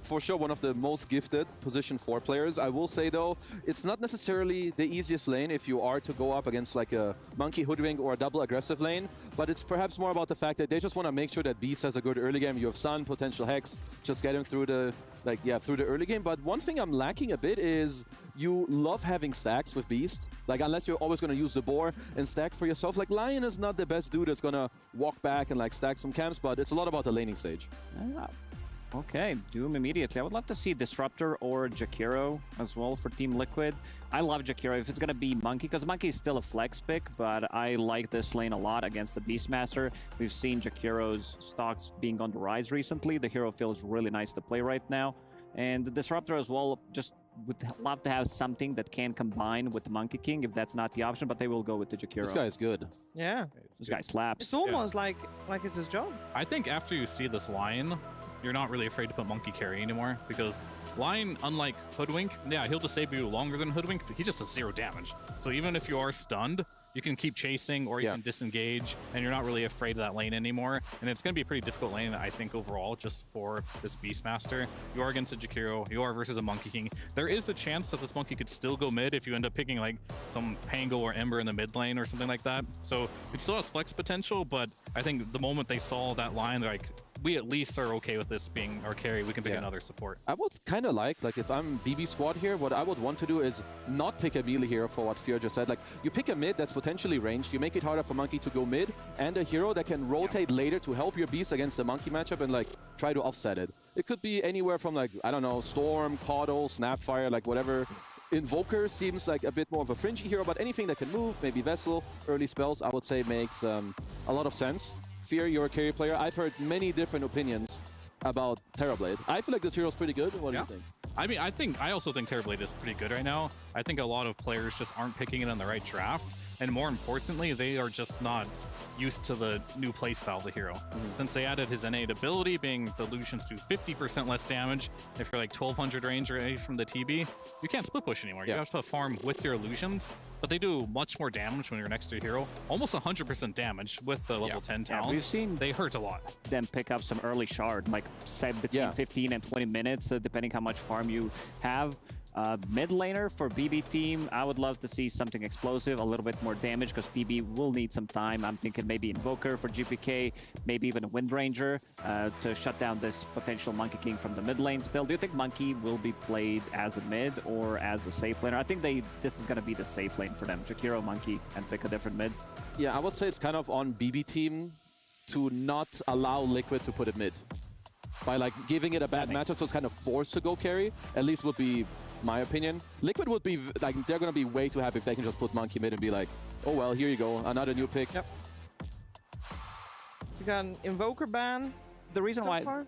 for sure one of the most gifted position 4 players. I will say though, it's not necessarily the easiest lane if you are to go up against like a Monkey Hoodwink or a double aggressive lane, but it's perhaps more about the fact that they just want to make sure that Beast has a good early game. You have stun, potential hex, just get him through the through the early game. But one thing I'm lacking a bit is you love having stacks with Beast. Like unless you're always going to use the boar and stack for yourself. Like Lion is not the best dude that's going to walk back and like stack some camps, but it's a lot about the laning stage. Okay, Doom immediately. I would love to see Disruptor or Jakiro as well for Team Liquid. I love Jakiro if it's going to be Monkey, because Monkey is still a flex pick, but I like this lane a lot against the Beastmaster. We've seen Jakiro's stocks being on the rise recently. The hero feels really nice to play right now. And the Disruptor as well, just would love to have something that can combine with the Monkey King if that's not the option, but they will go with the Jakiro. This guy is good. Yeah. This guy slaps. It's almost like it's his job. I think after you see this Lion, you're not really afraid to put Monkey Carry anymore, because Lion, unlike Hoodwink, yeah, he'll disable you longer than Hoodwink, but he just does 0 damage. So even if you are stunned, you can keep chasing or you can disengage, and you're not really afraid of that lane anymore. And it's going to be a pretty difficult lane, I think, overall, just for this Beastmaster. You are against a Jakiro, you are versus a Monkey King. There is a chance that this Monkey could still go mid if you end up picking like some Pango or Ember in the mid lane or something like that. So it still has flex potential, but I think the moment they saw that line, they're like, we at least are okay with this being our carry. We can pick another support. I would kind of like if I'm BB squad here, what I would want to do is not pick a melee hero for what Fear just said. Like, you pick a mid that's potentially ranged, you make it harder for Monkey to go mid, and a hero that can rotate later to help your Beast against the Monkey matchup and like try to offset it. It could be anywhere from like, I don't know, Storm, Caudle, Snapfire, like whatever. Invoker seems like a bit more of a fringy hero, but anything that can move, maybe Vessel, early spells, I would say makes a lot of sense. Fear, you're a carry player. I've heard many different opinions about Terrorblade. I feel like this hero's pretty good. What do you think? I mean, I also think Terrorblade is pretty good right now. I think a lot of players just aren't picking it on the right draft. And more importantly, they are just not used to the new playstyle of the hero. Since they added his innate ability, being the illusions do 50% less damage if you're like 1200 range away from the TB, you can't split push anymore. You have to farm with your illusions, but they do much more damage when you're next to a hero. Almost 100% damage with the level 10 talent. We've seen they hurt a lot. Them pick up some early shard, like between 15 and 20 minutes, depending how much farm you have. Mid laner for BB team, I would love to see something explosive, a little bit more damage, because TB will need some time. I'm thinking maybe Invoker for GPK, maybe even a Wind Ranger to shut down this potential Monkey King from the mid lane still. Do you think Monkey will be played as a mid or as a safe laner? I think this is going to be the safe lane for them. Jakiro, Monkey, and pick a different mid. Yeah, I would say it's kind of on BB team to not allow Liquid to put it mid. By like giving it a bad matchup, so it's kind of forced to go carry, at least would be my opinion. Liquid would be like, they're going to be way too happy if they can just put Monkey mid and be like, oh well, here you go, another new pick. Yep. You got an Invoker ban. The reason why, far?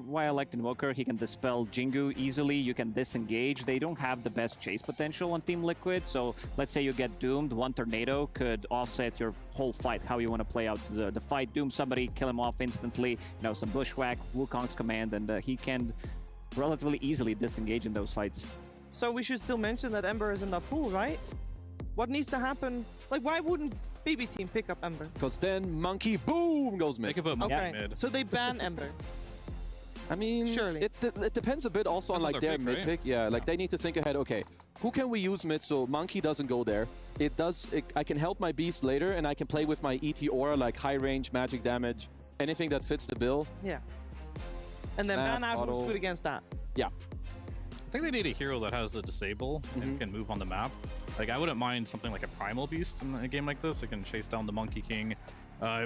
why I liked Invoker, he can dispel Jingu easily, you can disengage. They don't have the best chase potential on Team Liquid, so let's say you get doomed, one tornado could offset your whole fight, how you want to play out the fight. Doom somebody, kill him off instantly, you know, some bushwhack, Wukong's command, and he can relatively easily disengage in those fights. So we should still mention that Ember is in that pool, right? What needs to happen? Like, why wouldn't BB team pick up Ember? Because then Monkey, boom, goes mid. They could put Monkey mid. So they ban Ember. I mean, surely. It depends a bit also on like their mid pick. Yeah, like they need to think ahead, okay, who can we use mid so Monkey doesn't go there? I can help my Beast later, and I can play with my ET Aura, like high range, magic damage, anything that fits the bill. Yeah. And then ban out who's good against that. Yeah. I think they need a hero that has the disable and can move on the map. Like, I wouldn't mind something like a Primal Beast in a game like this. It can chase down the Monkey King.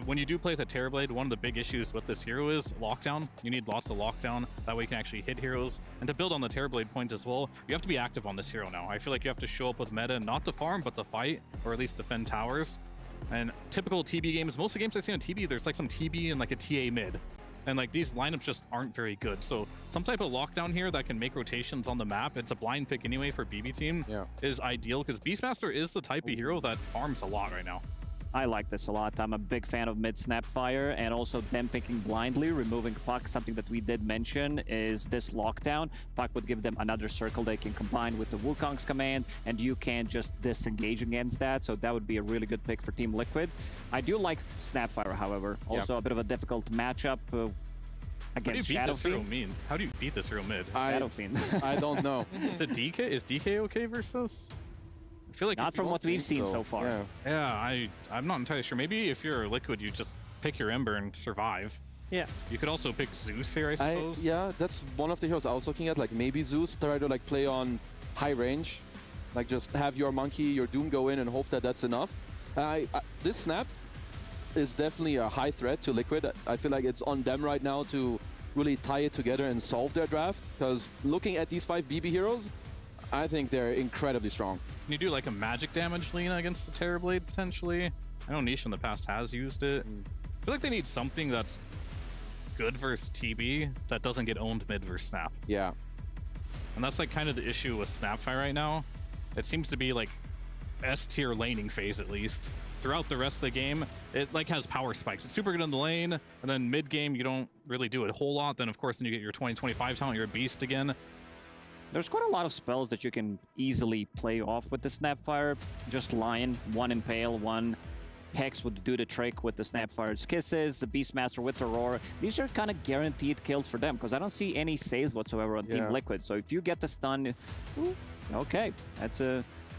When you do play with a Terrorblade, one of the big issues with this hero is lockdown. You need lots of lockdown. That way you can actually hit heroes. And to build on the Terrorblade point as well, you have to be active on this hero now. I feel like you have to show up with meta, not to farm, but to fight, or at least defend towers. And typical TB games, most of the games I've seen on TB, there's like some TB and like a TA mid. And like these lineups just aren't very good. So some type of lockdown here that can make rotations on the map, it's a blind pick anyway for BB team, is ideal, because Beastmaster is the type of hero that farms a lot right now. I like this a lot. I'm a big fan of mid Snapfire, and also them picking blindly, removing Puck. Something that we did mention is this lockdown. Puck would give them another circle they can combine with the Wukong's command, and you can just disengage against that. So that would be a really good pick for Team Liquid. I do like Snapfire, however. Also a bit of a difficult matchup. against How do you beat this hero Shadowfiend. mean? How do you beat this hero mid? Shadowfiend. I don't know. Is it DK? Is DK okay versus? I feel like Not if from you- what we've seen so far. Yeah. Yeah, I'm not entirely sure. Maybe if you're Liquid, you just pick your Ember and survive. Yeah. You could also pick Zeus here, I suppose. Yeah, that's one of the heroes I was looking at. Like maybe Zeus, try to like play on high range, like just have your Monkey, your Doom go in and hope that that's enough. This snap is definitely a high threat to Liquid. I feel like it's on them right now to really tie it together and solve their draft. Because looking at these 5 BB heroes, I think they're incredibly strong. Can you do like a magic damage Lina against the Terrorblade potentially? I know Niche in the past has used it. I feel like they need something that's good versus TB that doesn't get owned mid versus Snap. Yeah. And that's like kind of the issue with Snapfire right now. It seems to be like S tier laning phase at least. Throughout the rest of the game, it like has power spikes. It's super good in the lane, and then mid game you don't really do it a whole lot. Then of course, then you get your 20-25 talent, you're a beast again. There's quite a lot of spells that you can easily play off with the Snapfire. Just Lion, 1 Impale, 1 Hex would do the trick with the Snapfire's Kisses, the Beastmaster with Aurora. These are kind of guaranteed kills for them, because I don't see any saves whatsoever on Team Liquid. So if you get the stun, okay,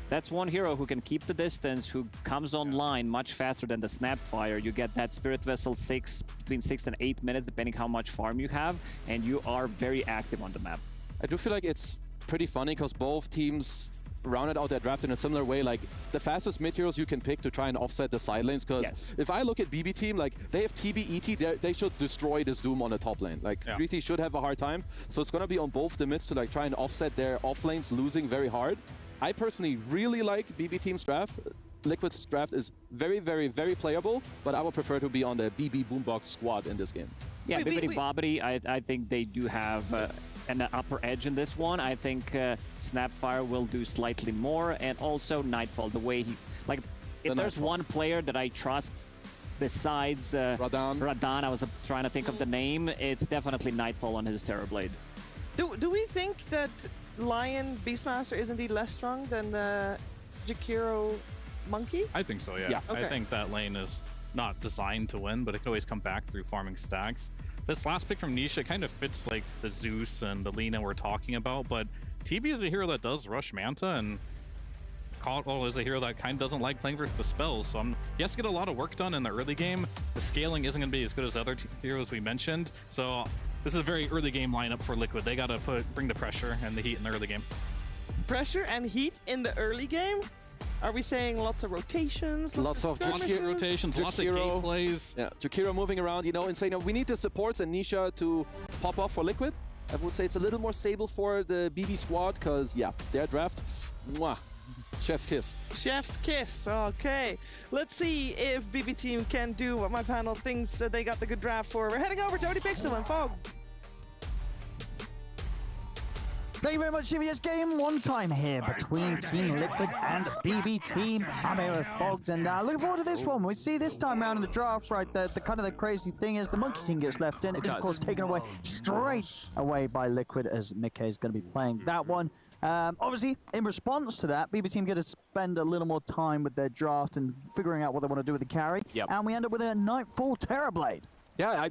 that's one hero who can keep the distance, who comes online much faster than the Snapfire. You get that Spirit Vessel between 6 and 8 minutes, depending how much farm you have, and you are very active on the map. I do feel like it's pretty funny because both teams rounded out their draft in a similar way. Like the fastest mid heroes you can pick to try and offset the side lanes. Because if I look at BB team, like they have TB, ET, they should destroy this Doom on the top lane. Like 3T should have a hard time. So it's gonna be on both the mids to like try and offset their off lanes losing very hard. I personally really like BB team's draft. Liquid's draft is very, very, very playable, but I would prefer to be on the BB Boombox squad in this game. Yeah, Bibbidi Bobbidi, I think they do have an upper edge in this one. I think Snapfire will do slightly more, and also Nightfall, the way he... Like, if there's one player that I trust besides Radan, I was trying to think of the name, it's definitely Nightfall on his Terrorblade. Do we think that Lion Beastmaster is indeed less strong than the Jakiro Monkey? I think so, yeah. Okay. I think that lane is not designed to win, but it can always come back through farming stacks. This last pick from Nisha kind of fits like the Zeus and the Lina we're talking about, but TB is a hero that does rush Manta, and Cottle is a hero that kind of doesn't like playing versus the spells, so he has to get a lot of work done in the early game. The scaling isn't going to be as good as other heroes we mentioned, so this is a very early game lineup for Liquid. They got to bring the pressure and the heat in the early game. Pressure and heat in the early game? Are we saying lots of rotations? Lots of rotations, lots of gameplays. Yeah, Jakiro moving around, you know, and saying, we need the supports and Nisha to pop off for Liquid. I would say it's a little more stable for the BB squad, because, yeah, their draft, mwah, chef's kiss. Chef's kiss, okay. Let's see if BB team can do what my panel thinks they got the good draft for. We're heading over to Odie Pixel and Fog. Thank you very much, CBS. Game 1 time here between Team Liquid and BB Team. I'm here with Fogs, and looking forward to this one. We see this time around in the draft, right, the kind of the crazy thing is the Monkey King gets left in. It is, of course, taken away straight away by Liquid, as Mickey is going to be playing that one. Obviously, in response to that, BB Team get to spend a little more time with their draft and figuring out what they want to do with the carry. And we end up with a Nightfall Terrorblade. Yeah,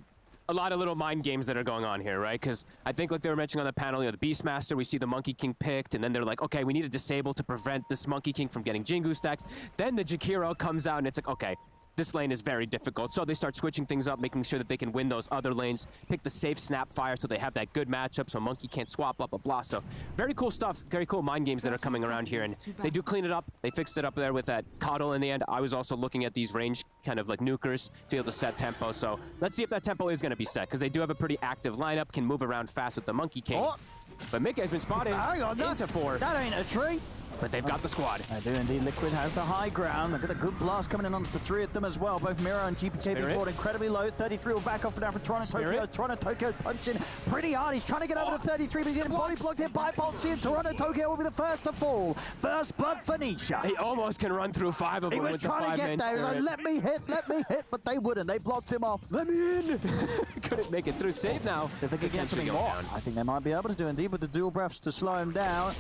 a lot of little mind games that are going on here, right? Because I think, like they were mentioning on the panel, you know, the Beastmaster, we see the Monkey King picked, and then they're like, okay, we need to disable to prevent this Monkey King from getting Jingu stacks. Then the Jakiro comes out, and it's like, okay, this lane is very difficult. So they start switching things up, making sure that they can win those other lanes, pick the safe Snapfire so they have that good matchup so Monkey can't swap, blah, blah, blah. So very cool stuff, very cool mind games that are coming around here. And they do clean it up. They fixed it up there with that Coddle in the end. I was also looking at these range kind of like nukers to be able to set tempo. So let's see if that tempo is going to be set, because they do have a pretty active lineup, can move around fast with the Monkey King. But Mickey has been spotted. Hang on, that ain't a tree. But they've got the squad. I do indeed. Liquid has the high ground. Look at the good blast coming in onto the 3 of them as well. Both Mira and GPKB brought incredibly low. 33 will back off now for Toronto Tokyo. Toronto Tokyo punching pretty hard. He's trying to get over to 33, but he's getting body blocked here by Boltsy, and Toronto Tokyo will be the first to fall. First blood for Nisha. He almost can run through 5 of them with the 5-man He was trying to get there. He was like, let me hit, but they wouldn't. They blocked him off. Let me in. Couldn't make it through. Save now. So if they could get something more, I think they might be able to do indeed with the dual breaths to slow him down.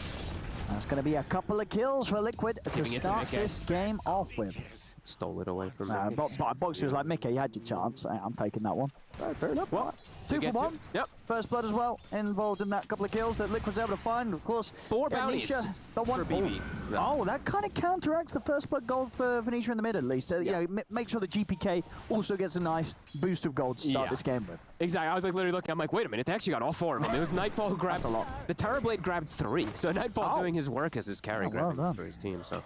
That's going to be a couple of kills for Liquid to start this game off with. Stole it away from me. Boxer was like, Mickey, you had your chance. I'm taking that one. Right, fair enough. Well, Two we for get one. to- Yep. First blood as well, involved in that couple of kills that Liquid's able to find. Of course, 4 bounties the one for BB. Oh, that kind of counteracts the first blood gold for Venetia in the mid, at least. So, Yeah. make sure the GPK also gets a nice boost of gold to start Yeah. this game with. Exactly. I was like literally looking. I'm like, wait a minute. They actually got all 4 of them. It was Nightfall who grabbed That's a lot. The Terrorblade grabbed 3. So Nightfall doing his work as his carry, Oh, well grabbing done. for his team. So,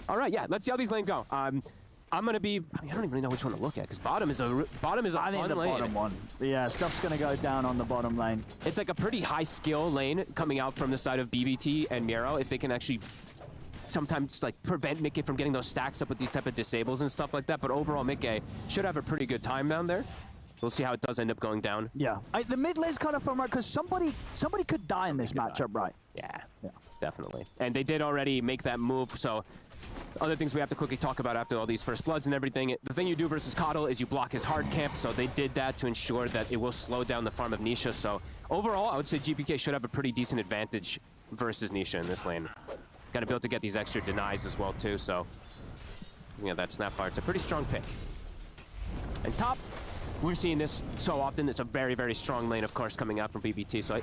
all right, yeah. Let's see how these lanes go. I'm gonna be. I mean, I don't even know which one to look at because bottom is a I think fun the lane. bottom one. Yeah, stuff's going to go down on the bottom lane. It's like a pretty high skill lane coming out from the side of BBT and Miro if they can actually sometimes like prevent Mickey from getting those stacks up with these type of disables and stuff like that. But overall, Mickey should have a pretty good time down there. We'll see how it does end up going down. Yeah. The mid lane's kind of fun, right? Because somebody could die in this matchup, right? Yeah, definitely. And they did already make that move, so other things we have to quickly talk about after all these first bloods and everything. The thing you do versus Coddle is you block his hard camp, so they did that to ensure that it will slow down the farm of Nisha. So overall, I would say GPK should have a pretty decent advantage versus Nisha in this lane. Got to be able to get these extra denies as well too, so yeah, that Snapfire, it's a pretty strong pick. And top, we're seeing this so often. It's a very, very strong lane, of course, coming out from BBT. So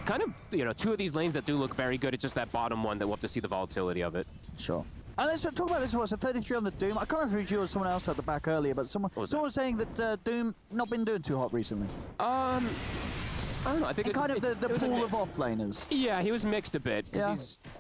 kind of, 2 of these lanes that do look very good. It's just that bottom one that we'll have to see the volatility of it. Sure. And let's talk about this as well. So 33 on the Doom. I can't remember if you or someone else at the back earlier, but someone was saying that Doom not been doing too hot recently. I don't know. I think And kind of the it was a pool of mix. off-laners. Yeah, he was mixed a bit because Yeah.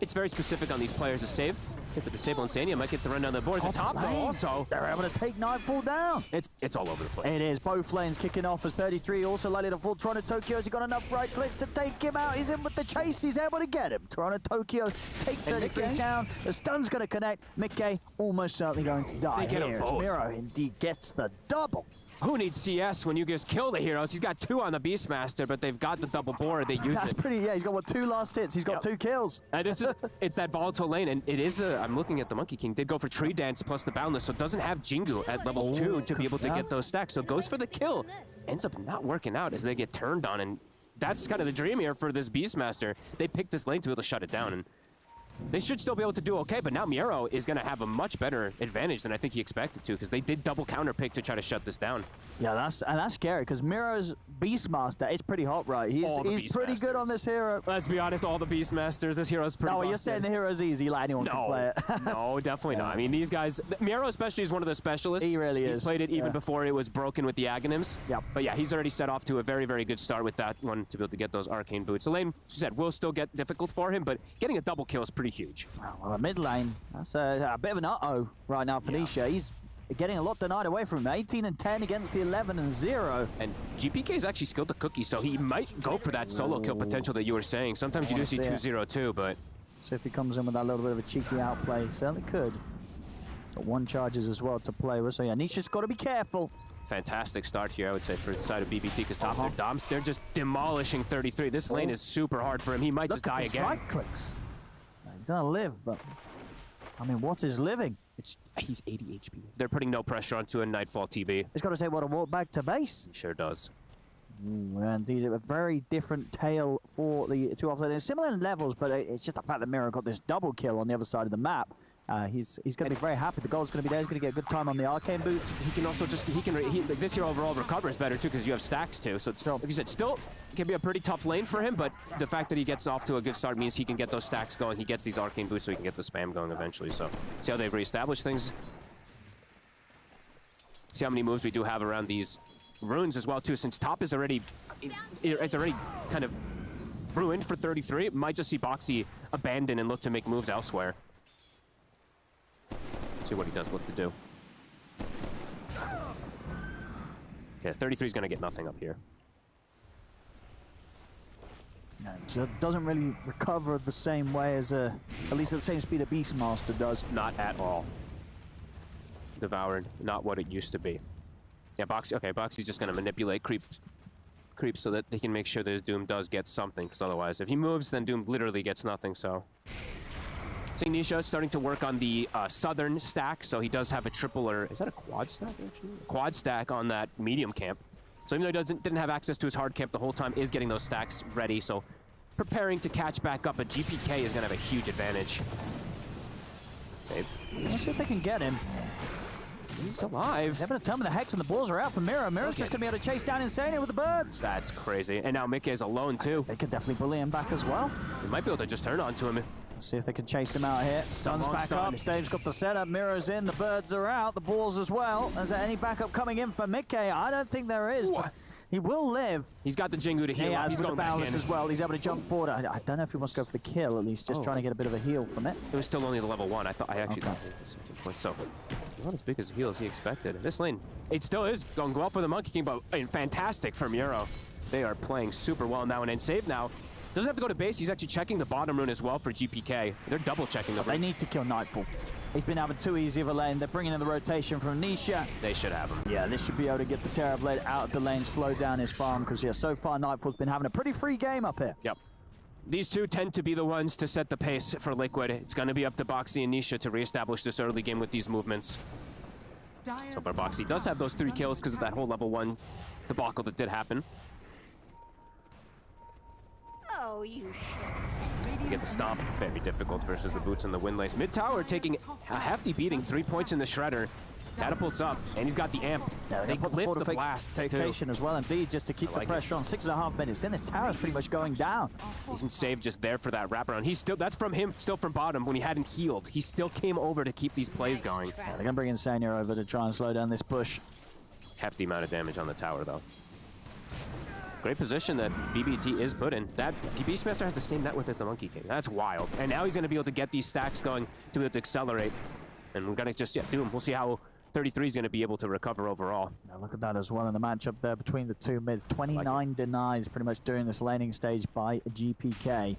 it's very specific on these players to save. Let's get the disable Insania. Might get the run down the boards. The top though lane. also. They're able to take Nightfall down. It's all over the place. It is. Both lanes kicking off as 33 also likely to fall. Toronto Tokyo, has he got enough right clicks to take him out? He's in with the chase. He's able to get him. Toronto Tokyo takes 33 Mickey? down. The stun's going to connect. Mickey almost certainly going to die They get 'em here. both. Miro indeed gets the double. Who needs CS when you just kill the heroes? He's got 2 on the Beastmaster, but they've got the double board. They use That's it. pretty, yeah, he's got, 2 last hits. He's got 2 kills. And this is, it's that volatile lane, and it is I'm looking at the Monkey King, did go for Tree Dance plus the Boundless, so doesn't have Jingu at level 2 to be able to get those stacks, so goes for the kill. Ends up not working out as they get turned on, and that's kind of the dream here for this Beastmaster. They picked this lane to be able to shut it down, and they should still be able to do okay, but now Miro is going to have a much better advantage than I think he expected to, because they did double counter pick to try to shut this down. Yeah, that's scary, because Miro's Beastmaster, it's pretty hot, right? He's pretty good on this hero. Let's be honest, all the Beastmasters, this hero's pretty No, you're busted. saying the hero's easy, like anyone can play it. No, definitely not. I mean, these guys, Miro especially is one of the specialists. He really is. He's played it even Yeah. before it was broken with the Aghanims. Yep. But yeah, he's already set off to a very, very good start with that one to be able to get those arcane boots. The lane, as you said, will still get difficult for him, but getting a double kill is pretty huge. Well, the mid lane, that's a bit of an uh-oh right now for Nisha. He's getting a lot denied away from him. 18 and 10 against the 11 and 0. And GPK is actually skilled the cookie, so he might go for that solo kill potential that you were saying. Sometimes you do see 2-0-2, but So if he comes in with that little bit of a cheeky outplay, certainly could. Got 1 charges as well to play with, so yeah, Nisha's got to be careful. fantastic start here, I would say, for the side of BBT, because top their doms, they're just demolishing 33. This lane is super hard for him. He might just Look at die these again. right clicks. He's gonna live, but I mean, what is living? He's 80 HP. They're putting no pressure onto a Nightfall TB. He's got to say what a walk back to base. He sure does. Indeed, a very different tale for the 2 offlaners. Similar in levels, but it's just the fact that Miro got this double kill on the other side of the map. He's going to be very happy. The goal's going to be there. He's going to get a good time on the arcane boots. He can also just, like, this hero overall recovers better too, because you have stacks too. So it's, like you said, still can be a pretty tough lane for him, but the fact that he gets off to a good start means he can get those stacks going. He gets these arcane boots so he can get the spam going eventually. So see how they've reestablished things. See how many moves we do have around these runes as well too, since top is already, it's already kind of ruined for 33. It might just see Boxy abandon and look to make moves elsewhere. Let's see what he does look to do. Okay, 33 is going to get nothing up here. So it doesn't really recover the same way as, at least at the same speed a Beastmaster does. Not at all. Devoured, not what it used to be. Yeah, Boxy, okay, Boxy's just going to manipulate creeps so that they can make sure that Doom does get something, because otherwise, if he moves, then Doom literally gets nothing, so... See, Nisha is starting to work on the southern stack, so he does have a triple, or is that a quad stack, actually? Quad stack on that medium camp. So even though he didn't have access to his hard camp the whole time, is getting those stacks ready, so preparing to catch back up, but GPK is going to have a huge advantage. Save. Let's see if they can get him. He's alive. They're able to tell me the Hex and the balls are out for Miro. Miro's just going to be able to chase down Insania with the birds. That's crazy. And now Mickey's alone, too. They could definitely bully him back as well. They might be able to just turn onto him. Let's see if they can chase him out here. Stun's back up. Save's got the setup. Miro's in. The birds are out. The balls as well. Is there any backup coming in for Mickey? I don't think there is, but he will live. He's got the Jingu to heal. He has He's with the going back balance in. as well. He's able to jump forward. I don't know if he wants to go for the kill, at least just trying to get a bit of a heal from it. It was still only the level 1. I actually thought it was the second point. So, not as big as a heal as he expected. This lane, it still is going well for the Monkey King, but fantastic for Miro. They are playing super well now, and in save now. Doesn't have to go to base. He's actually checking the bottom rune as well for GPK. They're double checking the They need to kill Nightfall. He's been having too easy of a lane. They're bringing in the rotation from Nisha. They should have him. Yeah, this should be able to get the Terrorblade out of the lane, slow down his farm, because, yeah, so far Nightfall's been having a pretty free game up here. Yep. These two tend to be the ones to set the pace for Liquid. It's going to be up to Boxy and Nisha to reestablish this early game with these movements. So far, Boxy does have those 3 kills because of that whole level 1 debacle that did happen. Oh, you You get the stomp, very difficult versus the boots and the windlace. Mid tower taking a hefty beating, 3 points in the shredder. Catapults up, and he's got the amp. Yeah, They put lift the blast too. vacation as well, indeed, just to keep the pressure on. 6.5 minutes in, this tower's pretty much going down. He's saved just there for that wraparound. He's still, that's from him, still from bottom when he hadn't healed. He still came over to keep these plays going. Yeah, they're gonna bring Insania over to try and slow down this push. Hefty amount of damage on the tower though. Great position that BBT is put in. That Beastmaster has the same net width as the Monkey King. That's wild. And now he's gonna be able to get these stacks going to be able to accelerate. And we're gonna just do him. We'll see how 33 is going to be able to recover overall. Now look at that as well in the matchup there between the two mids. 29 denies pretty much during this laning stage by GPK.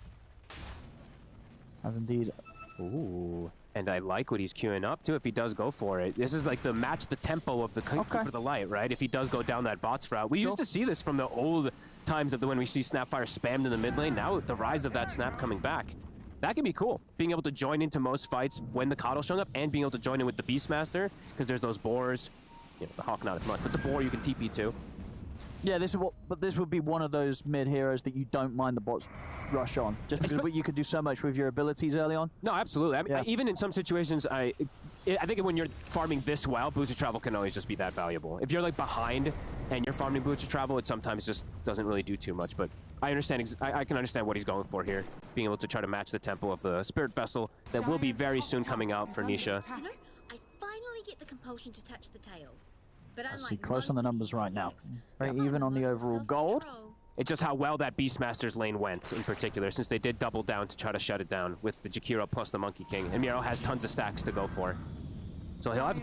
As indeed. Ooh. And I like what he's queuing up to if he does go for it. This is like the match the tempo of the Keeper of the Light, right? If he does go down that bots route. We used to see this from the old times of when we see Snapfire spammed in the mid lane. Now the rise of that Snap coming back. That can be cool. Being able to join into most fights when the Coddle's showing up and being able to join in with the Beastmaster because there's those boars. You know, the Hawk not as much, but the boar you can TP to. Yeah, this would be one of those mid heroes that you don't mind the bots rush on, just because you could do so much with your abilities early on. No, absolutely. I mean, even in some situations, I think when you're farming this well, Boots of Travel can always just be that valuable. If you're like behind and you're farming Boots of Travel, it sometimes just doesn't really do too much. But I understand. I can understand what he's going for here, being able to try to match the tempo of the Spirit Vessel that will be very soon coming out for Nisha. You know, I finally get the compulsion to touch the tail. But I see close on the numbers right now. Very even on the overall gold. It's just how well that Beastmaster's lane went in particular, since they did double down to try to shut it down with the Jakiro plus the Monkey King. And Miro has tons of stacks to go for. So he'll have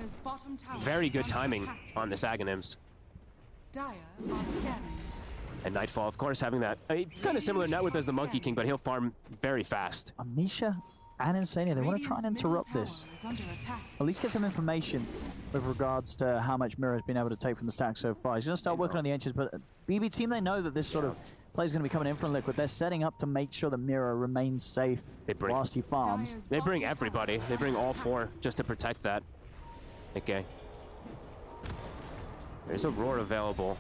very good timing on this Aghanims. And Nightfall, of course, having that kind of similar net width as the Monkey King, but he'll farm very fast. Nisha and Insania, they want to try and interrupt this. At least get some information with regards to how much Miro's been able to take from the stack so far. He's going to start working on the Ancients, but BB team, they know that this sort of play is going to be coming in from Liquid. They're setting up to make sure that Miro remains safe whilst he farms. They bring everybody. They bring all 4 just to protect that. Okay. There's a Roar available.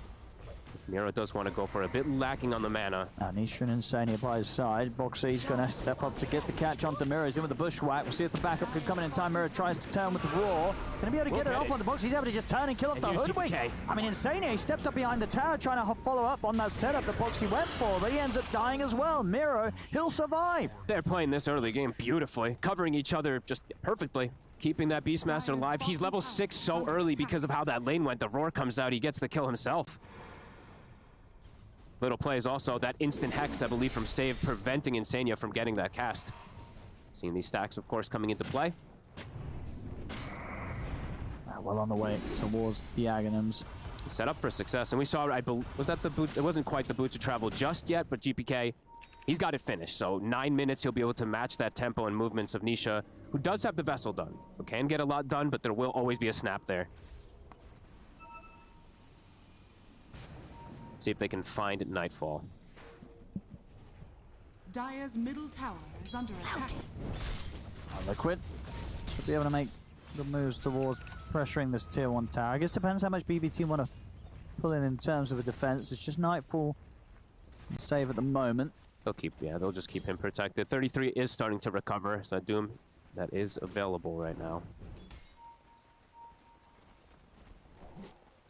Miro does want to go for a bit lacking on the mana. Nisha and Insania by his side. Boxy's going to step up to get the catch onto Miro. He's in with the bushwhack. We'll see if the backup can come in time. Miro tries to turn with the Roar. Going to be able to get it off on the box. He's able to just turn and kill off the Hoodwink. I mean, Insania, he stepped up behind the tower trying to follow up on that setup that Boxy went for, but he ends up dying as well. Miro, he'll survive. They're playing this early game beautifully, covering each other just perfectly. Keeping that Beastmaster alive. He's level 6 so early because of how that lane went. The Roar comes out, he gets the kill himself. Little plays also that instant Hex, I believe, from Save, preventing Insania from getting that cast. Seeing these stacks, of course, coming into play. Well on the way towards the Aghanims. Set up for success, and we saw, was that the boot? It wasn't quite the Boots of Travel just yet, but GPK, he's got it finished. So 9 minutes, he'll be able to match that tempo and movements of Nisha, who does have the Vessel done. So can get a lot done, but there will always be a snap there. See if they can find Nightfall. Dire's middle tower is under attack. Liquid should be able to make good moves towards pressuring this tier 1 tower. I guess it depends how much BBT want to pull in terms of a defense. It's just Nightfall and Save at the moment. They'll just keep him protected. 33 is starting to recover, so Doom, that is available right now.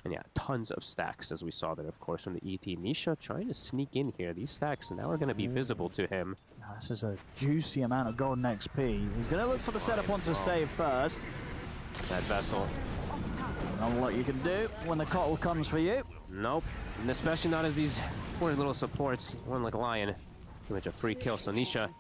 And yeah, tons of stacks, as we saw there, of course, from the ET. Nisha trying to sneak in here. These stacks now are going to be visible to him. Now, this is a juicy amount of golden XP. He's going to look for the setup one to save first. That vessel. I don't know what you can do when the Cottle comes for you. Nope. And especially not as these poor little supports. One like Lion. Pretty much a free kill. So Nisha.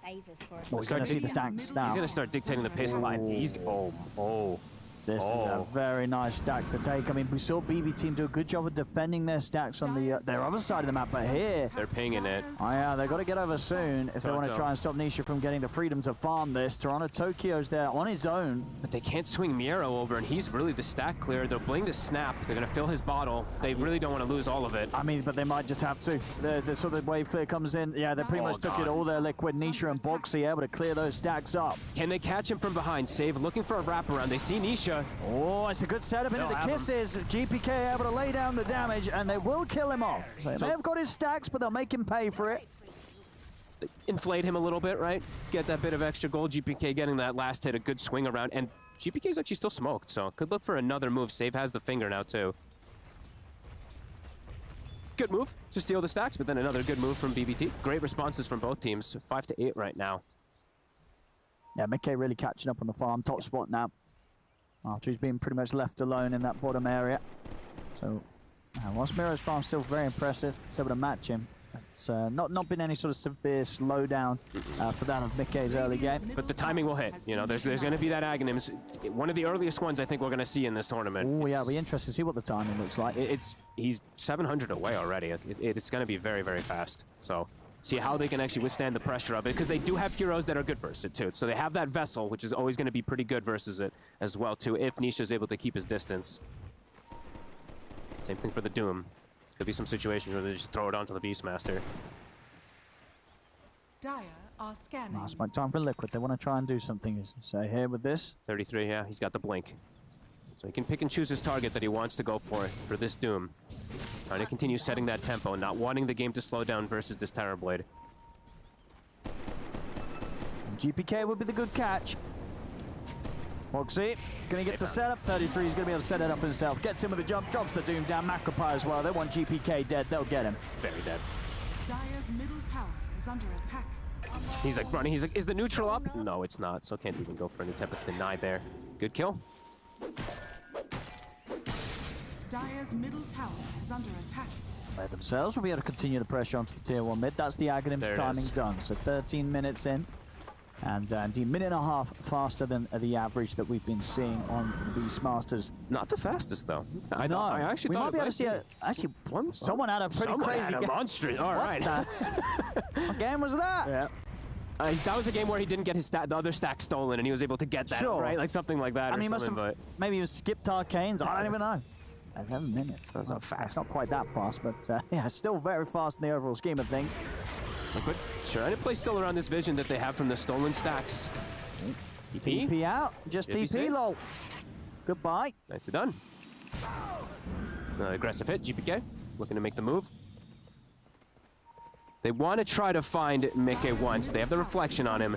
We're going to see the stacks now. He's going to start dictating the pace of Lion. He's. Oh. This is a very nice stack to take. I mean, we saw BB team do a good job of defending their stacks on the their other side of the map, but here... They're pinging it. Oh yeah, they've got to get over soon if they want to try and stop Nisha from getting the freedom to farm this. Toronto Tokyo's there on his own. But they can't swing Miero over, and he's really the stack clear. They're playing to snap. They're going to fill his bottle. They really don't want to lose all of it. I mean, but they might just have to. The sort of wave clear comes in. Yeah, they pretty much took it all their liquid. Nisha and Boxy able to clear those stacks up. Can they catch him from behind? Save looking for a wraparound. They see Nisha. Oh, it's a good setup into the kisses. GPK able to lay down the damage, and they will kill him off. So they may have got his stacks, but they'll make him pay for it. Inflate him a little bit, right? Get that bit of extra gold. GPK getting that last hit, a good swing around, and GPK's actually still smoked, so could look for another move. Save has the finger now, too. Good move to steal the stacks, but then another good move from BBT. Great responses from both teams. 5 to 8 right now. Yeah, Mickey really catching up on the farm. Top spot now. After he's been pretty much left alone in that bottom area. So, whilst Miro's farm's still very impressive, it's able to match him. It's not been any sort of severe slowdown for that of Mickey's early game. But the timing will hit. You know, there's going to be that Aghanims. One of the earliest ones I think we're going to see in this tournament. Oh yeah, we're interested to see what the timing looks like. He's 700 away already. It's going to be very, very fast. So see how they can actually withstand the pressure of it, because they do have heroes that are good versus it too. So they have that Vessel, which is always going to be pretty good versus it as well too, if Nisha is able to keep his distance. Same thing for the Doom. Could be some situation where they just throw it onto the Beastmaster. Dire are scanning. Last smoke time for Liquid. They want to try and do something. So here with this. 33, yeah, he's got the blink. So he can pick and choose his target that he wants to go for this Doom. Trying to continue setting that tempo, not wanting the game to slow down versus this Terrorblade. GPK would be the good catch. Moxie, gonna get the setup. 33 is gonna be able to set it up himself. Gets him with a jump, drops the Doom down. Macropie as well. They want GPK dead. They'll get him. Very dead. Dire's middle tower is under attack. He's like running. He's like, is the neutral up? No, it's not. So can't even go for any type of deny there. Good kill. Dire's middle tower is under attack. By themselves will be able to continue the pressure onto the tier 1 mid. That's the Aghanims timing done. So 13 minutes in. And indeed, minute and a half faster than the average that we've been seeing on the Beastmasters. Not the fastest, though. I actually we thought might be able to see someone had a pretty crazy game. Monster. All right. What game was that? Yeah. That was a game where he didn't get his the other stack stolen, and he was able to get that, right? Like something like that. I mean, or something, but maybe he was skipped Arcanes. I don't even know. 11 minutes. That's not fast. Not quite that fast, but yeah, still very fast in the overall scheme of things. Liquid trying to play still around this vision that they have from the stolen stacks. TP out. Just TP, lol. Goodbye. Nicely done. Aggressive hit, GPK. Looking to make the move. They want to try to find Mickey once. They have the reflection on him.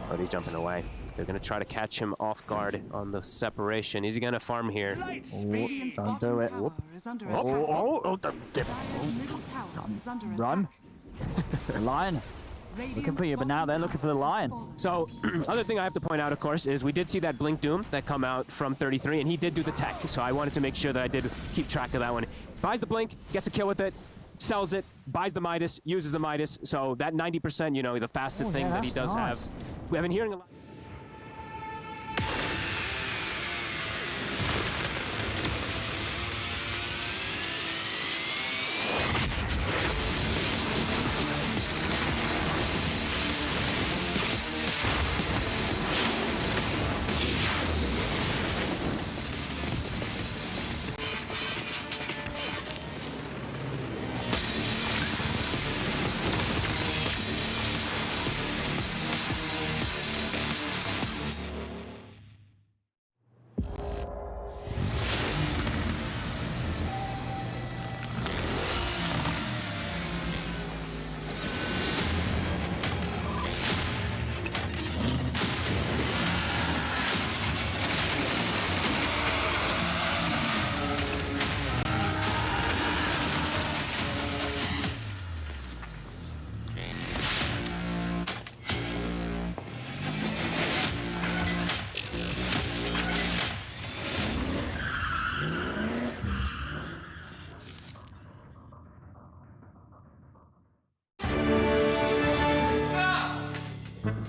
Oh, he's jumping away. They're going to try to catch him off guard on the separation. Is he going to farm here? Don't do it. Run. The Lion. Looking for you, but now they're looking for the Lion. So, other thing I have to point out, of course, is we did see that Blink Doom that come out from 33, and he did do the tech. So I wanted to make sure that I did keep track of that one. Buys the Blink, gets a kill with it, sells it, buys the Midas, uses the Midas. So that 90%, you know, the facet thing that he does have. We have been hearing a lot.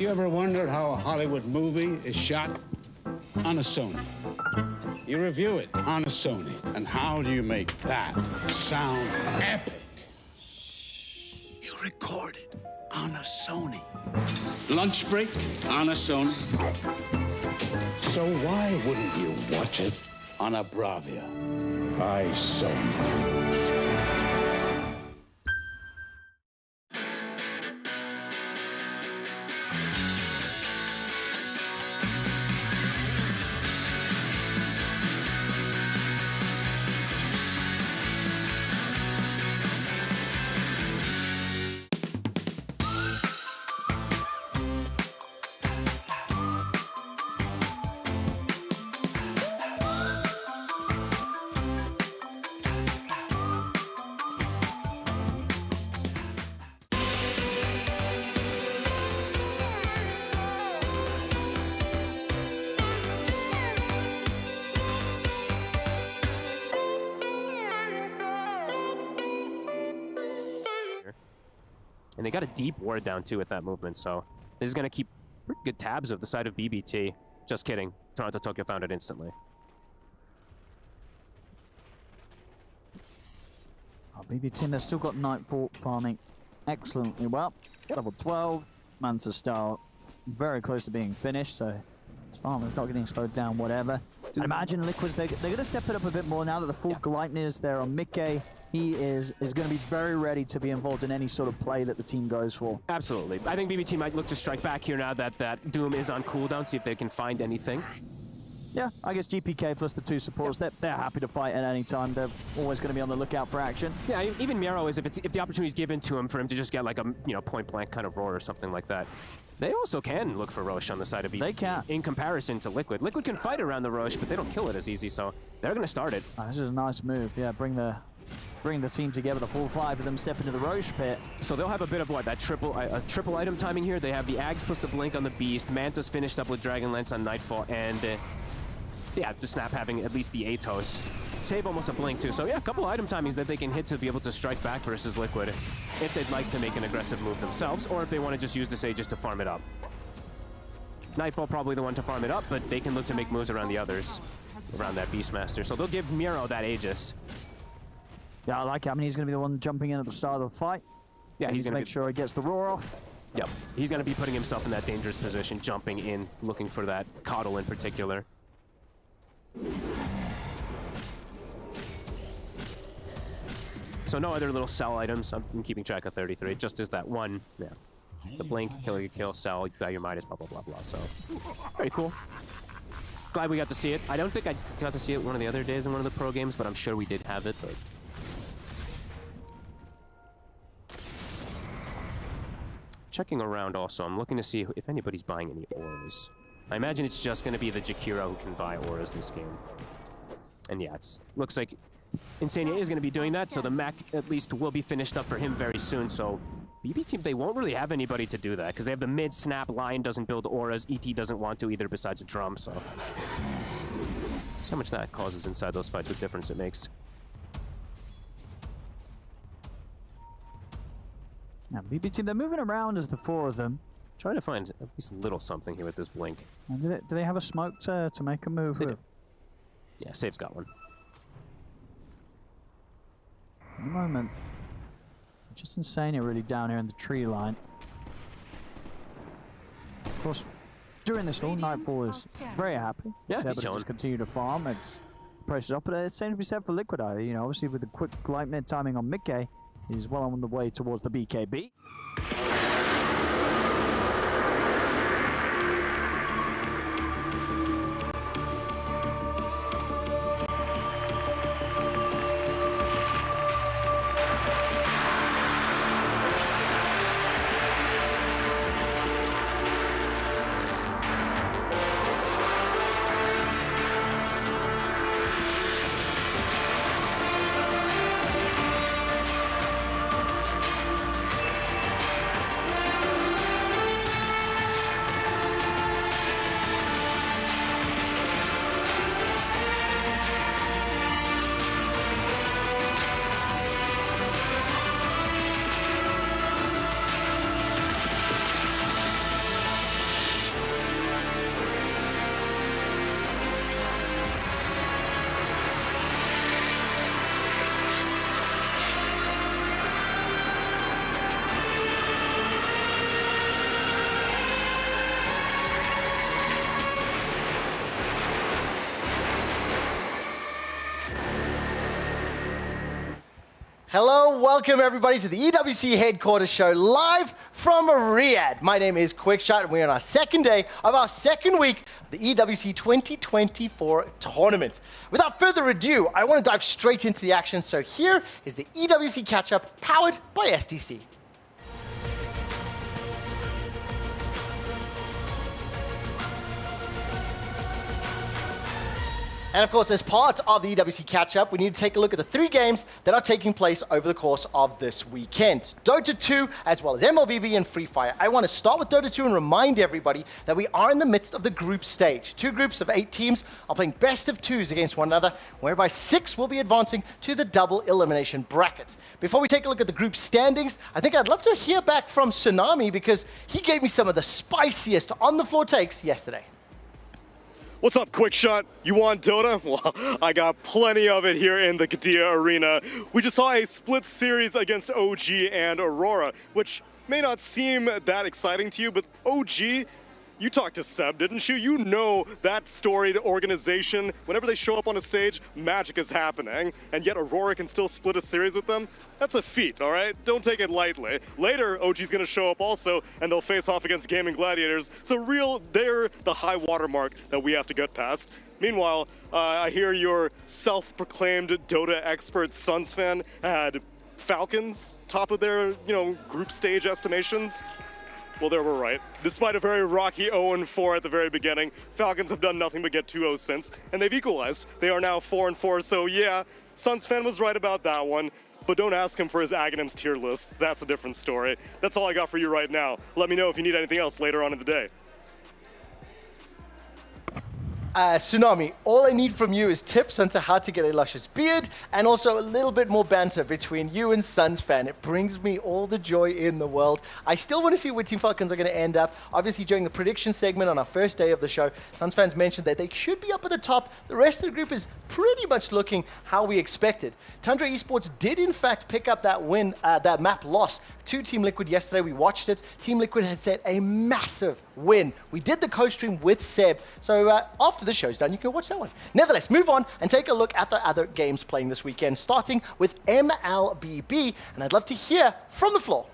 You ever wondered how a Hollywood movie is shot? On a Sony. You review it on a Sony. And how do you make that sound epic? You record it on a Sony. Lunch break on a Sony. So why wouldn't you watch it on a Bravia by Sony? And they got a deep ward down too with that movement, so this is going to keep pretty good tabs of the side of BBT. Just kidding. Toronto Tokyo found it instantly. Oh, BBT, they've still got Nightfall farming excellently well. Level 12, Manta Star very close to being finished, so his farm is not getting slowed down, whatever. I imagine Liquids, they're going to step it up a bit more now that the full Gleipnir is there on Mickey. He is going to be very ready to be involved in any sort of play that the team goes for. Absolutely. I think BBT might look to strike back here now that Doom is on cooldown, see if they can find anything. Yeah, I guess GPK plus the two supports, they're happy to fight at any time. They're always going to be on the lookout for action. Yeah, even Miro is, if the opportunity is given to him for him to just get like a point-blank kind of roar or something like that. They also can look for Roche on the side of BBT. They can. In comparison to Liquid. Liquid can fight around the Roche, but they don't kill it as easy, so they're going to start it. Oh, this is a nice move. Yeah, bring the team together, the full five of them step into the Roche pit. So they'll have a bit of what, that triple item timing here. They have the Ags plus the Blink on the Beast. Manta's finished up with Dragonlance on Nightfall, and yeah, the Snap having at least the Atos. Save almost a Blink too. So yeah, a couple item timings that they can hit to be able to strike back versus Liquid if they'd like to make an aggressive move themselves, or if they want to just use the Sage just to farm it up. Nightfall probably the one to farm it up, but they can look to make moves around the others, around that Beastmaster. So they'll give Miro that Aegis. Yeah, I like it. I mean, he's going to be the one jumping in at the start of the fight. Yeah, he's going to make sure he gets the roar off. Yep, he's going to be putting himself in that dangerous position, jumping in, looking for that Coddle in particular. So no other little cell items. I'm keeping track of 33. It just is that one. Yeah, the Blink, kill, cell, you got your Midas, blah, blah, blah, blah. So, very cool. Glad we got to see it. I don't think I got to see it one of the other days in one of the pro games, but I'm sure we did have it. But checking around also, I'm looking to see if anybody's buying any auras. I imagine it's just going to be the Jakiro who can buy auras this game. And yeah, it looks like Insania is going to be doing that, so the Mac at least will be finished up for him very soon. So BB team, they won't really have anybody to do that because they have the mid snap. Lion doesn't build auras. ET doesn't want to either besides a drum, so how much that causes inside those fights, what difference it makes. Now, BB team, they're moving around as the four of them. Trying to find at least a little something here with this Blink. Do they have a smoke to make a move with? Yeah, Safe's got one. In a moment. Just Insania really down here in the tree line. Of course, during this all, Nightfall is very happy. Yeah, he's able to just continue to farm. It's prices up, but it's same to be said for Liquid Eye. You know, obviously with the quick Gleipnir timing on Mickey, he's well on the way towards the BKB. welcome everybody to the EWC headquarters show live from Riyadh. My name is Quickshot and we're on our second day of our second week of the EWC 2024 tournament. Without further ado, I want to dive straight into the action, so here is the EWC catch-up powered by SDC. And of course, as part of the EWC catch-up, we need to take a look at the 3 games that are taking place over the course of this weekend. Dota 2, as well as MLBB and Free Fire. I want to start with Dota 2 and remind everybody that we are in the midst of the group stage. 2 groups of 8 teams are playing best of 2s against one another, whereby 6 will be advancing to the double elimination bracket. Before we take a look at the group standings, I think I'd love to hear back from Tsunami because he gave me some of the spiciest on-the-floor takes yesterday. What's up, Quickshot? You want Dota? Well, I got plenty of it here in the Qiddiya Arena. We just saw a split series against OG and Aurora, which may not seem that exciting to you, but OG, you talked to Seb, didn't you? You know that storied organization. Whenever they show up on a stage, magic is happening, and yet Aurora can still split a series with them? That's a feat, all right? Don't take it lightly. Later, OG's gonna show up also, and they'll face off against Gaming Gladiators. So they're the high watermark that we have to get past. Meanwhile, I hear your self-proclaimed Dota expert Suns fan had Falcons top of their, group stage estimations. Well, they were right. Despite a very rocky 0-4 at the very beginning, Falcons have done nothing but get 2-0 since, and they've equalized. They are now 4-4, so yeah, Suns fan was right about that one. But don't ask him for his Aghanims tier list. That's a different story. That's all I got for you right now. Let me know if you need anything else later on in the day. Tsunami, all I need from you is tips on how to get a luscious beard and also a little bit more banter between you and Suns fan. It brings me all the joy in the world. I still want to see where Team Falcons are going to end up. Obviously, during the prediction segment on our first day of the show, Suns fans mentioned that they should be up at the top. The rest of the group is pretty much looking how we expected. Tundra Esports did in fact pick up that win, that map loss to Team Liquid yesterday. We watched it. Team Liquid has set a massive win. We did the co-stream with Seb, so after the show's done, you can watch that one. Nevertheless, move on and take a look at the other games playing this weekend, starting with MLBB, and I'd love to hear from the floor.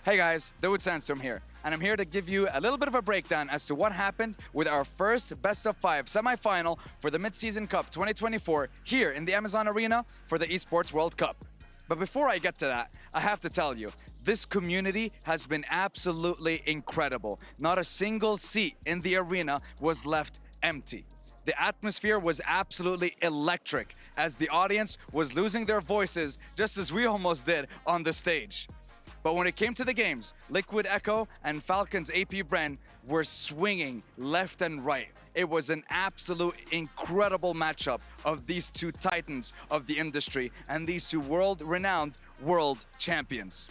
Hey guys, Dawood Sandstorm here, and I'm here to give you a little bit of a breakdown as to what happened with our first best of 5 semi-final for the Mid-Season Cup 2024 here in the Amazon Arena for the Esports World Cup. But before I get to that, I have to tell you, this community has been absolutely incredible. Not a single seat in the arena was left empty. The atmosphere was absolutely electric as the audience was losing their voices just as we almost did on the stage. But when it came to the games, Liquid Echo and Falcons AP Bren were swinging left and right. It was an absolute incredible matchup of these 2 titans of the industry and these 2 world-renowned world champions.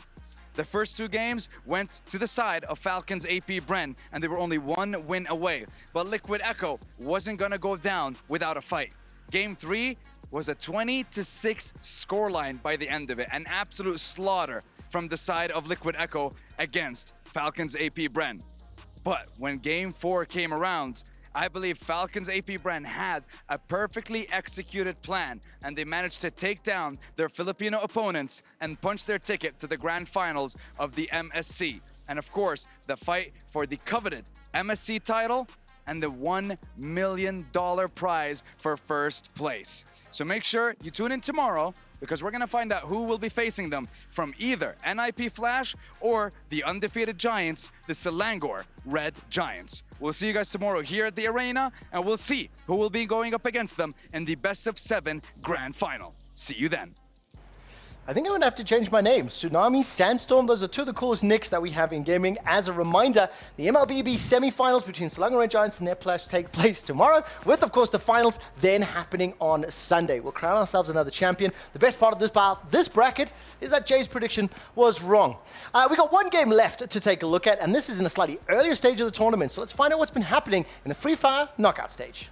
The first 2 games went to the side of Falcons AP Bren, and they were only 1 win away. But Liquid Echo wasn't gonna go down without a fight. Game 3 was a 20-6 scoreline by the end of it, an absolute slaughter from the side of Liquid Echo against Falcons AP Bren. But when Game 4 came around, I believe Falcons AP Bren had a perfectly executed plan, and they managed to take down their Filipino opponents and punch their ticket to the grand finals of the MSC. And of course, the fight for the coveted MSC title and the $1 million prize for first place. So make sure you tune in tomorrow, because we're gonna find out who will be facing them from either NIP Flash or the undefeated Giants, the Selangor Red Giants. We'll see you guys tomorrow here at the arena, and we'll see who will be going up against them in the best of 7 grand final. See you then. I think I'm gonna have to change my name. Tsunami, Sandstorm, those are 2 of the coolest nicks that we have in gaming. As a reminder, the MLBB semi-finals between Selangor Red Giants and Netplash take place tomorrow, with of course the finals then happening on Sunday. We'll crown ourselves another champion. The best part of this bracket is that Jay's prediction was wrong. We got 1 game left to take a look at, and this is in a slightly earlier stage of the tournament, so let's find out what's been happening in the Free Fire knockout stage.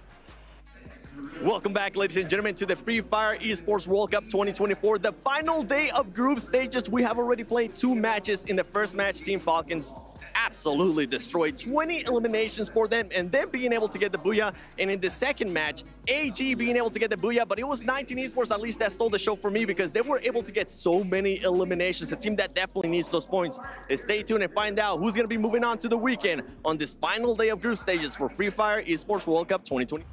Welcome back, ladies and gentlemen, to the Free Fire Esports World Cup 2024, the final day of group stages. We have already played 2 matches. In the first match, Team Falcons absolutely destroyed. 20 eliminations for them, and then being able to get the booyah. And in the second match, AG being able to get the booyah, but it was 19 Esports at least that stole the show for me because they were able to get so many eliminations. A team that definitely needs those points. Stay tuned and find out who's going to be moving on to the weekend on this final day of group stages for Free Fire Esports World Cup 2020.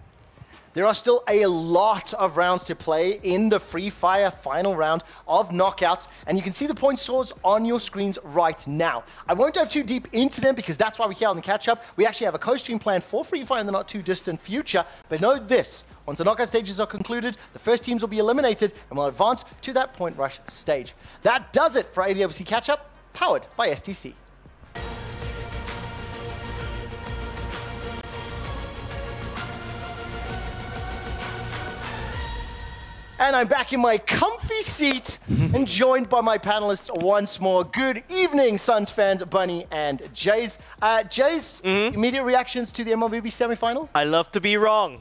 There are still a lot of rounds to play in the Free Fire final round of knockouts, and you can see the point scores on your screens right now. I won't dive too deep into them because that's why we're here on the catch-up. We actually have a co-stream plan for Free Fire in the not-too-distant future, but know this. Once the knockout stages are concluded, the first teams will be eliminated and will advance to that point rush stage. That does it for EWC Catch-Up, powered by STC. And I'm back in my comfy seat and joined by my panelists once more. Good evening, Suns fans, Bunny and Jays. Jays, immediate reactions to the MLBB semi-final? I love to be wrong.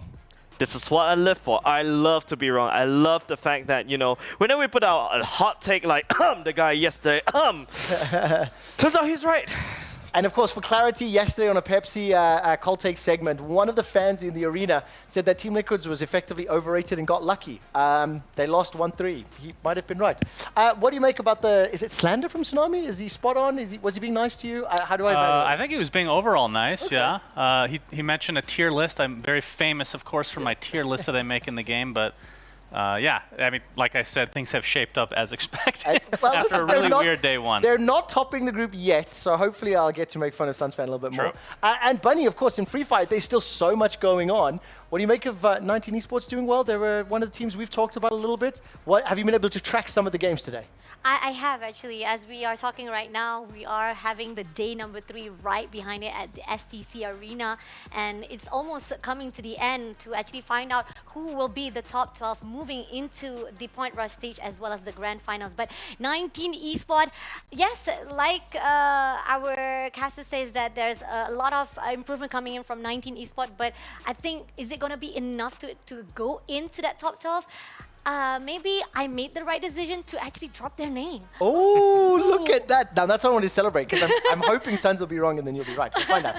This is what I live for. I love to be wrong. I love the fact that, you know, whenever we put out a hot take like, the guy yesterday, turns out he's right. And of course, for clarity, yesterday on a Pepsi Cold Take segment, one of the fans in the arena said that Team Liquids was effectively overrated and got lucky. They lost 1-3. He might have been right. What do you make about is it slander from Tsunami? Is he spot on? Was he being nice to you? How do I evaluate? I think he was being overall nice, yeah. He mentioned a tier list. I'm very famous, of course, for my tier list that I make in the game, but yeah, I mean, like I said, things have shaped up as expected after a really weird day one. They're not topping the group yet, so hopefully I'll get to make fun of Suns fan a little bit more. And Bunny, of course, in Free Fire, there's still so much going on. What do you make of 19 Esports doing well? They were one of the teams we've talked about a little bit. Have you been able to track some of the games today? I have actually. As we are talking right now, we are having the day number 3 right behind it at the STC Arena, and it's almost coming to the end to actually find out who will be the top 12 moving into the point rush stage as well as the grand finals. But 19 Esports, yes, like our caster says that there's a lot of improvement coming in from 19 Esports, but I think, is it going to be enough to go into that top 12? Maybe I made the right decision to actually drop their name. Oh, look at that. Now, that's what I want to celebrate, because I'm hoping Suns will be wrong and then you'll be right. We'll find out.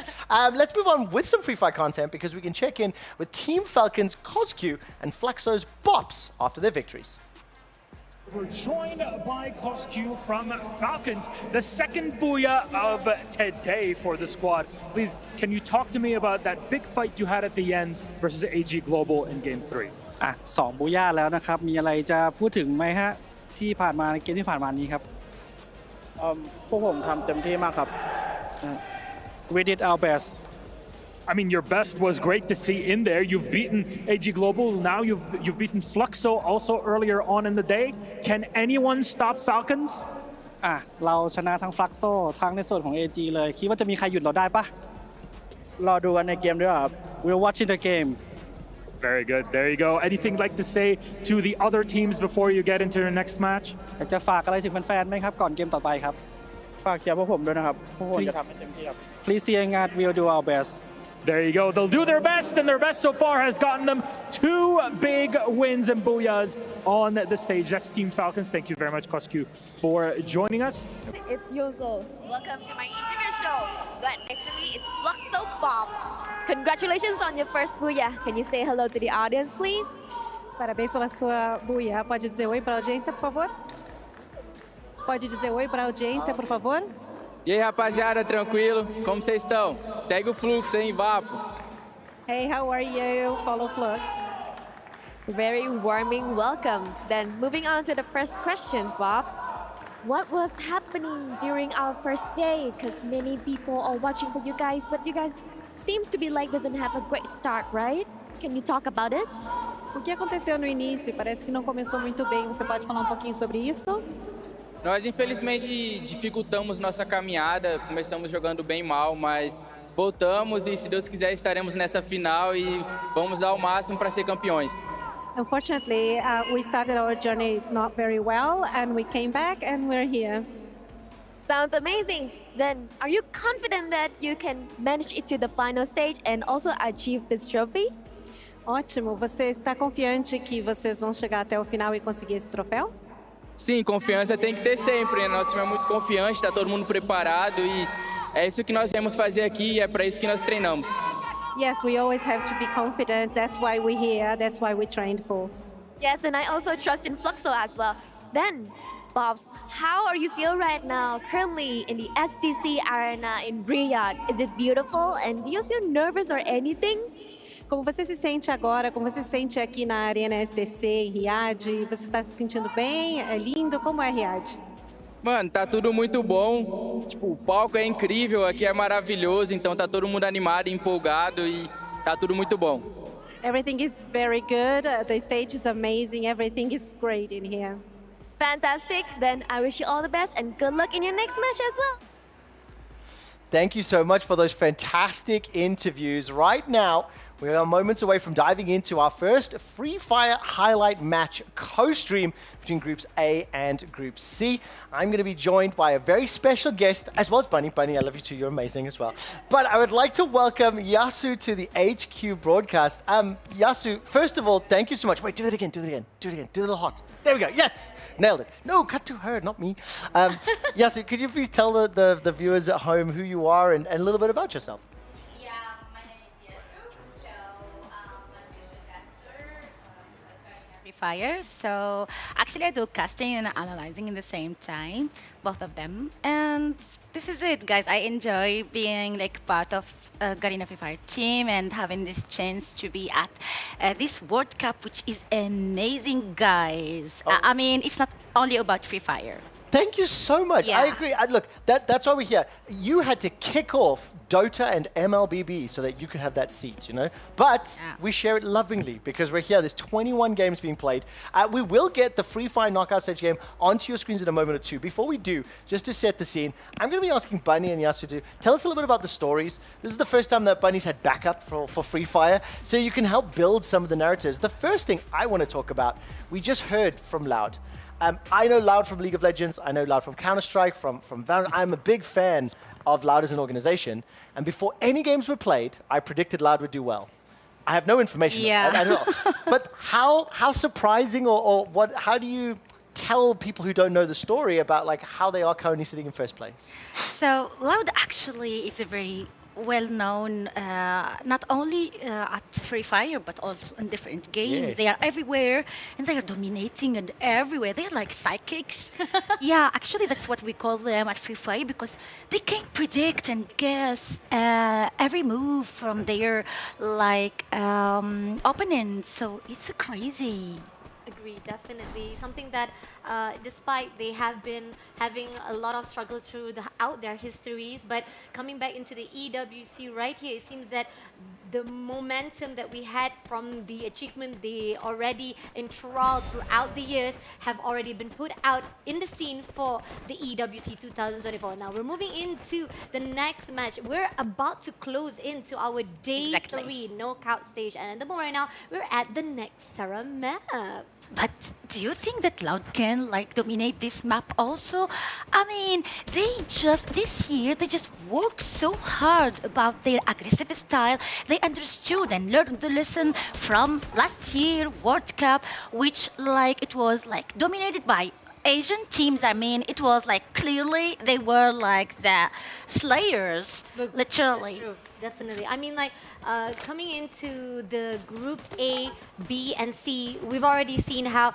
Let's move on with some Free Fire content, because we can check in with Team Falcon's Cosq and Flaxo's Bops after their victories. We're joined by Cosq from Falcons, the second booyah of today for the squad. Please, can you talk to me about that big fight you had at the end versus AG Global in Game 3? 2 บูย่าแล้วนะครับ มีอะไรจะพูดถึงไหมฮะที่ผ่านมาในเกมที่ผ่านมานี้ครับพวกผมทำเต็มที่มากครับ We did our best. I mean, your best was great to see in there. You've beaten AG Global. Now you've beaten Fluxo also earlier on in the day. Can anyone stop Falcons? เราชนะทั้ง Fluxo ทั้งในส่วนของ AG เลยคิดว่าจะมีใครหยุดเราได้ปะรอดูกันในเกมด้วยครับ We're watching the game. Very good. There you go. Anything you'd like to say to the other teams before you get into your next match? อยากจะฝากอะไรถึงแฟนๆไหมครับก่อนเกมต่อไปครับฝากเชียร์พวกผมด้วยนะครับพวกผมจะทำให้เต็มที่ครับ Please see us. We'll do our best. There you go. They'll do their best, and their best so far has gotten them 2 big wins and booyahs on the stage. That's Team Falcons. Thank you very much, Cosq, for joining us. It's Yozo. Welcome to my interview show. Right next to me is Fluxo Bob. Congratulations on your first booyah. Can you say hello to the audience, please? Parabéns pela sua booyah. Pode dizer oi para a audiência, por favor? Pode dizer oi para a audiência, por favor? E aí, rapaziada, tranquilo? Como vocês estão? Segue o fluxo, hein, Vapo? Hey, how are you? Follow Flux. Very warming welcome. Then moving on to the first questions, Bobs. What was happening during our first day? Because many people are watching for you guys, but you guys seems to be like doesn't have a great start, right? Can you talk about it? O que aconteceu no início? Parece que não começou muito bem. Você pode falar pouquinho sobre isso? Nós, infelizmente, dificultamos nossa caminhada, começamos jogando bem mal, mas voltamos e, se Deus quiser, estaremos nessa final e vamos dar o máximo para ser campeões. Unfortunately, we started our journey not very well, and we came back, and we're here. Sounds amazing. Then, are you confident that you can manage it to the final stage and also achieve this trophy? Ótimo. Você está confiante que vocês vão chegar até o final e conseguir esse troféu? Sim, confiança tem que ter sempre, né? Nosso time é muito confiante, está todo mundo preparado e É isso que nós viemos fazer aqui e é para isso que nós treinamos. Yes, we always have to be confident. That's why we're here. That's why we trained for. Yes, and I also trust in Fluxo as well. Then, Bobs, how are you feel right now, currently in the STC Arena in Riyadh? Is it beautiful and do you feel nervous or anything? Como você se sente agora? Como você se sente aqui na Arena STC, em Riyadh? Você está se sentindo bem? É lindo? Como é Riyadh? Mano, tá tudo muito bom. Tipo, o palco é incrível, aqui é maravilhoso, então tá todo mundo animado, empolgado e tá tudo muito bom. Everything is very good. The stage is amazing. Everything is great in here. Fantastic. Then I wish you all the best and good luck in your next match as well. Thank you so much for those fantastic interviews. Right now, we are moments away from diving into our first Free Fire highlight match co-stream between Groups A and Group C. I'm going to be joined by a very special guest, as well as Bunny. Bunny, I love you too. You're amazing as well. But I would like to welcome Yasu to the HQ broadcast. Yasu, first of all, thank you so much. Wait, do that again, do that again, do it again. Do a little hot. There we go. Yes, nailed it. No, cut to her, not me. Yasu, could you please tell the viewers at home who you are and a little bit about yourself? Fire. So actually I do casting and analyzing in the same time, both of them. And this is it, guys. I enjoy being like part of Garena Free Fire team and having this chance to be at this World Cup, which is amazing, guys. I mean, it's not only about Free Fire. Thank you so much. Yeah. I agree. Look, that's why we're here. You had to kick off Dota and MLBB so that you could have that seat, you know? But we share it lovingly because we're here. There's 21 games being played. We will get the Free Fire knockout stage game onto your screens in a moment or two. Before we do, just to set the scene, I'm going to be asking Bunny and Yasu to tell us a little bit about the stories. This is the first time that Bunny's had backup for Free Fire, so you can help build some of the narratives. The first thing I want to talk about, we just heard from Loud. I know Loud from League of Legends. I know Loud from Counter-Strike, from Valorant. I'm a big fan of Loud as an organization. And before any games were played, I predicted Loud would do well. I have no information. Yeah. I don't know. But how surprising or what? How do you tell people who don't know the story about like how they are currently sitting in first place? So Loud actually is a very well-known, not only at Free Fire, but also in different games. Yes. They are everywhere, and they are dominating and everywhere. They're like psychics. Yeah, actually, that's what we call them at Free Fire, because they can predict and guess every move from their like opponents. So it's crazy. Agree, definitely. Something that, despite they have been having a lot of struggle throughout their histories, but coming back into the EWC right here, it seems that the momentum that we had from the achievement they already enthralled throughout the years have already been put out in the scene for the EWC 2024. Now we're moving into the next match. We're about to close into our day 3 knockout stage, and at the moment right now, we're at the next Terra map. But do you think that Loud can like dominate this map also? I mean, this year they just worked so hard about their aggressive style. They understood and learned the lesson from last year World Cup, which like it was like dominated by Asian teams. I mean, it was like clearly they were like the slayers, literally. True, definitely. I mean, like coming into the Group A, B, and C, we've already seen how.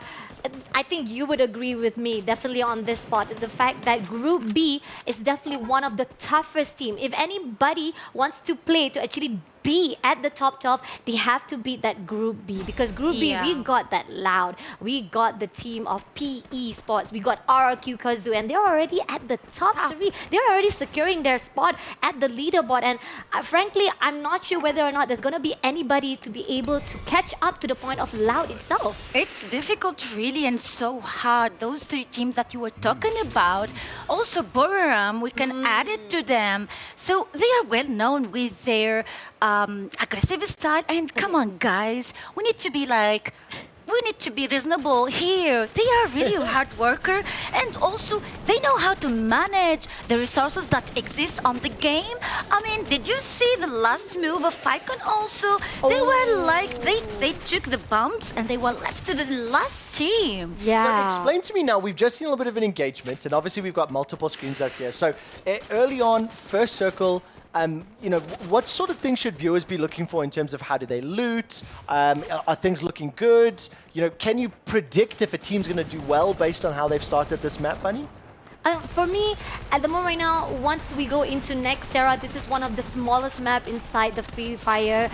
I think you would agree with me, definitely on this spot, the fact that Group B is definitely one of the toughest teams. If anybody wants to play to actually be at the top 12, they have to beat that Group B, because Group B, we got that Loud, we got the team of PE Sports, we got RRQ Kazoo, and they're already at the top 3. They're already securing their spot at the leaderboard, and frankly, I'm not sure whether or not there's going to be anybody to be able to catch up to the point of Loud itself. It's difficult, really, and so hard. Those 3 teams that you were talking about, also Bororam, we can add it to them. So they are well known with their aggressive style. And come on, guys, we need to be like, we need to be reasonable here. They are really hard worker, and also they know how to manage the resources that exist on the game. I mean, did you see the last move of Falcon also? They were like, they took the bumps and they were left to the last team. So explain to me now, we've just seen a little bit of an engagement, and obviously we've got multiple screens out here. So early on, first circle, you know, what sort of things should viewers be looking for in terms of how do they loot? Are things looking good? You know, can you predict if a team's going to do well based on how they've started this map, Bunny? For me, at the moment right now, once we go into next era, this is one of the smallest map inside the Free Fire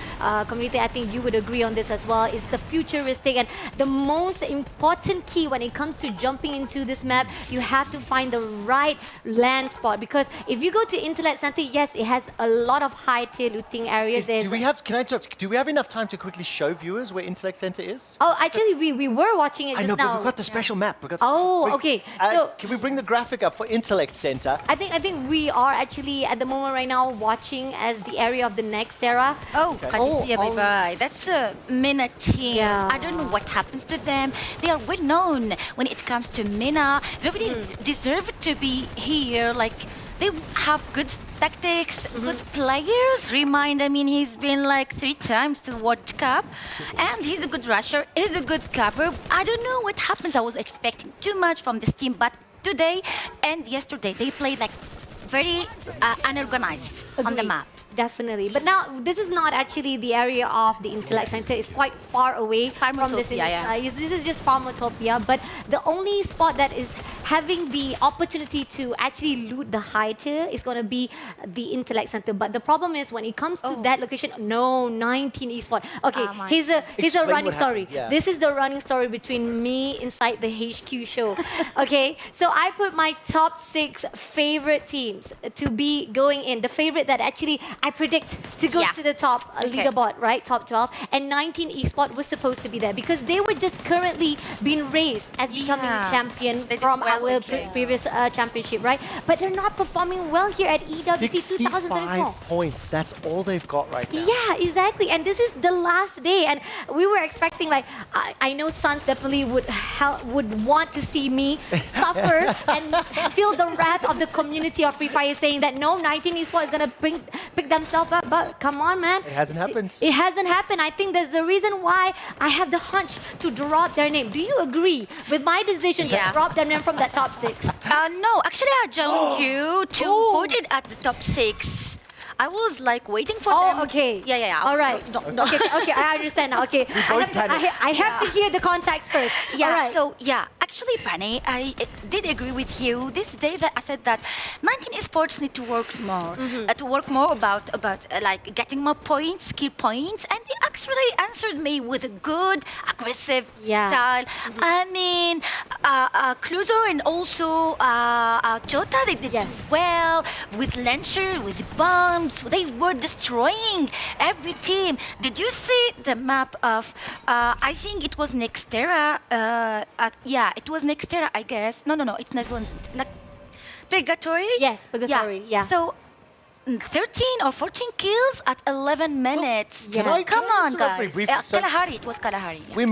community. I think you would agree on this as well. It's the futuristic, and the most important key when it comes to jumping into this map, you have to find the right land spot. Because if you go to Intellect Center, yes, it has a lot of high tier looting areas. Do we have, can I interrupt, do we have enough time to quickly show viewers where Intellect Center is? Oh, actually, we were watching it just I know, now. but we've got the special map. We've got okay. So can we bring the graphic up for Intellect Center? I think we are actually at the moment right now watching as the area of the next era. Bye-bye. That's a MENA team. I don't know what happens to them. They are well known when it comes to MENA. They really deserve to be here. Like, they have good tactics, good players. I mean, he's been like 3 times to World Cup, and he's a good rusher. He's a good cover. I don't know what happens. I was expecting too much from this team, but today and yesterday they played like very unorganized on the map. Definitely. But now, this is not actually the area of the Intellect Center. It's quite far away from this. This is just Farmotopia. But the only spot that is having the opportunity to actually loot the high tier is going to be the Intellect Center. But the problem is when it comes to that location, 19 Esports. Okay, here's a running story. This is the running story between me inside the HQ show. Okay, so I put my top 6 favorite teams to be going in. The favorite that actually I predict to go to the top leaderboard, right? Top 12. And 19 Esports was supposed to be there because they were just currently being raised as becoming a champion from our previous championship, right? But they're not performing well here at EWC 2024. 65 points. That's all they've got right now. Yeah, exactly. And this is the last day. And we were expecting, like, I know Suns definitely would want to see me suffer and feel the wrath of the community of Free Fire saying that no, 19 Esports is going to pick themselves up. But come on, man. It hasn't happened. It hasn't happened. I think there's a reason why I have the hunch to drop their name. Do you agree with my decision to drop their name from that top 6? No, actually I joined you to put it at the top 6. I was like waiting for them. Okay. Yeah. All right. No. Okay, I understand now. Okay. I have to hear the context first. Yeah, right. so actually, Penny, I did agree with you. This day that I said that 19 Esports need to work more. To work more about like getting more points, skill points, and they actually answered me with a good, aggressive style. I mean, Cluzo and also Jota, they did well with Lancer, with bombs. They were destroying every team. Did you see the map of, I think it was Nextera. It was Nextera, I guess. No, it's not one. Like, Purgatory? Yes, Purgatory, yeah. So, 13 or 14 kills at 11 minutes. Come on, guys. Kalahari, it was Kalahari. Yes. We're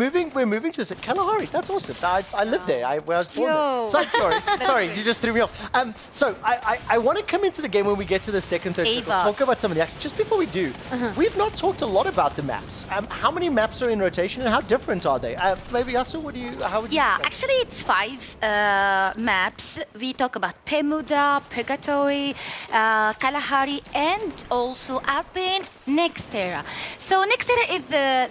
moving to Kalahari. That's awesome. I live there. Where I was born there. Side story. Sorry, you just threw me off. So I want to come into the game when we get to the second, third circle, talk about some of the action. Just before we do, we've not talked a lot about the maps. How many maps are in rotation and how different are they? Maybe Yasu, how would you? Actually it's 5 maps. We talk about Pemuda, Purgatory, Kalahari, and also Alpine, Nextera. So Nextera is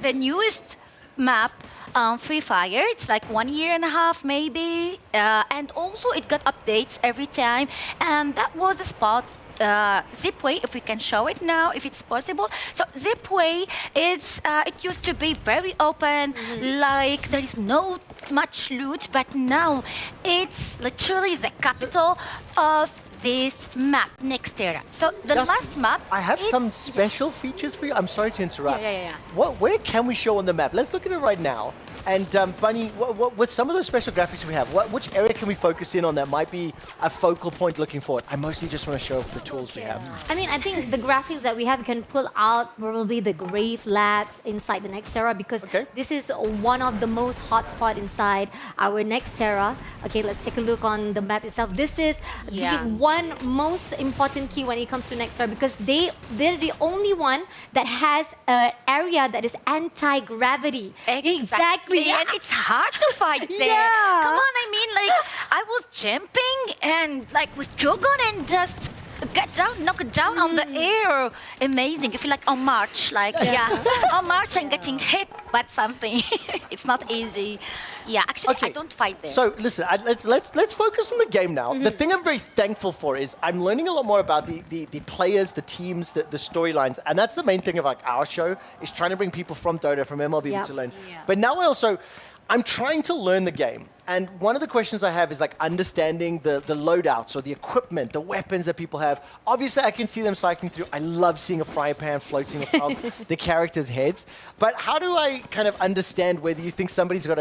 the newest map on Free Fire. It's like 1.5 years maybe, and also it got updates every time. And that was a spot. Zipway, if we can show it now, if it's possible. So Zipway, it used to be very open, like there is no much loot, but now it's literally the capital of this map, Nextera. So the Just- last map. I have it's- some special features for you. I'm sorry to interrupt. Yeah. Where can we show on the map? Let's look at it right now. And Bunny, with some of those special graphics we have, which area can we focus in on that might be a focal point looking forward? I mostly just want to show the tools we have. I mean, I think the graphics that we have can pull out probably the Grave Labs inside the Nextera because this is one of the most hotspot inside our Nextera. Okay, let's take a look on the map itself. This is the one most important key when it comes to Nextera because they're the only one that has an area that is anti-gravity. Exactly. And it's hard to fight there. Yeah. Come on, I mean, like, I was jumping and, like, with Drogon and just get down, knock it down on the air. Amazing. You feel like on March, like, on March I'm getting hit by something. It's not easy. Yeah, actually, I don't fight there. So listen, let's focus on the game now. The thing I'm very thankful for is I'm learning a lot more about the players, the teams, the storylines, and that's the main thing of like our show is trying to bring people from Dota, from MLB to learn. But now I'm trying to learn the game. And one of the questions I have is like understanding the loadouts or the equipment, the weapons that people have. Obviously, I can see them cycling through. I love seeing a frying pan floating above the characters' heads. But how do I kind of understand whether you think somebody's got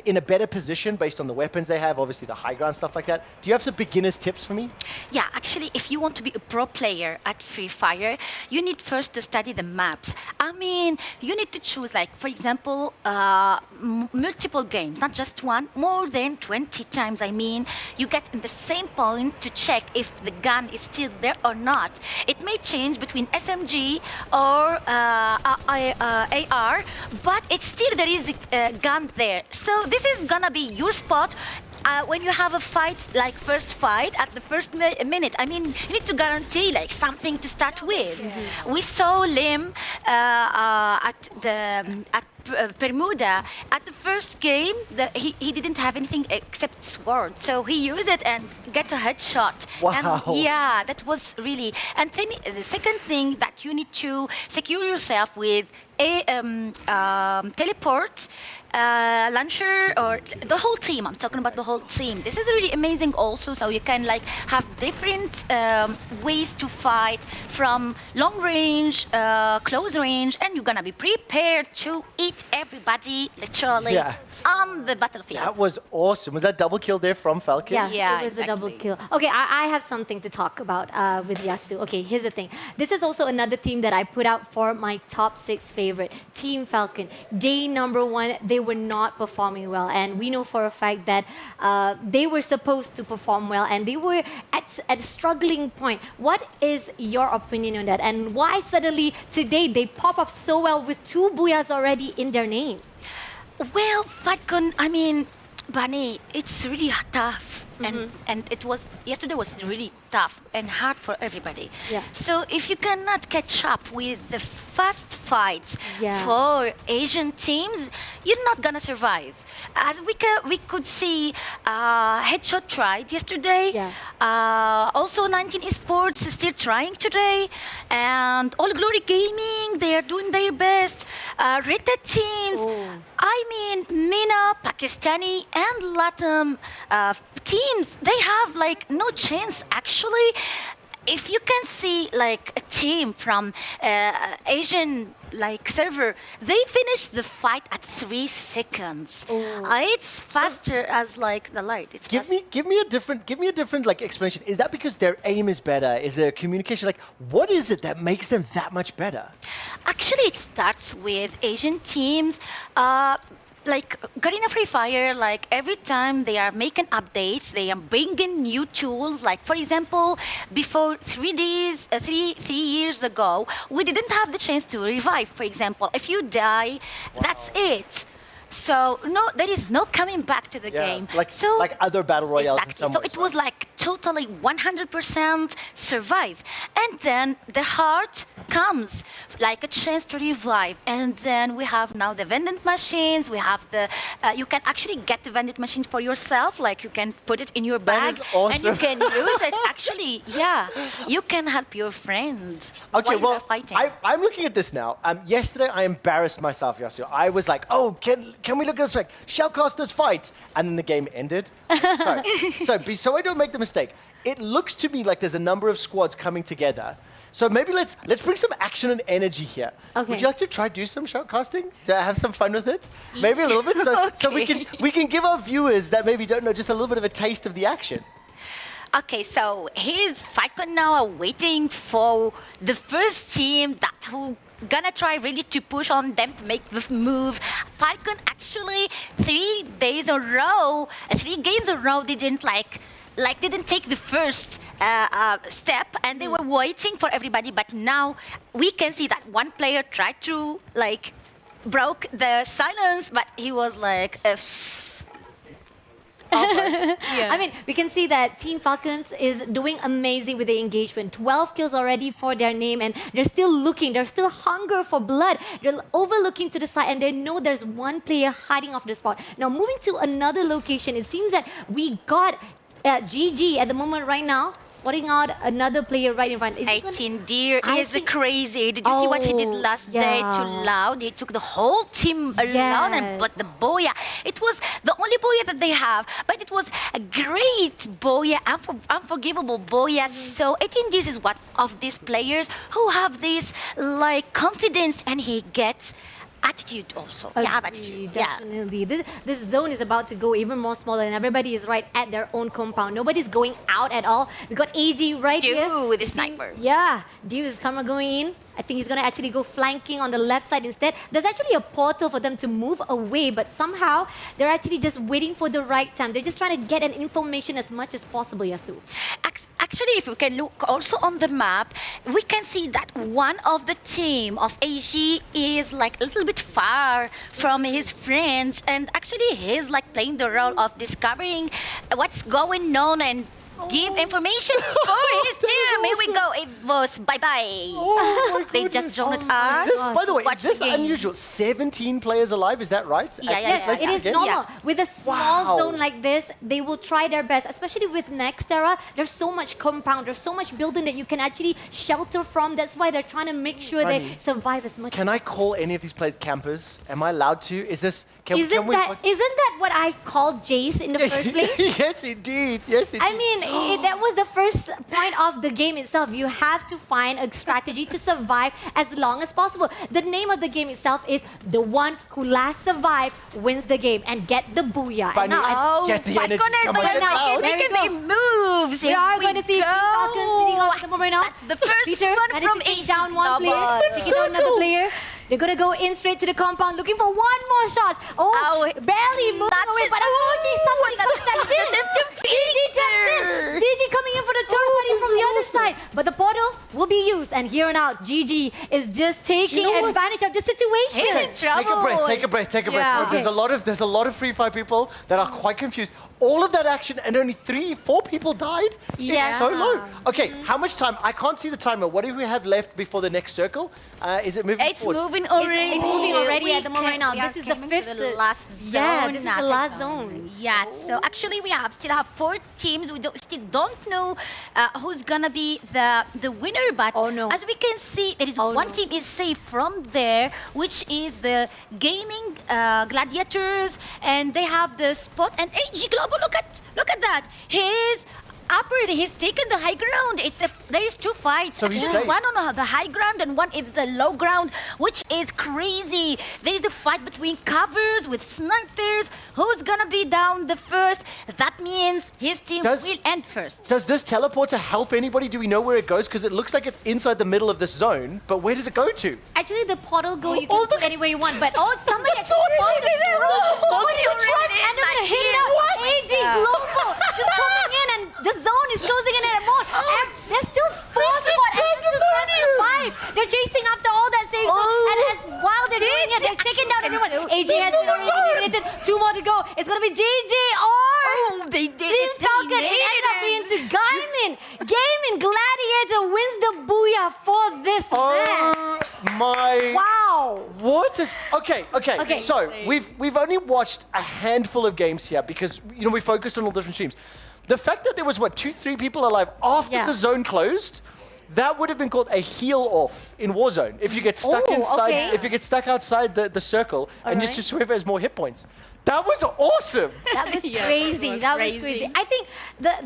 in a better position based on the weapons they have, obviously the high ground, stuff like that? Do you have some beginner's tips for me? Yeah, actually, if you want to be a pro player at Free Fire, you need first to study the maps. I mean, you need to choose, like, for example, multiple games, not just one, more than 20 times. I mean, you get in the same point to check if the gun is still there or not. It may change between SMG or AR, but it's still there is a gun there. So this is gonna be your spot. When you have a fight, like first fight at the first minute, I mean, you need to guarantee like something to start with. We saw Lim at Bermuda at the first game. He didn't have anything except sword, so he used it and get a headshot. Wow. And yeah, that was really. And then the second thing that you need to secure yourself with a teleport. Launcher or the whole team. I'm talking about the whole team. This is really amazing also, so you can like have different ways to fight from long range, close range, and you're gonna be prepared to eat everybody literally on the battlefield. That was awesome. Was that double kill there from Falcons? Yes, it was a double kill. Okay, I have something to talk about with Yasu. Okay, here's the thing. This is also another team that I put out for my top 6 favorite. Team Falcon. Day number 1, they were not performing well. And we know for a fact that they were supposed to perform well and they were at a struggling point. What is your opinion on that? And why suddenly today they pop up so well with 2 Booyahs already in their name? Well, Falcon, I mean, Bunny, it's really tough. And it was, yesterday was really tough and hard for everybody. So if you cannot catch up with the fast fights for Asian teams, you're not gonna survive. As we could see, Headshot tried yesterday. Also, 19 Esports is still trying today. And All Glory Gaming, they are doing their best. Rated teams, I mean, MENA, Pakistani, and Latam teams, they have like no chance actually. If you can see like a team from Asian like server, they finish the fight at 3 seconds. It's faster as like the light. It's Give me a different like explanation. Is that because their aim is better? Is there communication? Like, what is it that makes them that much better? Actually, it starts with Asian teams. Like Garena Free Fire, like every time they are making updates, they are bringing new tools. Like for example, before 3 years ago, we didn't have the chance to revive. For example, if you die, that's it. So no, there is no coming back to the game. Like other battle royales in some So ways, it was like totally 100% survive. And then the heart comes, like a chance to revive. And then we have now the vending machines. We have the, you can actually get the vending machine for yourself. Like you can put it in your bag awesome. and you can use it. Actually, yeah, you can help your friend. Okay, while well, you're fighting. I'm looking at this now. Yesterday, I embarrassed myself, Yasu. I was like, oh, can we look at this? Like, Shellcasters fight. And then the game ended. So I don't make the mistake. it looks to me like there's a number of squads coming together. So maybe let's bring some action and energy here. Okay. Would you like to try do some shoutcasting? To have some fun with it? Maybe a little bit, so we can give our viewers that maybe don't know just a little bit of a taste of the action. Okay, so here's Falcon now waiting for the first team that who gonna try really to push on them to make this move. Falcon actually 3 games in a row didn't didn't take the first step, and they were waiting for everybody. But now we can see that one player tried to broke the silence, but he was like. I mean, we can see that Team Falcons is doing amazing with the engagement. 12 kills already for their name, and they're still looking. They're still hunger for blood. They're overlooking to the side, and they know there's one player hiding off the spot. Now, moving to another location, it seems that we got GG at the moment right now. Spotting out another player right in front. 18 Deer is crazy. Did you see what he did last day to Loud? He took the whole team alone and put the Booyah. It was the only Booyah that they have, but it was a great Booyah, unforgivable Booyah. So 18 Deer is one of these players who have this confidence, and he gets attitude also. Attitude. Definitely. This zone is about to go even more smaller, and everybody is right at their own compound. Nobody's going out at all. We got AG right here with the sniper. Yeah, Dew is going in. I think he's going to actually go flanking on the left side instead. There's actually a portal for them to move away, but somehow they're actually just waiting for the right time. They're just trying to get an information as much as possible, Yasu. Actually, if we can look also on the map, we can see that one of the team of AG is a little bit far from his friends, and actually he's playing the role of discovering what's going on and give information for his team. Here we go. It was bye-bye. They just joined us. By the way, is this unusual? 17 players alive, is that right? Yes, it is normal. With a small zone like this, they will try their best, especially with Nextera. There's so much compound, there's so much building that you can actually shelter from. That's why they're trying to make sure they survive as much as possible. Can I call any of these players campers? Am I allowed to? Isn't that what I called Jace in the first place? Yes, indeed. Yes, indeed. I mean, that was the first point of the game itself. You have to find a strategy to survive as long as possible. The name of the game itself is the one who last survived wins the game and get the Booyah. Bunny, get the energy. Come on, They moves. We are going to see Team Falcons leading on at the moment right now. That's the first Peter one from taking down one player, taking down another player. They're going to go in straight to the compound, looking for one more shot. Barely moving away, but unfortunately somebody got that. GG coming in for the third party from the other side. But the portal will be used, and here and out, GG is just taking advantage of the situation. He's in trouble. Take a breath. Yeah. There's a lot of Free Fire people that are quite confused. All of that action and only 3-4 people died? Yeah. It's so low. Okay, how much time? I can't see the timer. What do we have left before the next circle? Is it moving forward? Moving already. It's moving already at the moment right now. This is the fifth last zone. Yeah, this is the last zone. Yeah, so actually we still have 4 teams. We still don't know who's gonna be the winner, but as we can see, there is one team is safe from there, which is the Gaming Gladiators, and they have the spot. And AG Global, look at that. He's taken the high ground. There is 2 fights. So he's Actually, one on the high ground and one is the low ground, which is crazy. There is a fight between covers with snipers. Who's gonna be down the first? That means his team will end first. Does this teleporter help anybody? Do we know where it goes? Because it looks like it's inside the middle of this zone, but where does it go to? Actually, the portal you can put anywhere you want, but somebody That's awesome. and they're gonna hit out AG Global just coming in, and the zone is closing in more. And there's still 4 squad. They're chasing after all that safe zone, and while they're doing it, they're taking down everyone. AG has been eliminated. 2 more to go. It's gonna be GG or they did Team Falcon. It ended up being to Gaming Gladiator wins the Booyah for this match. Wow. What is okay. So we've only watched a handful of games here because we focused on all different streams. The fact that there was 2-3 people alive after the zone closed, that would have been called a heal off in Warzone. If you get stuck inside, if you get stuck outside the circle, and just whoever has more hit points. That was awesome. That was Yeah, crazy. it was That crazy. was crazy. I think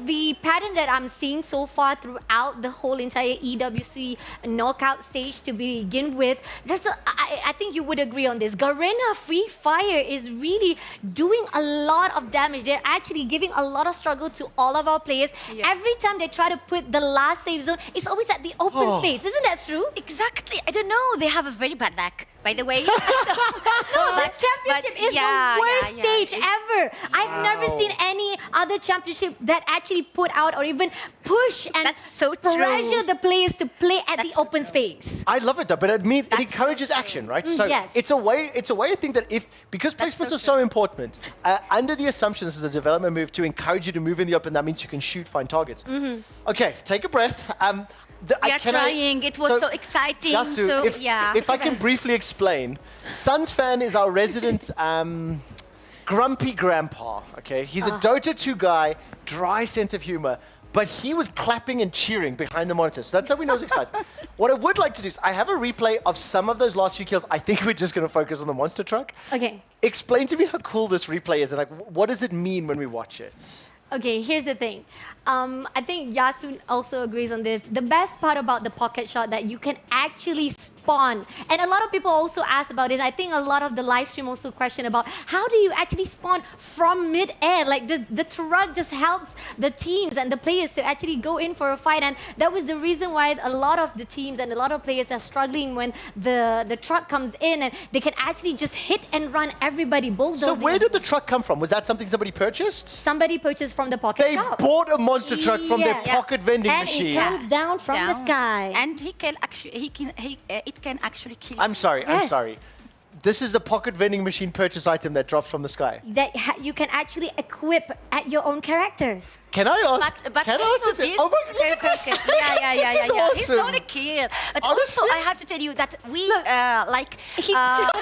the pattern that I'm seeing so far throughout the whole entire EWC knockout stage to begin with, I think you would agree on this. Garena Free Fire is really doing a lot of damage. They're actually giving a lot of struggle to all of our players. Yeah. Every time they try to put the last save zone, it's always at the open space. Isn't that true? Exactly. I don't know. They have a very bad luck, by the way. This championship is the worst stage ever. I've never seen any other championship that actually put out or even push and pressure the players to play at the open space. I love it though, but it means it encourages action, right? So Yes. it's a way I think that because placements are so important, under the assumption this is a development move to encourage you to move in the open, that means you can shoot, find targets. Okay, take a breath. We are trying. It was so exciting. Yasu, so if I can briefly explain, Suns fan is our resident grumpy grandpa, okay? He's a Dota 2 guy, dry sense of humor, but he was clapping and cheering behind the monitor, so that's how we know he's excited. What I would like to do is, I have a replay of some of those last few kills. I think we're just going to focus on the monster truck. Okay. Explain to me how cool this replay is, and like, what does it mean when we watch it? Okay, here's the thing. I think Yasun also agrees on this. The best part about the pocket shot that you can actually spawn, and a lot of people also ask about it. I think a lot of the live stream also question about how do you actually spawn from mid-air? Like the truck just helps the teams and the players to actually go in for a fight, and that was the reason why a lot of the teams and a lot of players are struggling when the truck comes in, and they can actually just hit and run everybody bulldozing. So where did the truck come from? Was that something somebody purchased? Somebody purchased from the pocket shop. They bought a monster truck from their pocket vending and machine. it comes down from the sky. And he can actually, it can actually kill. I'm sorry. Yes. This is the pocket vending machine purchase item that drops from the sky. That you can actually equip at your own characters. Can I ask? But can I ask this? Oh my God! This Yeah. is He's awesome. not a kid. But Honestly? also, I have to tell you that we he just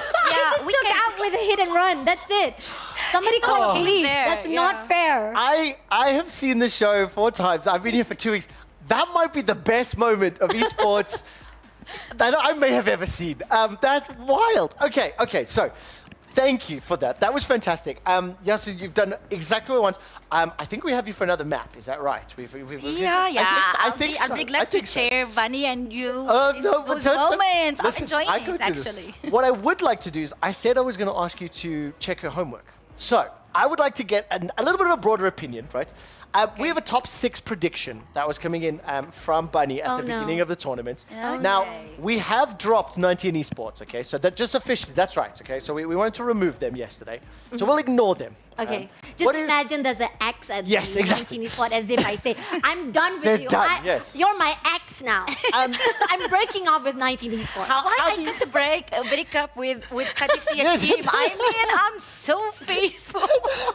took out with a hit and run. That's it. Somebody call police. That's not fair. I have seen the show 4 times. I've been here for 2 weeks. That might be the best moment of esports that I may have ever seen. That's wild. Okay, so thank you for that. That was fantastic. Yasu, you've done exactly what I want. I think we have you for another map. Is that right? I'll be glad to share Bunny and you those moments. I'm enjoying it, actually. What I would like to do is, I said I was going to ask you to check her homework. So I would like to get a little bit of a broader opinion, right? We have a top 6 prediction that was coming in from Bunny at the beginning of the tournament. Okay. Now, we have dropped 19 esports, okay? So that just officially, that's right, okay? So we wanted to remove them yesterday. So we'll ignore them. Okay. Just imagine there's an X at Yes, the exactly. 19 spot, as if I say, I'm done with They're you. done, yes. You're my X now. I'm breaking off with 19 esports. Why I can't break up with Kadisia team? I mean, I'm so faithful.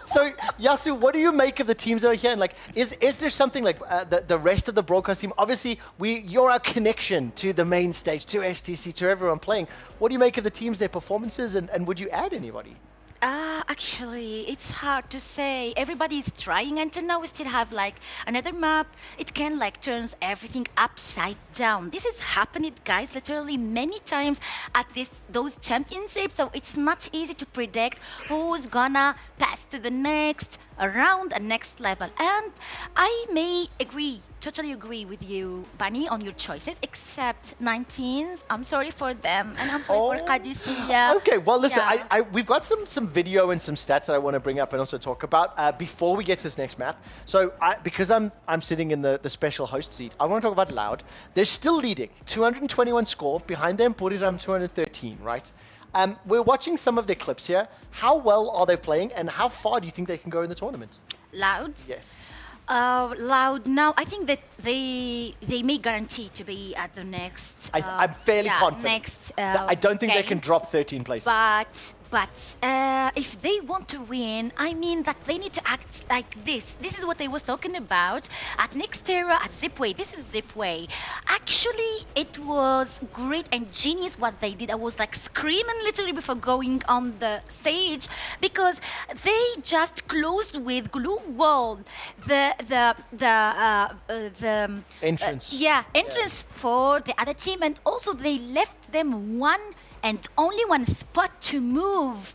So, Yasu, what do you make of the teams that are here? And like, is there something like the rest of the broadcast team? Obviously, you're our connection to the main stage, to STC, to everyone playing. What do you make of the teams, their performances, and would you add anybody? Actually, it's hard to say. Everybody is trying, until now we still have like another map. It can like turns everything upside down. This has happened, guys, literally many times at those championships. So it's not easy to predict who's gonna pass to the next round and next level. And I may totally agree with you, Bunny, on your choices, except 19s. I'm sorry for them, and I'm sorry for Kadisia. Okay, well, listen, we've got some video and some stats that I want to bring up and also talk about before we get to this next map. So, because I'm sitting in the special host seat, I want to talk about Loud. They're still leading, 221 score. Behind them, Buriram 213, right? We're watching some of their clips here. How well are they playing, and how far do you think they can go in the tournament? Loud? Yes. Loud now, I think that they may guarantee to be at the next. I'm fairly confident. Next. I don't think they game. can drop 13 places. But if they want to win, I mean that they need to act like this. This is what I was talking about at Nextera, at Zipway. This is Zipway. Actually, it was great and genius what they did. I was like screaming literally before going on the stage because they just closed with glue wall the entrance. Entrance for the other team, and also they left them one and only one spot to move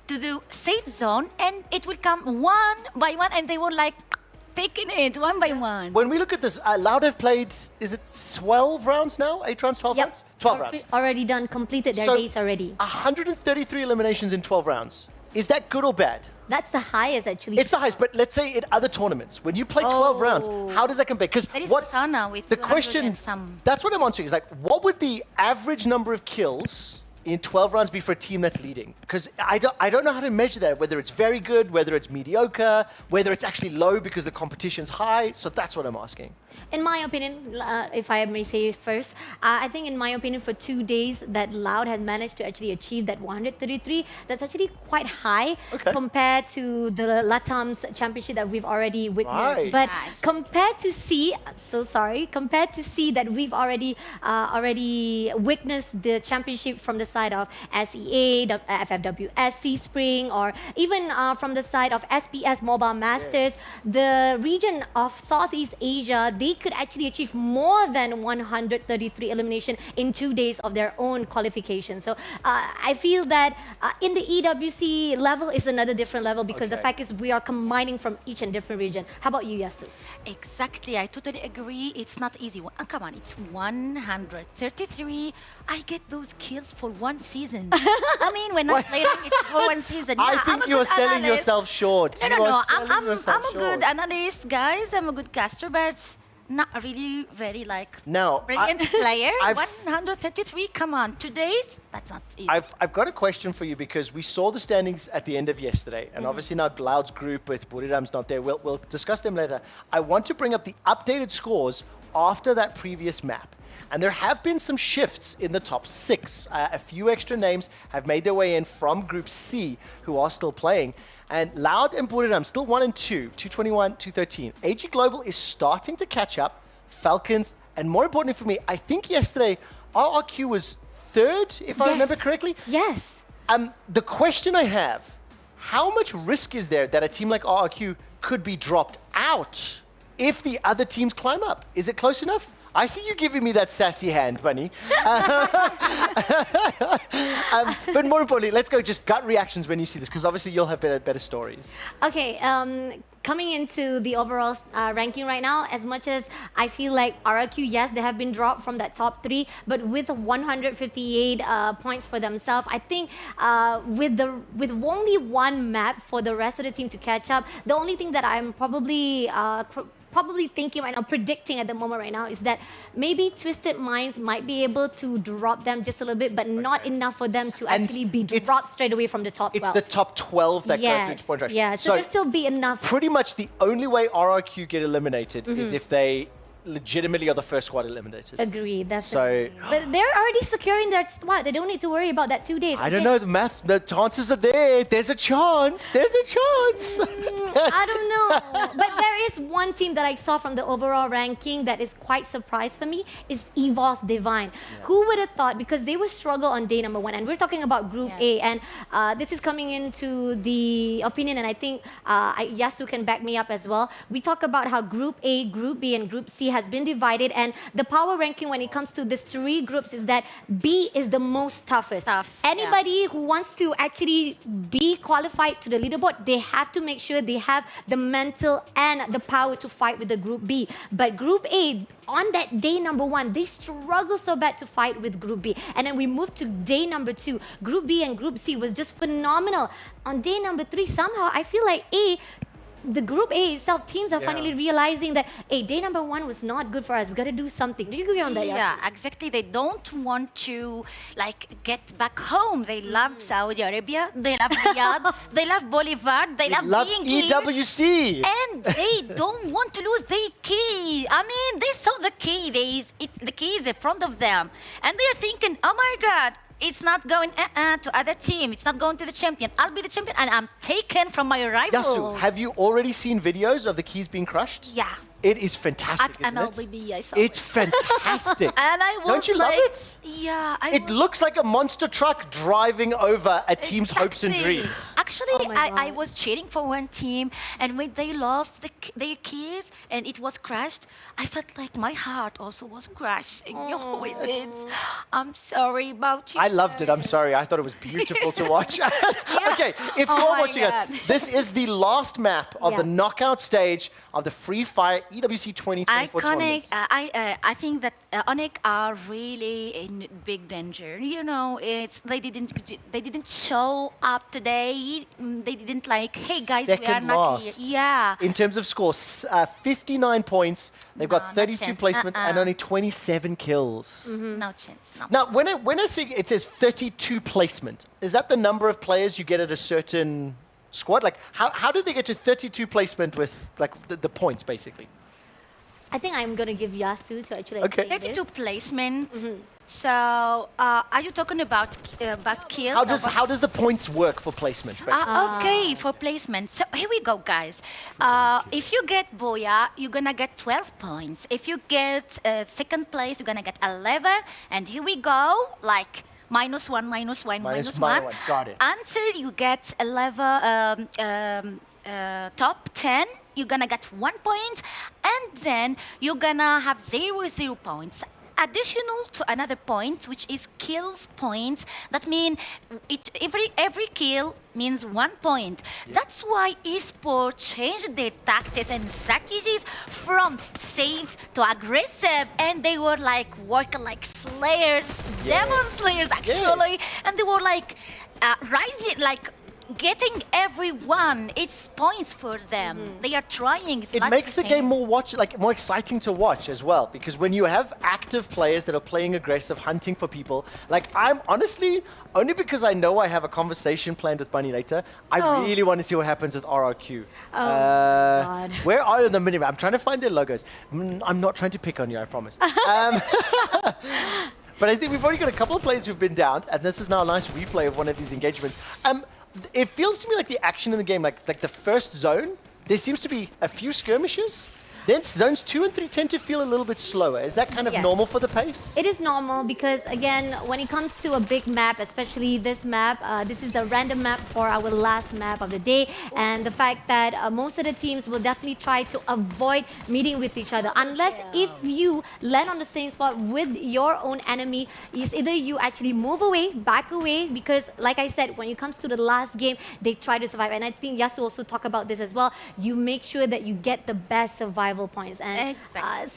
to the safe zone, and it will come one by one, and they were like taking it one by one. When we look at this, Loud have played, is it 12 rounds now? 8 rounds, 12 rounds? 12 rounds. Already done, completed their So, days already. 133 eliminations in 12 rounds. Is that good or bad? That's the highest, actually. It's the highest, but let's say in other tournaments, when you play 12 rounds, how does that compare? Because That is Persona with the 200 question, and some. that's what I'm answering, is like, what would the average number of kills in 12 rounds be for a team that's leading? Because I don't know how to measure that, whether it's very good, whether it's mediocre, whether it's actually low because the competition's high. So that's what I'm asking. In my opinion, if I may say it first, I think in my opinion for 2 days that Loud had managed to actually achieve that 133, that's actually quite high compared to the LATAM's championship that we've already witnessed. Right. But compared to C, I'm so sorry, compared to C that we've already witnessed the championship from the side of SEA, FFWS, Spring, or even from the side of SPS Mobile Masters, the region of Southeast Asia, they could actually achieve more than 133 elimination in 2 days of their own qualification. So I feel that in the EWC level is another different level because the fact is we are combining from each and different region. How about you, Yasu? Exactly, I totally agree. It's not easy. Come on, it's 133. I get those kills for one season. I mean, when I play rank, it's for one season. Yeah, I think you are selling yourself short. No. I'm a good analyst, guys. I'm a good caster, but not really very brilliant player. 133, come on, 2 days? That's not easy. I've got a question for you because we saw the standings at the end of yesterday, and obviously now Loud's group with Buriram's not there. We'll discuss them later. I want to bring up the updated scores after that previous map. And there have been some shifts in the top 6. A few extra names have made their way in from Group C who are still playing. And Loud and Buriram still 1 and 2, 221, 213. AG Global is starting to catch up. Falcons, and more importantly for me, I think yesterday RRQ was 3rd, if I remember correctly. Yes. The question I have, how much risk is there that a team like RRQ could be dropped out if the other teams climb up? Is it close enough? I see you giving me that sassy hand, Bunny. But more importantly, let's go just gut reactions when you see this, because obviously you'll have better stories. Okay, coming into the overall ranking right now, as much as I feel like RRQ, yes, they have been dropped from that top 3, but with 158 points for themselves, I think with only one map for the rest of the team to catch up, the only thing that I'm probably thinking right now, predicting at the moment right now, is that maybe Twisted Minds might be able to drop them just a little bit, but not enough for them to actually be dropped straight away from the top 12. It's the top 12 that go through to point rush. Yeah, so there'll still be enough. Pretty much the only way RRQ get eliminated is if they legitimately are the first squad eliminated. Agreed. That's so. But they're already securing their spot. They don't need to worry about that 2 days. I don't know. The chances are there. There's a chance. There's a chance. I don't know. But there is one team that I saw from the overall ranking that is quite surprised for me is EVOS Divine. Yeah. Who would have thought? Because they will struggle on day number 1. And we're talking about Group A. And this is coming into the opinion, and I think Yasu can back me up as well. We talk about how Group A, Group B, and Group C has been divided, and the power ranking when it comes to these 3 groups is that B is the most toughest. Anybody who wants to actually be qualified to the leaderboard, they have to make sure they have the mental and the power to fight with the Group B. But Group A, on that day number 1, they struggle so bad to fight with Group B. And then we move to day number 2. Group B and Group C was just phenomenal. On day number 3, somehow I feel like the Group A itself, teams are finally realizing that, hey, day number 1 was not good for us. We got to do something. Do you agree on that, Yasu? Yeah, exactly. They don't want to get back home. They love Saudi Arabia. They love Riyadh. They love Bolivar. They love being EWC. Here. And they don't want to lose their key. I mean, they saw the key. The key is in front of them. And they're thinking, oh my God, it's not going to other team. It's not going to the champion. I'll be the champion, and I'm taken from my rival. Yasu, have you already seen videos of the keys being crushed? Yeah. It is fantastic, At isn't it? MLBB, I saw It's it. fantastic. And I was Don't you like, love it? Yeah, It looks like a monster truck driving over a team's hopes and dreams. Actually, I was cheering for one team, and when they lost their keys and it was crashed, I felt like my heart also was crashing with it. I'm sorry about you. I loved it. I'm sorry. I thought it was beautiful to watch. Okay, if Oh you're my watching us, God. this is the last map of the knockout stage of the Free Fire EWC 2024 tournament. Iconic. I think that Onyx are really in big danger. You know, they didn't show up today. They didn't like, hey guys, we are Second not last. here. Yeah. In terms of score, 59 points. They've got No 32 chance. placements and only 27 kills. No chance. No. Now, when I see it says 32 placement, is that the number of players you get at a certain squad? Like, how do they get to 32 placement with like the points, basically? I think I'm going to give Yasu to actually Okay. explain 32 placement. So, are you talking about kills? How does the points work for placement? Okay, for placement. So here we go, guys. If you get Boya, you're gonna get 12 points. If you get second place, you're gonna get 11. And here we go, like -1, -1, -1. Got it. Until you get 11, top 10, you're gonna get 1 point, and then you're gonna have 0 points. Additional to another point, which is kills points. That means every kill means 1 point. That's why esports changed their tactics and strategies from safe to aggressive, and they were like working like slayers, demon slayers actually, and they were like rising, like getting everyone. It's points for them. They are trying. It's It not makes the game same. more exciting to watch as well, because when you have active players that are playing aggressive, hunting for people, like I'm honestly, only because I know I have a conversation planned with Bunny later, I really want to see what happens with RRQ. God. Where are the minimap? I'm trying to find their logos. I'm not trying to pick on you, I promise. But I think we've already got a couple of players who've been downed, and this is now a nice replay of one of these engagements. It feels to me like the action in the game, like the first zone, there seems to be a few skirmishes. Then zones 2 and 3 tend to feel a little bit slower. Is that kind of normal for the pace? It is normal because, again, when it comes to a big map, especially this map, this is the random map for our last map of the day. And the fact that most of the teams will definitely try to avoid meeting with each other. Unless if you land on the same spot with your own enemy, is either you actually move away, back away, because like I said, when it comes to the last game, they try to survive. And I think Yasu also talked about this as well. You make sure that you get the best survival points, and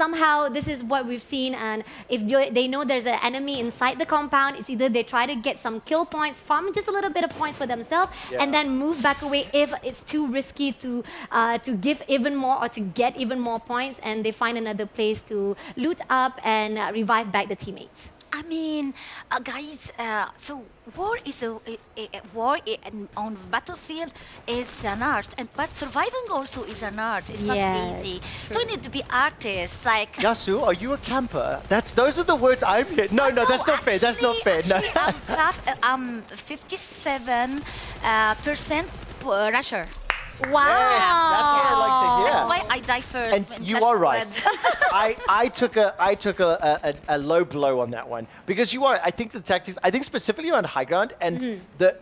somehow this is what we've seen. And if they know there's an enemy inside the compound, it's either they try to get some kill points, farm just a little bit of points for themselves, and then move back away if it's too risky to give even more or to get even more points, and they find another place to loot up and revive back the teammates. I mean, guys, so war is on battlefield is an art, but surviving also is an art. It's not easy. So you need to be artists, like. Yasu, are you a camper? Those are the words I'm hearing. No, that's not fair. That's not fair. No. I'm 57% rusher. Wow. Yes, that's what I like to hear. That's why I die first. And you are right. I took a low blow on that one, because you are. I think the tactics. I think specifically around high ground and the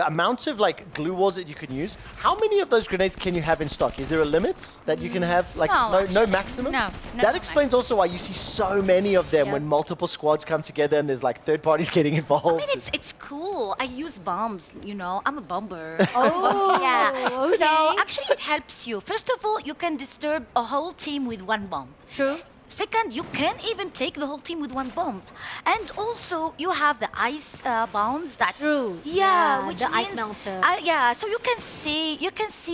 amount of like glue walls that you can use. How many of those grenades can you have in stock? Is there a limit that you can have? Like no maximum. No. That explains also why you see so many of them when multiple squads come together and there's like third parties getting involved. I mean, it's cool. I use bombs. You know, I'm a bomber. Oh, yeah. So actually, it helps you. First of all, you can disturb a whole team with one bomb. True. Second, you can even take the whole team with one bomb. And also, you have the ice bombs that... True. Yeah, which the means, ice melter. Yeah, so you can see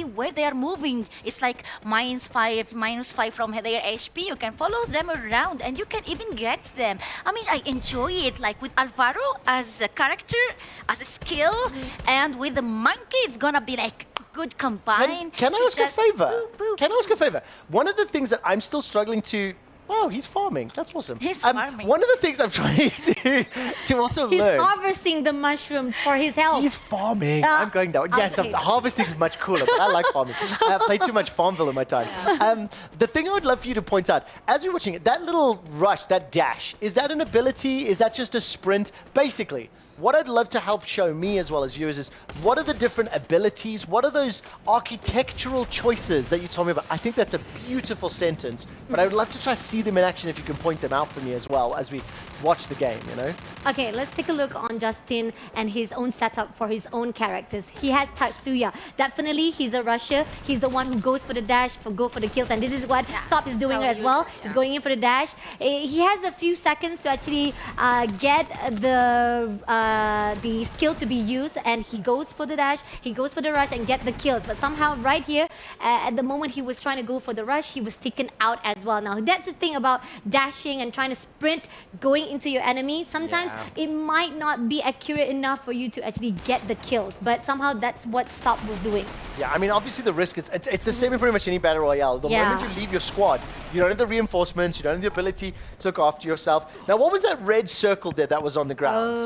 where they are moving. It's like -5 from their HP. You can follow them around and you can even get them. I mean, I enjoy it, like with Alvaro as a character, as a skill, and with the monkey, it's gonna be like good combine. Can I ask a favor? Can I ask a favor? One of the things that I'm still struggling to Oh, he's farming. That's awesome. He's farming. One of the things I'm trying to also He's learn. harvesting the mushroom for his health. He's farming. I'm going down. Yes, okay. harvesting is much cooler, but I like farming. I played too much Farmville in my time. The thing I would love for you to point out, as we're watching it, that little rush, that dash, is that an ability? Is that just a sprint? Basically, what I'd love to help show me as well as viewers is what are the different abilities? What are those architectural choices that you told me about? I think that's a beautiful sentence, but I would love to try to see them in action if you can point them out for me as well as we watch the game, you know? Okay, let's take a look on Justin and his own setup for his own characters. He has Tatsuya. Definitely, he's a rusher. He's the one who goes for the dash, go for the kills, and this is what Stop is doing as well. He's going in for the dash. He has a few seconds to actually get the skill to be used, and he goes for the dash, he goes for the rush and get the kills. But somehow right here, at the moment he was trying to go for the rush, he was taken out as well. Now that's the thing about dashing and trying to sprint, going into your enemy. Sometimes it might not be accurate enough for you to actually get the kills, but somehow that's what Stop was doing. Yeah, I mean, obviously the risk is, it's the same in pretty much any battle royale. The moment you leave your squad, you don't have the reinforcements, you don't have the ability to look after yourself. Now, what was that red circle there that was on the ground?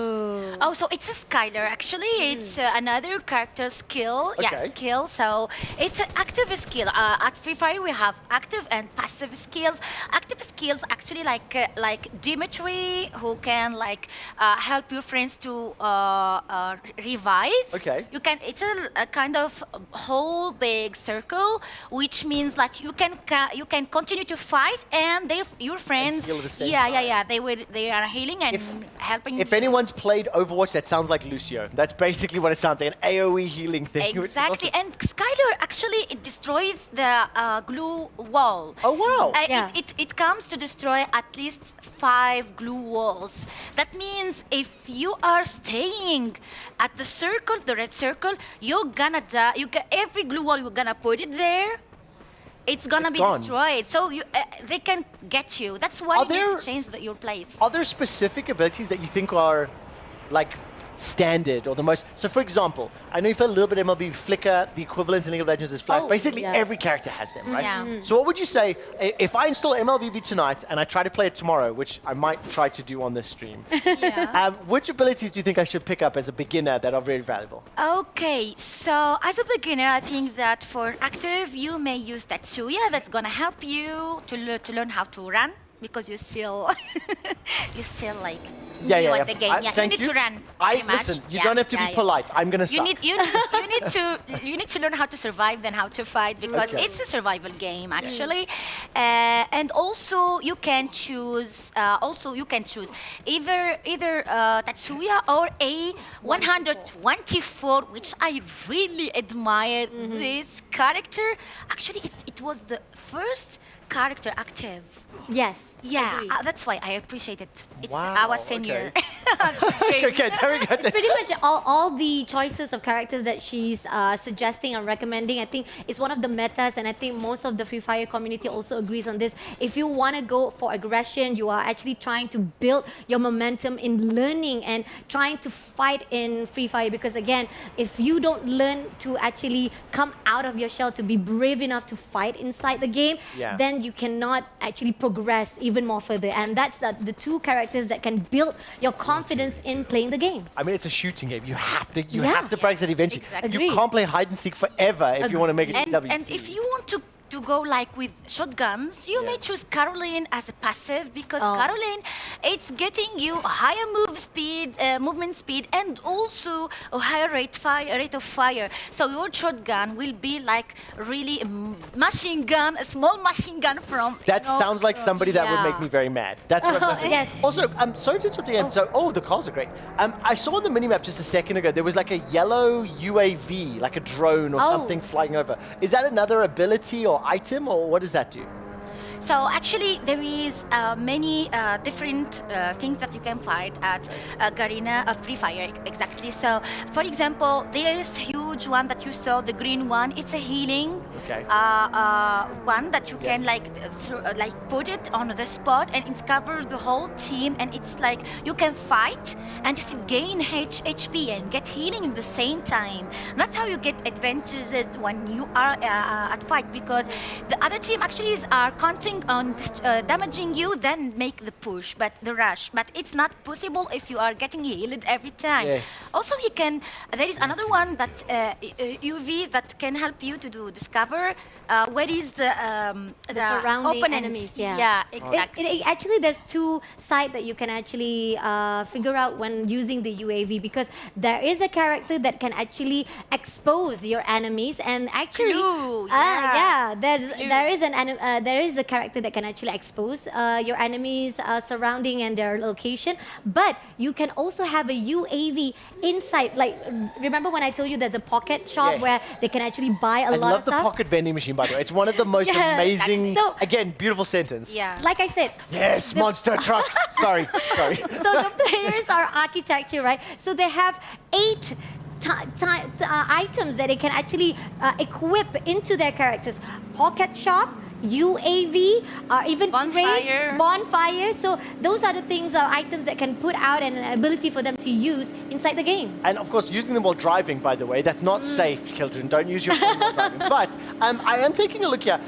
Oh, so it's a Skylar, actually. It's another character skill. Okay. Yeah, skill. So it's an active skill. At Free Fire, we have active and passive skills. Active skills actually like Dimitri, who can help your friends to revive. Okay. You can. It's a kind of whole big circle, which means that you can continue to fight, and your friends. heal at the same yeah. They are healing and helping. If anyone's played Overwatch, that sounds like Lucio. That's basically what it sounds like, an AoE healing thing. Exactly, and Skylar actually it destroys the glue wall. Oh wow! It comes to destroy at least 5 glue walls. That means if you are staying at the circle, the red circle, you're gonna die. Every glue wall you're gonna put it there. It's gonna be gone. destroyed, so they can get you. That's why you need to change your place. Are there specific abilities that you think are like standard or the most? So for example, I know you played a little bit of MLB Flicker, the equivalent in League of Legends is Flash. Basically every character has them, right? Yeah. So what would you say if I install MLBB tonight and I try to play it tomorrow, which I might try to do on this stream, which abilities do you think I should pick up as a beginner that are very valuable? Okay, so as a beginner, I think that for active, you may use Tatsuya. That's gonna help you to learn how to run, because you still like new at the game. You need to run. Listen, you don't have to be polite. I'm gonna suck. You need to learn how to survive than how to fight, because it's a survival game actually. And also you can choose. Either Tatsuya or a 124, which I really admired this character. Actually, it was the first character active. Yes. Yeah, that's why I appreciate it. It's Wow, our senior. Okay, there we go. Pretty much all the choices of characters that she's suggesting and recommending, I think is one of the metas, and I think most of the Free Fire community also agrees on this. If you want to go for aggression, you are actually trying to build your momentum in learning and trying to fight in Free Fire, because again, if you don't learn to actually come out of your shell, to be brave enough to fight inside the game, then you cannot actually progress even more further. And that's the two characters that can build your confidence in playing the game. I mean, it's a shooting game. You have to practice it eventually. Exactly. You can't play hide and seek forever if you want to make it EWC. And if you want to go like with shotguns, you may choose Caroline as a passive, because Caroline, it's getting you a higher movement speed, and also a higher rate of fire. So your shotgun will be like really a machine gun, a small machine gun from. That sounds like somebody that would make me very mad. That's what I'm saying. Yes. Also, I'm sorry to interrupt again. So, the cars are great. I saw on the minimap just a second ago, there was like a yellow UAV, like a drone or something flying over. Is that another ability or item, or what does that do? So actually, there is many different things that you can find at Garena of Free Fire. Exactly. So, for example, there is huge one that you saw, the green one. It's a healing one that you can like put it on the spot, and it's cover the whole team. And it's like you can fight and you still gain HP and get healing at the same time. That's how you get advantages when you are at fight, because the other team actually are counting focusing on damaging you, then make the push, but the rush. But it's not possible if you are getting healed every time. Yes. Also, he can. There is another one that UV that can help you to discover where is the surrounding opponents. enemies. Yeah, Yeah, exactly. Actually, there's two sides that you can actually figure out when using the UAV, because there is a character that can actually expose your enemies, and actually, Clue, there is a character that can actually expose your enemies surrounding and their location. But you can also have a UAV inside. Like, remember when I told you there's a pocket shop Yes. where they can actually buy a lot I of love the stuff? pocket vending machine, by the way. It's one of the most Yeah, amazing, so- again, beautiful sentence. Yeah. Like I said. Yes, monster trucks. Sorry. So the players are architecture, right? So they have 8 items that they can actually equip into their characters. Pocket shop, UAV, or even bonfire. So those are the things, items that can put out and an ability for them to use inside the game. And of course, using them while driving, by the way, that's not safe, children. Don't use your phone while driving. But I am taking a look here.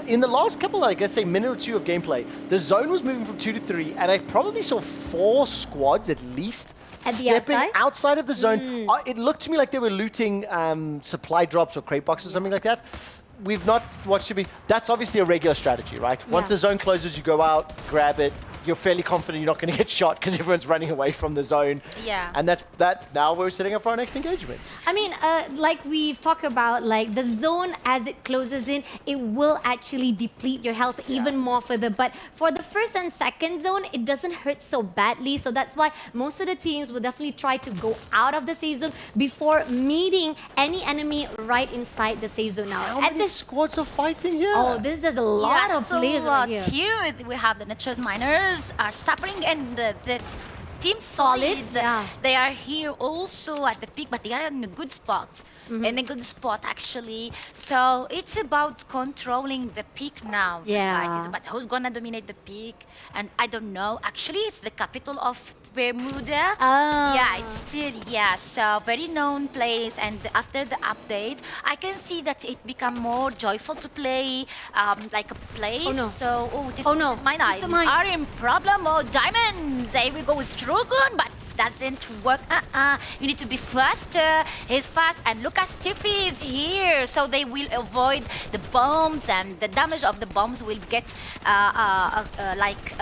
In the last couple, I guess, say, minute or two of gameplay, the zone was moving from 2 to 3, and I probably saw 4 squads at least At the stepping outside of the zone. Mm. It looked to me like they were looting supply drops or crate boxes or something like that. We've not watched it. That's obviously a regular strategy, right? Once the zone closes, you go out, grab it. You're fairly confident you're not going to get shot because everyone's running away from the zone. Yeah. And that's now we're setting up for our next engagement. I mean, like we've talked about, like the zone as it closes in, it will actually deplete your health even more further. But for the first and second zone, it doesn't hurt so badly. So that's why most of the teams will definitely try to go out of the safe zone before meeting any enemy right inside the safe zone now. How many squads are fighting here? Oh, there's a lot of players right here. Here we have the Nature's Miners are suffering, and the Team Solid, they are here also at the peak, but they are in a good spot. In a good spot, actually. So it's about controlling the peak now. The fight is about who's gonna dominate the peak, and I don't know. Actually, it's the capital of Bermuda. Yeah, it's still so very known place. And after the update, I can see that it become more joyful to play, like a place. Oh no! So this mine It's the mine. are in problem. Oh, diamonds! There we go with Dragon, but doesn't work. You need to be faster. He's fast, and look at Stiffy is here, so they will avoid the bombs, and the damage of the bombs will get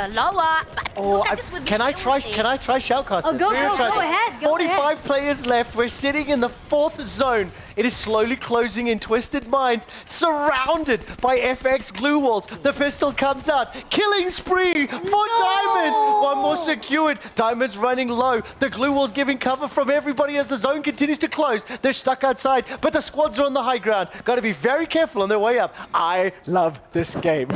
lower. But can I try shoutcasting? Oh, go ahead. 45 players left. We're sitting in the 4th zone. It is slowly closing in. Twisted Minds surrounded by FX glue walls. The pistol comes out. Killing spree for Diamond. One more secured. Diamond's running low. The glue wall's giving cover from everybody as the zone continues to close. They're stuck outside, but the squads are on the high ground. Got to be very careful on their way up. I love this game.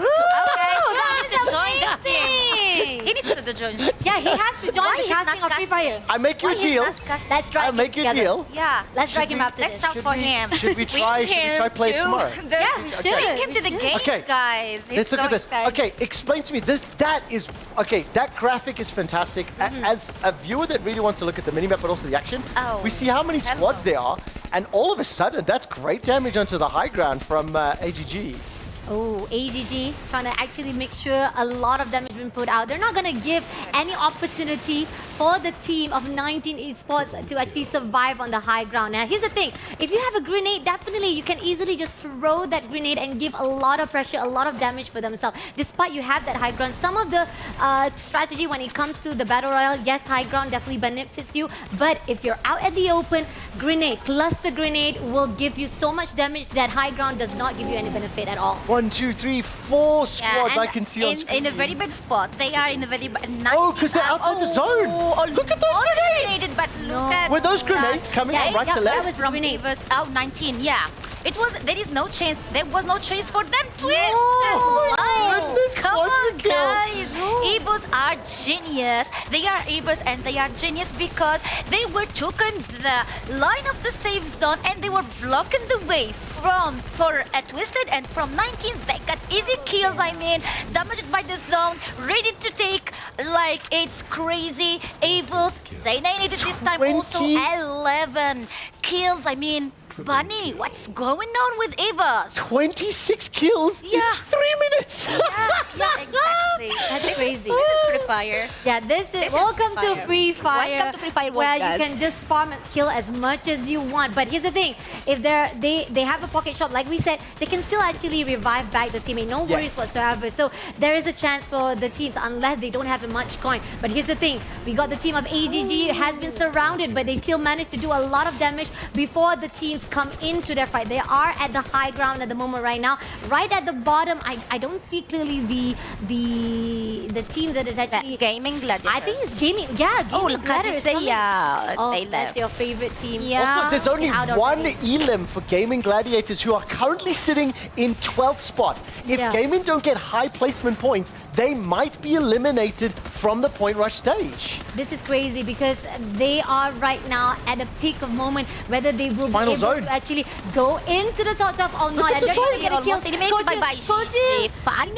He needs to join. Yeah, he has to join the casting of Free Fire. I make you a deal. Let's drag I'll make you a deal. Yeah, let's drag him after let's this. start for him. Should we try play it tomorrow? Bring him to the game, Okay. guys. Let's look at this. Okay, explain to me this. That graphic is fantastic. As a viewer that really wants to look at the minimap but also the action, we see how many squads there are, and all of a sudden, that's great damage onto the high ground from AGG. Oh, AGG trying to actually make sure a lot of damage been put out. They're not going to give any opportunity for the team of 19 Esports to actually survive on the high ground. Now, here's the thing. If you have a grenade, definitely you can easily just throw that grenade and give a lot of pressure, a lot of damage for themselves. Despite you have that high ground, some of the strategy when it comes to the Battle Royale, yes, high ground definitely benefits you. But if you're out at the open, grenade, cluster grenade will give you so much damage that high ground does not give you any benefit at all. 1, 2, 3, 4 squads I can see on screen. In a very big spot. They are in a very Oh, because they're outside the zone. Oh, look at those grenades. But look at Were those grenades coming from right to left? From Rivers out 19, It was. There is no chance. There was no chance for them. Twist. Goodness, Come on, kill. guys. Ebos are genius. They are Ebos, and they are genius because they were taken the line of the safe zone, and they were blocking the way for a Twisted, and from 19s they got easy kills. I mean, damaged by the zone, ready to take. Like it's crazy. Ebos. They needed this time also 11 kills. I mean. Bunny, what's going on with Eva? 26 kills in 3 minutes. Yeah, exactly. That's crazy. This is Free Fire. Yeah, this is welcome to Free Fire. Welcome to Free Fire, where you guys. can just farm and kill as much as you want. But here's the thing: if they have a pocket shop, like we said, they can still actually revive back the teammate. No worries whatsoever. So there is a chance for the teams unless they don't have much coin. But here's the thing: we got the team of AGG has been surrounded, but they still managed to do a lot of damage before the teams come into their fight. They are at the high ground at the moment right now. Right at the bottom, I don't see clearly the teams that is actually Gaming Gladiators. I think it's gaming. Yeah, gaming look at Gladiators. this. Yeah, Oh, they that's left. your favorite team. Also, there's only Out one already. elim for Gaming Gladiators who are currently sitting in 12th spot. If Gaming don't get high placement points, they might be eliminated from the point rush stage. This is crazy because they are right now at a peak of moment whether they will be Final able zone. to actually go into the top or not. at the And they're zone. gonna get a kill. Almost eliminated by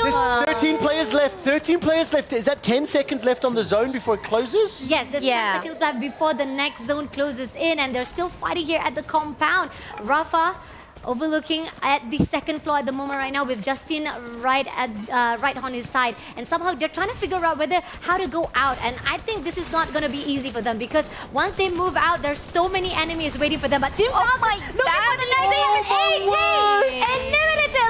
There's 13 players left. 13 players left. Is that 10 seconds left on the zone before it closes? Yes, there's 10 seconds left before the next zone closes in, and they're still fighting here at the compound. Rafa overlooking at the second floor at the moment right now with Justin right on his side, and somehow they're trying to figure out how to go out. And I think this is not going to be easy for them because once they move out, there's so many enemies waiting for them. But Team Falcon, eliminated.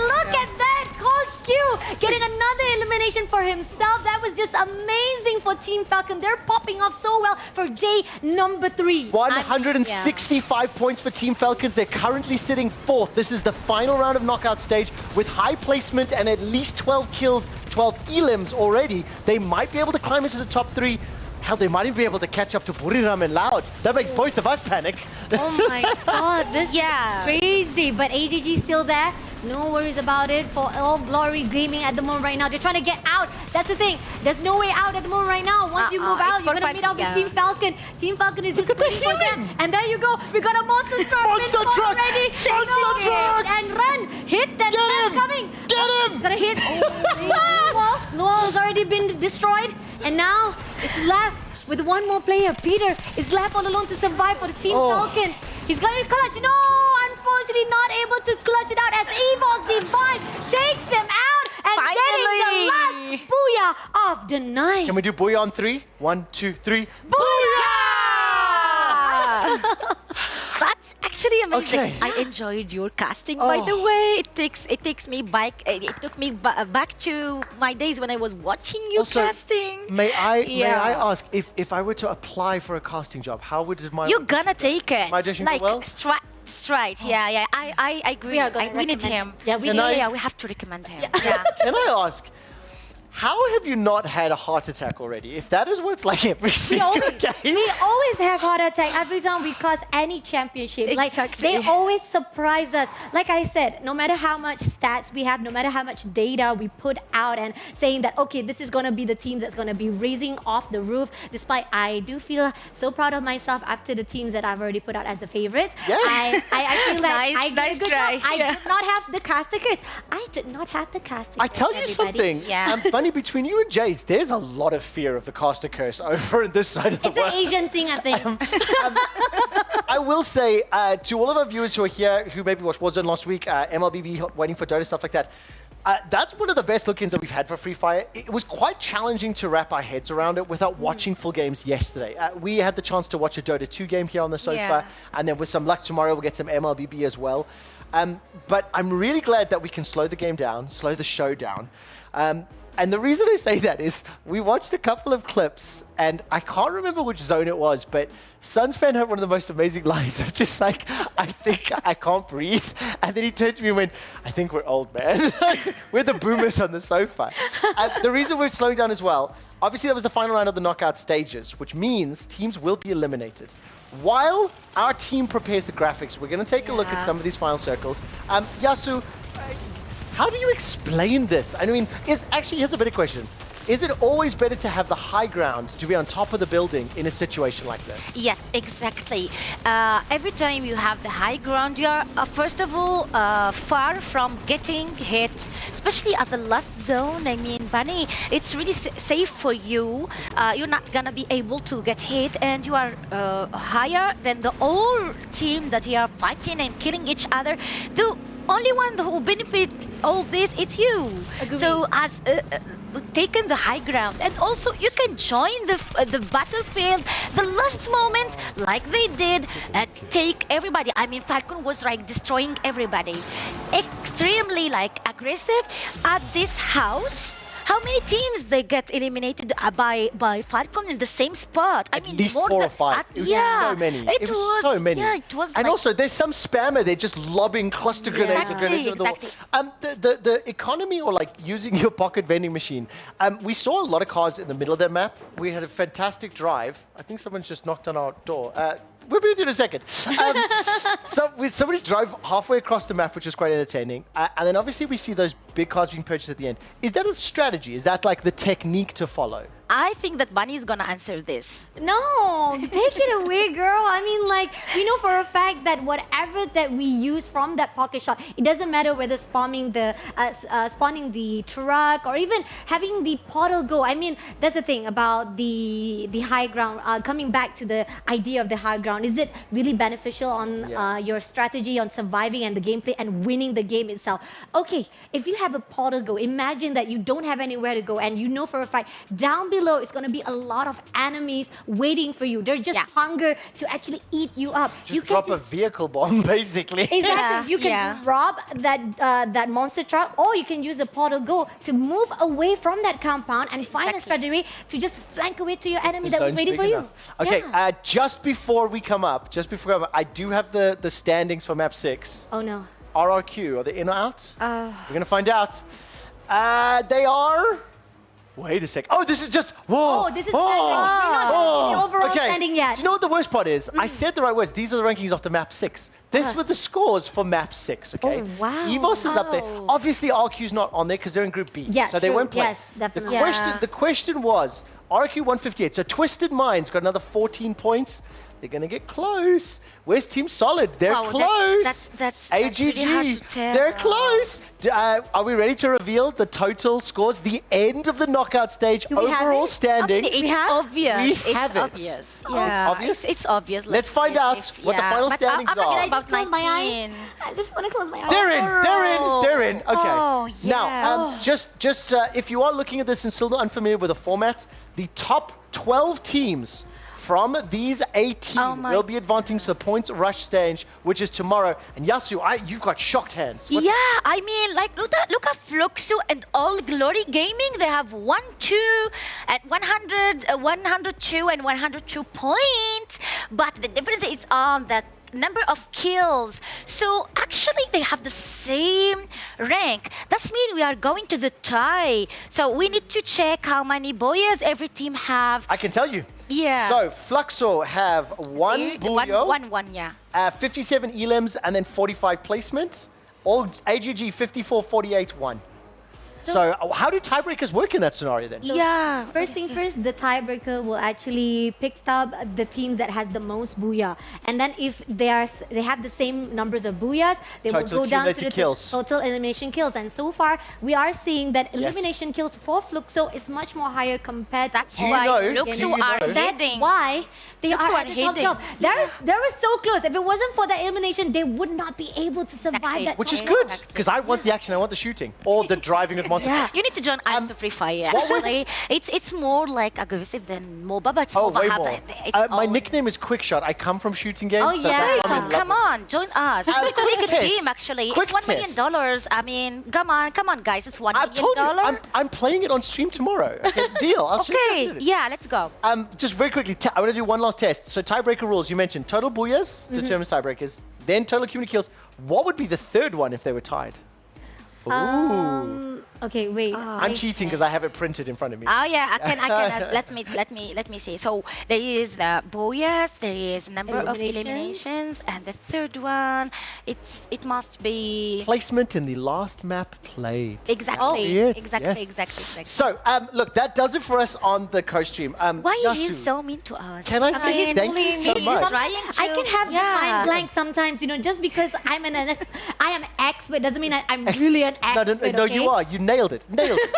Look at that, Cosq getting another elimination for himself. That was just amazing for Team Falcon. They're popping off so well for day number 3. 165 points for Team Falcons. They're currently sitting 4th. This is the final round of knockout stage with high placement and at least 12 kills, 12 elims already. They might be able to climb into the top 3. Hell, they might even be able to catch up to Buriram and Loud. That makes both of us panic. Oh my god, this is crazy. But AGG still there. No worries about it for All Glory Gaming at the moment right now. They're trying to get out. That's the thing. There's no way out at the moment right now. Once you move out, you're going to meet up with Team Falcon. Team Falcon is just waiting for them. And there you go. We got a monster truck. Monster truck! Already. Monster trucks! And run. Hit that man coming. Get him! Gonna hit. Noel has already been destroyed. And now it's left with one more player. Peter is left all alone to survive for the Team Falcon. He's got it clutch. No, unfortunately not able to clutch it out as Evil's Divine takes him out and getting the last booyah of the night. Can we do booyah on 3? 1, 2, 3. Booyah! That's actually amazing. Okay. I enjoyed your casting, by the way. It takes me back. It took me back to my days when I was watching you casting. May I ask if I were to apply for a casting job, how would my You're gonna take it. My audition like go well? straight. Yeah. I agree. We need him. Yeah, we have to recommend him. Yeah. Can I ask, how have you not had a heart attack already? If that is what it's like every single game. We always have heart attack every time we cause any championship. Like, they always surprise us. Like I said, no matter how much stats we have, no matter how much data we put out and saying that, okay, this is going to be the teams that's going to be raising off the roof, despite I do feel so proud of myself after the teams that I've already put out as the favorites. Yes. I feel like I Nice did a good try. job. I did not have the castakers. I did not have the castakers. I tell you something, Bunny, between you and Jace, there's a lot of fear of the caster curse over on this side of the It's world. an Asian thing, I think. I will say to all of our viewers who are here, who maybe watched Warzone last week, MLBB waiting for Dota, stuff like that, that's one of the best look-ins that we've had for Free Fire. It was quite challenging to wrap our heads around it without watching full games yesterday. We had the chance to watch a Dota 2 game here on the sofa, and then with some luck tomorrow, we'll get some MLBB as well. But I'm really glad that we can slow the game down, slow the show down. And the reason I say that is we watched a couple of clips, and I can't remember which zone it was, but Suns fan had one of the most amazing lines of just like, I think I can't breathe. And then he turned to me and went, I think we're old, man. We're the boomers on the sofa. The reason we're slowing down as well, obviously that was the final round of the knockout stages, which means teams will be eliminated. While our team prepares the graphics, we're going to take a look at some of these final circles. Yasu, how do you explain this? I mean, here's a better question. is it always better to have the high ground, to be on top of the building in a situation like this? Yes, exactly. Every time you have the high ground, you are, first of all, far from getting hit, especially at the last zone. I mean, Bunny, it's really safe for you. You're not going to be able to get hit, and you are higher than the whole team that you are fighting and killing each other. The only one who benefit all this, it's you. Agreed. So as taken the high ground, and also you can join the battlefield the last moment like they did, take everybody. I mean, Falcon was like destroying everybody, extremely like aggressive at this house. How many teams they get eliminated by Falcon in the same spot? At least 4 or 5. It was so many. It was so many. Yeah, it was. And like, also, there's some spammer. They're just lobbing cluster grenades and grenades at the wall. The economy, or like using your pocket vending machine. We saw a lot of cars in the middle of that map. We had a fantastic drive. I think someone's just knocked on our door. We'll be with you in a second. Somebody drove halfway across the map, which was quite entertaining. And then obviously we see those big cars being purchased at the end. Is that a strategy? Is that like the technique to follow? I think that Bunny is gonna answer this. No, take it away, girl. I mean, like, we know for a fact that whatever that we use from that pocket shot, it doesn't matter whether spawning the truck or even having the portal go. I mean, that's the thing about the high ground. Coming back to the idea of the high ground, is it really beneficial on your strategy on surviving and the gameplay and winning the game itself? Okay, if you have a portal go, imagine that you don't have anywhere to go, and you know for a fact down below it's going to be a lot of enemies waiting for you. They're just hunger to actually eat you up. You drop a vehicle bomb, basically. Exactly. You can rob that monster truck, or you can use the portal go to move away from that compound and find a strategy to just flank away to your enemy that was waiting for you. Okay, just before we come up, I do have the standings for map 6. Oh no. RRQ, are they in or out? We're going to find out. They are... Wait a sec. Oh, this is just... Whoa. Oh, this is... We're not the overall standing yet. Do you know what the worst part is? I said the right words. These are the rankings after map 6. This were the scores for map 6, okay? Oh, wow. EVOS is up there. Obviously, RQ's not on there because they're in Group B. Yeah, so they won't play. Yes, definitely. The question was, RQ 158. So Twisted Minds got another 14 points. They're going to get close. Where's Team Solid? They're close. That's AGG, really hard to tell. they're close. Are we ready to reveal the total scores? The end of the knockout stage, overall standings. It's obvious. We have it. Obvious. Oh, it's obvious? It's obvious. Let's find out what the final standings are. I'm about 19. I just want to close my eyes. They're in. Okay. Oh, yeah. Now, just if you are looking at this and still unfamiliar with the format, the top 12 teams from these 18 will be advancing to the points rush stage, which is tomorrow. And Yasu, you've got shocked hands. I mean, like, look at Fluxo and All Glory Gaming. They have 102 at 102 and 102 points. But the difference is on that number of kills. So actually they have the same rank. That means we are going to the tie. So we need to check how many boyas every team have. I can tell you. Yeah. So Fluxo have one Booyo, yeah. 57 elims, and then 45 placements. All AGG 54, 48, 1. So how do tiebreakers work in that scenario then? So first thing first, the tiebreaker will actually pick up the teams that has the most booyah, and then if they have the same numbers of booyahs, they will go down to the total elimination kills. And so far, we are seeing that elimination kills for Fluxo is much more higher compared. That's why Fluxo are leading. That's why they are at the top leading. job. They were so close. If it wasn't for the elimination, they would not be able to survive that. Which is good because I want the action, I want the shooting, or the driving of monsters. Yeah, you need to join us to Free Fire. Actually, it's more like aggressive than MOBA, but MOBA have my nickname is Quickshot. I come from shooting games. Oh yeah, so come on, join us. We could make a team. Actually, it's $1 million. I mean, come on, guys, it's $1 million. I've told you, I'm playing it on stream tomorrow. Okay, deal. I'll show you. Yeah, let's go. Just very quickly, I want to do one last test. So tiebreaker rules. You mentioned total booyahs determines tiebreakers. Then total cumulative kills. What would be the third one if they were tied? Ooh. Okay, wait. I'm cheating because I have it printed in front of me. Oh yeah, I can. Let me see. So there is Boyas, there is number of eliminations, and the third one, it must be Placement in the last map played. exactly, Yes, exactly, yes. exactly. So, look, that does it for us on the co-stream. Why Yasu, is he so mean to us? Can I say thank you so much? I can have mind blank sometimes, you know, just because I am expert doesn't mean I'm really an expert. No, okay? you are. You nailed it. Nailed it.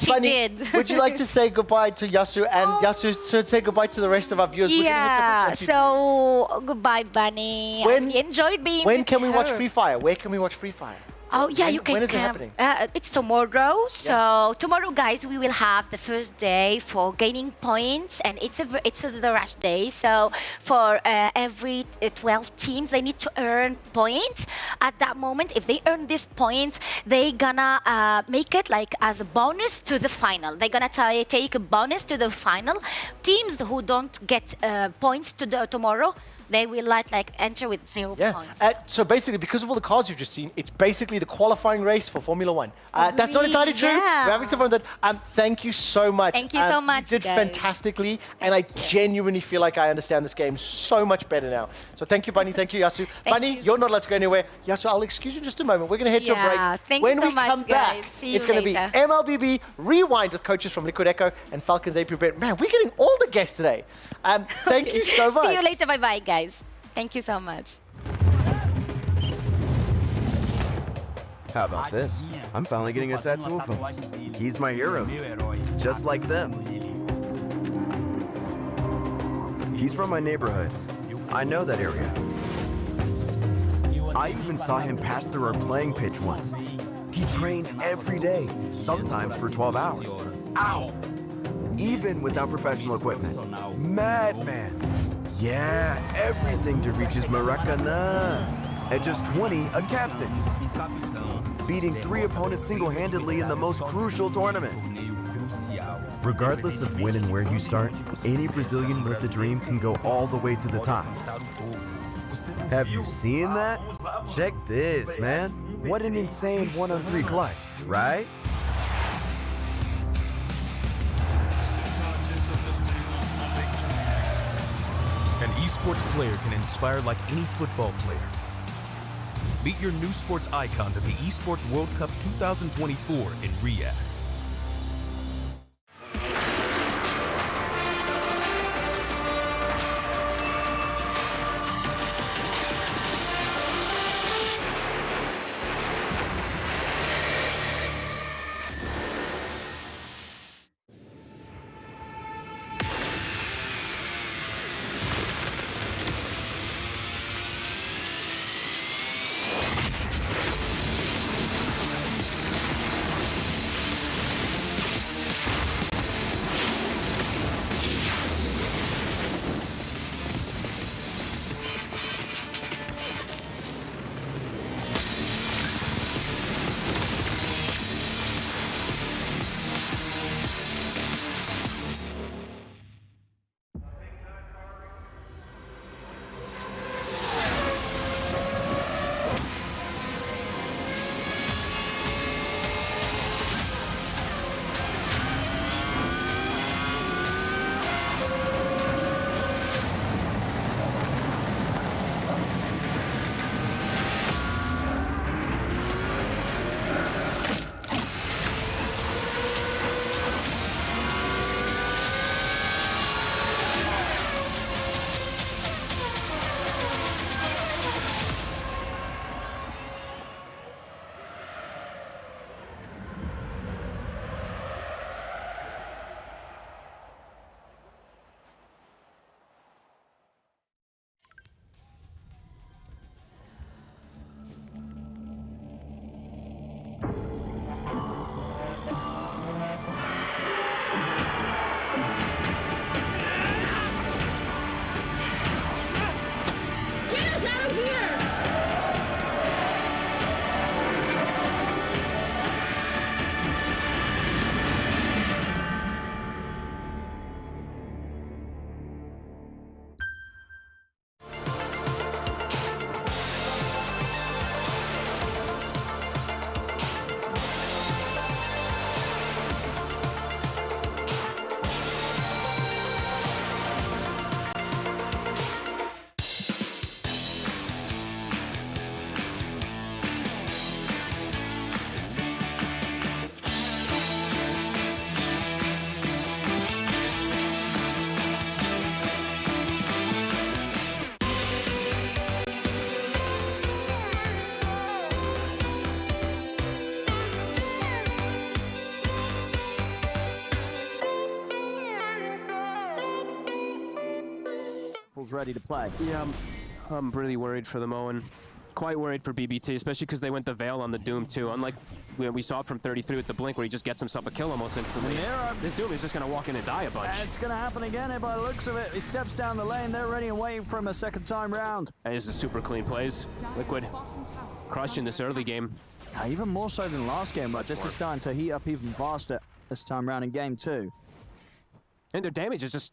She Bunny, did. would you like to say goodbye to Yasu and Yasu say goodbye to the rest of our viewers? We're gonna hit up once you- So goodbye, Bunny. When- I enjoyed being When with can we watch her. Free Fire? Where can we watch Free Fire? Oh yeah, When- you can when is it come. happening? It's tomorrow. So tomorrow, guys, we will have the first day for gaining points, and it's the rush day. So for every 12 teams, they need to earn points. At that moment, if they earn these points, they gonna make it like as a bonus to the final. They're gonna take a bonus to the final. Teams who don't get points to the tomorrow, they will like enter with 0 points. So basically, because of all the cars you've just seen, it's basically the qualifying race for Formula One. That's not entirely true. Yeah. We're having some fun with that. Thank you so much. Thank you so much, You did guys. fantastically, and I genuinely feel like I understand this game so much better now. So thank you, Bunny. Thank you, Yasu. Bunny, you're not allowed to go anywhere. Yasu, I'll excuse you in just a moment. We're going to head to a break. Thank when you so we much, come back, guys. See you it's going to be later. MLBB Rewind with coaches from Liquid Echo and Falcons AP Brent. Man, we're getting all the guests today. Thank you so much. See you later. Bye-bye, guys. Thank you so much. How about this? I'm finally getting a tattoo of him. He's my hero, just like them. He's from my neighborhood. I know that area. I even saw him pass through our playing pitch once. He trained every day, sometimes for 12 hours. Ow! Even without professional equipment. Madman! Yeah, everything to reach his Maracana. At just 20, a captain. Beating 3 opponents single-handedly in the most crucial tournament. Regardless of when and where you start, any Brazilian with a dream can go all the way to the top. Have you seen that? Check this, man. What an insane 1-on-3 clutch, right? An esports player can inspire like any football player. Meet your new sports icons at the Esports World Cup 2024 in Riyadh. Nightfall's ready to play. Yeah, I'm really worried for them, Owen. Quite worried for BBT, especially because they went the Veil on the Doom too. Unlike we saw it from 33 with the Blink, where he just gets himself a kill almost instantly. This Doom is just going to walk in and die a bunch. It's going to happen again here by the looks of it. He steps down the lane. They're ready and waiting for him a second time round. And this is super clean plays. Liquid crushing this early game. Even more so than last game, but this is starting to heat up even faster this time round in game 2. And their damage is just,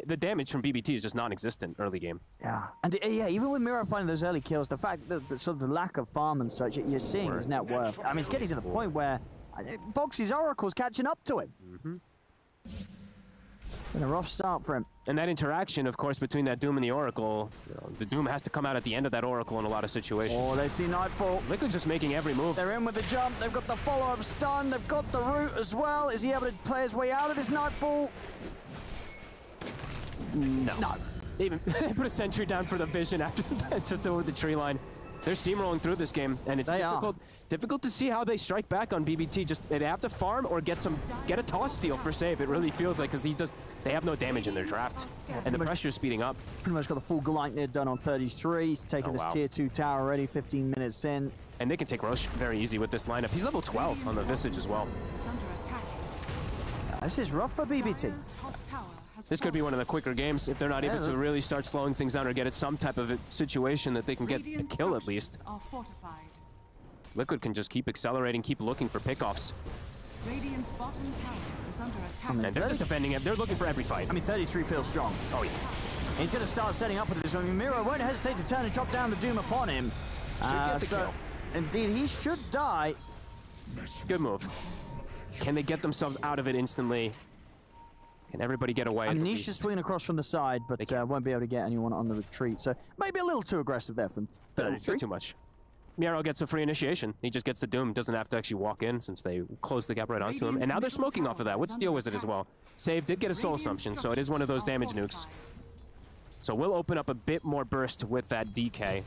the damage from BBT is just non-existent early game. Yeah, and yeah, even with Miro finding those early kills, the fact that sort of the lack of farm and such, you're seeing his net worth. I mean, it's getting to the point where Boxy's Oracle's catching up to him. Been a rough start for him. And that interaction, of course, between that Doom and the Oracle, the Doom has to come out at the end of that Oracle in a lot of situations. Oh, they see Nightfall. Liquid just making every move. They're in with the jump. They've got the follow-up stun. They've got the root as well. Is he able to play his way out of this Nightfall? No. They put a sentry down for the vision after that, just over the tree line. They're steamrolling through this game, and it's difficult to see how they strike back on BBT. Just they have to farm or get a toss steal for save. It really feels like, because they have no damage in their draft, and the pressure's speeding up. Pretty much got the full Gleitnir done on 33. He's taking this tier 2 tower already, 15 minutes in. And they can take Roche very easy with this lineup. He's level 12 on the Visage as well. This is rough for BBT. This could be one of the quicker games if they're not able to really start slowing things down or get at some type of situation that they can get a kill at least. Liquid can just keep accelerating, keep looking for pickoffs. Radiant's bottom tower is under attack. And they're just defending it. They're looking for every fight. I mean, 33 feels strong. Oh, yeah. He's going to start setting up with this. I mean, Miro won't hesitate to turn and chop down the Doom upon him. Should get the kill. Indeed, he should die. Good move. Can they get themselves out of it instantly? Can everybody get away? I mean, Niche is swinging across from the side, but won't be able to get anyone on the retreat. So maybe a little too aggressive there from 33. Too much. Miro gets a free initiation. He just gets the Doom. Doesn't have to actually walk in since they closed the gap right onto him. And now they're smoking off of that with Steel Wizard as well. Save did get a Soul Assumption, so it is one of those damage nukes. So we'll open up a bit more burst with that DK.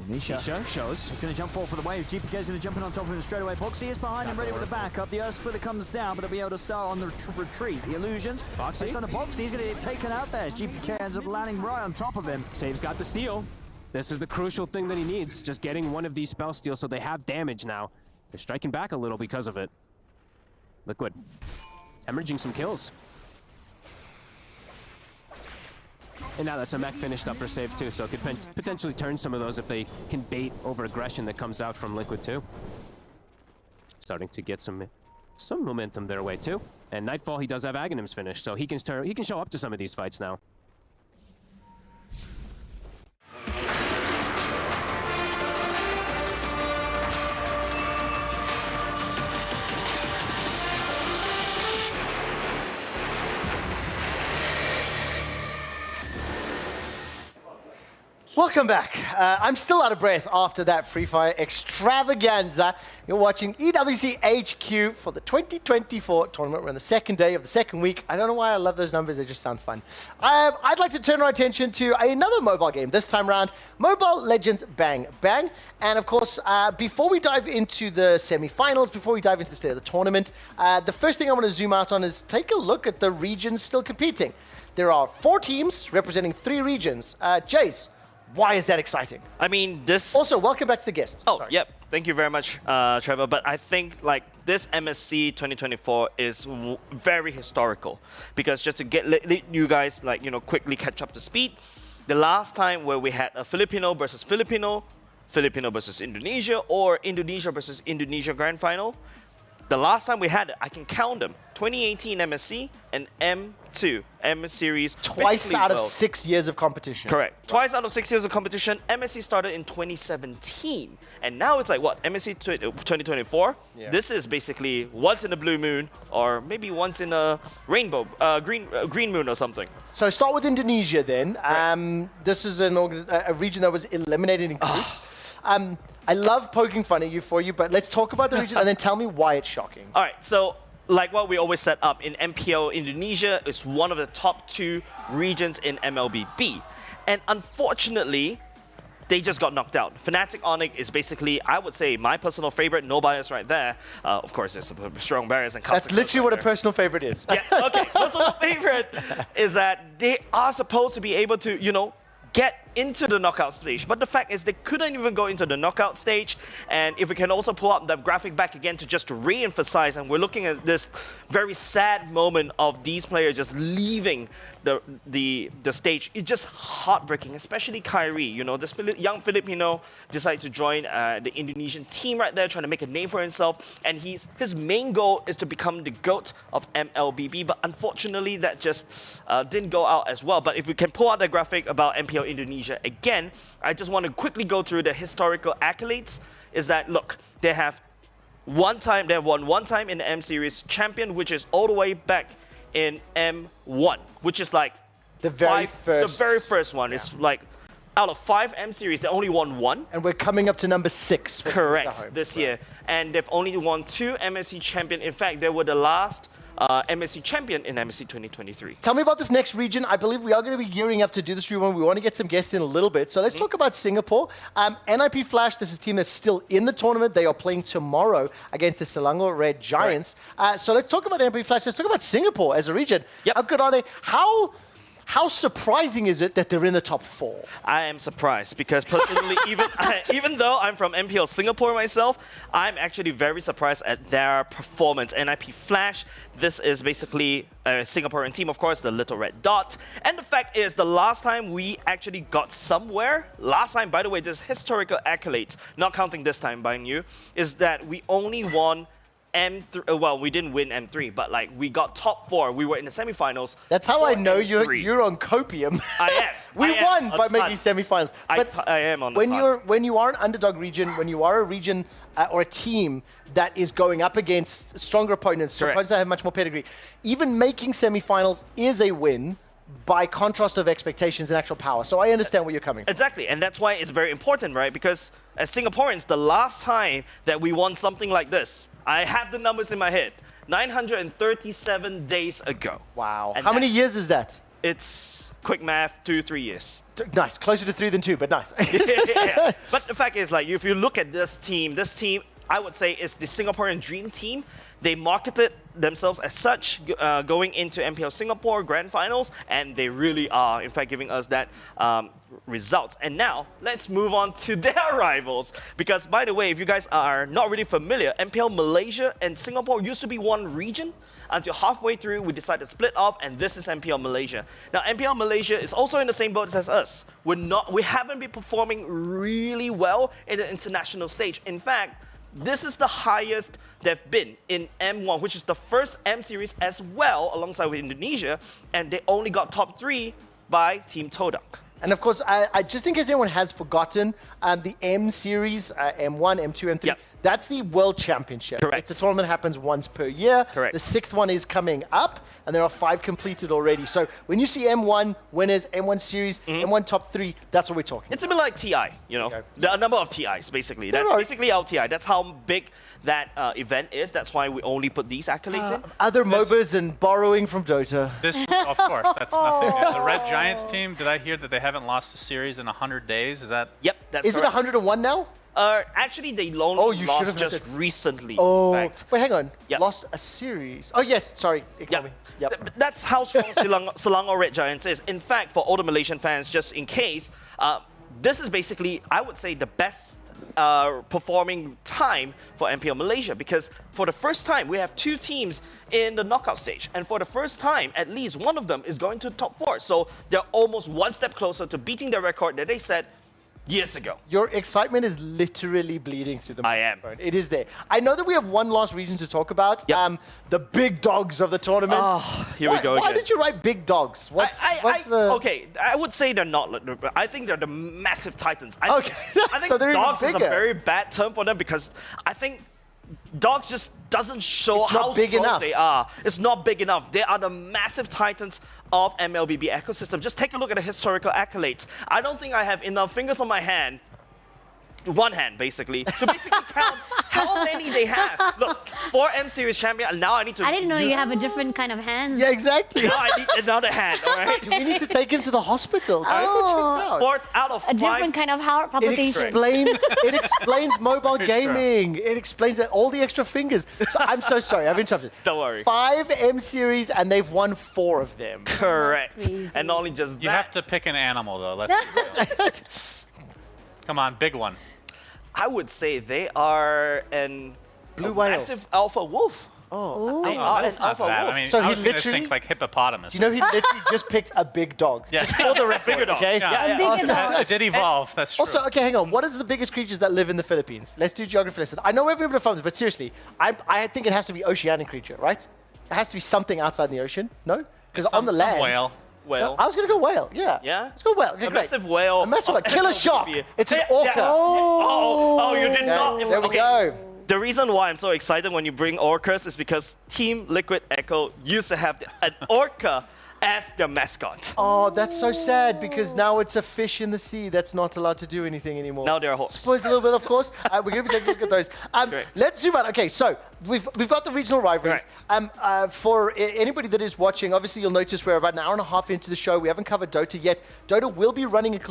Nisha shows. He's going to jump forward for the wave. GPK's going to jump in on top of him straight away. Boxy is behind him, ready with the backup. The Earth Splitter comes down, but they'll be able to start on the retreat. The illusions. Boxy. On a Boxy, he's going to get taken out there. GPK ends up landing right on top of him. Save's got the steal. This is the crucial thing that he needs. Just getting one of these spell steals so they have damage now. They're striking back a little because of it. Liquid. Hemorrhaging some kills. And now that's a mech finished up for Save too, so it could potentially turn some of those if they can bait over aggression that comes out from Liquid too. Starting to get some momentum their way too. And Nightfall, he does have Aghanim's finish, so he can show up to some of these fights now. Welcome back. I'm still out of breath after that Free Fire extravaganza. You're watching EWC HQ for the 2024 tournament. We're on the second day of the second week. I don't know why I love those numbers. They just sound fun. I'd like to turn our attention to another mobile game. This time around, Mobile Legends Bang Bang. And of course, before we dive into the semi-finals, before we dive into the state of the tournament, the first thing I want to zoom out on is take a look at the regions still competing. There are 4 teams representing 3 regions. Jace, why is that exciting? I mean, this... Also, welcome back to the guests. Oh, yep. Thank you very much, Trevor. But I think, like, this MSC 2024 is very historical. Because just to let you guys, like, you know, quickly catch up to speed, the last time where we had a Filipino versus Filipino, Filipino versus Indonesia, or Indonesia versus Indonesia Grand Final, the last time we had it, I can count them, 2018 MSC and M2, M Series. Twice out of 6 years of competition. Correct. Twice out of 6 years of competition. MSC started in 2017. And now it's like, what, MSC 2024? Yeah. This is basically once in a blue moon, or maybe once in a rainbow, green moon or something. So start with Indonesia then. This is a region that was eliminated in groups. I love poking fun at you for you, but let's talk about the region and then tell me why it's shocking. All right, so like what we always set up in MPL, Indonesia is one of the top 2 regions in MLBB. And unfortunately, they just got knocked out. Fnatic Onyx is basically, I would say, my personal favorite. No bias right there. Of course, there's some strong barriers and That's literally what a personal favorite is. Yeah, okay. Personal favorite is that they are supposed to be able to, you know, get into the knockout stage. But the fact is they couldn't even go into the knockout stage. And if we can also pull up the graphic back again to just re-emphasize, and we're looking at this very sad moment of these players just leaving the stage. It's just heartbreaking, especially Kyrie. You know, this young Filipino decided to join the Indonesian team right there, trying to make a name for himself. And his main goal is to become the GOAT of MLBB. But unfortunately, that just didn't go out as well. But if we can pull out the graphic about MPL Indonesia again, I just want to quickly go through the historical accolades. Is that, look, they have won one time in the M Series champion, which is all the way back in M1, which is like the very first one. Yeah. It's like out of 5 M Series, they only won 1. And we're coming up to number 6. Correct, this year. And they've only won 2 MSC champion. In fact, they were the last MSC champion in MSC 2023. Tell me about this next region. I believe we are going to be gearing up to do this rewind. We want to get some guests in a little bit. So let's talk about Singapore. NIP Flash, this is a team that's still in the tournament. They are playing tomorrow against the Selangor Red Giants. So let's talk about NIP Flash. Let's talk about Singapore as a region. How good are they? How surprising is it that they're in the top 4? I am surprised because personally, even though I'm from MPL Singapore myself, I'm actually very surprised at their performance. NIP Flash, this is basically a Singaporean team, of course, the Little Red Dot. And the fact is, the last time we actually got somewhere, last time, by the way, this historical accolades, not counting this time, mind you, is that we only won M3, well, we didn't win M3, but like we got top 4. We were in the semifinals. That's how I know you're on copium. I am. We won by making semifinals. But I am on the when you are an underdog region, when you are a region or a team that is going up against stronger opponents, opponents that have much more pedigree, even making semifinals is a win by contrast of expectations and actual power. So I understand where you're coming from. Exactly, and that's why it's very important, right? Because as Singaporeans, the last time that we won something like this, I have the numbers in my head, 937 days ago. Wow. And how many years is that? It's quick math, 2-3 years. Nice, closer to 3 than 2, but nice. Yeah. But the fact is, like, if you look at this team, I would say is the Singaporean dream team. They marketed themselves as such going into MPL Singapore Grand Finals, and they really are, in fact, giving us that results. And now, let's move on to their rivals. Because, by the way, if you guys are not really familiar, MPL Malaysia and Singapore used to be one region. Until halfway through, we decided to split off, and this is MPL Malaysia. Now, MPL Malaysia is also in the same boat as us. We haven't been performing really well in the international stage. In fact, this is the highest they've been in M1, which is the first M Series as well, alongside with Indonesia, and they only got top 3 by Team Todak. And of course, I just in case anyone has forgotten, the M Series, M1, M2, M3, that's the World Championship. Correct. It's a tournament that happens once per year. Correct. The 6th one is coming up, and there are 5 completed already. So when you see M1 winners, M1 Series, M1 top 3, that's what we're talking It's a bit like TI, you know, a number of TIs, basically. That's basically our TI. That's how big that event is. That's why we only put these accolades in. Other MOBAs and borrowing from Dota. This, of course, that's nothing new. The Red Giants team, did I hear that they haven't lost a series in 100 days? Is that? Yep, that's Is correct. it 101 now? Actually, they lost just recently. Oh, in fact. wait, hang on. Lost a series. Oh, yes, sorry. Ignore me. Yep. That's how strong Selangor Red Giants is. In fact, for all the Malaysian fans, just in case, this is basically, I would say, the best performing time for MPL Malaysia, because for the first time we have 2 teams in the knockout stage, and for the first time at least one of them is going to top 4, so they're almost one step closer to beating the record that they set years ago. Your excitement is literally bleeding through the microphone. It is there. I know that we have one last region to talk about. The big dogs of the tournament. Oh, here we go Why again. did you write big dogs? Okay, I would say they're not. I think they're the massive titans. I think So they're even dogs is a bigger. very bad term for them, because I think dogs just doesn't show It's not how big strong enough. they are. It's not big enough. They are the massive titans of MLBB ecosystem. Just take a look at the historical accolades. I don't think I have enough fingers on my hand one hand basically to basically count how many they have. Look, 4 M Series champion. Now I need to. I didn't know you use- have a different kind of hand. Yeah, exactly. Now I need another hand. All right. We need to take him to the hospital. Oh. 4 out of 5. A different kind of heart It palpitation. explains mobile It's gaming. It explains that all the extra fingers. So, I'm so sorry, I've interrupted. Don't worry. 5 M Series and they've won 4 of them. Correct. And not only just that. You have to pick an animal though. Let's come on, big one. I would say they are an Blue whale. massive alpha wolf. Oh, They are an That's not alpha bad. wolf. I mean, So I he was gonna literally- think like hippopotamus. Do you know he literally just picked a big dog? Yeah. Just for the record, Bigger dog. okay? Yeah, Bigger dog. It did evolve. That's true. Also, okay, hang on. What is the biggest creatures that live in the Philippines? Let's do geography lesson. I know we're able to find this, but seriously, I think it has to be oceanic creature, right? It has to be something outside the ocean, no? Because on the land. Some whale. Whale. I was gonna go whale. Yeah. Yeah? Let's go whale. Okay, A great. massive whale. A massive whale. Killer shark. It's an Yeah, orca. yeah. Oh, you did Yeah, not. there we Okay. go. The reason why I'm so excited when you bring orcas is because Team Liquid Echo used to have an orca as their mascot. Oh, that's so sad because now it's a fish in the sea that's not allowed to do anything anymore. Now they're a horse. Spoils a little bit, of course. We're going to take a look at those. Great. Let's zoom out. Okay, so we've got the regional rivalries. For anybody that is watching, obviously you'll notice we're about an hour and a half into the show. We haven't covered Dota yet. Dota will be running and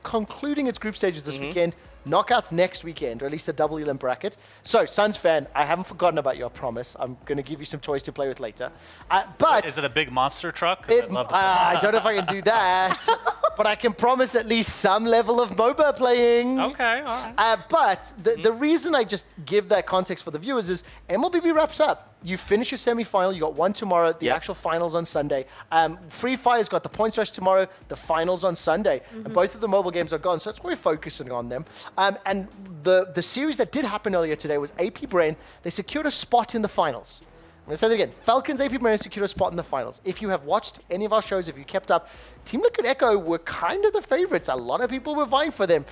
concluding its group stages this weekend. Knockouts next weekend, or at least a double elim bracket. So, Suns fan, I haven't forgotten about your promise. I'm going to give you some toys to play with later. But Is it a big monster truck? 'Cause I'd love to play. I don't know if I can do that, but I can promise at least some level of MOBA playing. Okay, all right. But the reason I just give that context for the viewers is MLBB wraps up. You finish your semi-final. You got one tomorrow. The actual finals on Sunday. Free Fire's got the points rush tomorrow. The finals on Sunday. And both of the mobile games are gone, so that's why we're focusing on them. And the series that did happen earlier today was AP Brain. They secured a spot in the finals. I'm going to say that again. Falcons AP Brain secured a spot in the finals. If you have watched any of our shows, if you kept up, Team Liquid Echo were kind of the favorites. A lot of people were vying for them,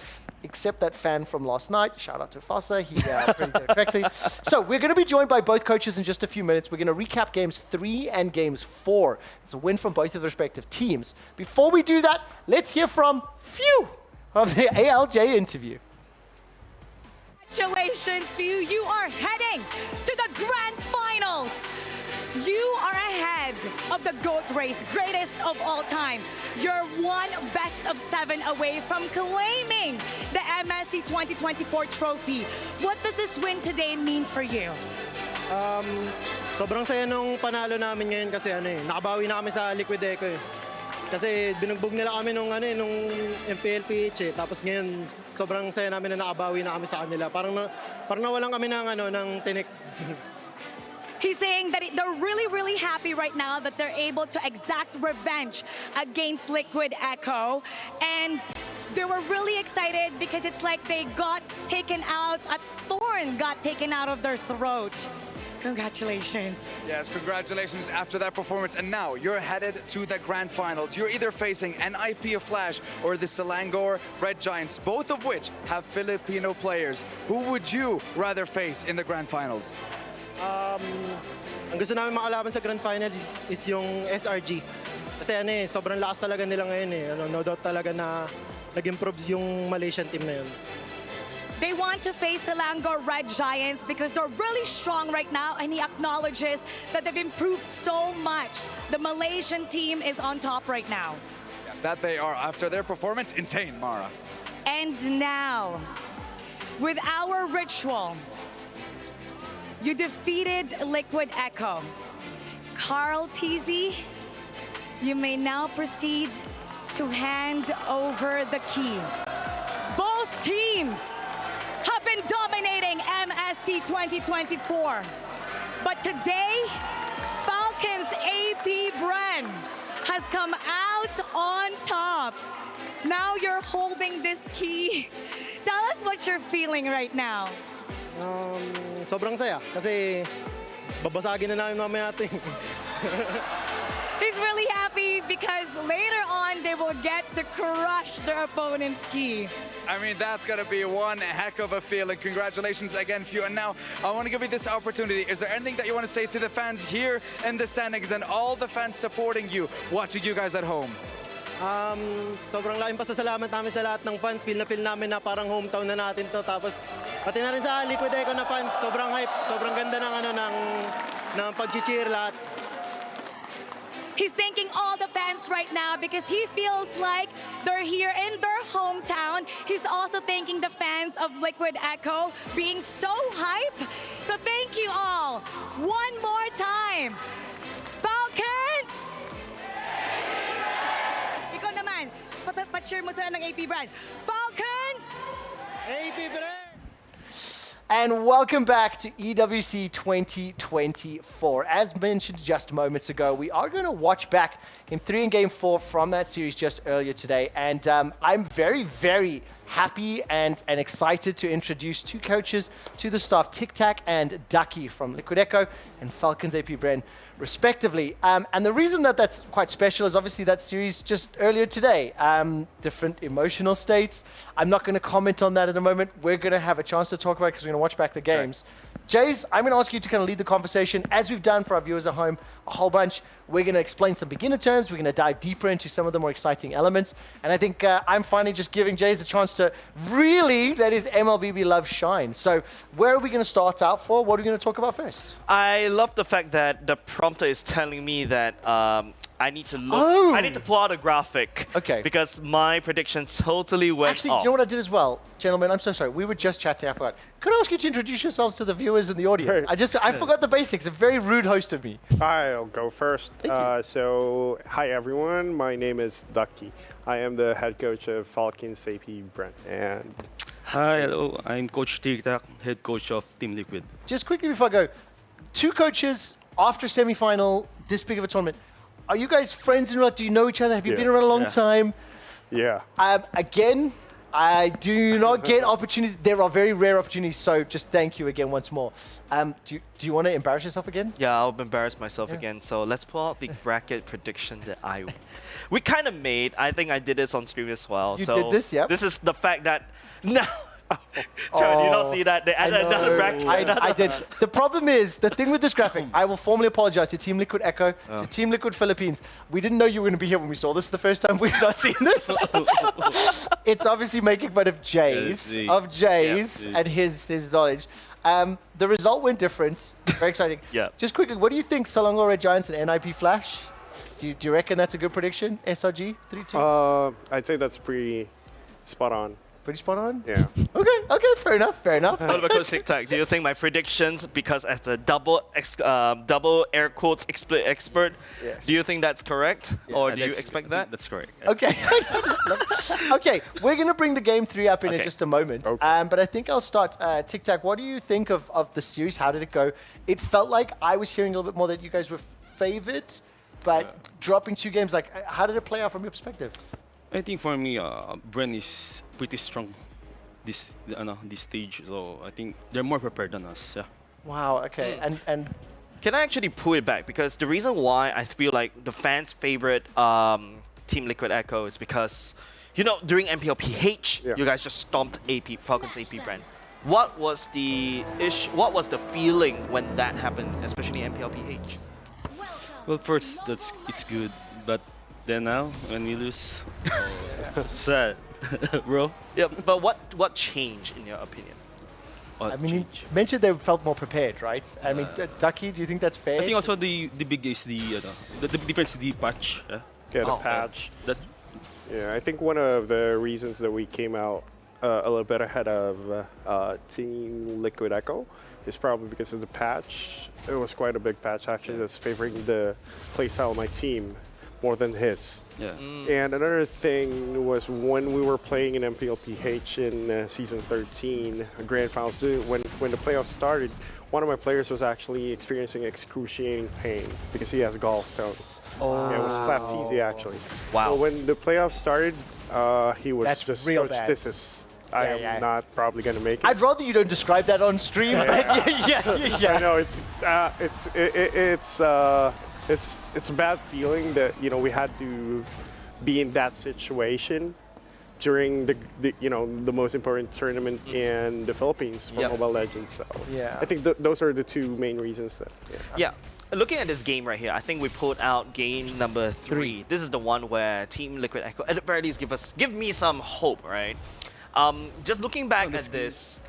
except that fan from last night. Shout out to Fossa. He predicted it correctly. So we're going to be joined by both coaches in just a few minutes. We're going to recap games 3 and games 4. It's a win from both of the respective teams. Before we do that, let's hear from few of the ALJ interview. Congratulations, Few. You are heading to the grand finals. You are ahead of the GOAT race, greatest of all time. You're one best of 7 away from claiming the MSC 2024 trophy. What does this win today mean for you? Sobrang saya nung panalo namin ngayon kasi nakabawi na kami sa Liquid Echo eh. Kasi binugbog nila kami nung MPLPH eh. Tapos ngayon sobrang saya namin na nakabawi na kami sa kanila. Parang nawalan kami ng tinik. He's saying that they're really, really happy right now that they're able to exact revenge against Liquid Echo. And they were really excited because it's like they got taken out, a thorn got taken out of their throat. Congratulations. Yes, congratulations after that performance. And now you're headed to the grand finals. You're either facing an IP of Flash or the Selangor Red Giants, both of which have Filipino players. Who would you rather face in the grand finals? Ang gusto namin makalaban sa grand finals is yung SRG. Kasi sobrang lakas talaga nila ngayon eh. No doubt talaga na nag-improve yung Malaysian team na yun. They want to face Selangor Red Giants because they're really strong right now, and he acknowledges that they've improved so much. The Malaysian team is on top right now. Yeah, that they are after their performance. Insane, Mara. And now, with our ritual, you defeated Liquid Echo. Carl TZ, you may now proceed to hand over the key. Both teams have been dominating MSC 2024. But today, Falcons AP Bren has come out on top. Now you're holding this key. Tell us what you're feeling right now. Sobrang saya kasi babasagin na namin mamaya ito. He's really happy because later on they will get to crush their opponent's key. I mean, that's got to be one heck of a feeling. Congratulations again, Few. And now I want to give you this opportunity. Is there anything that you want to say to the fans here in the standings and all the fans supporting you, watching you guys at home? Sobrang laking pasasalamat namin sa lahat ng fans. Feel namin na parang hometown na natin to. Tapos pati na rin sa Liquid Echo na fans. Sobrang hype. Sobrang ganda ng pag-cheer lahat. He's thanking all the fans right now because he feels like they're here in their hometown. He's also thanking the fans of Liquid Echo being so hype. So thank you all. One more time. Falcons! Ikaw naman, pa-cheer mo sila ng AP brand. Falcons! AP brand! And welcome back to EWC 2024. As mentioned just moments ago, we are going to watch back Game 3 and Game 4 from that series just earlier today. And I'm very, very happy and excited to introduce two coaches to the staff, Tic Tac and Ducky from Liquid Echo and Falcons AP Bren, respectively. And the reason that that's quite special is obviously that series just earlier today. Different emotional states. I'm not going to comment on that at the moment. We're going to have a chance to talk about it because we're going to watch back the games. Jays, I'm going to ask you to kind of lead the conversation, as we've done for our viewers at home a whole bunch. We're going to explain some beginner terms. We're going to dive deeper into some of the more exciting elements. And I think I'm finally just giving Jays a chance to really let his MLBB love shine. So where are we going to start out for? What are we going to talk about first? I love the fact that the prompter is telling me that I need to look. I need to pull out a graphic. Okay. Because my predictions totally went Actually, off. you know what I did as well? Gentlemen, I'm so sorry. We were just chatting. I forgot. Could I ask you to introduce yourselves to the viewers and the audience? I forgot the basics. A very rude host of me. I'll go first. So, hi everyone. My name is Ducky. I am the head coach of Falcons AP Brent. And hi, hello. I'm Coach Tic Tac, head coach of Team Liquid. Just quickly before I go, two coaches after semi-final, this big of a tournament. Are you guys friends in real life? Do you know each other? Have you been around a long time? Yeah. Again, I do not get opportunities. There are very rare opportunities, so just thank you again once more. Do you want to embarrass yourself again? Yeah, I'll embarrass myself again. So let's pull out the bracket prediction that we kind of made. I think I did this on stream as well. You did this, yeah? This is the fact that now. Trevor, do you not see that? They added another bracket. I did. The problem is, the thing with this graphic, I will formally apologize to Team Liquid Echo, to Team Liquid Philippines. We didn't know you were going to be here when we saw this. The first time we've not seen this. It's obviously making fun of Jays, and his knowledge. The result went different. Very exciting. Yeah. Just quickly, what do you think Selangor Red Giants and NIP Flash? Do you reckon that's a good prediction? SRG 3-2? I'd say that's pretty spot on. Pretty spot on? Yeah. Okay, fair enough. What about Coach Tic Tac? Do you think my predictions, because as a double air quotes expert, do you think that's correct? Or do you expect that? That's correct. Okay. Okay, we're going to bring the game 3 up in just a moment. But I think I'll start. Tic Tac, what do you think of the series? How did it go? It felt like I was hearing a little bit more that you guys were favored, but dropping 2 games, like, how did it play out from your perspective? I think for me, Bren is pretty strong this stage, so I think they're more prepared than us. Yeah. Wow. Okay. And can I actually pull it back? Because the reason why I feel like the fans' favorite Team Liquid Echo is because, during MPLPH, you guys just stomped Falcons AP Brand. What was the feeling when that happened, especially MPLPH? Well, first it's good, but then now when we lose, sad, bro. Yeah, but what changed in your opinion? I mean, you mentioned they felt more prepared, right? I mean, Ducky, do you think that's fair? I think also the big is the difference is the patch. Yeah, the patch. Yeah, I think one of the reasons that we came out a little bit ahead of Team Liquid Echo is probably because of the patch. It was quite a big patch actually that's favoring the playstyle of my team more than his. Yeah. And another thing was when we were playing in MPLPH in season 13, grand finals, when the playoffs started, one of my players was actually experiencing excruciating pain because he has gallstones. Oh. Yeah, it was flat TZ actually. Wow. So when the playoffs started, he was That's just, real Coach, bad. this is, I am not probably going to make it. I'd rather you don't describe that on stream. Yeah. I know it's a bad feeling that we had to be in that situation during the most important tournament in the Philippines for Mobile Legends. So yeah, I think those are the 2 main reasons that. Yeah. looking at this game right here, I think we pulled out game number 3. This is the one where Team Liquid Echo, at the very least, give me some hope, right? Just looking back at this,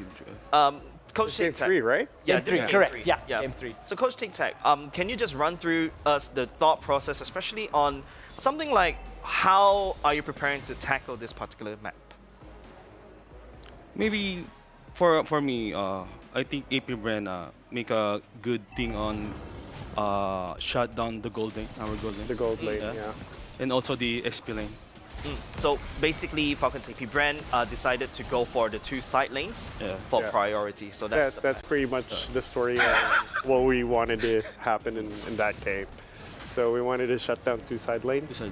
Coach Game Tic Tac. 3, right? Yeah, Game this is three, correct. Yeah, Yeah. game 3. So Coach Tic Tac, can you just run through us the thought process, especially on something like how are you preparing to tackle this particular map? Maybe for me, I think AP Brand make a good thing on shut down the gold lane, our gold lane. The gold lane, yeah. And also the XP lane. So basically, Falcons AP Brand decided to go for the 2 side lanes for Yeah. priority. So that's That's pretty much the story of what we wanted to happen in that game. So we wanted to shut down 2 side lanes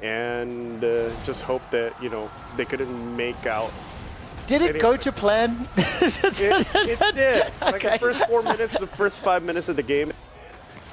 and just hope that, you know, they couldn't make out. Did it go to plan? It did. Like Okay. the first 4 minutes, the first 5 minutes of the game.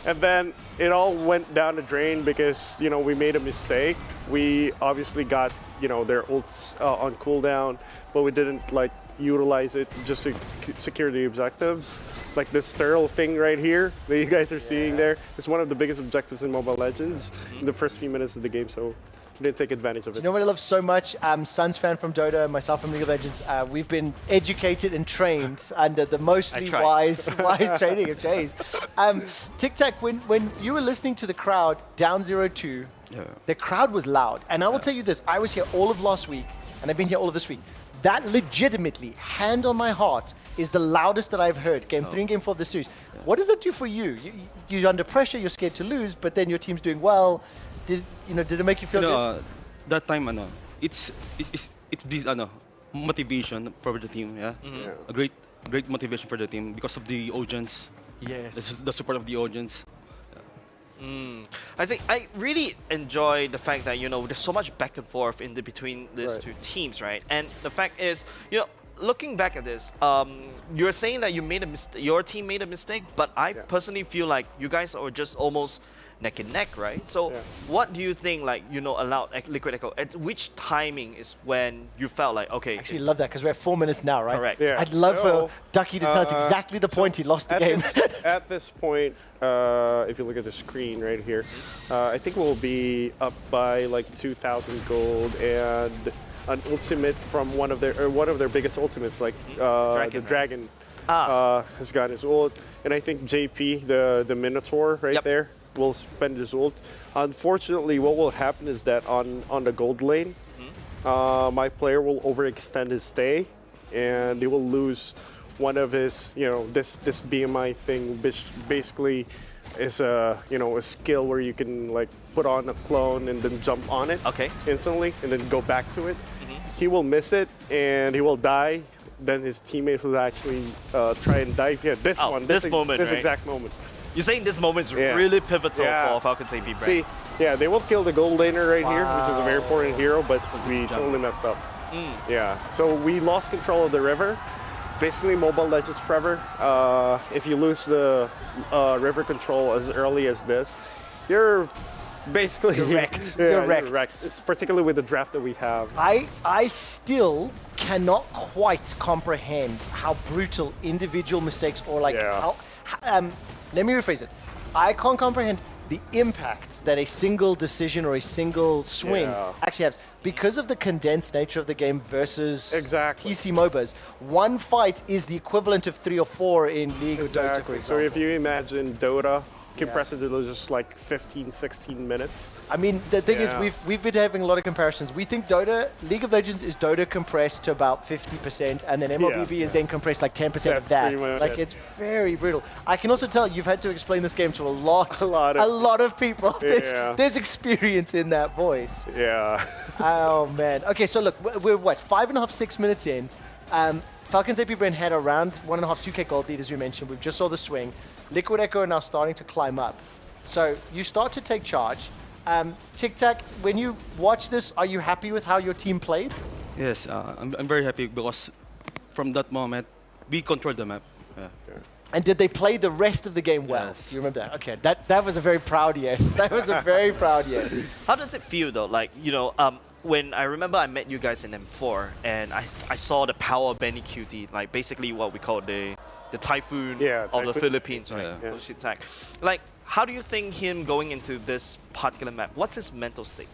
And then it all went down the drain because, you know, we made a mistake. We obviously got, you know, their ults on cooldown, but we didn't like utilize it just to secure the objectives. Like this sterile thing right here that you guys are seeing there is one of the biggest objectives in Mobile Legends in the first few minutes of the game. So we didn't take advantage of it. You know what I love so much? Suns fan from Dota, myself from League of Legends. We've been educated and trained under the mostly wise training of Jays. Tic Tac, when you were listening to the crowd down 0-2, the crowd was loud. And I will tell you this, I was here all of last week, and I've been here all of this week. That legitimately, hand on my heart, is the loudest that I've heard. Game 3 and Game 4 of the series. What does that do for you? You're under pressure, you're scared to lose, but then your team's doing well. Did it make you feel good? That time, it's motivation for the team. Yeah, a great motivation for the team because of the audience. Yes, the support of the audience. I think I really enjoy the fact that, you know, there's so much back and forth in between these 2 teams, right? And the fact is, you know, looking back at this, you're saying that your team made a mistake, but I personally feel like you guys are just almost neck and neck, right? So what do you think, like, you know, allowed Liquid Echo? At which timing is when you felt like, okay, Actually, love that because we're at 4 minutes now, right? Correct. Yeah. I'd love for Ducky to tell us exactly the point he lost the game. At this point, if you look at the screen right here, I think we'll be up by like 2,000 gold and an ultimate from one of their biggest ultimates, like the Dragon has gotten his ult, and I think JP, the Minotaur right there, will spend his ult. Unfortunately, what will happen is that on the gold lane, my player will overextend his stay, and he will lose one of his, you know, this BMI thing, which basically is a skill where you can like put on a clone and then jump on it instantly and then go back to it. He will miss it and he will die. Then his teammates will actually try and dive. Yeah, this exact moment. You're saying this moment is really pivotal for Falcons AP Brand. See, yeah, they will kill the gold laner right here, which is a very important hero, but we totally messed up. Yeah, so we lost control of the river. Basically, Mobile Legends Trevor, if you lose the river control as early as this, you're basically wrecked. Yeah, You're wrecked. It's particularly with the draft that we have. I still cannot quite comprehend how brutal individual mistakes or like how. Let me rephrase it. I can't comprehend the impact that a single decision or a single swing actually has because of the condensed nature of the game versus PC MOBAs. One fight is the equivalent of 3 or 4 in League or Dota, for example. So if you imagine Dota, compress it to just like 15, 16 minutes. I mean, the thing is, we've been having a lot of comparisons. We think League of Legends is Dota compressed to about 50%, and then MLBB is then compressed like 10% of that. Like, it's very brutal. I can also tell you've had to explain this game to a lot of people. There's experience in that voice. Yeah. Oh, man. Okay, so look, we're what, 5.5, 6 minutes in. Falcons AP Brand had around 1.5, 2K gold lead, as we mentioned. We've just saw the swing. Liquid Echo are now starting to climb up. So you start to take charge. Tic Tac, when you watch this, are you happy with how your team played? Yes, I'm very happy because from that moment, we controlled the map. And did they play the rest of the game well? Yes. Do you remember that? Okay, that was a very proud yes. That was a very proud yes. How does it feel though? Like, you know, when I remember I met you guys in M4 and I saw the power of Benny QT, like basically what we call the typhoon of the Philippines, right? Tic Tac. Like, how do you think him going into this particular map? What's his mental state?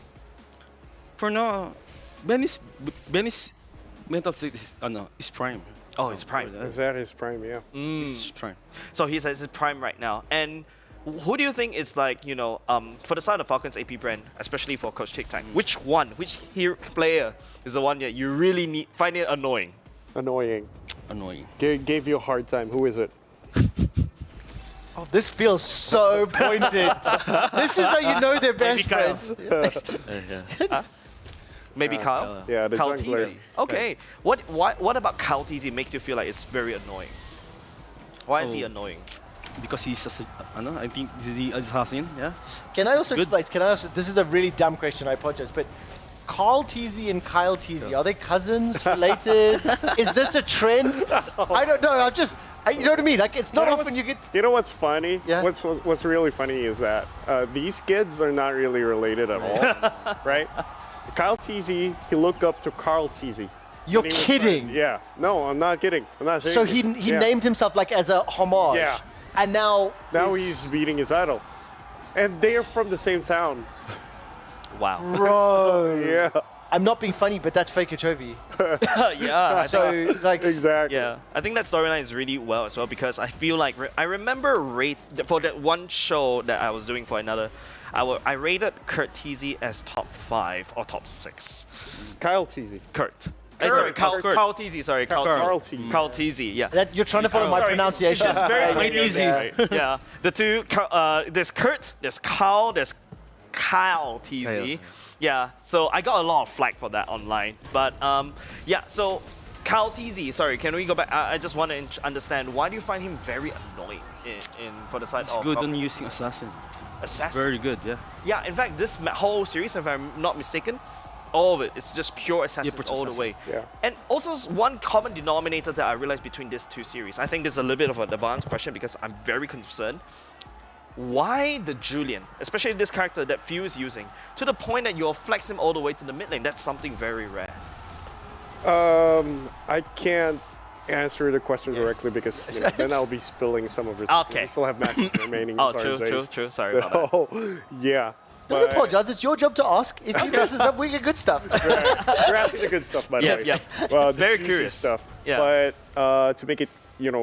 For now, Benny's mental state is prime. Oh, his prime. Is that his prime? Yeah. His prime. So he's at his prime right now. And who do you think is like, for the side of Falcons AP brand, especially for Coach TikTok, which hero player is the one that you really find it annoying? Annoying. Annoying. Gave you a hard time. Who is it? Oh, this feels so pointed. This is how you know they're best Kyle. friends. Maybe Kyle? Yeah, the Kyle jungler. TZ. Okay. What about Kyle TZ makes you feel like it's very annoying? Why is he annoying? Because he's I think he's the assassin, yeah. Can I also explain? This is a really dumb question, I apologize, but Carl TZ and Kyle TZ, are they cousins, related? Is this a trend? I don't know, you know what I mean? Like, it's not often you get... You know what's funny? Yeah. What's really funny is that these kids are not really related at all, right? Kyle TZ, he looked up to Carl TZ. You're kidding? Yeah. No, I'm not kidding. I'm not saying So he named himself like as a homage. Yeah. And now he's beating his idol. And they're from the same town. Wow. Bro. Yeah. I'm not being funny, but that's fake Chovy. Yeah. So, like... Exactly. Yeah. I think that storyline is really well as well because I feel like... I remember for that one show that I was doing for another, I rated Kurt TZ as top 5 or top 6. Kyle TZ. Kurt. Sorry, Carl TZ. Sorry, Carl TZ. Carl TZ. Yeah. That, you're trying to follow my pronunciation. It's just very easy. Yeah. The two. There's Kurt. There's Carl. There's Kyle TZ. Yeah. So I got a lot of flack for that online. But yeah. So Kyle TZ. Sorry. Can we go back? I just want to understand why do you find him very annoying for the side He's of good on using assassin. Assassins. Very good, yeah. Yeah. In fact, this whole series, if I'm not mistaken, all of it is just pure assassin all the way. Yeah. And also one common denominator that I realized between these two series, I think there's a little bit of an advanced question because I'm very concerned. Why the Julian, especially this character that Few is using, to the point that you'll flex him all the way to the mid lane? That's something very rare. I can't answer the question directly because then I'll be spilling some of it. Okay. We still have matches remaining. Oh, true. Sorry about that. Yeah. Don't apologize. It's your job to ask. If he messes up, we get good stuff. You're asking the good stuff, by the way. Yes, Well, it's the very juicy curious stuff. Yeah. But to make it,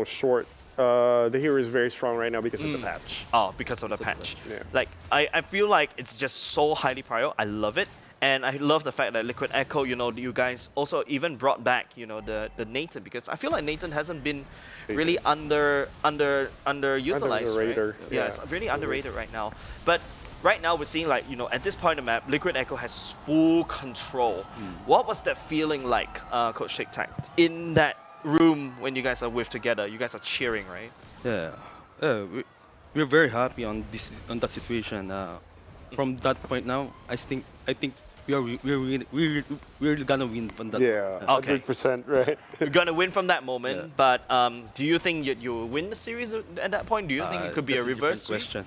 short, the hero is very strong right now because of the patch. Oh, because of the patch. Yeah. Like, I feel like it's just so highly prior. I love it. And I love the fact that Liquid Echo, you guys also even brought back, the Nathan, because I feel like Nathan hasn't been really underutilized. Underrated, right? yeah. It's really underrated right now. But right now we're seeing like, at this point in the map, Liquid Echo has full control. What was that feeling like, Coach TikTok, in that room when you guys are together? You guys are cheering, right? Yeah. We're very happy on that situation. From that point now, I think we're gonna win from that. Yeah, 100%, right? You're gonna win from that moment, but do you think you will win the series at that point? Do you think it could be a reverse sweep? Question.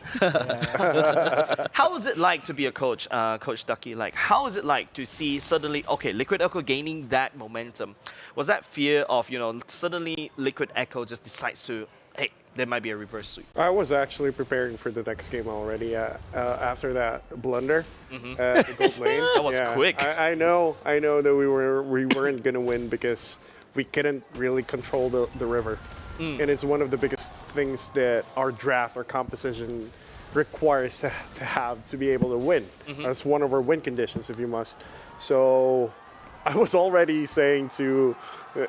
How is it like to be a coach, Coach Ducky? Like, how is it like to see suddenly, okay, Liquid Echo gaining that momentum? Was that fear of, suddenly Liquid Echo just decides to, hey, there might be a reverse sweep? I was actually preparing for the next game already after that blunder at the gold lane. That was quick. I know that we weren't gonna win because we couldn't really control the river, and it's one of the biggest things that our draft, our composition requires to have to be able to win. That's one of our win conditions, if you must. So I was already saying to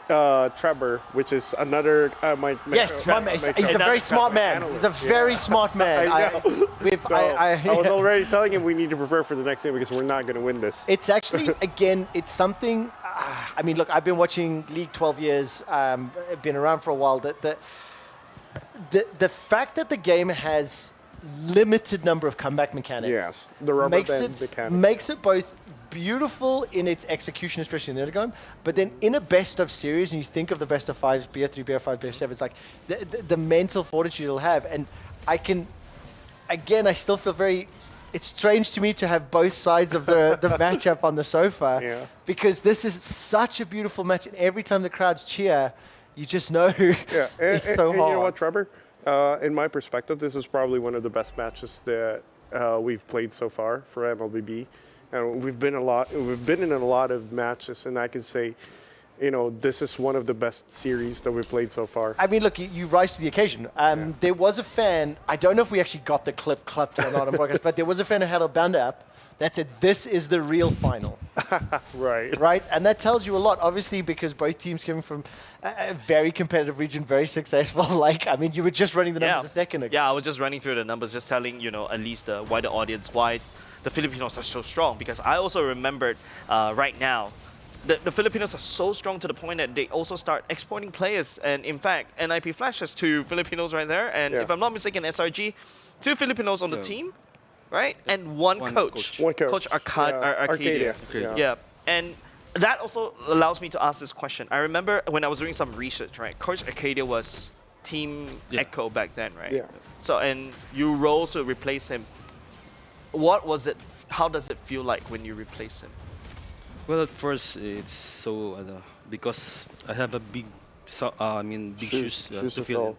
Trevor, which is another Yes, he's a very smart man. He's a very smart man. I was already telling him we need to prepare for the next game because we're not going to win this. It's actually, again, it's something. I mean, look, I've been watching League 12 years. I've been around for a while. The fact that the game has limited number of comeback mechanics, the rubber band mechanic makes it both beautiful in its execution, especially in the early game, but then in a best of series, and you think of the best of 5s, BF3, BF5, BF7, it's like the mental fortitude it'll have. And I still feel it's strange to me to have both sides of the matchup on the sofa, because this is such a beautiful match, and every time the crowds cheer, you just know it's so hard. You know what, Trevor? In my perspective, this is probably one of the best matches that we've played so far for MLBB, and we've been in a lot of matches, and I can say, this is one of the best series that we've played so far. I mean, look, you rise to the occasion. There was a fan, I don't know if we actually got the clip clipped or not on podcast, but there was a fan who had a band app that said, "This is the real final." Right. Right? And that tells you a lot, obviously, because both teams coming from a very competitive region, very successful. You were just running the numbers a second ago. Yeah, I was just running through the numbers, just telling, at least the wider audience why the Filipinos are so strong. Because I also remembered right now, the Filipinos are so strong to the point that they also start exporting players. And in fact, NIP Flash has 2 Filipinos right there. And if I'm not mistaken, SRG, 2 Filipinos on the team. Right? And one coach. One coach. Coach Arcadia. Yeah. And that also allows me to ask this question. I remember when I was doing some research, right? Coach Arcadia was Team Echo back then, right? Yeah. So, and you rose to replace him. What was it? How does it feel like when you replace him? Well, at first it's so because I have a big shoes to fill.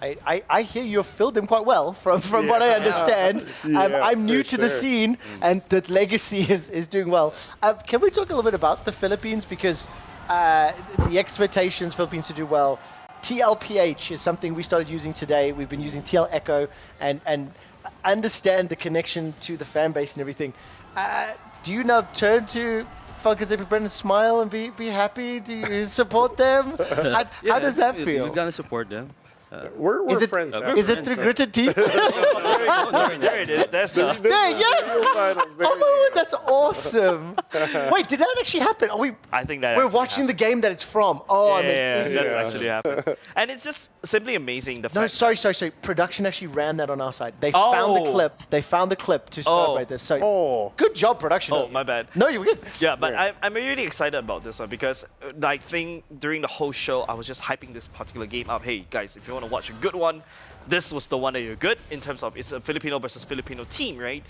I hear you've filled him quite well, from what I understand. I'm new to the scene, and that legacy is doing well. Can we talk a little bit about the Philippines? Because the expectations Philippines to do well. TLPH is something we started using today. We've been using TL Echo, and understand the connection to the fan base and everything. Do you now turn to Falcons AP Brendan, smile and be happy? Do you support them? How does that feel? We're gonna support them. We're friends. Is it through gritted teeth? There it is. That's the. There, yes! Oh, that's awesome. Wait, did that actually happen? I think that we're watching the game that it's from. Oh, I'm an idiot. That's actually happened. And it's just simply amazing. No, sorry. Production actually ran that on our side. They found the clip. They found the clip to celebrate this. So good job, production. Oh, my bad. No, you were good. Yeah, but I'm really excited about this one because I think during the whole show, I was just hyping this particular game up. Hey, guys, if you want to watch a good one, this was the one that you're good in terms of it's a Filipino versus Filipino team, right?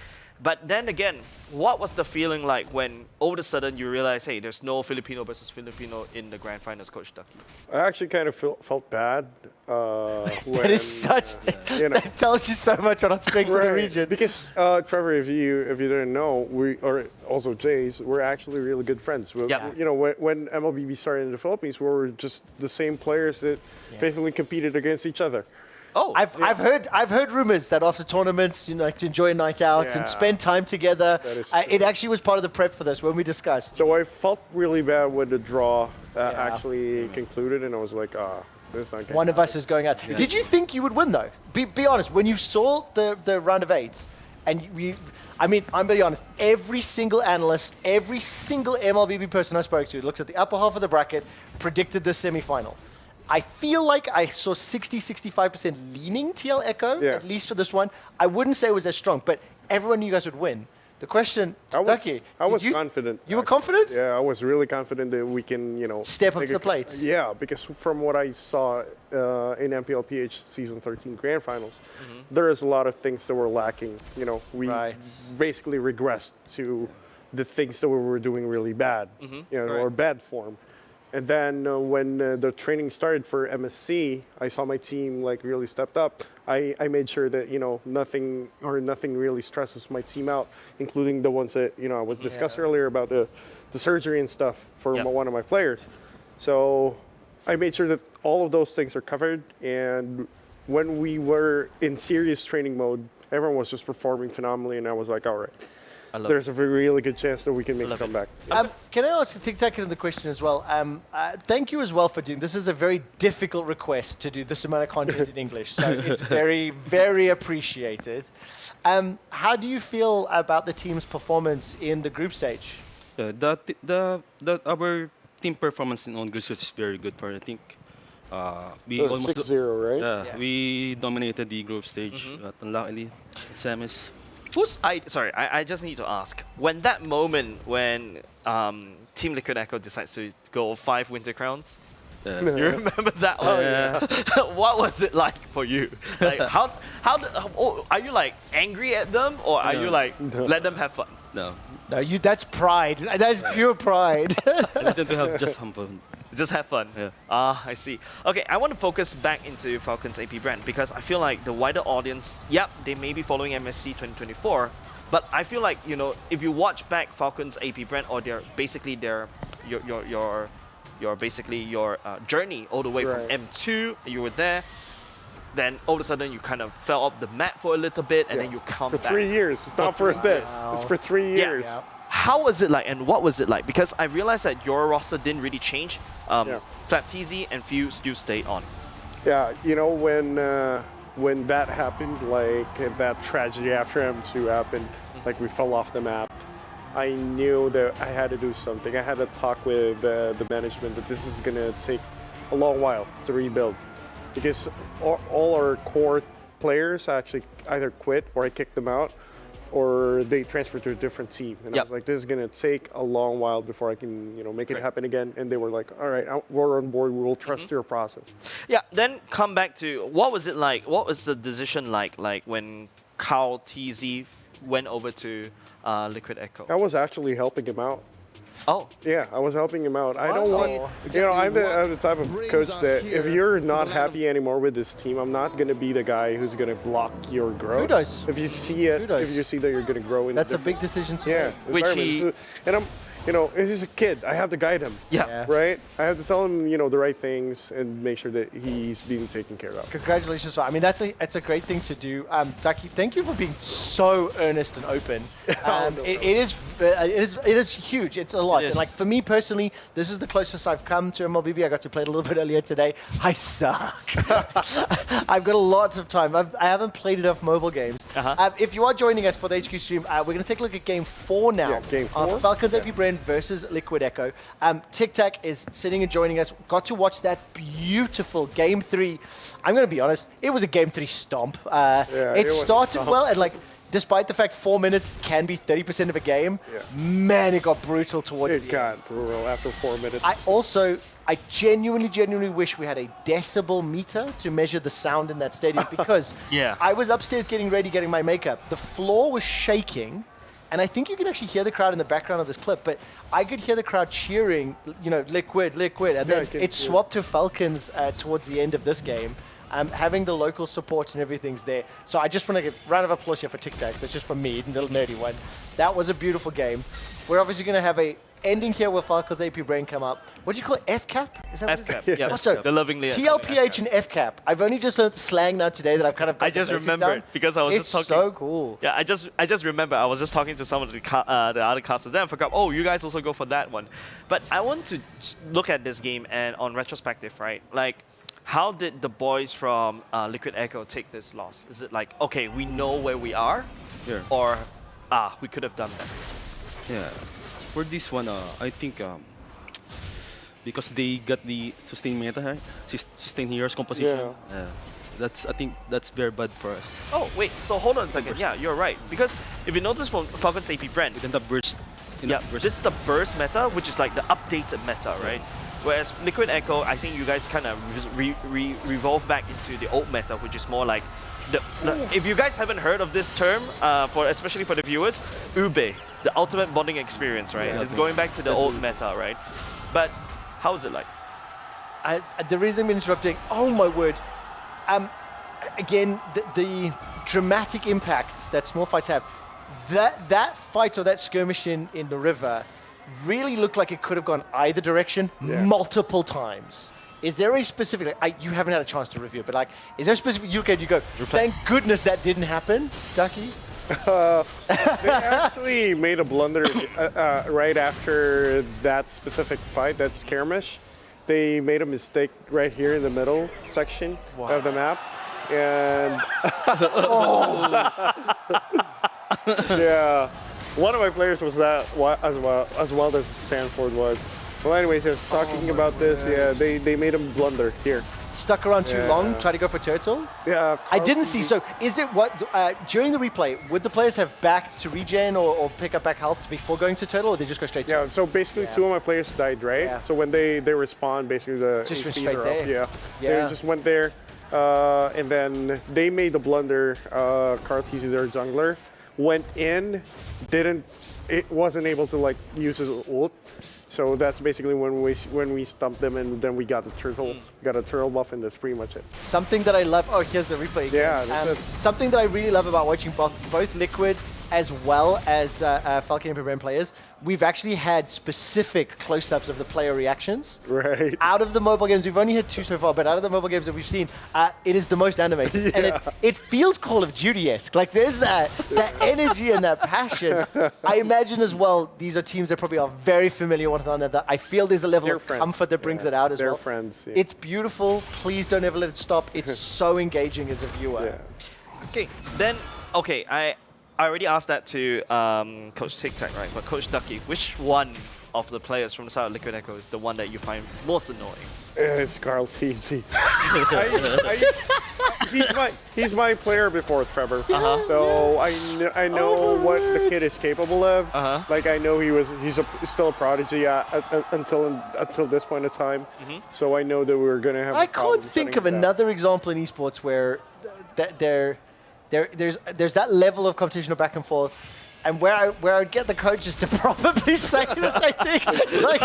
But then again, what was the feeling like when all of a sudden you realize, hey, there's no Filipino versus Filipino in the grand finals, Coach Ducky? I actually kind of felt bad. That is such. That tells you so much on our strength of the region. Because Trevor, if you didn't know, or also Jays, we're actually really good friends. When MLBB started in the Philippines, we were just the same players that basically competed against each other. Oh, I've heard rumors that after tournaments, like to enjoy a night out and spend time together. It actually was part of the prep for this when we discussed. So I felt really bad when the draw actually concluded, and I was like, this is not good. One of us is going out. Did you think you would win though? Be honest. When you saw the round of 8s, and I'm being honest. Every single analyst, every single MLBB person I spoke to looked at the upper half of the bracket, predicted the semifinal. I feel like I saw 60-65% leaning TL Echo, at least for this one. I wouldn't say it was as strong, but everyone knew you guys would win. The question, Ducky, I was confident. You were confident? Yeah, I was really confident that we can, step up to the plate. Yeah, because from what I saw in MPLPH Season 13 Grand Finals, there is a lot of things that were lacking. We basically regressed to the things that we were doing really bad, or bad form. And then when the training started for MSC, I saw my team really stepped up. I made sure that nothing really stresses my team out, including the ones that I was discussed earlier about the surgery and stuff for one of my players. So I made sure that all of those things are covered. And when we were in serious training mode, everyone was just performing phenomenally, and I was like, all right. There's a really good chance that we can make a comeback. Can I ask a tic-tac into the question as well? Thank you as well for doing this. Is a very difficult request to do this amount of content in English, so it's very, very appreciated. How do you feel about the team's performance in the group stage? Our team performance in on group stage is very good. I think we almost 6-0, right? Yeah, we dominated the group stage. Unluckily, semis. I just need to ask. When that moment when Team Liquid Echo decides to go 5 Winter Crowns, you remember that one? What was it like for you? Are you angry at them, or are you let them have fun? No. No, that's pride. That's pure pride. I want them to have just some fun. Just have fun. Yeah. I see. Okay, I want to focus back into Falcons AP brand because I feel like the wider audience, yep, they may be following MSC 2024, but I feel like, you know, if you watch back Falcons AP brand or your journey all the way from M2, you were there, then all of a sudden you kind of fell off the map for a little bit and then you come for back. 3 years. It's not for this. It's for 3 years. Yeah. How was it like and what was it like? Because I realized that your roster didn't really change. Flap TZ and Few still stayed on. Yeah, you know, when that happened, like that tragedy after M2 happened, like we fell off the map, I knew that I had to do something. I had to talk with the management that this is going to take a long while to rebuild. Because all our core players actually either quit or I kicked them out or they transferred to a different team. And I was like, this is going to take a long while before I can, you know, make it happen again. And they were like, all right, we're on board. We will trust your process. Yeah, then come back to what was it like? What was the decision like when Carl TZ went over to Liquid Echo? I was actually helping him out. Oh. Yeah, I was helping him out. I don't want, you know, I'm the type of coach that if you're not happy anymore with this team, I'm not going to be the guy who's going to block your growth. Who does? If you see it, if you see that you're going to grow in That's a big decision to make. Which he... And I'm, you know, he's a kid. I have to guide him. Yeah. Right? I have to tell him, you know, the right things and make sure that he's being taken care of. Congratulations. I mean, that's a great thing to do. Ducky, thank you for being so earnest and open. It is huge. It's a lot. And like for me personally, this is the closest I've come to MLBB. I got to play it a little bit earlier today. I suck. I've got a lot of time. I haven't played enough mobile games. If you are joining us for the HQ stream, we're going to take a look at Game 4 now. Yeah, Game 4. Falcons AP Brand versus Liquid Echo. Tic Tac is sitting and joining us. Got to watch that beautiful Game 3. I'm going to be honest, it was a Game 3 stomp. It started well, and like, despite the fact 4 minutes can be 30% of a game, man, it got brutal towards the end. It got brutal after 4 minutes. I genuinely wish we had a decibel meter to measure the sound in that stadium because I was upstairs getting my makeup. The floor was shaking. And I think you can actually hear the crowd in the background of this clip, but I could hear the crowd cheering, you know, Liquid, and then it swapped to Falcons towards the end of this game. Having the local support and everyth's there. So I just want to give a round of applause here for Tic Tac. That's just from me, the little nerdy one. That was a beautiful game. We're obviously going to have a ending here where Falcons AP Brain come up. What do you call it? FCAP? Is that what FCAP, it is? yeah. Also, The lovingly TLPH and FCAP. I've only just learned the slang now today that I've kind of got I just the basics remembered down. because I was just talking. It's so cool. Yeah, I just remember I was just talking to some of the other casters. Then I forgot. Oh, you guys also go for that one. But I want to look at this game and on retrospective, right? Like, how did the boys from Liquid Echo take this loss? Is it like, okay, we know where we are, or we could have done that? Yeah, for this one, I think because they got the sustain meta, right? Sustain heroes composition. I think that's very bad for us. Oh wait, so hold on a second. Yeah, you're right. Because if you notice from Falcons AP Brand, then the burst. This is the burst meta, which is like the updated meta, right? Whereas Liquid Echo, I think you guys kind of revolve back into the old meta, which is more like if you guys haven't heard of this term, especially for the viewers, Ube, the ultimate bonding experience, right? It's going back to the old meta, right? But how is it like? The reason I'm interrupting, oh my word. Again, the dramatic impact that small fights have, that fight or that skirmish in the river really looked like it could have gone either direction multiple times. Is there a specific, you haven't had a chance to review it, but like, is there a specific, you go, thank goodness that didn't happen, Ducky? They actually made a blunder right after that specific fight, that skirmish. They made a mistake right here in the middle section of the map. And yeah, one of my players was that as well as Sanford was. Well, anyways, just talking about this, they made him blunder here. Stuck around too long, try to go for turtle? Yeah. I didn't see. So, is it during the replay, would the players have backed to regen or pick up back health before going to turtle, or they just go straight to Yeah, so basically two of my players died, right? Yeah. So when they respawn, basically the Just went HPs straight are there. up. Yeah. They just went there, and then they made the blunder. Carl TZ, their jungler, went in, it wasn't able to like use his ult. So that's basically when we stumped them, and then we got the turtle. We got a turtle buff, and that's pretty much it. Something that I love. Oh, here's the replay again. Yeah, that's it. Something that I really love about watching both Liquid as well as Falcon and Prevent players, we've actually had specific close-ups of the player reactions. Right. Out of the mobile games, we've only had 2 so far, but out of the mobile games that we've seen, it is the most animated. Yeah. And it feels Call of Duty-esque. Like there's that energy and that passion. I imagine as well, these are teams that probably are very familiar with one another. I feel there's a level of comfort that brings it out as well. They're friends. Yeah. It's beautiful. Please don't ever let it stop. It's so engaging as a viewer. Yeah. Okay, then, okay, I already asked that to Coach Tic Tac, right? But Coach Ducky, which one of the players from the side of Liquid Echo is the one that you find most annoying? It's Carl Teasy. He's my player before Trevor. So I know what the kid is capable of. Like I know he's still a prodigy until this point in time. So I know that we're gonna have. I can't think of another example in esports where there's that level of competition back and forth. And where I'd get the coaches to probably say this, I think. Like,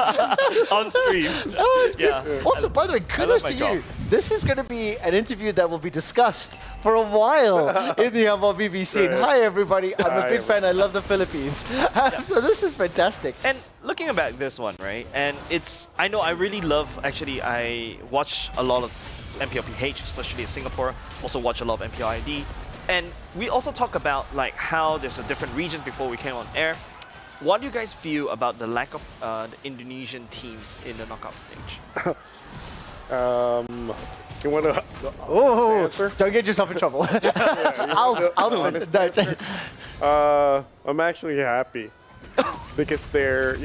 on stream. Oh, it's Yeah. beautiful. Also, by the way, kudos to you. This is going to be an interview that will be discussed for a while in the Humble BB scene. Right. Hi, everybody. I'm a Hi, big fan. I love the Philippines. So this is fantastic. And looking back this one, right? And I know I really love, actually, I watch a lot of MPLPH, especially in Singapore. Also watch a lot of MPLID. And we also talk about like how there's a different regions before we came on air. What do you guys feel about the lack of the Indonesian teams in the knockout stage? You want to? Oh, don't get yourself in trouble. I'm actually happy because they're,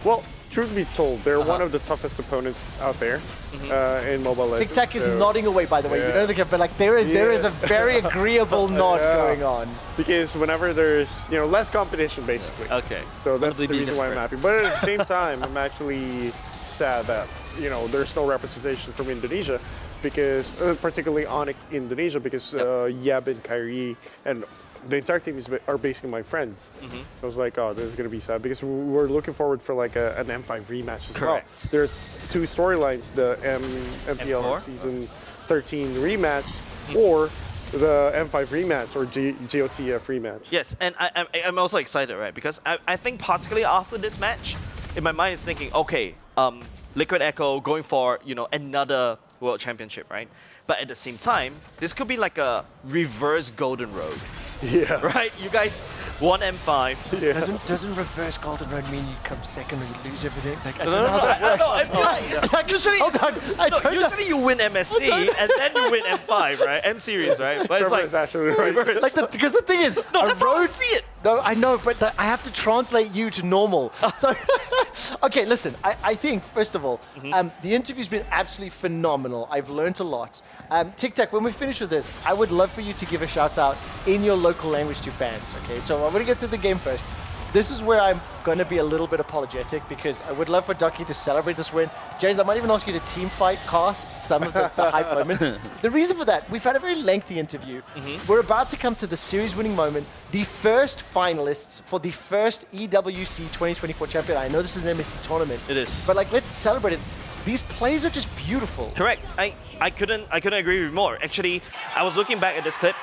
well, truth be told, they're one of the toughest opponents out there in Mobile Legends. Tic Tac is nodding away, by the way. You know the but like there is a very agreeable nod going on. Because whenever there's less competition, basically. Okay. So that's the reason why I'm happy. But at the same time, I'm actually sad that there's no representation from Indonesia, because particularly Onyx Indonesia, because Yab and Kyrie and the entire team are basically my friends. I was like, oh, this is going to be sad, because we're looking forward for like an M5 rematch as well. There are 2 storylines, the MPL Season 13 rematch or the M5 rematch or GOTF rematch. Yes, and I'm also excited, right? Because I think particularly after this match, in my mind is thinking, okay, Liquid Echo going for, another World Championship, right? But at the same time, this could be like a reverse Golden Road. Yeah. Right? You guys won M5. Yeah. Doesn't reverse Golden Road mean you come second or you lose everything? Like, I No, don't know how that works. I feel like it's like usually, usually you win MSC and then you win M5, right? M series, right? But it's like actually right. reverse. Because the thing is, No, that's how I see it. No, I know, but I have to translate you to normal. So, okay, listen. I think first of all, the interview's been absolutely phenomenal. I've learned a lot. Tic Tac, when we finish with this, I would love for you to give a shout out in your local language to fans. Okay, so I'm gonna get through the game first. This is where I'm going to be a little bit apologetic, because I would love for Ducky to celebrate this win. James, I might even ask you to team fight cast some of the hype moments. The reason for that, we've had a very lengthy interview. We're about to come to the series winning moment, the first finalists for the first EWC 2024 champion. I know this is an MSC tournament. It is. But like, let's celebrate it. These plays are just beautiful. Correct. I couldn't agree with you more. Actually, I was looking back at this clip.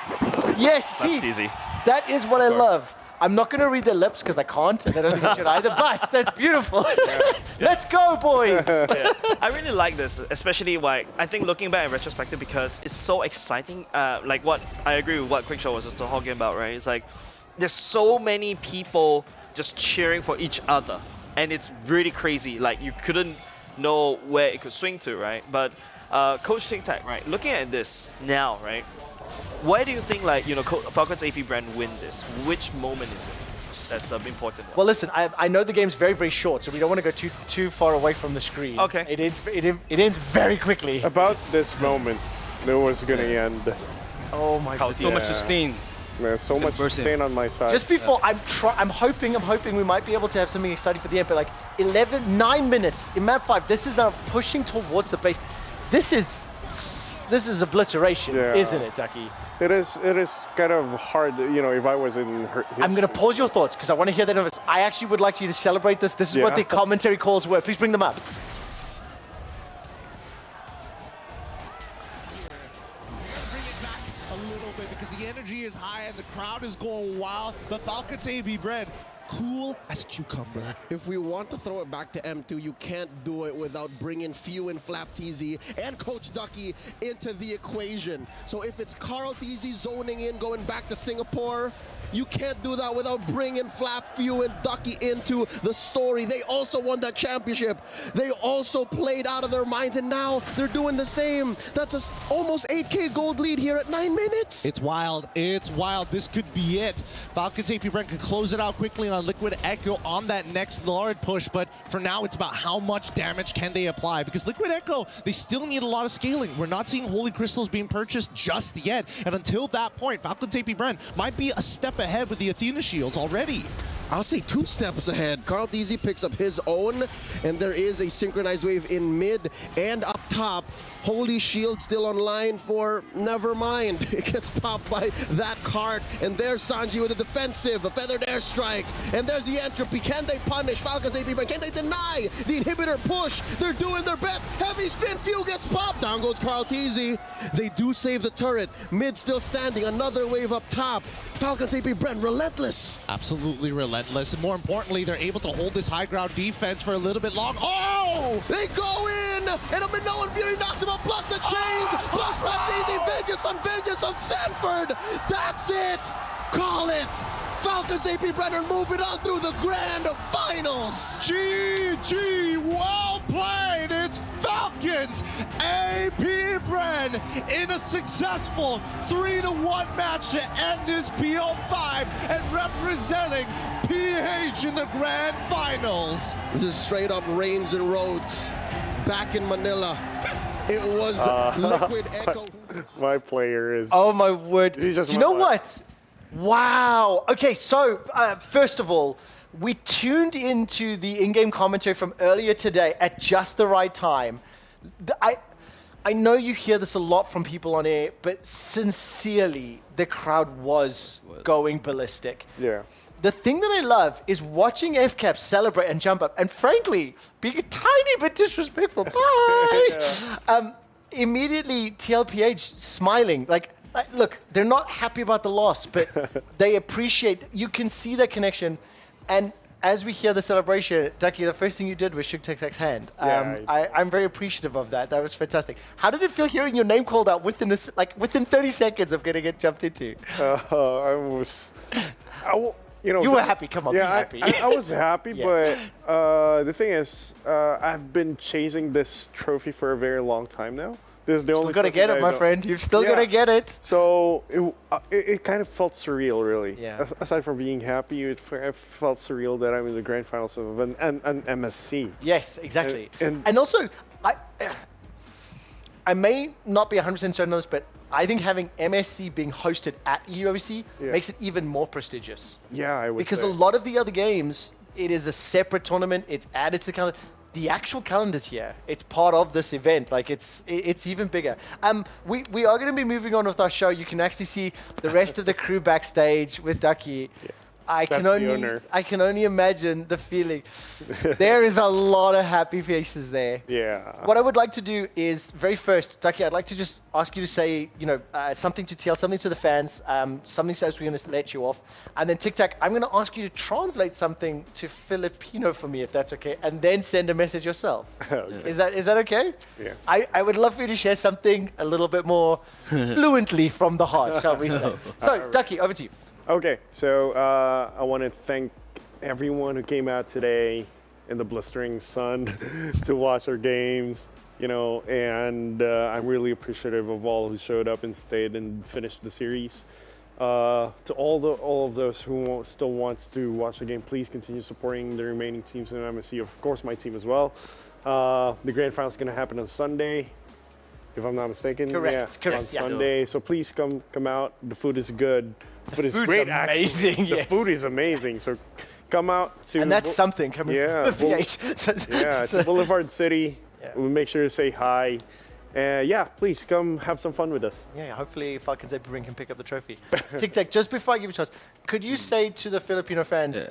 Yes, see, That's easy. that is what I love. I'm not going to read their lips because I can't, and I don't think I should either, but that's beautiful. Let's go, boys. I really like this, especially I think looking back in retrospective, because it's so exciting. Like what I agree with what Quickshow was just talking about, right? It's like there's so many people just cheering for each other, and it's really crazy. Like you couldn't know where it could swing to, right? But Coach Tic Tac, right? Looking at this now, right? Why do you think Falcon's AP brand win this? Which moment is it? That's the important one. Well, listen, I know the game's very, very short, so we don't want to go too far away from the screen. Okay. It ends very quickly. About this moment, it was going to end. Oh my God. So much sustain. Man, so much sustain on my side. Just before, I'm hoping we might be able to have something exciting for the end, but like 9 minutes in map 5, this is now pushing towards the base. This is this is obliteration, isn't it, Ducky? It is kind of hard, you know, if I was in her. I'm going to pause your thoughts because I want to hear the numbers. I actually would like you to celebrate this. This is what the commentary calls were. Please bring them up. Because the energy is high and the crowd is going wild, but Falcons AB Bread, cool as a cucumber. If we want to throw it back to M2, you can't do it without bringing Few and Flap TZ and Coach Ducky into the equation. So if it's Carl TZ zoning in, going back to Singapore, you can't do that without bringing Flap, Few, and Ducky into the story. They also won that championship. They also played out of their minds, and now they're doing the same. That's a almost 8K gold lead here at 9 minutes. It's wild. It's wild. This could be it. Falcons AP Brent could close it out quickly on Liquid Echo on that next Lord push, but for now, it's about how much damage can they apply, because Liquid Echo, they still need a lot of scaling. We're not seeing Holy Crystals being purchased just yet, and until that point, Falcons AP Brent might be a step ahead with the Athena shields already. I'll say 2 steps ahead. Carl TZ picks up his own, and there is a synchronized wave in mid and up top. Holy Shield still online for Nevermind. It gets popped by that cart, and there's Sanji with a defensive, a feathered airstrike, and there's the entropy. Can they punish Falcons AP Brand? Can they deny the inhibitor push? They're doing their best. Heavy spin, Fuel gets popped. Down goes Carl TZ. They do save the turret. Mid still standing. Another wave up top. Falcons AP Brand relentless. Absolutely relentless. And more importantly, they're able to hold this high ground defense for a little bit long. Oh! They go in, and a Minoan Fury knocks him out, plus the chains, plus Raptisi, vengeance on Sanford. That's it. Call it. Falcons AP Brenner moving on through the grand finals. GG, well played. It's Falcons AP Bren in a successful 3-1 match to end this PO5 and representing PH in the grand finals. This is straight up Reigns and Rhodes back in Manila. It was Liquid Echo. My player is. Oh my word. He's just Do you know what? Wow. Okay, so first of all, we tuned into the in-game commentary from earlier today at just the right time. I know you hear this a lot from people on air, but sincerely, the crowd was going ballistic. Yeah. The thing that I love is watching FCAP celebrate and jump up, and frankly, being a tiny bit disrespectful. Bye! Immediately, TLPH smiling. Like, look, they're not happy about the loss, but they appreciate, you can see their connection. And as we hear the celebration, Ducky, the first thing you did was shook Tic-Tac's hand. I'm very appreciative of that. That was fantastic. How did it feel hearing your name called out within 30 seconds of getting it jumped into? You were happy. Come on, yeah, be happy. I was happy, but the thing is, I've been chasing this trophy for a very long time now. This is the only. Still gonna get it, my friend. You're still gonna get it. So it kind of felt surreal, really. Yeah. Aside from being happy, it felt surreal that I'm in the grand finals of an MSC. Yes, exactly. And also, I may not be 100% certain on this, but I think having MSC being hosted at EWC makes it even more prestigious. Yeah, I would Because say. a lot of the other games, it is a separate tournament. It's added to the calendar. The actual calendar's here. It's part of this event. Like, it's even bigger. We are going to be moving on with our show. You can actually see the rest of the crew backstage with Ducky. Yeah. I can only imagine the feeling. There is a lot of happy faces there. Yeah. What I would like to do is, very first, Ducky, I'd like to just ask you to say, something to TL, something to the fans, something else we're going to let you off. And then Tic-Tac, I'm going to ask you to translate something to Filipino for me, if that's okay, and then send a message yourself. Okay. Is that okay? Yeah. I would love for you to share something a little bit more fluently from the heart, shall we say. So, Ducky, over to you. Okay, so I want to thank everyone who came out today in the blistering sun to watch our games, and I'm really appreciative of all who showed up and stayed and finished the series. To all of those who still want to watch the game, please continue supporting the remaining teams in MSC, of course my team as well. The grand final is going to happen on Sunday, if I'm not mistaken. Correct. On Sunday, so please come out. The food is good. The food is great. Amazing. The food is amazing. So come out to. And that's something coming from the VH. To Boulevard City. Yeah. We'll make sure to say hi, Yeah, please come have some fun with us. Yeah, hopefully Falcons AP Ring can pick up the trophy. Tic Tac, just before I give you a chance, could you say to the Filipino fans,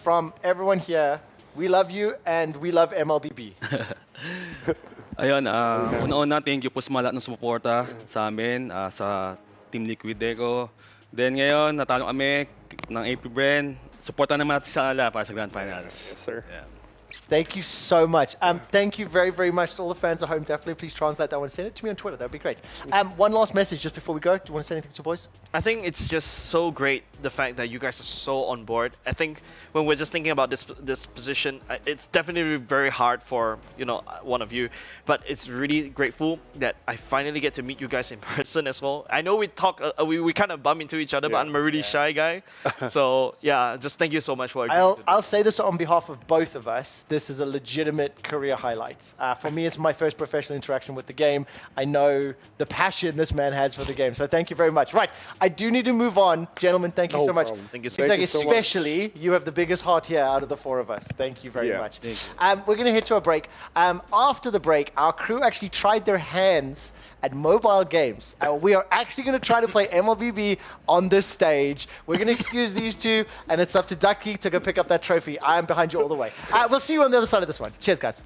from everyone here, we love you and we love MLBB? Ayun, una-una, thank you po sa mga lahat ng sumuporta sa amin, sa Team Liquid Echo. Then ngayon, natalo kami ng AP Brand. Supportan naman natin sa ala para sa Grand Finals. Yes, sir. Yeah. Thank you so much. Thank you very, very much to all the fans at home. Definitely, please translate that one. Send it to me on Twitter. That would be great. One last message just before we go. Do you want to say anything to the boys? I think it's just so great the fact that you guys are so on board. I think when we're just thinking about this position, it's definitely very hard for one of you, but it's really grateful that I finally get to meet you guys in person as well. I know we talk, we kind of bump into each other, but I'm a really shy guy. So yeah, just thank you so much for. I'll say this on behalf of both of us. This is a legitimate career highlight. For me, it's my first professional interaction with the game. I know the passion this man has for the game. So thank you very much. Right, I do need to move on. Gentlemen, thank you so much. Thank you so much. Especially, you have the biggest heart here out of the four of us. Thank you very much. We're going to head to a break. After the break, our crew actually tried their hands at mobile games. We are actually going to try to play MLBB on this stage. We're going to excuse these two, and it's up to Ducky to go pick up that trophy. I am behind you all the way. We'll see you on the other side of this one. Cheers, guys.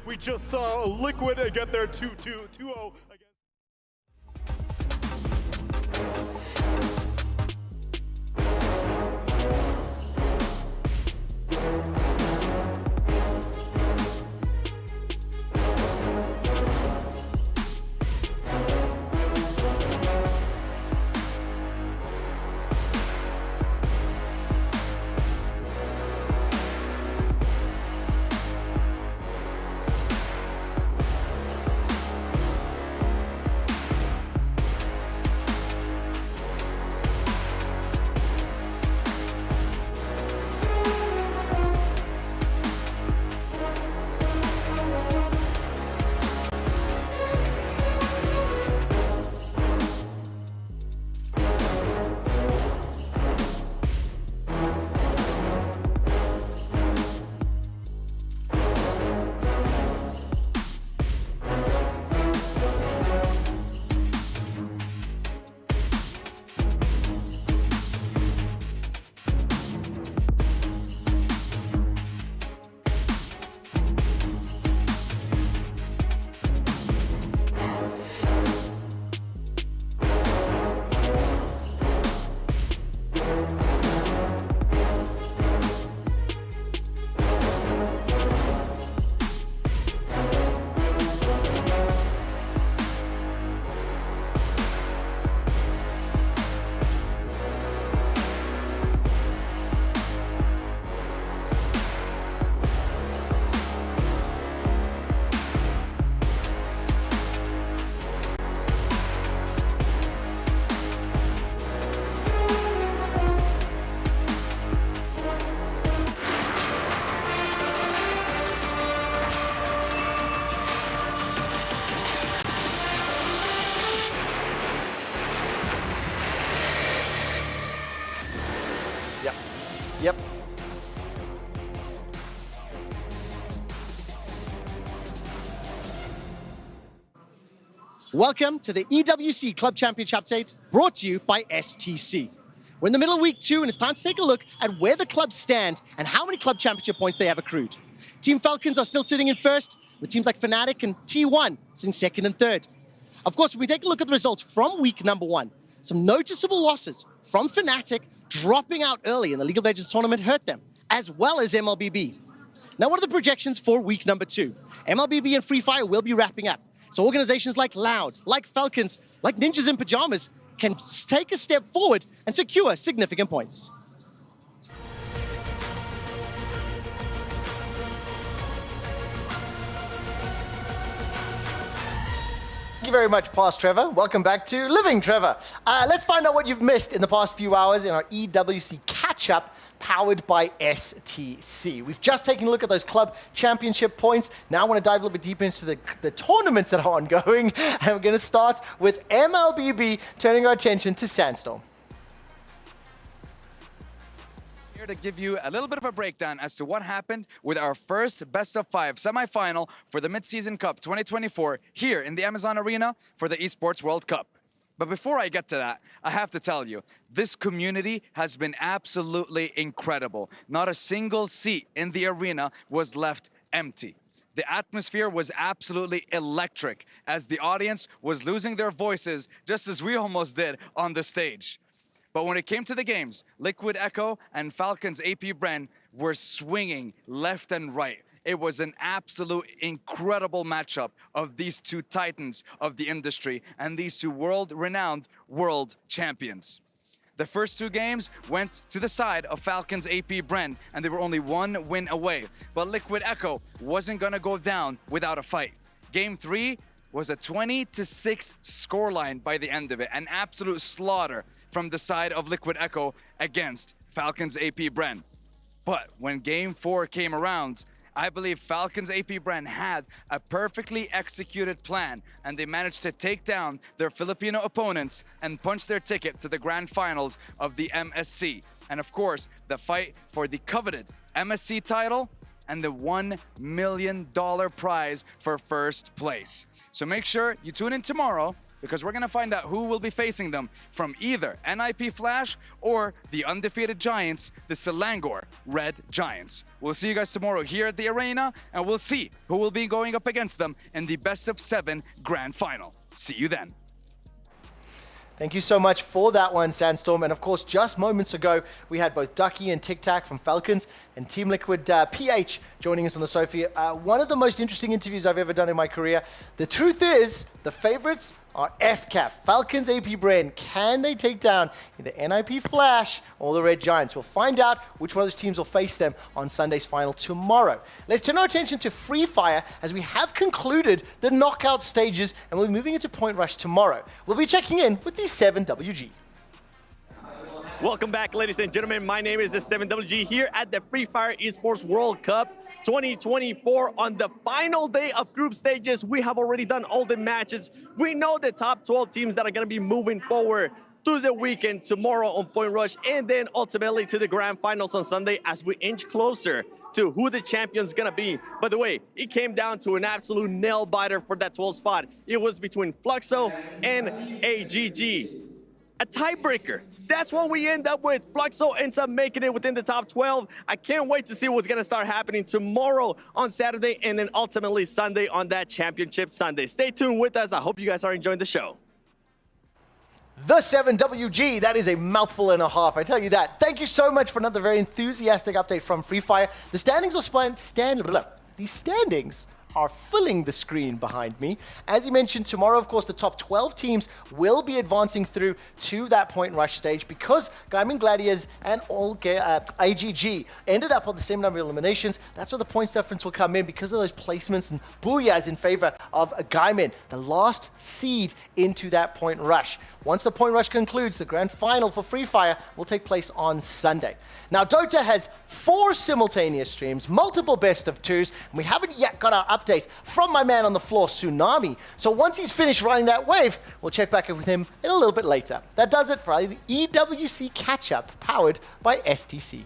We just saw Liquid get their 2-0 against Yep. Welcome to the EWC Club Championship update brought to you by STC. We're in the middle of week 2 and it's time to take a look at where the clubs stand and how many club championship points they have accrued. Team Falcons are still sitting in first, with teams like Fnatic and T1 sitting second and third. Of course, when we take a look at the results from week number 1, some noticeable losses from Fnatic dropping out early in the League of Legends tournament hurt them, as well as MLBB. Now, what are the projections for week number 2? MLBB and Free Fire will be wrapping up. So organizations like Loud, like Falcons, like Ninjas in Pajamas can take a step forward and secure significant points. Thank you very much, Past Trevor. Welcome back to Living Trevor. Let's find out what you've missed in the past few hours in our EWC catch-up powered by STC. We've just taken a look at those club championship points. Now I want to dive a little bit deeper into the tournaments that are ongoing. And we're going to start with MLBB, turning our attention to Sandstorm. Here to give you a little bit of a breakdown as to what happened with our first best-of-5 semifinal for the Mid-Season Cup 2024 here in the Amazon Arena for the Esports World Cup. But before I get to that, I have to tell you, this community has been absolutely incredible. Not a single seat in the arena was left empty. The atmosphere was absolutely electric as the audience was losing their voices just as we almost did on the stage. But when it came to the games, Liquid Echo and Falcons AP Bren were swinging left and right. It was an absolute incredible matchup of these two titans of the industry and these two world-renowned world champions. The first 2 games went to the side of Falcons AP Bren, and they were only 1 win away. But Liquid Echo wasn't gonna go down without a fight. Game 3 was a 20-6 scoreline by the end of it, an absolute slaughter from the side of Liquid Echo against Falcons AP Bren. But when Game 4 came around, I believe Falcons AP Bren had a perfectly executed plan, and they managed to take down their Filipino opponents and punch their ticket to the grand finals of the MSC. And of course, the fight for the coveted MSC title and the $1 million prize for first place. So make sure you tune in tomorrow, because we're gonna find out who will be facing them from either NIP Flash or the undefeated Giants, the Selangor Red Giants. We'll see you guys tomorrow here at the arena, and we'll see who will be going up against them in the best-of-7 grand final. See you then. Thank you so much for that one, Sandstorm. And of course, just moments ago, we had both Ducky and Tic Tac from Falcons and Team Liquid PH joining us on the Sophie. One of the most interesting interviews I've ever done in my career. The truth is, the favorites are FCAF, Falcons AP Bren. Can they take down either NIP Flash or the Red Giants? We'll find out which one of those teams will face them on Sunday's final tomorrow. Let's turn our attention to Free Fire as we have concluded the knockout stages and we'll be moving into Point Rush tomorrow. We'll be checking in with the 7WG. Welcome back, ladies and gentlemen. My name is the 7WG here at the Free Fire Esports World Cup 2024. On the final day of group stages, we have already done all the matches. We know the top 12 teams that are going to be moving forward to the weekend tomorrow on Point Rush, and then ultimately to the grand finals on Sunday as we inch closer to who the champion's gonna be. By the way, it came down to an absolute nail biter for that 12th spot. It was between Fluxo and AGG. A tiebreaker. That's what we end up with. Fluxo ends up making it within the top 12. I can't wait to see what's going to start happening tomorrow on Saturday and then ultimately Sunday on that Championship Sunday. Stay tuned with us. I hope you guys are enjoying the show. The 7WG, that is a mouthful and a half, I tell you that. Thank you so much for another very enthusiastic update from Free Fire. The standings are filling the screen behind me. As you mentioned, tomorrow, of course, the top 12 teams will be advancing through to that Point Rush stage because Gaimin Gladiators and AGG ended up on the same number of eliminations. That's where the points difference will come in because of those placements and booyahs in favor of Gaimin, the last seed into that Point Rush. Once the Point Rush concludes, the grand final for Free Fire will take place on Sunday. Now, Dota has 4 simultaneous streams, multiple best of 2s, and we haven't yet got our update from my man on the floor, Tsunami. So once he's finished running that wave, we'll check back in with him a little bit later. That does it for the EWC catch-up powered by STC.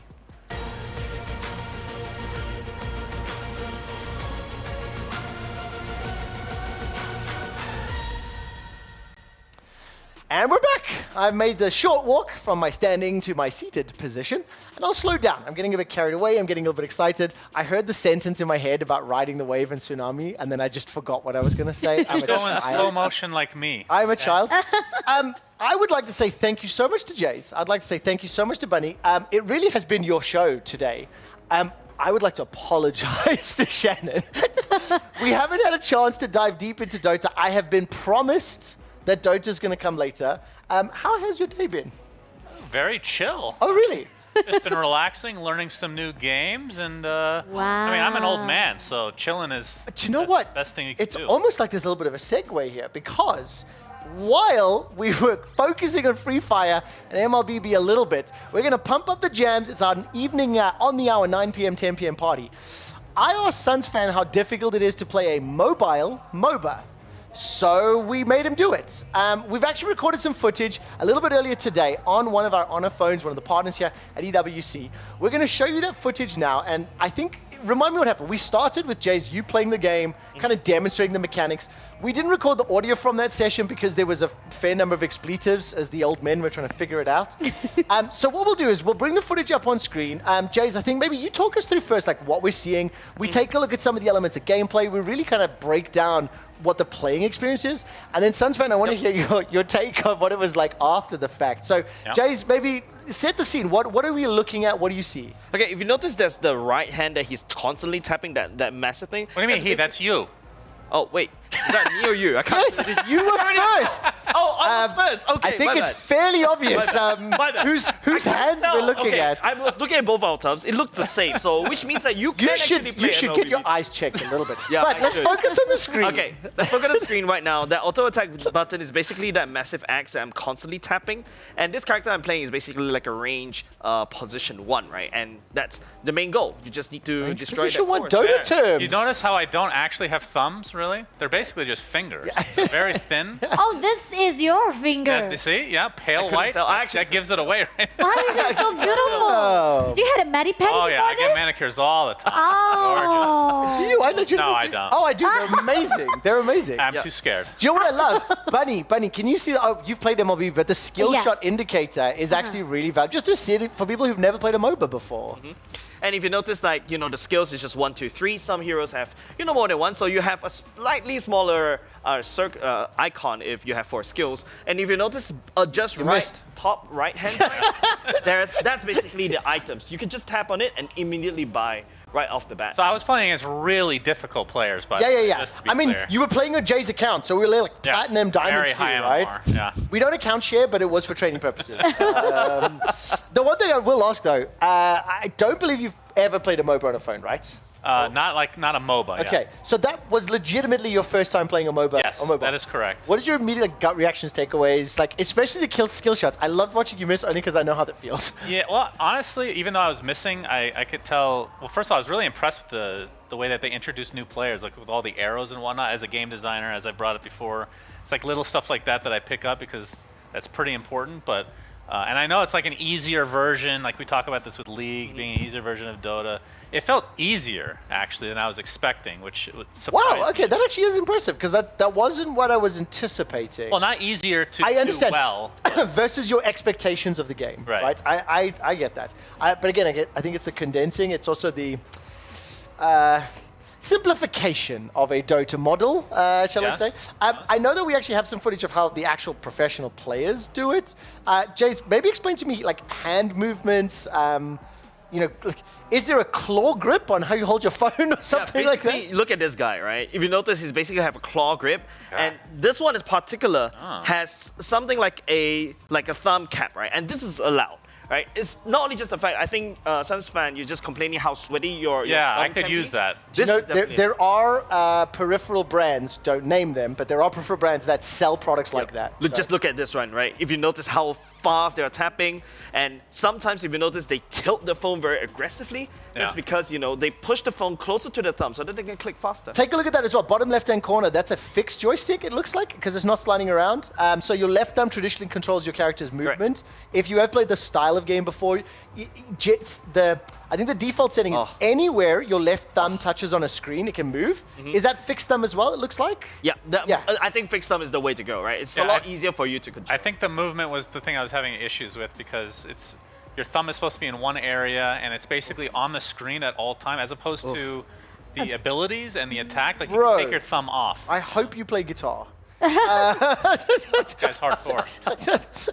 And we're back. I've made the short walk from my standing to my seated position, and I'll slow down. I'm getting a bit carried away. I'm getting a little bit excited. I heard the sentence in my head about riding the wave and tsunami, and then I just forgot what I was going to say. I'm a Go in child. slow motion like me. I'm a child. I would like to say thank you so much to Jace. I'd like to say thank you so much to Bunny. It really has been your show today. I would like to apologize to Shannon. We haven't had a chance to dive deep into Dota. I have been promised that Dota's going to come later. How has your day been? Very chill. Oh, really? Just been relaxing, learning some new games, and I mean, I'm an old man, so chilling is Do you know what? best thing you can It's do. almost like there's a little bit of a segue here, because while we were focusing on Free Fire and MLBB a little bit, we're going to pump up the jams. It's an evening on the hour, 9 p.m., 10 p.m. party. I asked Suns fan how difficult it is to play a mobile MOBA. So we made him do it. We've actually recorded some footage a little bit earlier today on one of our Honor phones, one of the partners here at EWC. We're going to show you that footage now, and I think, remind me what happened. We started with Jays, you playing the game, kind of demonstrating the mechanics. We didn't record the audio from that session because there was a fair number of expletives as the old men were trying to figure it out. So what we'll do is we'll bring the footage up on screen. Jays, I think maybe you talk us through first, like what we're seeing. We take a look at some of the elements of gameplay. We really kind of break down what the playing experience is. And then Sunsfan, I want to hear your take on what it was like after the fact. So Jays, maybe set the scene. What are we looking at? What do you see? Okay, if you notice, there's the right hand that he's constantly tapping that massive thing. What do you mean he? That's you. Oh, wait. Is that me or you? I can't Yes, you were first. Oh, I was first. Okay, I think my it's bad. fairly obvious My bad. whose hands we're looking okay, at. I was looking at both our thumbs. It looked the same, so which means that you can actually play You should get MLB. your eyes checked a little bit. Yeah, But I let's should. focus on the screen. Okay, let's focus on the screen right now. That auto attack button is basically that massive axe that I'm constantly tapping. And this character I'm playing is basically like a range position 1, right? And that's the main goal. You just need to destroy position that 1 force. Dota terms. You notice how I don't actually have thumbs, really? They're basically just fingers. They're very thin. Oh, this is your finger. Yeah, you see? Yeah, pale couldn't white. tell. I actually- That gives it away, right? Why is it so beautiful? Do you had a mani pedi Oh, yeah, I before get this? manicures all the time. Oh. Do you? I know you No, I don't. Oh, I do. They're amazing. They're amazing. I'm too scared. Do you know what I love? Bunny, can you see, you've played MLB, but the skill Yeah. shot indicator is actually really valuable. Just to see it for people who've never played a MOBA before. And if you notice, like, the skills is just 1, 2, 3. Some heroes have, more than one. So you have a slightly smaller icon if you have 4 skills. And if you notice, just missed. top right hand side, that's basically the items. You can just tap on it and immediately buy right off the bat. So I was playing against really difficult players, but Yeah. just to be I mean, clear. you were playing on Jay's account, so we were like platinum, diamond, very queue, high right? MMR, yeah. We don't account share, but it was for training purposes. The one thing I will ask though, I don't believe you've ever played a MOBA on a phone, right? Not a MOBA. Okay, so that was legitimately your first time playing a MOBA Yes, on mobile. that is correct. What is your immediate gut reactions, takeaways, like especially the skill shots? I loved watching you miss only because I know how that feels. Yeah, well, honestly, even though I was missing, I could tell. Well, first of all, I was really impressed with the way that they introduced new players, like with all the arrows and whatnot. As a game designer, as I brought it before, it's like little stuff like that I pick up because that's pretty important. But and I know it's like an easier version, like we talk about this with League being an easier version of Dota. It felt easier actually than I was expecting, which surprised Wow, okay, that actually is impressive because that wasn't what I was anticipating. Well, not easier to I understand. do well. Versus your expectations of the game, right? I get that. But again, I think it's the condensing. It's also the simplification of a Dota model, shall I say. I know that we actually have some footage of how the actual professional players do it. Jace, maybe explain to me like hand movements, is there a claw grip on how you hold your phone or something like that? Look at this guy, right? If you notice, he's basically have a claw grip, and this one in particular has something like a thumb cap, right? And this is allowed. Right? It's not only just the fact, I think, Sunspan, you're just complaining how sweaty your I thumb could can use be. that. There are peripheral brands, don't name them, but there are peripheral brands that sell products like that. Just look at this one, right? If you notice how fast they are tapping, and sometimes if you notice they tilt the phone very aggressively, that's because, they push the phone closer to the thumb so that they can click faster. Take a look at that as well. Bottom left-hand corner, that's a fixed joystick, it looks like, because it's not sliding around. So your left thumb traditionally controls your character's movement. If you have played the style of of game before. I think the default setting is anywhere your left thumb touches on a screen, it can move. Is that fixed thumb as well, it looks like? Yeah, I think fixed thumb is the way to go, right? It's a lot easier for you to control. I think the movement was the thing I was having issues with because your thumb is supposed to be in one area and it's basically on the screen at all time as opposed to the abilities and the attack. Like you can take your thumb off. I hope you play guitar. This guy's hardcore.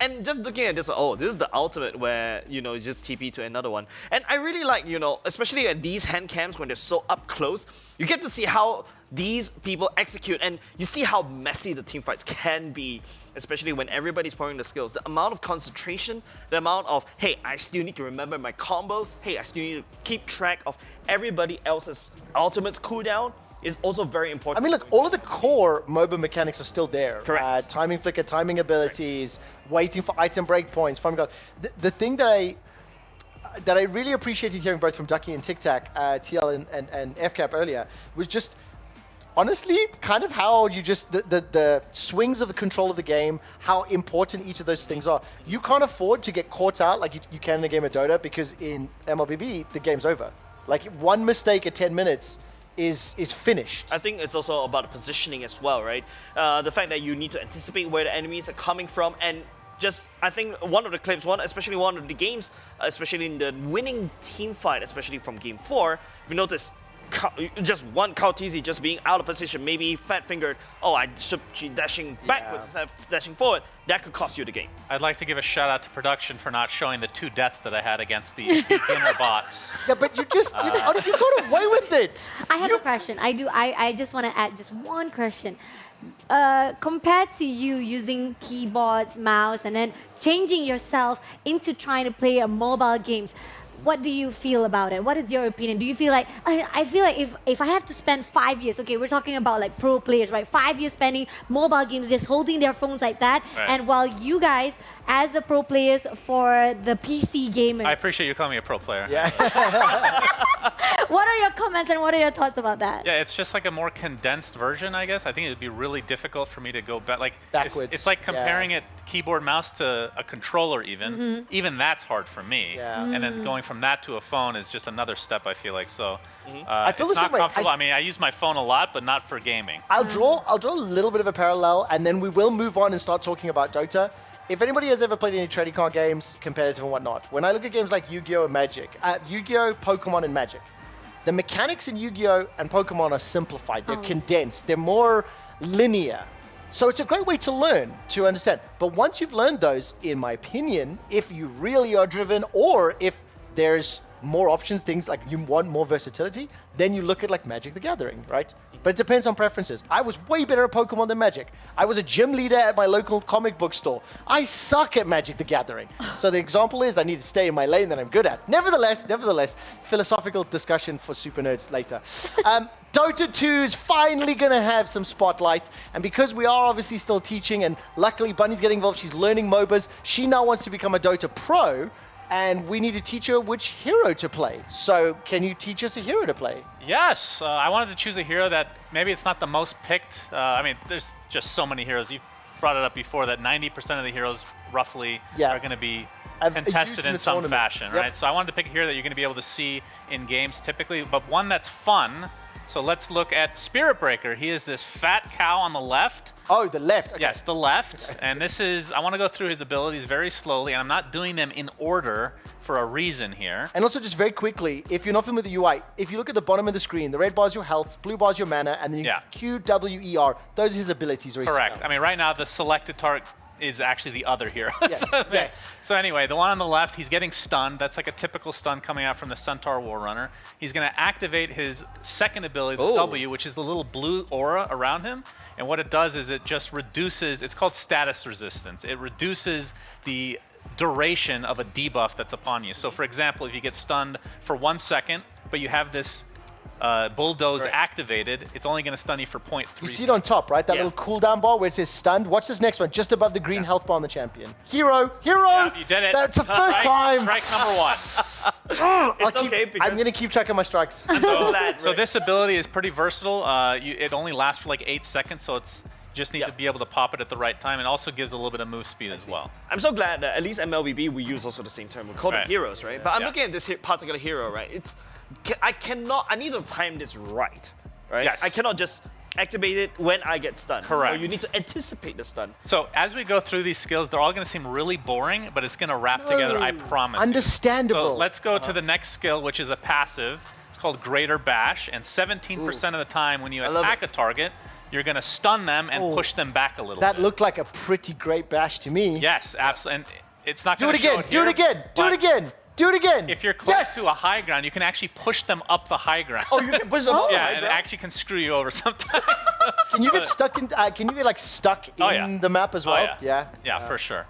And just looking at this, this is the ultimate where, you just TP to another one. And I really like, especially at these hand cams when they're so up close, you get to see how these people execute and you see how messy the team fights can be, especially when everybody's pouring the skills. The amount of concentration, the amount of, hey, I still need to remember my combos, hey, I still need to keep track of everybody else's ultimates cooldown is also very important. I mean, look, all of the core MOBA mechanics are still there. Correct. Timing flicker, timing abilities, waiting for item breakpoints. The thing that I really appreciated hearing both from Ducky and Tic Tac, TL and FCAP earlier, was just honestly kind of how you just, the swings of the control of the game, how important each of those things are. You can't afford to get caught out like you can in a game of Dota because in MLBB, the game's over. Like one mistake at 10 minutes is finished. I think it's also about the positioning as well, right? The fact that you need to anticipate where the enemies are coming from and just, I think one of the clips, especially one of the games, especially in the winning team fight, especially from game 4, if you notice, just one Kautizi just being out of position, maybe fat-fingered, I should be dashing backwards instead of dashing forward, that could cost you the game. I'd like to give a shout out to production for not showing the 2 deaths that I had against the beginner bots. Yeah, but you got away with it. I have a question. I just want to add just one question. Compared to you using keyboards, mouse, and then changing yourself into trying to play mobile games, what do you feel about it? What is your opinion? Do you feel like, I feel like if I have to spend 5 years, okay, we're talking about like pro players, right? 5 years spending mobile games, just holding their phones like that. Right. And while you guys, as the pro players for the PC gamers. I appreciate you calling me a pro player. Yeah. What are your comments and what are your thoughts about that? Yeah, it's just like a more condensed version, I guess. I think it would be really difficult for me to go back. Like backwards. It's like comparing it keyboard mouse to a controller even. Even that's hard for me. Yeah. And then going from that to a phone is just another step, I feel like. So I feel the it's same not way. comfortable. I mean, I use my phone a lot, but not for gaming. I'll draw a little bit of a parallel, and then we will move on and start talking about Dota. If anybody has ever played any trading card games, competitive and whatnot, when I look at games like Yu-Gi-Oh! And Magic, Yu-Gi-Oh!, Pokemon, and Magic, the mechanics in Yu-Gi-Oh! And Pokemon are simplified. They're condensed. They're more linear. So it's a great way to learn, to understand. But once you've learned those, in my opinion, if you really are driven or if there's more options, things like you want more versatility, then you look at like Magic the Gathering, right? But it depends on preferences. I was way better at Pokemon than Magic. I was a gym leader at my local comic book store. I suck at Magic the Gathering. So the example is I need to stay in my lane that I'm good at. Nevertheless, philosophical discussion for super nerds later. Dota 2 is finally going to have some spotlight. And because we are obviously still teaching, and luckily Bunny's getting involved, she's learning MOBAs, she now wants to become a Dota pro. And we need to teach her which hero to play. So can you teach us a hero to play? Yes, I wanted to choose a hero that maybe it's not the most picked. I mean, there's just so many heroes. You brought it up before that 90% of the heroes roughly are going to be contested in some fashion, right? So I wanted to pick a hero that you're going to be able to see in games typically, but one that's fun. So let's look at Spirit Breaker. He is this fat cow on the left. Oh, the left. Okay. Yes, the left. And this is, I want to go through his abilities very slowly, and I'm not doing them in order for a reason here. And also just very quickly, if you're not familiar with the UI, if you look at the bottom of the screen, the red bar is your health, blue bar is your mana, and then Q, W, E, R. Those are his abilities. Or his Correct. spells. I mean, right now, the selected target is actually the other hero. Yes. So anyway, the one on the left, he's getting stunned. That's like a typical stun coming out from the Centaur Warrunner. He's going to activate his second ability, the W, which is the little blue aura around him. And what it does is it just reduces, it's called status resistance. It reduces the duration of a debuff that's upon you. So for example, if you get stunned for 1 second, but you have this bulldoze activated, it's only going to stun you for 0.3. You see it on top, right? That little cooldown bar where it says stunned. Watch this next one, just above the green health bar on the champion. Hero! Yeah, you did it. That's the first time. Strike number 1. I'm going to keep track of my strikes. So this ability is pretty versatile. It only lasts for like 8 seconds, so it's Just need to be able to pop it at the right time, and also gives a little bit of move speed as well. I'm so glad that at least MLBB we use also the same term. We call them Right. heroes, right? But I'm Yeah. looking at this particular hero, right? I need to time this right, right? Yes. I cannot just activate it when I get stunned. Correct. So you need to anticipate the stun. So as we go through these skills, they're all going to seem really boring, but it's going to wrap together, I promise. Understandable. So let's go to the next skill, which is a passive. It's called Greater Bash, and 17% of the time when you attack a target, you're going to stun them and push them back a little That bit. looked like a pretty great bash to me. Yes, absolutely. And it's not Do going it to show again. it Do it here, again. Do it but again. Do it again. If you're close Yes! to a high ground, you can actually push them up the high ground. Oh, you can push them up the Yeah, high and it ground? actually can screw you over sometimes. Can you get stuck in? Can you get like stuck in the map as well? Oh, yeah, for sure.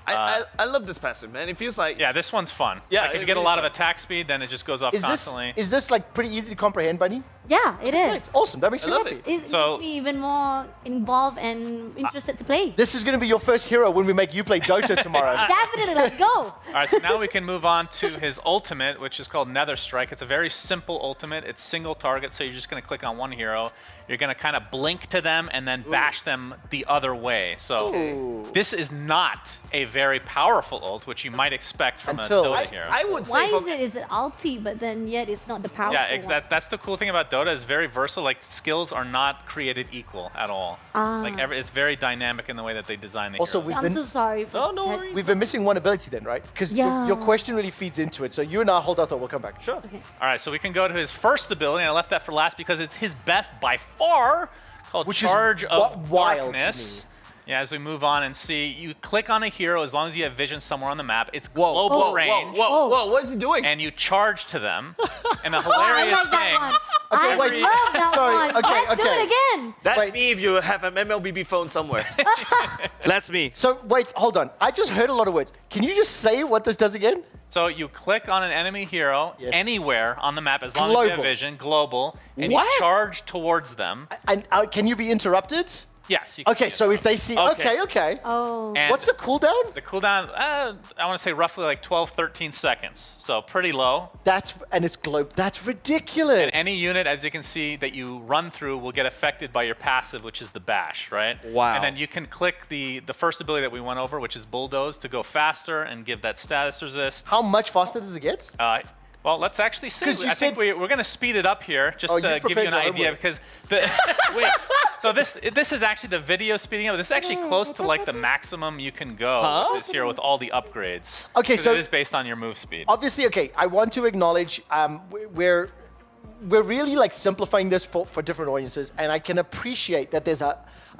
I love this passive, man. It feels like... Yeah, this one's fun. Yeah, like if it you get a really lot is of attack speed, then it just goes off Is constantly. this like pretty easy to comprehend, Bunny? Yeah, it is. It's awesome. That makes me happy. It makes me even more involved and interested to play. This is going to be your first hero when we make you play Dota tomorrow. Definitely, let's go. All right, so now we can move on to his ultimate, which is called Nether Strike. It's a very simple ultimate. It's single target, so you're just going to click on one hero. You're going to kind of blink to them and then bash them the other way. So this is not a very powerful ult, which you might expect from a Dota hero. I would Why is it ulti, but then yet it's not the powerful Yeah, one? that's the cool thing about Dota. It's very versatile. Like skills are not created equal at all. Like it's very dynamic in the way that they design the Also, heroes. we've I'm been so sorry for we've been missing one ability then, right? Because your question really feeds into it. So you and I hold our thought. We'll come back. Sure. All right, so we can go to his first ability, and I left that for last because it's his best by far, called Charge of wild to Darkness. Yeah, as we move on and see, you click on a hero as long as you have vision somewhere on the map. It's global range. Whoa, what is he doing? And you charge to them. And the I hilarious love that thing. one. Okay, I wait. love that Sorry, one. okay, Let's do okay. it again. That's me if you have an MLBB phone somewhere. That's me. So wait, hold on. I just heard a lot of words. Can you just say what this does again? So you click on an enemy hero anywhere on the map as long as you have Global. vision, global, and What? you charge towards them. And can you be interrupted? Yes. You can Okay, so if they see, okay. Oh. And What's the cooldown? The cooldown, I want to say roughly like 12, 13 seconds. So pretty low. And it's globe. That's ridiculous. And any unit, as you can see, that you run through will get affected by your passive, which is the bash, right? Wow. And then you can click the first ability that we went over, which is Bulldoze, to go faster and give that status resist. How much faster does it get? Well, let's actually see. 'Cause you I think said- we're going to speed it up here just Oh, to you've give you prepared an your idea homework. because wait. So this is actually the video speeding up. This is actually close to like the maximum you can go with this hero with all the upgrades. Okay, 'Cause so- it is based on your move speed. Obviously, okay. I want to acknowledge we're really like simplifying this for different audiences, and I can appreciate that there's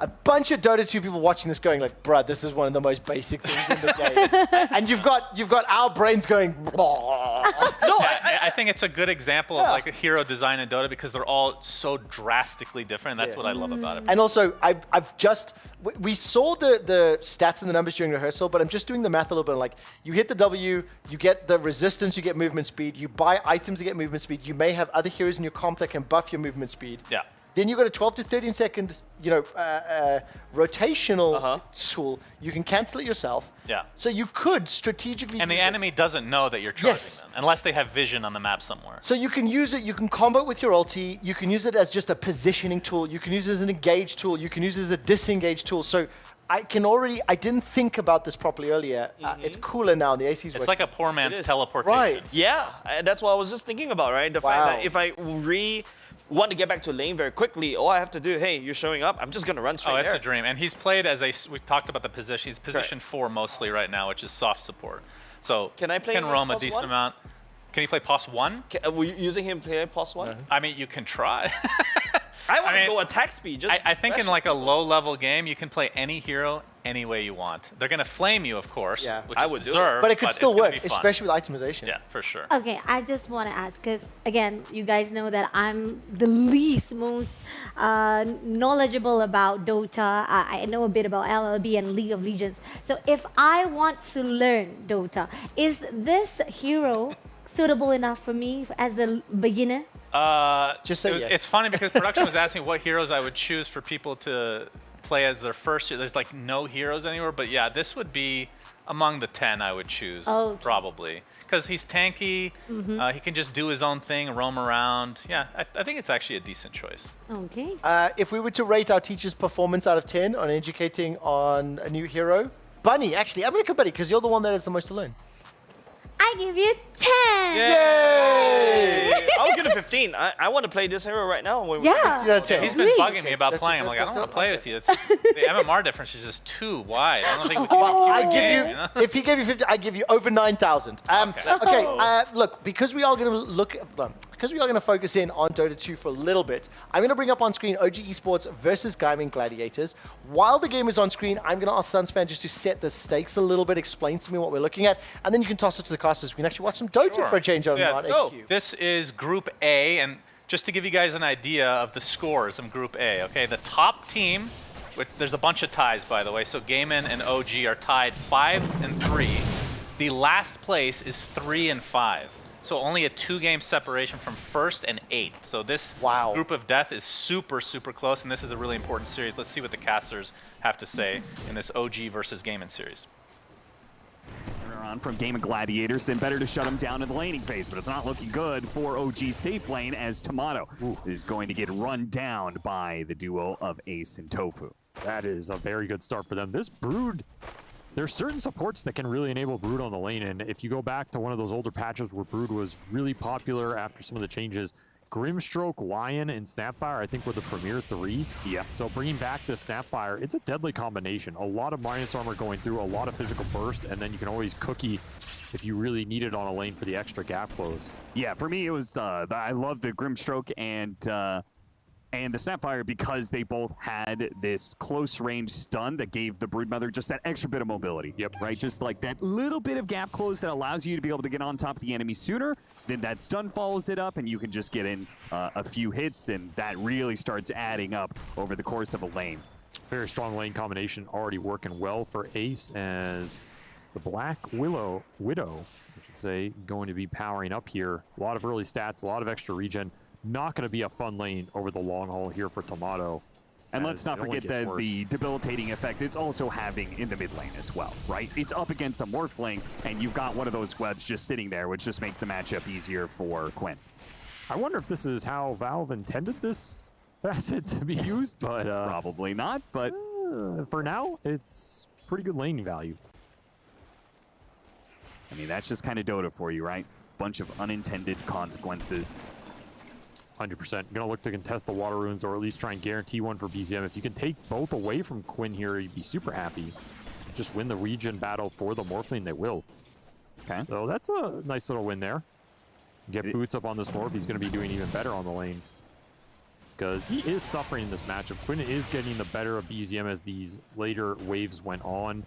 a bunch of Dota 2 people watching this going like, bruh, this is one of the most basic things in the game. And you've got our brains going, blah. No, I think it's a good example of like a hero design in Dota because they're all so drastically different. That's what I love about it. And also, we saw the stats and the numbers during rehearsal, but I'm just doing the math a little bit. Like, you hit the W, you get the resistance, you get movement speed. You buy items to get movement speed. You may have other heroes in your comp that can buff your movement speed. Yeah. Then you've got a 12 to 13 second, rotational tool. You can cancel it yourself. Yeah. So you could strategically. And the use it. enemy doesn't know that you're charging them unless they have vision on the map somewhere. So you can use it, you can combo it with your ulti, you can use it as just a positioning tool, you can use it as an engage tool, you can use it as a disengage tool. So I didn't think about this properly earlier. It's cooler now, the AC's It's like a poor man's is. teleportation. Right. Yeah, and that's what I was just thinking about, right? The fact that if I want to get back to lane very quickly, all I have to do, hey, you're showing up, I'm just going to run straight It's there. a dream. And he's played as we talked about the position. He's position 4 mostly right now, which is soft support. So Can I play can him as roam a plus decent one? amount. Can you play pos 1? Were you using him play +1? I mean, you can try. I want to mean, go attack speed. Just I think in pressure like a people. low-level game, you can play any hero any way you want. They're going to flame you, of course, which I is would do it. deserved, But it could still it's gonna work, be fun. especially with itemization. Yeah, for sure. Okay, I just want to ask, because again, you guys know that I'm the least most knowledgeable about Dota. I know a bit about LLB and League of Legends. So if I want to learn Dota, is this hero suitable enough for me as a beginner? Just say yes. It's funny because production was asking what heroes I would choose for people to play as their first year. There's like no heroes anywhere, but yeah, this would be Among the 10, I would choose, probably. Because he's tanky, he can just do his own thing, roam around. Yeah, I think it's actually a decent choice. Okay. If we were to rate our teacher's performance out of 10 on educating on a new hero, Bunny, actually, I'm going to come Bunny because you're the one that has the most to learn. I give you 10. Yay! I'll give it 15. I want to play this hero right now. Yeah. 15 out of 10. He's been bugging me about playing. I'm like, I don't want to play with you. The MMR difference is just too wide. I don't think we can I keep give the you, game, know? if he gave you 50, I give you over 9,000. Look, because we are going to because we are going to focus in on Dota 2 for a little bit, I'm going to bring up on screen OG Esports versus Gaming Gladiators. While the game is on screen, I'm going to ask Suns fan just to set the stakes a little bit, explain to me what we're looking at, and then you can toss it to the casters. We can actually watch some Dota for a change on HQ. This is Group A, and just to give you guys an idea of the scores of Group A, okay? The top team, there's a bunch of ties, by the way, so Gaimin and OG are tied 5 and 3. The last place is 3 and 5. So only a 2-game separation from 1st and 8th. So this group of death is super, super close, and this is a really important series. Let's see what the casters have to say in this OG versus Gaimin series. On from Game of Gladiators, then better to shut him down in the laning phase, but it's not looking good for OG's safe lane as Tomato is going to get run down by the duo of Ace and Tofu. That is a very good start for them. This Brood, there's certain supports that can really enable Brood on the lane, and if you go back to one of those older patches where Brood was really popular after some of the changes, Grimstroke, Lion, and Snapfire, I think, were the premier 3. Yeah. So bringing back the Snapfire, it's a deadly combination. A lot of minus armor going through, a lot of physical burst, and then you can always cookie if you really need it on a lane for the extra gap close. Yeah, for me, it was, I love the Grimstroke and the Snapfire because they both had this close range stun that gave the Broodmother just that extra bit of mobility. Yep. Right? Just like that little bit of gap close that allows you to be able to get on top of the enemy sooner. Then that stun follows it up and you can just get in a few hits, and that really starts adding up over the course of a lane. Very strong lane combination already working well for Ace as the Black Widow, I should say, going to be powering up here. A lot of early stats, a lot of extra regen. Not going to be a fun lane over the long haul here for Tomato. And let's not forget the debilitating effect it's also having in the mid lane as well, right? It's up against a Morphling, and you've got one of those webs just sitting there, which just makes the matchup easier for Quinn. I wonder if this is how Valve intended this facet to be used, but probably not. But for now, it's pretty good laning value. I mean, that's just kind of Dota for you, right? Bunch of unintended consequences. 100%. Gonna look to contest the water runes, or at least try and guarantee one for BZM. If you can take both away from Quinn here, you'd be super happy. Just win the region battle for the Morphling, they will. Okay. So that's a nice little win there. Get Boots up on this Morph, he's gonna be doing even better on the lane. Because he is suffering in this matchup. Quinn is getting the better of BZM as these later waves went on.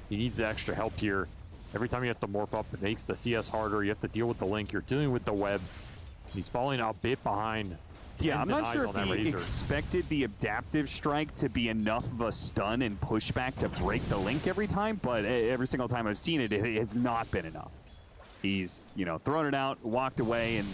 He needs the extra help here. Every time you have to morph up, it makes the CS harder. You have to deal with the link. You're dealing with the web. He's falling a bit behind. Yeah, I'm not sure if he expected the adaptive strike to be enough of a stun and pushback to break the link every time, but every single time I've seen it, it has not been enough. He's, thrown it out, walked away, and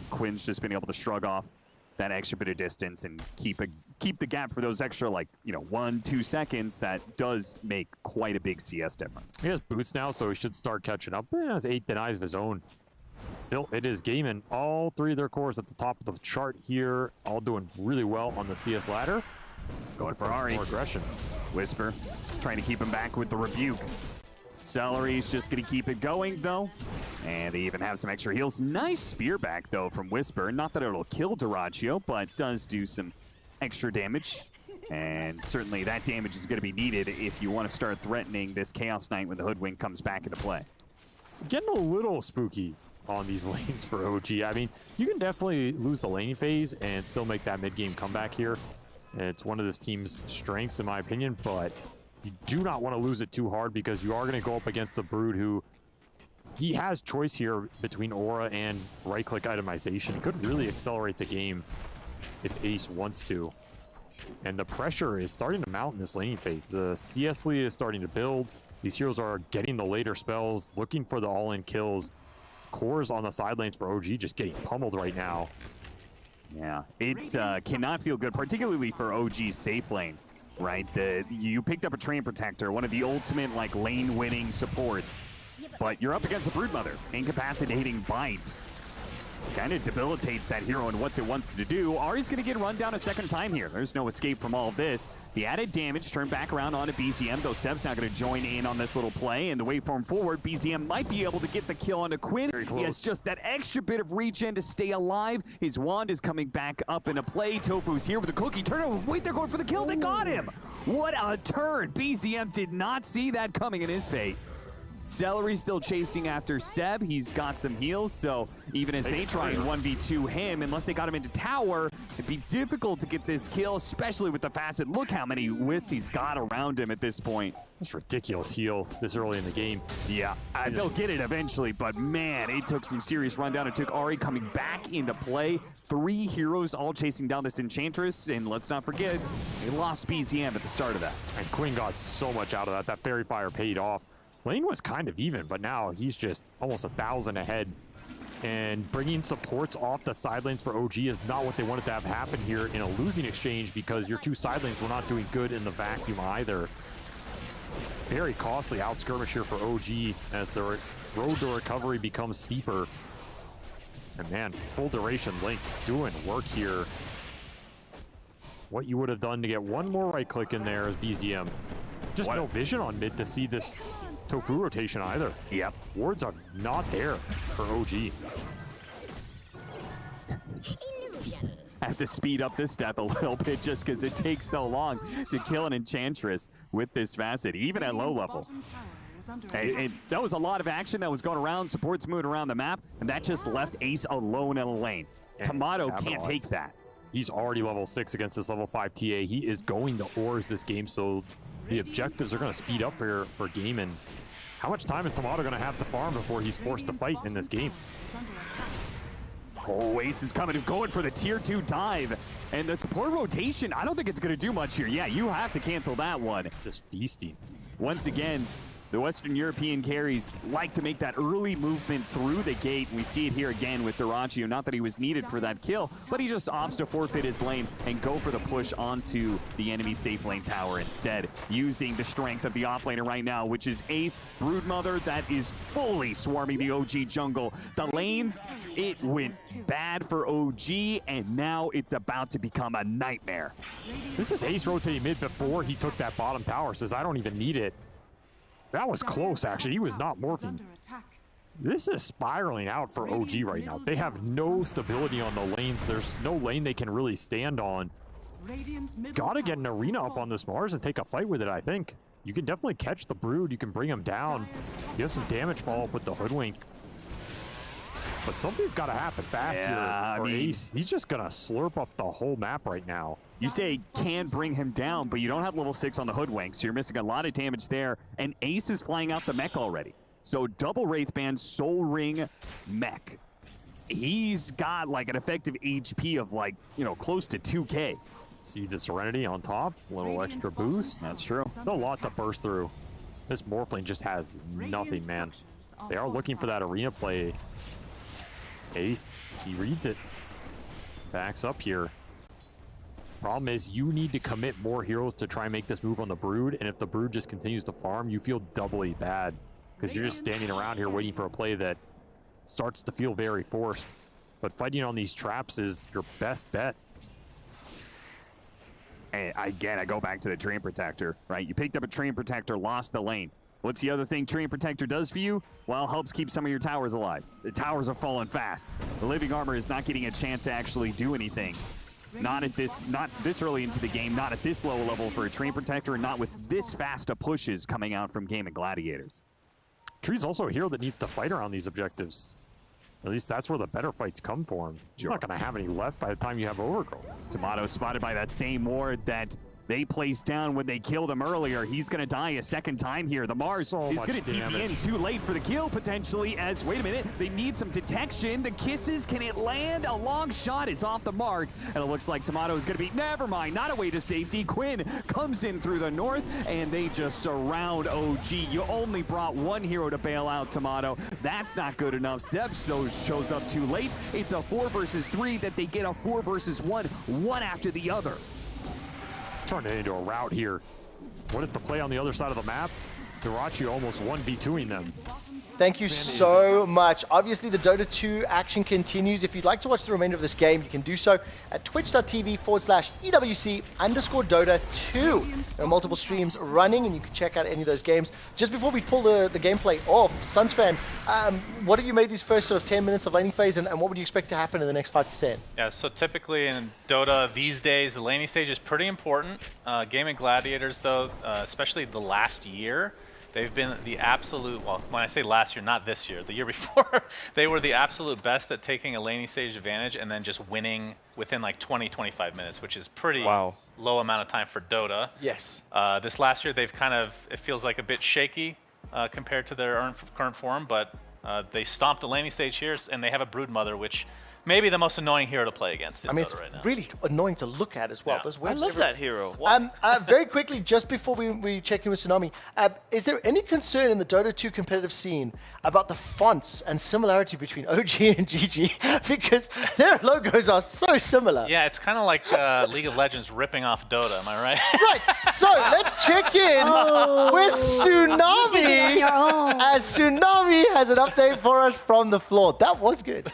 Quinn's just been able to shrug off that extra bit of distance and keep the gap for those extra, 1-2 seconds. That does make quite a big CS difference. He has boots now, so he should start catching up. He has 8 denies of his own. Still, it is Gaimin. All 3 of their cores at the top of the chart here, all doing really well on the CS ladder. Going for Ari. More aggression. Whisper trying to keep him back with the rebuke. Celery's just going to keep it going, though. And they even have some extra heals. Nice spear back, though, from Whisper. Not that it'll kill Dyrachyo, but does do some extra damage. And certainly that damage is going to be needed if you want to start threatening this Chaos Knight when the Hoodwink comes back into play. It's getting a little spooky on these lanes for OG. I mean, you can definitely lose the laning phase and still make that mid-game comeback here. It's one of this team's strengths, in my opinion, but you do not want to lose it too hard because you are going to go up against a Brood who he has choice here between Aura and right-click itemization. Could really accelerate the game if Ace wants to. And the pressure is starting to mount in this laning phase. The CS lead is starting to build. These heroes are getting the later spells, looking for the all-in kills. Cores on the side lanes for OG just getting pummeled right now. Yeah, it cannot feel good, particularly for OG's safe lane. right? You picked up a Train Protector, one of the ultimate like lane-winning supports, but you're up against a Broodmother, incapacitating bites. Kind of debilitates that hero and what it wants to do. Ari's going to get run down a second time here. There's no escape from all of this. The added damage turned back around onto BZM, though Seb's not going to join in on this little play. And the waveform forward, BZM might be able to get the kill onto Quinn. He has just that extra bit of regen to stay alive. His wand is coming back up into play. Tofu's here with a cookie. Turn over. Wait, they're going for the kill. They got him. What a turn. BZM did not see that coming in his fate. Celery still chasing after Seb. He's got some heals, so even as they try and 1v2 him, unless they got him into tower, it'd be difficult to get this kill, especially with the facet. Look how many wisps he's got around him at this point. It's ridiculous heal this early in the game. Yeah, they'll get it eventually, but man, it took some serious rundown. It took Ari coming back into play. 3 heroes all chasing down this Enchantress, and let's not forget, they lost BZM at the start of that. And Quinn got so much out of that. That Fairy Fire paid off. Lane was kind of even, but now he's just almost 1,000 ahead. And bringing supports off the side lanes for OG is not what they wanted to have happen here in a losing exchange, because your 2 side lanes were not doing good in the vacuum either. Very costly out skirmish here for OG as the road to recovery becomes steeper. And man, full duration Link doing work here. What you would have done to get one more right click in there is BZM. Just no vision on mid to see this Tofu rotation either. Yep. Wards are not there for OG. I have to speed up this death a little bit just because it takes so long to kill an Enchantress with this facet, even at low level. And that was a lot of action that was going around, supports moving around the map, and that just left Ace alone in a lane. Tomato can't take that. He's already level 6 against this level 5 TA. He is going to Ors this game, so the objectives are going to speed up for game. And how much time is Tomato going to have to farm before he's forced to fight in this game? Oh, Ace is coming, going for the tier 2 dive. And the support rotation, I don't think it's going to do much here. Yeah, you have to cancel that one. Just feasting. Once again, the Western European carries like to make that early movement through the gate. We see it here again with Duraccio. Not that he was needed for that kill, but he just opts to forfeit his lane and go for the push onto the enemy safe lane tower instead, using the strength of the offlaner right now, which is Ace, Broodmother, that is fully swarming the OG jungle. The lanes, it went bad for OG, and now it's about to become a nightmare. This is Ace rotating mid before he took that bottom tower. Says, I don't even need it. That was close, actually. He was not morphing. This is spiraling out for OG right now. They have no stability on the lanes. There's no lane they can really stand on. Gotta get an arena up on this Mars and take a fight with it, I think. You can definitely catch the Brood. You can bring him down. You have some damage follow-up with the Hoodwink. But something's got to happen fast here. I mean, Ace, he's just going to slurp up the whole map right now. You say can bring him down, but you don't have level 6 on the Hoodwink, so you're missing a lot of damage there. And Ace is flying out the mech already. So double Wraithband, Soul Ring, mech. He's got like an effective HP of like, close to 2K. Seeds of Serenity on top, a little extra boost. That's true. It's a lot to burst through. This Morphling just has nothing, man. They are looking for that arena play. Ace, he reads it. Backs up here. Problem is, you need to commit more heroes to try and make this move on the Brood, and if the Brood just continues to farm, you feel doubly bad, because you're just standing around here waiting for a play that starts to feel very forced. But fighting on these traps is your best bet. And again, I go back to the Train Protector, right? You picked up a Train Protector, lost the lane. What's the other thing Train Protector does for you? Well, helps keep some of your towers alive. The towers are falling fast. The Living Armor is not getting a chance to actually do anything. Not this early into the game, not at this low level for a Train Protector, and not with this fast of pushes coming out from Game of Gladiators. Tree's also a hero that needs to fight around these objectives. At least that's where the better fights come for him. He's not going to have any left by the time you have Overgrowth. Tomato spotted by that same ward that they placed down when they killed him earlier. He's going to die a second time here. The Mars is going to TP in too late for the kill, potentially, as, wait a minute, they need some detection. The kisses, can it land? A long shot is off the mark, and it looks like Tomato is going to be, never mind, not a way to safety. Quinn comes in through the north, and they just surround OG. You only brought one hero to bail out Tomato. That's not good enough. Zeb shows up too late. It's a 4 versus 3 that they get a 4 versus 1, one after the other. turn it into a rout here. What is the play on the other side of the map? Dirachi almost 1v2ing them. Thank you so much. Obviously, the Dota 2 action continues. If you'd like to watch the remainder of this game, you can do so at twitch.tv/EWC_Dota2. There are multiple streams running, and you can check out any of those games. Just before we pull the gameplay off, Suns fan, what have you made these first sort of 10 minutes of laning phase, and what would you expect to happen in the next 5 to 10? Yeah, so typically in Dota these days, the laning stage is pretty important. Gaming Gladiators, though, especially the last year, they've been the absolute, well, when I say last year, not this year, the year before, they were the absolute best at taking a laning stage advantage and then just winning within like 20, 25 minutes, which is pretty low amount of time for Dota. Yes. This last year, they've kind of, it feels like a bit shaky compared to their current form, but they stomped the laning stage here, and they have a Broodmother, which may be the most annoying hero to play against in Dota it's right now. really annoying to look at as well. Yeah. Those I waves love everywhere. that hero. Very quickly, just before we check in with Tsunami, is there any concern in the Dota 2 competitive scene about the fonts and similarity between OG and GG? Because their logos are so similar. Yeah, it's kind of like League of Legends ripping off Dota, am I right? Right, so let's check in with Tsunami as Tsunami has an update for us from the floor. That was good.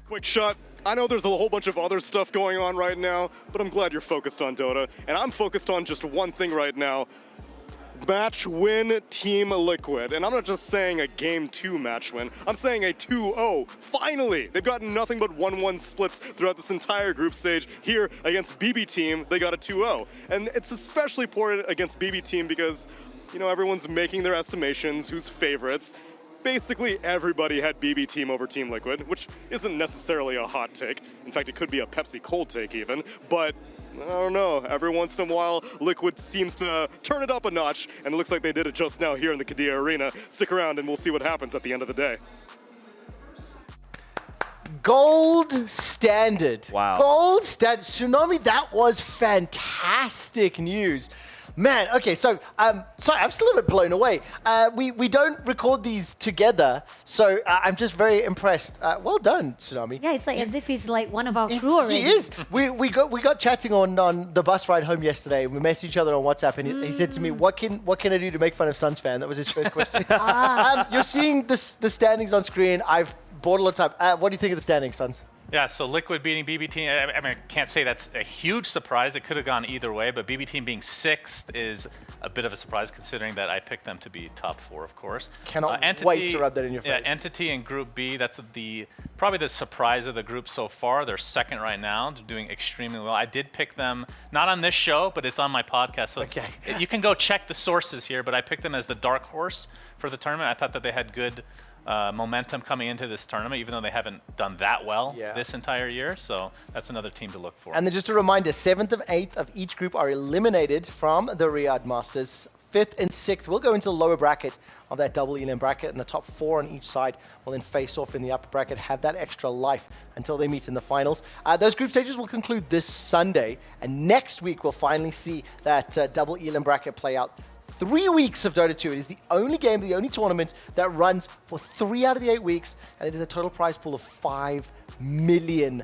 Quick shot. I know there's a whole bunch of other stuff going on right now, but I'm glad you're focused on Dota. And I'm focused on just one thing right now. Match win Team Liquid. And I'm not just saying a game 2 match win. I'm saying a 2-0. Finally! They've gotten nothing but 1-1 splits throughout this entire group stage. Here against BB Team, they got a 2-0. And it's especially important against BB Team because, you know, everyone's making their estimations, who's favorites. Basically, everybody had BB Team over Team Liquid, which isn't necessarily a hot take. In fact, it could be a Pepsi cold take even, but I don't know. Every once in a while, Liquid seems to turn it up a notch, and it looks like they did it just now here in the Kadia Arena. Stick around and we'll see what happens at the end of the day. Gold standard. Wow. Gold standard. Tsunami, that was fantastic news. Man, okay, so, sorry, I'm still a bit blown away. We don't record these together, so I'm just very impressed. Well done, Tsunami. Yeah, it's like as if he's like one of our crew already. He is. We got chatting on the bus ride home yesterday. We messaged each other on WhatsApp, and he said to me, "What can I do to make fun of Suns fan?" That was his first question. You're seeing the standings on screen. I've bought a lot of time. What do you think of the standings, Suns? Yeah, so Liquid beating BB Team, I mean, I can't say that's a huge surprise. It could have gone either way, but BB Team being 6th is a bit of a surprise considering that I picked them to be top 4, of course. Cannot wait to rub that in your face. Yeah, Entity in Group B, that's probably the surprise of the group so far. They're 2nd right now. They're doing extremely well. I did pick them, not on this show, but it's on my podcast. So you can go check the sources here, but I picked them as the dark horse for the tournament. I thought that they had good momentum coming into this tournament, even though they haven't done that well this entire year. So that's another team to look for. And then just a reminder, 7th and 8th of each group are eliminated from the Riyadh Masters. 5th and 6th will go into the lower bracket of that double ELM bracket, and the top 4 on each side will then face off in the upper bracket, have that extra life until they meet in the finals. Those group stages will conclude this Sunday, and next week we'll finally see that double ELM bracket play out. 3 weeks of Dota 2. It is the only game, the only tournament that runs for 3 out of the 8 weeks, and it is a total prize pool of $5 million.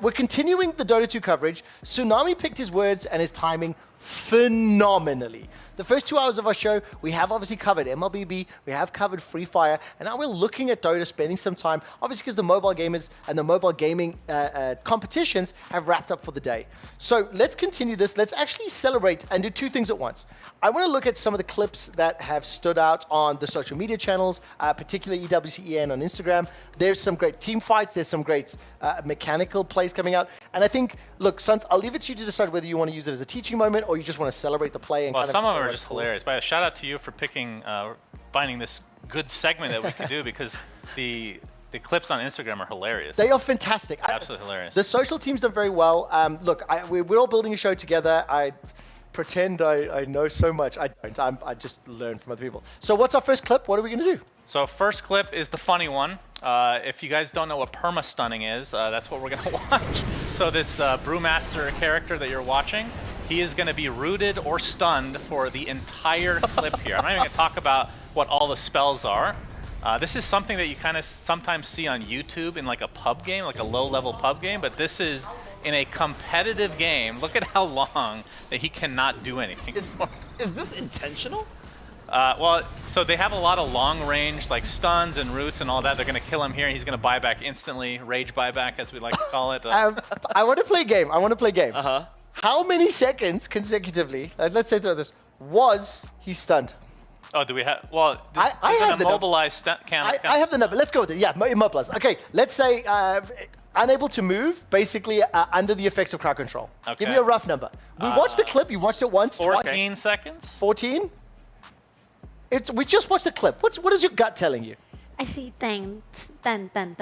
We're continuing the Dota 2 coverage. Tsunami picked his words and his timing phenomenally. The first 2 hours of our show, we have obviously covered MLBB, we have covered Free Fire, and now we're looking at Dota, spending some time, obviously because the mobile gamers and the mobile gaming competitions have wrapped up for the day. So let's continue this. Let's actually celebrate and do 2 things at once. I want to look at some of the clips that have stood out on the social media channels, particularly EWCEN on Instagram. There's some great team fights, there's some great mechanical plays coming out, and I think, look, Suns, I'll leave it to you to decide whether you want to use it as a teaching moment or you just want to celebrate the play. And well, kind some of of them are just hilarious. But a shout out to you for picking, finding this good segment that we could do, because the clips on Instagram are hilarious. They are fantastic. Absolutely hilarious. The social team's done very well. Look, we're all building a show together. I pretend I know so much. I don't. I just learn from other people. So what's our first clip? What are we going to do? So first clip is the funny one. If you guys don't know what perma-stunning is, that's what we're going to watch. So this Brewmaster character that you're watching, he is going to be rooted or stunned for the entire clip here. I'm not even going to talk about what all the spells are. This is something that you kind of sometimes see on YouTube in like a pub game, like a low-level pub game, but this is in a competitive game, look at how long that he cannot do anything. Is this intentional? Well, so they have a lot of long range, like stuns and roots and all that. They're going to kill him here, and he's going to buy back instantly. Rage buyback, as we like to call it. I want to play a game. Uh-huh. How many seconds consecutively, let's say through this, was he stunned? Oh, do we have? Well, I have the immobilized count. I have the number. Let's go with it. Yeah, immobilized. Okay, let's say unable to move, basically under the effects of crowd control. Okay. Give me a rough number. We watched the clip. You watched it once, 14 twice. seconds. 14? We just watched the clip. What is your gut telling you? I see 10. 10? I'm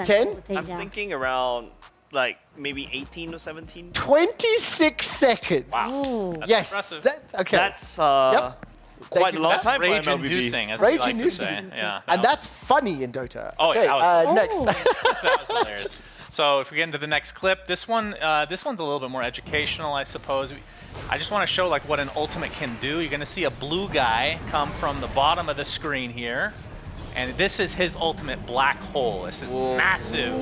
thinking around like maybe 18 or 17. 26 seconds. Wow. That's yes. Okay. That's Yep. quite a long time for rage MLBB. inducing, as we like to say. Yeah. And that's funny in Dota. Oh, okay, yeah, next. that was hilarious. So if we get into the next clip, this one's a little bit more educational, I suppose. I just want to show like what an ultimate can do. You're going to see a blue guy come from the bottom of the screen here, and this is his ultimate black hole. It's this massive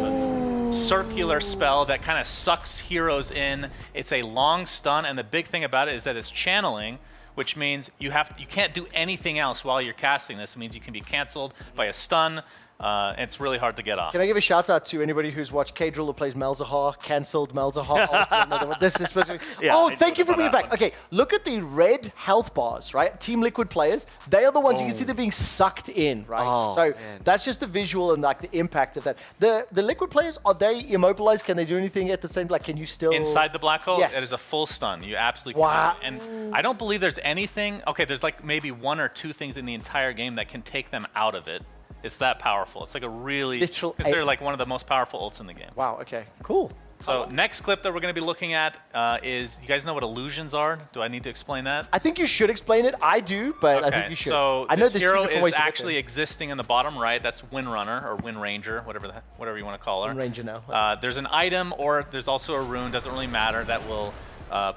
circular spell that kind of sucks heroes in. It's a long stun, and the big thing about it is that it's channeling, which means you can't do anything else while you're casting this. It means you can be canceled by a stun. And it's really hard to get off. Can I give a shout out to anybody who's watched K-Drill who plays Malzahar, cancelled Malzahar? This is specific. Yeah, thank you for bringing it back. Okay, look at the red health bars, right? Team Liquid players, they are the ones you can see them being sucked in, right? So that's just the visual and like the impact of that. The Liquid players, are they immobilized? Can they do anything at the same? Like, can you still inside the black hole? Yes. It is a full stun. You absolutely wow. can. And I don't believe there's anything. Okay, there's like maybe 1 or 2 things in the entire game that can take them out of it. It's that powerful. It's like a really considered like one of the most powerful ults in the game. Wow. Okay. Cool. So next clip that we're going to be looking at is, you guys know what illusions are? Do I need to explain that? I think you should explain it. I do, but I think you should. So I know this there's hero two different ways is to get actually existing in the bottom right. That's Windrunner or Wind Ranger, whatever you want to call her. Wind Ranger now. There's an item, or there's also a rune. Doesn't really matter. That will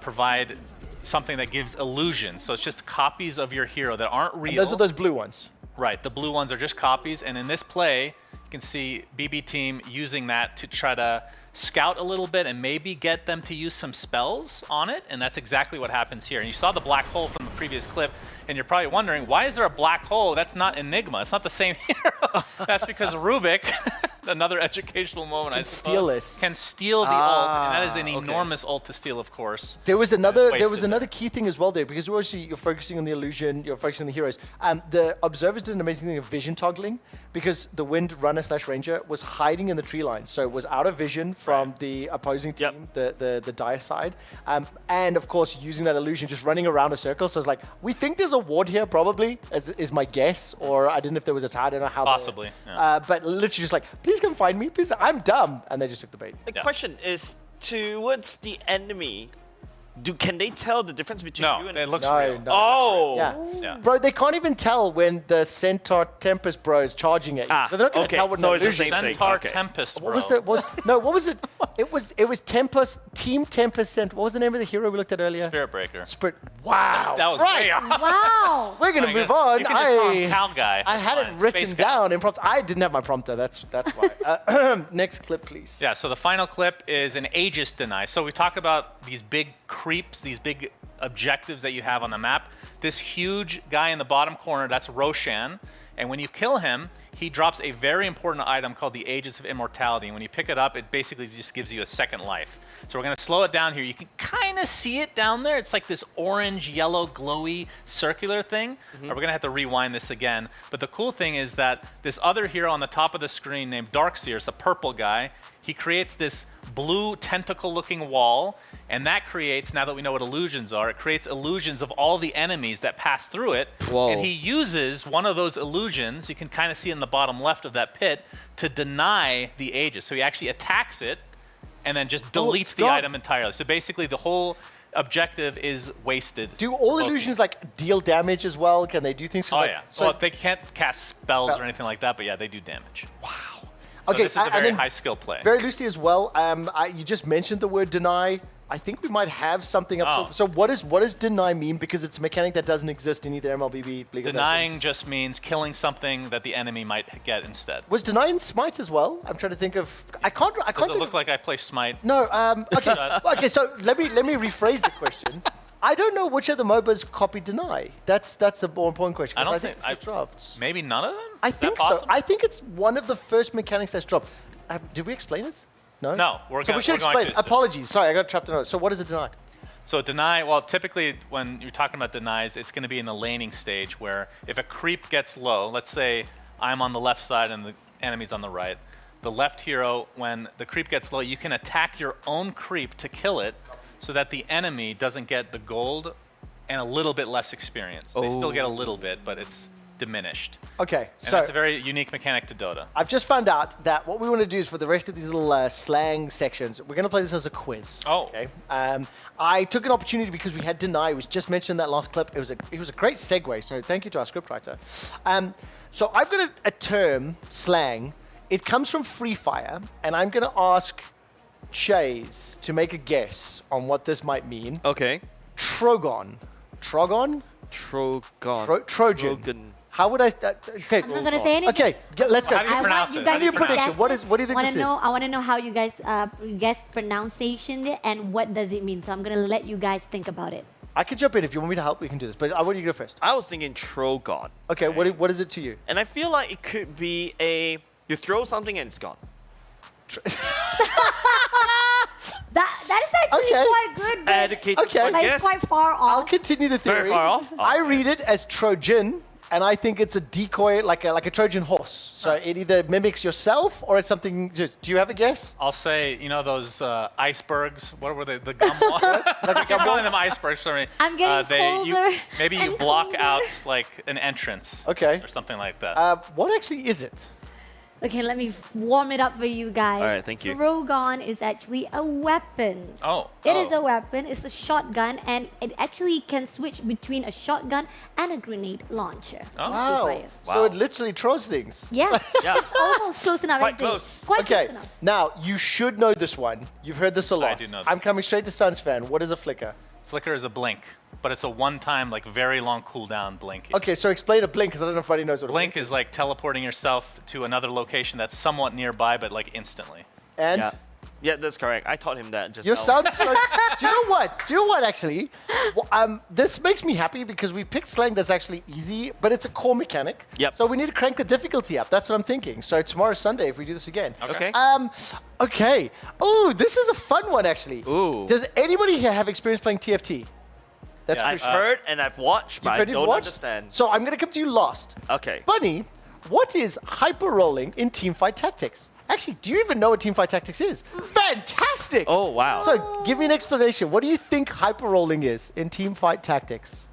provide something that gives illusion. So it's just copies of your hero that aren't real. And those are those blue ones. Right, the blue ones are just copies, and in this play, you can see BB Team using that to try to scout a little bit and maybe get them to use some spells on it, and that's exactly what happens here. And you saw the black hole from the previous clip, and you're probably wondering, why is there a black hole? That's not Enigma. It's not the same hero. That's because Rubik, another educational moment, Can steal it. Can steal the ult, and that is an enormous ult to steal, of course. There was another key thing as well there, because you're focusing on the illusion, you're focusing on the heroes. The observers did an amazing thing of vision toggling, because the Wind Runner / Ranger was hiding in the tree line, so it was out of vision from the opposing team, the Dire side, and of course using that illusion, just running around a circle. So it's like, we think there's a ward here, probably, is my guess, or I didn't know if there was a tie. I don't know how. Possibly. Yeah. But literally just like, please come find me, please. I'm dumb, and they just took the bait. The question is, towards the enemy, can they tell the difference between you and it looks real. No, oh, yeah. Bro, they can't even tell when the Centaur Tempest bro is charging at you. So they're not going to tell when so the it's the same thing. Centaur Tempest, bro. What was the what was it? It was Tempest, Team Tempest. What was the name of the hero we looked at earlier? Spirit Breaker. Wow. That was right. way off. Wow. We're gonna move on. You can just call him Cal Guy. I had it written down in prompter. I didn't have my prompter. That's why. Next clip, please. Yeah. So the final clip is an Aegis deny. So we talk about these big creeps, these big objectives that you have on the map. This huge guy in the bottom corner, that's Roshan, and when you kill him, he drops a very important item called the Aegis of Immortality. And when you pick it up, it basically just gives you a second life. So we're going to slow it down here. You can kind of see it down there. It's like this orange, yellow, glowy, circular thing. We're going to have to rewind this again. But the cool thing is that this other hero on the top of the screen named Darkseer, it's a purple guy, he creates this blue tentacle-looking wall, and that creates, now that we know what illusions are, it creates illusions of all the enemies that pass through it. Whoa. And he uses one of those illusions, you can kind of see in the bottom left of that pit, to deny the Aegis. So he actually attacks it, and then just deletes the item entirely. So basically the whole objective is wasted. Do all illusions like deal damage as well? Can they do things? Oh yeah. So well, they can't cast spells or anything like that, but yeah, they do damage. Wow. So Okay, this is a very high skill play. Very loosely as well, you just mentioned the word deny. I think we might have something up. Oh. So what does deny mean? Because it's a mechanic that doesn't exist in either MLBB, League of Denying Legends. just means killing something that the enemy might get instead. Was deny in Smite as well? I'm trying to think of. I can't. Does it think look like I play Smite? No. Okay. Okay. So let me rephrase the question. I don't know which of the MOBAs copy deny. That's the more important question. I don't think think it's dropped. Maybe none of them. I Is that think so. possible? I think it's one of the first mechanics that's dropped. Did we explain it? No. No, we're So gonna- we should we're going explain. to. Apologies. Sorry, I got trapped in it. So what does it deny? So deny, well, typically when you're talking about denies, it's going to be in the laning stage where if a creep gets low, let's say I'm on the left side and the enemy's on the right, the left hero, when the creep gets low, you can attack your own creep to kill it so that the enemy doesn't get the gold and a little bit less experience. They still get a little bit, but it's diminished. Okay, And so that's a very unique mechanic to Dota. I've just found out that what we want to do is for the rest of these little slang sections, we're going to play this as a quiz. Oh. Okay. I took an opportunity because we had Deny. It was just mentioned in that last clip. It was a great segue. So thank you to our scriptwriter. So I've got a term, slang. It comes from Free Fire, and I'm going to ask Shays to make a guess on what this might mean. Okay. Trogon. Trogon? Trogon. Trojan. How would I? Okay. I'm not gonna say anything. Okay, let's go. How do you pronounce it? Give me a prediction. What do you think this is? I want to know how you guys guess pronunciation and what does it mean. So I'm gonna let you guys think about it. I can jump in if you want me to help. We can do this, but I want you to go first. I was thinking Trogon. Okay, what is it to you? And I feel like it could be you throw something and it's gone. That is actually quite good. But Educated Okay. like, it's quite far off. I'll continue the theory. Very far off? I read it as Trojan, and I think it's a decoy, like a Trojan horse. So it either mimics yourself or it's something. Just, do you have a guess? I'll say, you know those icebergs? What were they? The gum wall? I keep calling them icebergs for me. I'm getting colder maybe you and block colder. out like an entrance. Okay. Or something like that. What actually is it? Okay, let me warm it up for you guys. All right, thank you. Drogon is actually a weapon. Oh. It is a weapon. It's a shotgun, and it actually can switch between a shotgun and a grenade launcher. Oh. Wow. So it literally throws things. Yeah. Yeah. It's almost close enough. Quite I think. close. Quite Okay. close enough. Now you should know this one. You've heard this a lot. do know this. I'm coming straight to Suns fan. What is a flicker? Flicker is a blink, but it's a one-time, like very long cooldown blink. Okay, so explain a blink because I don't know if anybody knows what Blink is like teleporting yourself to another location that's somewhat nearby, but like instantly. And Yeah, that's correct. I taught him that just you now. sound so. Do you know what? Do you know what? Actually, well, this makes me happy because we picked slang that's actually easy, but it's a core mechanic. Yep. So we need to crank the difficulty up. That's what I'm thinking. So tomorrow's Sunday if we do this again. Okay. Okay. Oh, this is a fun one actually. Ooh. Does anybody here have experience playing TFT? That's Yeah, I've crucial. heard and I've watched, but You've I heard, you've don't watched? understand. So I'm gonna come to you last. Okay. Bunny, what is hyper rolling in teamfight tactics? Actually, do you even know what teamfight tactics is? Fantastic! Oh, wow. So give me an explanation. What do you think hyper rolling is in teamfight tactics?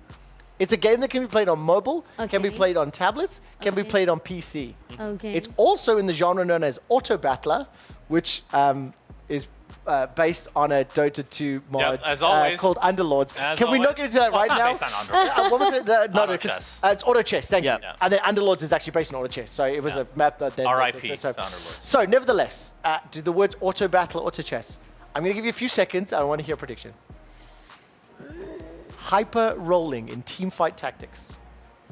It's a game that can be played on mobile, can be Okay. played on tablets, can be played on PC. Okay. It's also in the genre known as Auto Battler, which is based on a Dota 2 mod as always. called Underlords. As Can we not always. get into that Well, right it's now? not based on Underlords. What was it? No, Auto 'cause, Chess. it's Auto Chess, thank you. Yeah. And then Underlords is actually based on Auto Chess, so it was a map that then... RIP So, to Underlords. so nevertheless, do the words Auto Battle, Auto Chess. I'm going to give you a few seconds, and I want to hear a prediction. Hyper rolling in teamfight tactics.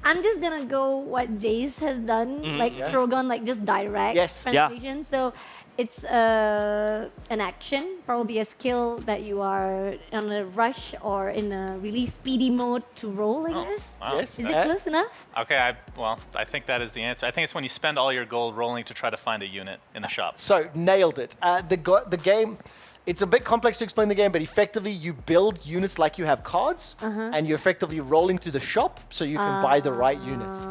I'm just gonna go what Jace has done, like Yeah. Trogon, like just direct Yes. Yeah. translation. So it's an action, probably a skill that you are on a rush or in a really speedy mode to roll, I guess. Wow. Yes. Is it close enough? Okay, I think that is the answer. I think it's when you spend all your gold rolling to try to find a unit in the shop. So nailed it. The game, it's a bit complex to explain the game, but effectively you build units like you have cards, and you're effectively rolling through the shop so you can buy the right units.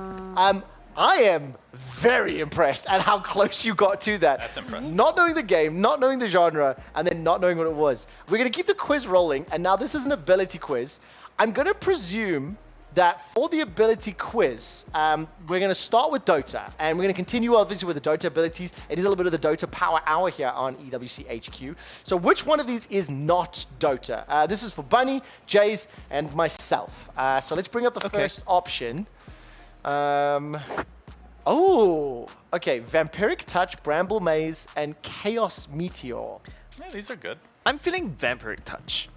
I am very impressed at how close you got to that. That's impressive. Not knowing the game, not knowing the genre, and then not knowing what it was. We're going to keep the quiz rolling, and now this is an ability quiz. I'm going to presume that for the ability quiz, we're going to start with Dota, and we're going to continue obviously with the Dota abilities. It is a little bit of the Dota Power Hour here on EWC HQ. So which one of these is not Dota? This is for Bunny, Jays, and myself. So let's bring up the first option. Okay, Vampiric Touch, Bramble Maze, and Chaos Meteor. Yeah, these are good. I'm feeling Vampiric Touch.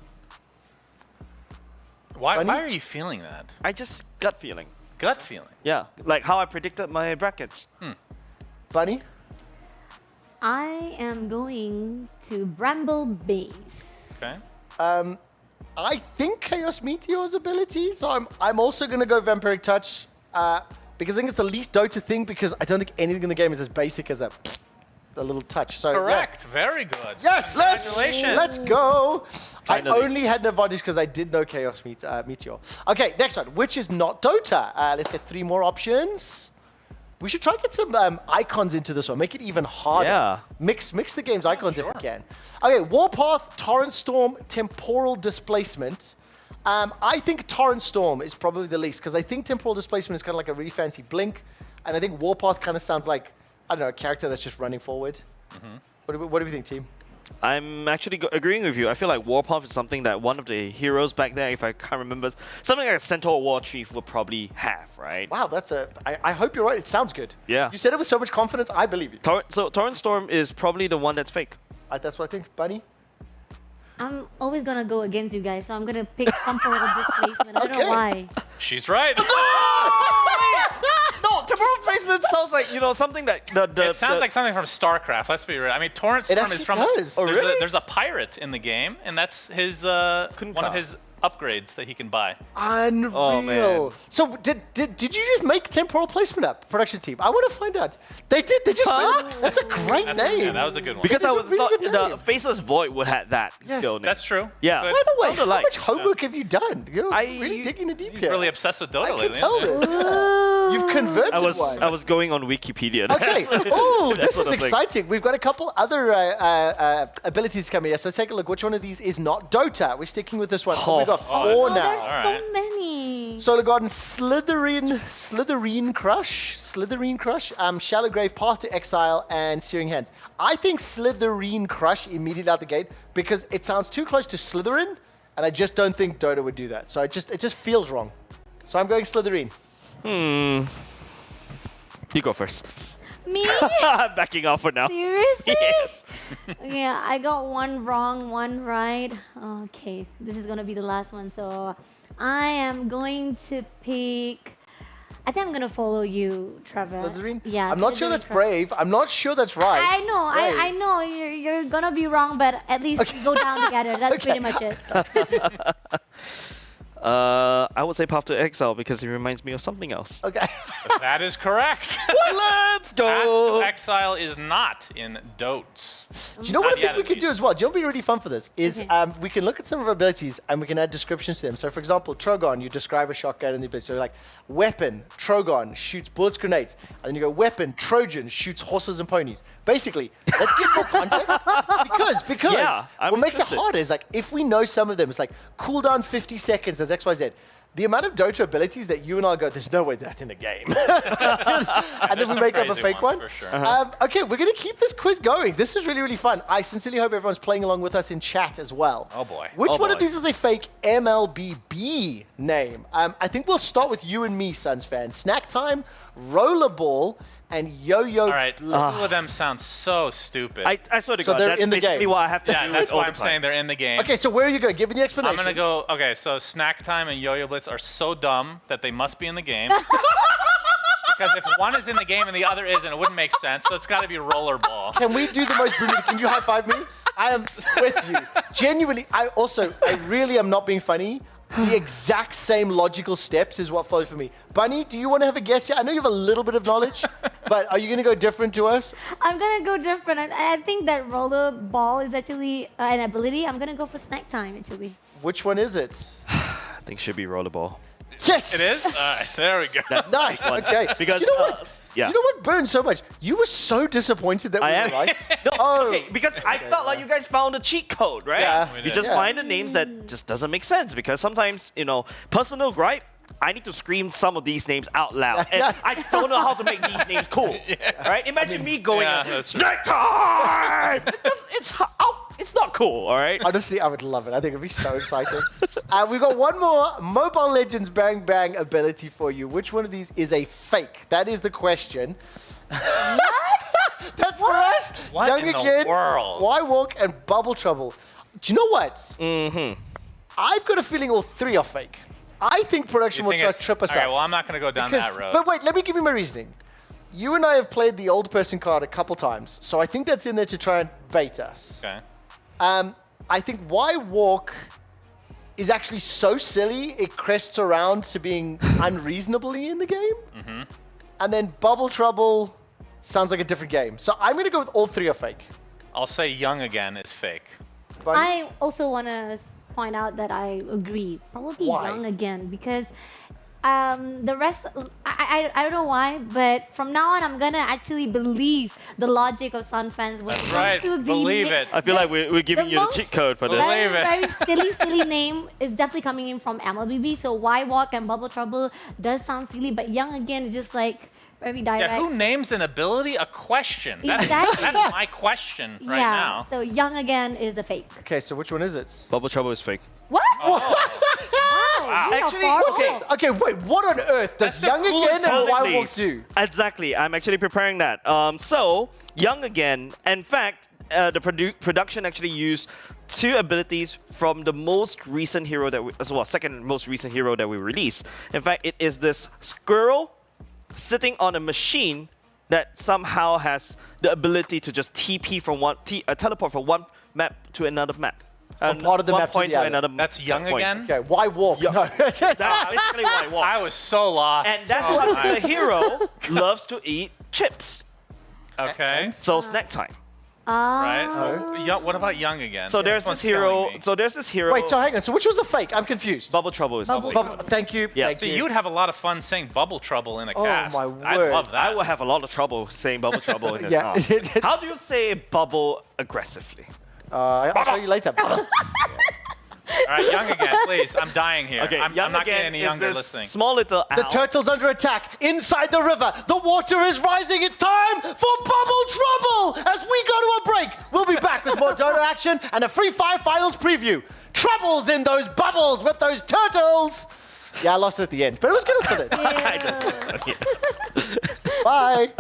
Why are you feeling that? I just gut feeling. Gut feeling? Yeah, like how I predicted my brackets. Bunny? I am going to Bramble Base. Okay. I think Chaos Meteor's ability, so I'm also going to go Vampiric Touch because I think it's the least Dota thing because I don't think anything in the game is as basic as a little touch. So Correct. Yeah. Very good. Yes! Congratulations. Let's go! Finally. I only had an advantage because I did know Chaos Meteor. Okay, next one, which is not Dota. Let's get 3 more options. We should try and get some icons into this one. Make it even harder. Yeah. Mix the game's icons if we can. Okay, Warpath, Torrent Storm, Temporal Displacement. I think Torrent Storm is probably the least because I think Temporal Displacement is kind of like a really fancy blink. And I think Warpath kind of sounds like, I don't know, a character that's just running forward. What do we think, team? I'm actually agreeing with you. I feel like Warpath is something that one of the heroes back there, if I can't remember, something like a Centaur War Chief would probably have, right? Wow, I hope you're right. It sounds good. Yeah. You said it with so much confidence, I believe you. So Torrent Storm is probably the one that's fake. That's what I think. Bunny? I'm always gonna go against you guys, so I'm gonna pick Temporal Displacement. I don't know why. She's right. No, Temporal Displacement sounds like, something that it sounds like something from StarCraft. Let's be real. I mean, Torrent Storm is from. Does. Oh, really? There's a pirate in the game, and that's his one of his upgrades that he can buy. Unreal. Oh, man. So did you just make Temporal Placement up, production team? I want to find out. They did. They just made, that's a great name. Yeah, that was a good one. Because I would really thought good the name. Faceless Void would have that skill name. That's true. Yeah. Good. By the way, Sounded how like- much homework have you done? You're really digging the deep He's here. really obsessed with Dota I can lately. tell isn't he? this. You've converted I was going on Wikipedia. Okay. Oh, this sort is of thing. exciting. We've got a couple other abilities coming here. So let's take a look. Which one of these is not Dota? We're sticking with this one. We've got 4 now. There's Alright. so many. Solar Garden, Slitherine Crush, Shallow Grave, Path to Exile, and Searing Hands. I think Slitherine Crush immediately out the gate because it sounds too close to Slytherin, and I just don't think Dota would do that. So it just feels wrong. So I'm going Slitherine. You go first. Me? I'm backing off for now. Seriously? Yes. Yeah, I got 1 wrong, 1 right. Okay, this is gonna be the last one. So I am going to pick. I think I'm gonna follow you, Trevor. Slytherin? Yeah. I'm not sure Slytherin that's Trevor. brave. I'm not sure that's right. I know, I Brave. know. You're gonna be wrong, but at least we go down together. That's pretty much it. I would say Path to Exile because it reminds me of something else. Okay. That is correct. Let's go. Path to Exile is not in Dotes. Do you know what I Not think we yet, could at do as well? Do you know what would be really fun for this? Is we can look at some of our abilities and we can add descriptions to them. So for example, Trogon, you describe a shotgun in the ability. So like, weapon, Trogon, shoots bullets, grenades. And then you go, weapon, Trojan, shoots horses and ponies. Basically, let's give more context. Because Yeah, I'm what makes it interested. harder is like, if we know some of them, it's like, cooldown 50 seconds, there's XYZ. The amount of Dota abilities that you and I go, there's no way that's in the game. And then we make up a fake one. For sure. Okay, we're going to keep this quiz going. This is really, really fun. I sincerely hope everyone's playing along with us in chat as well. Oh boy. Which Oh one of boy. these is a fake MLBB name? I think we'll start with you and me, Suns fans. Snack Time, Rollerball, and Yo-Yo. All right, two of them sound so stupid. I swear to So God, they're that's in the basically game. what I have to Yeah, do that's all why the I'm time. saying they're in the game. Okay, so where are you going? Give me the I'm explanation. gonna go. Okay, so Snack Time and Yo-Yo Blitz are so dumb that they must be in the game. Because if one is in the game and the other isn't, it wouldn't make sense. So it's got to be Rollerball. Can we do the most brilliant? Can you high five me? I am with you. Genuinely, I really am not being funny. The exact same logical steps is what followed for me. Bunny, do you want to have a guess here? I know you have a little bit of knowledge, but are you going to go different to us? I'm gonna go different. I think that Rollerball is actually an ability. I'm gonna go for Snack Time actually. Which one is it? I think it should be Rollerball. Yes! It is? All right, there we go. That's Nice, one. okay. Because, you know what? yeah. You know what burns so much? You were so disappointed that we I am. were right. No, okay, because I felt like you guys found a cheat code, right? Yeah. We You did. just Yeah. find the names that just doesn't make sense because sometimes, personal gripe, I need to scream some of these names out loud. And Yeah. I don't know how to make these names cool. Right? Imagine me going, Yeah, that's true. Snack Time! Because it's not cool, all right? Honestly, I would love it. I think it'd be so exciting. We've got one more Mobile Legends Bang Bang ability for you. Which one of these is a fake? That is the question. That's for us. What Young in the Again, world? Why Walk, and Bubble Trouble. Do you know what? Mm-hmm. I've got a feeling all three are fake. I think production will try to trip us all right, up. well, I'm not going to go down that road. But wait, let me give you my reasoning. You and I have played the old person card a couple times, so I think that's in there to try and bait us. Okay. I think why walk is actually so silly, it crests around to being unreasonably in the game. Mm-hmm. And then Bubble Trouble sounds like a different game. So I'm going to go with all three are fake. I'll say Young Again is fake. I also want to point out that I agree. Probably Why? Young Again, because the rest, I don't know why, but from now on, I'm going to actually believe the logic of Sun fans. When That's right. Believe it. I feel like we're giving you the cheat code for this. Very silly name is definitely coming in from MLBB. So Why Walk and Bubble Trouble does sound silly, but Young Again is just like very direct. Yeah, who names an ability a question? Exactly. That's my question right now. So Young Again is a fake. Okay, so which one is it? Bubble Trouble is fake. What? Wow. Actually, okay, wait, what on earth does Young Again and Why Walk do? Exactly, I'm actually preparing that. So, Young Again, in fact, the production actually used two abilities from the most recent hero that we, second most recent hero that we released. In fact, it is this squirrel sitting on a machine that somehow has the ability to just TP from teleport from one map to another map. Part of the map point to the another. That's Young point. Again? Okay, Why Walk? No. That's basically Why Walk. I was so lost. And that particular hero loves to eat chips. Okay. So snack time. Right? What about Young Again? So there's this hero. Wait, so hang on. So which was the fake? I'm confused. Bubble Trouble is the fake. Thank you. Yeah. Thank So you. you'd have a lot of fun saying Bubble Trouble in a Oh, cast. my I'd word. love that. I would have a lot of trouble saying Bubble Trouble in a Yeah. cast. How do you say bubble aggressively? I'll show you later. All right, Young Again, please. I'm dying here. Okay, I'm Young not getting Again any is younger this listening. small little The owl. turtle's under attack. Inside the river. The water is rising. It's time for Bubble Trouble. As we go to a break, we'll be back with more Dota action and a Free Fire Finals preview. Troubles in those bubbles with those turtles. Yeah, I lost it at the end, but it was good until then. Bye.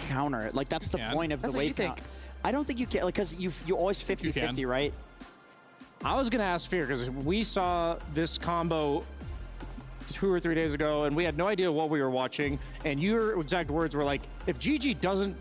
Counter it. Like, that's the point of the wave count. I don't think you can, like, because you always 50-50, right? I was going to ask Fear, because we saw this combo 2 or 3 days ago, and we had no idea what we were watching. And your exact words were like, if GG doesn't